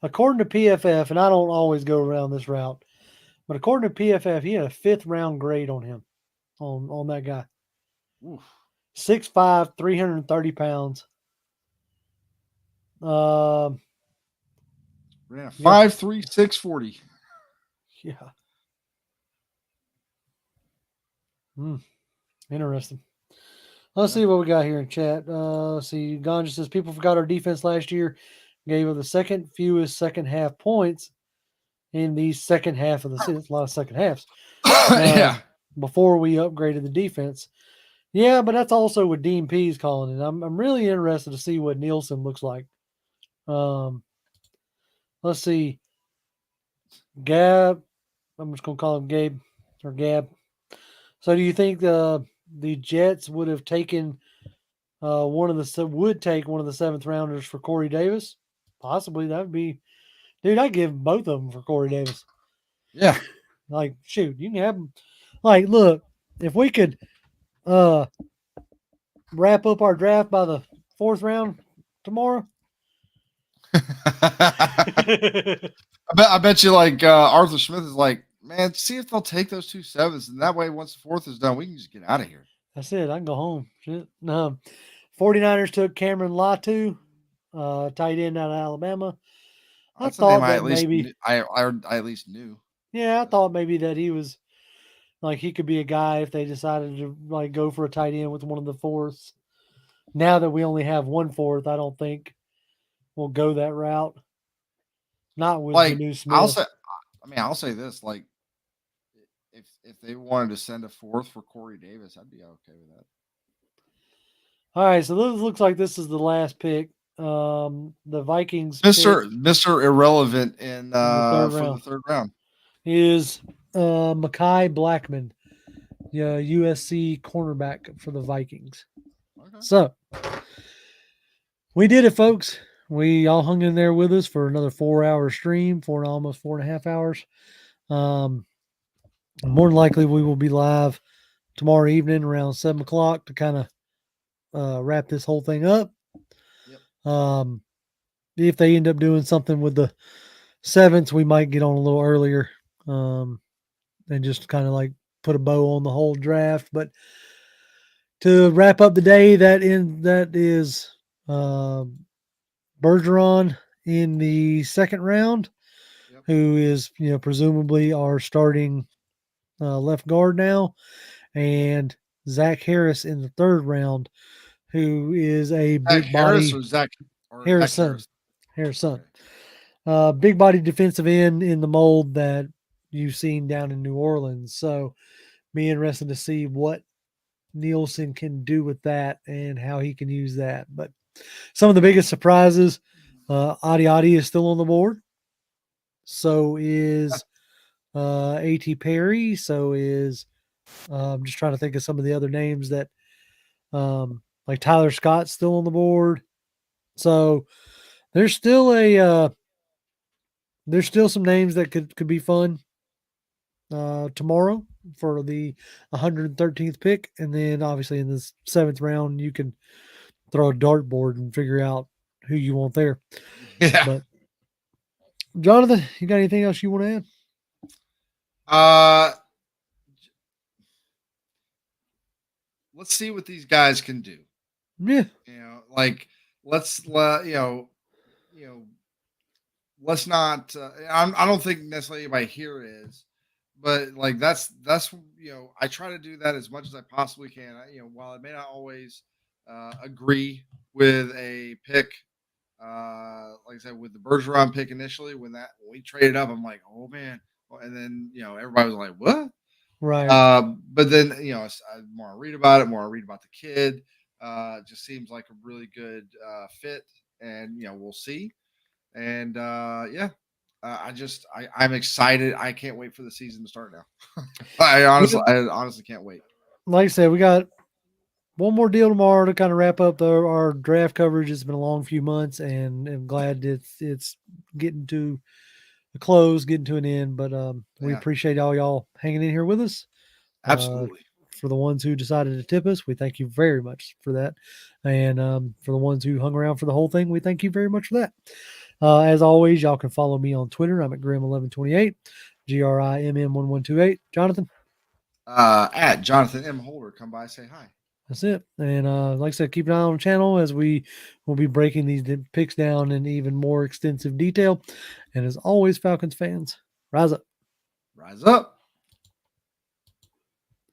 according to PFF, and I don't always go around this route, but according to PFF, he had a 5th round grade on him, on that guy. Oof. 6'5", 330 pounds. Ran a 5'3", 640. Yeah. Interesting. Let's see what we got here in chat. Let's see. Ganja says people forgot our defense last year gave us the second fewest second half points in the second half of the season. It's a lot of second halves. Yeah. Before we upgraded the defense. Yeah, but that's also what Dean P's calling it. I'm really interested to see what Nielsen looks like. Let's see. Gab. I'm just gonna call him Gabe or Gab. So do you think the Jets would have taken one of the 7th rounders for Corey Davis? Possibly. That would be, dude, I'd give both of them for Corey Davis. Yeah. Like, shoot, you can have them. Like, look, if we could wrap up our draft by the 4th round tomorrow. I bet you like Arthur Smith is like, man, see if they'll take those 2 7s, and that way once the 4th is done, we can just get out of here. That's it. I can go home. Shit. No. 49ers took Cameron Latu, tight end out of Alabama. That's a thought name I that at least maybe- I at least knew. Yeah, I thought maybe that he was like he could be a guy if they decided to like go for a tight end with one of the fourths. Now that we only have one fourth, I don't think we'll go that route. Not with Like Janu Smith. I'll say this: like, if they wanted to send a fourth for Corey Davis, I'd be okay with that. All right, so this looks like this is the last pick. The Vikings Mr. Irrelevant in third for round. the third round. Is Mekhi Blackman, USC cornerback for the Vikings. Okay. So we did it, folks. We all hung in there with us for another 4-hour stream, almost 4.5 hours. More than likely, we will be live tomorrow evening around 7 o'clock to kind of wrap this whole thing up. Yep. If they end up doing something with the 7th, we might get on a little earlier and just kind of like put a bow on the whole draft. But to wrap up the day, that is Bergeron in the second round, Yep. who is presumably our starting left guard now, and Zach Harris in the third round, who is a big Harris body. or Zach or Harrison. Zach Harrison. Okay. Big body defensive end in the mold that you've seen down in New Orleans. So be interested to see what Nielsen can do with that and how he can use that. But some of the biggest surprises, Adi is still on the board. So is A.T. Perry. So is I'm just trying to think of some of the other names that like Tyler Scott's still on the board. So there's still some names that could be fun tomorrow for the 113th pick, and then obviously in the 7th round you can throw a dartboard and figure out who you want there. Yeah. But Jonathan, you got anything else you want to add? Let's see what these guys can do. Yeah. Like let's not. I don't think necessarily anybody here is, but like that's I try to do that as much as I possibly can. While I may not always agree with a pick, like I said, with the Bergeron pick initially, when we traded up, I'm like, oh man, and then everybody was like, what? Right. But then I more I read about it, more I read about the kid. It just seems like a really good fit, and we'll see. And I'm excited. I can't wait for the season to start now. I honestly can't wait. Like I said, we got one more deal tomorrow to kind of wrap up our draft coverage. It's been a long few months, and I'm glad it's getting to a close, getting to an end. But we appreciate all y'all hanging in here with us. Absolutely. For the ones who decided to tip us, we thank you very much for that. And for the ones who hung around for the whole thing, we thank you very much for that. As always, y'all can follow me on Twitter. I'm at Grim1128, GRIMM1128. Jonathan? At Jonathan M. Holder. Come by, say hi. That's it. And like I said, keep an eye on the channel as we will be breaking these picks down in even more extensive detail. And as always, Falcons fans, rise up. Rise up.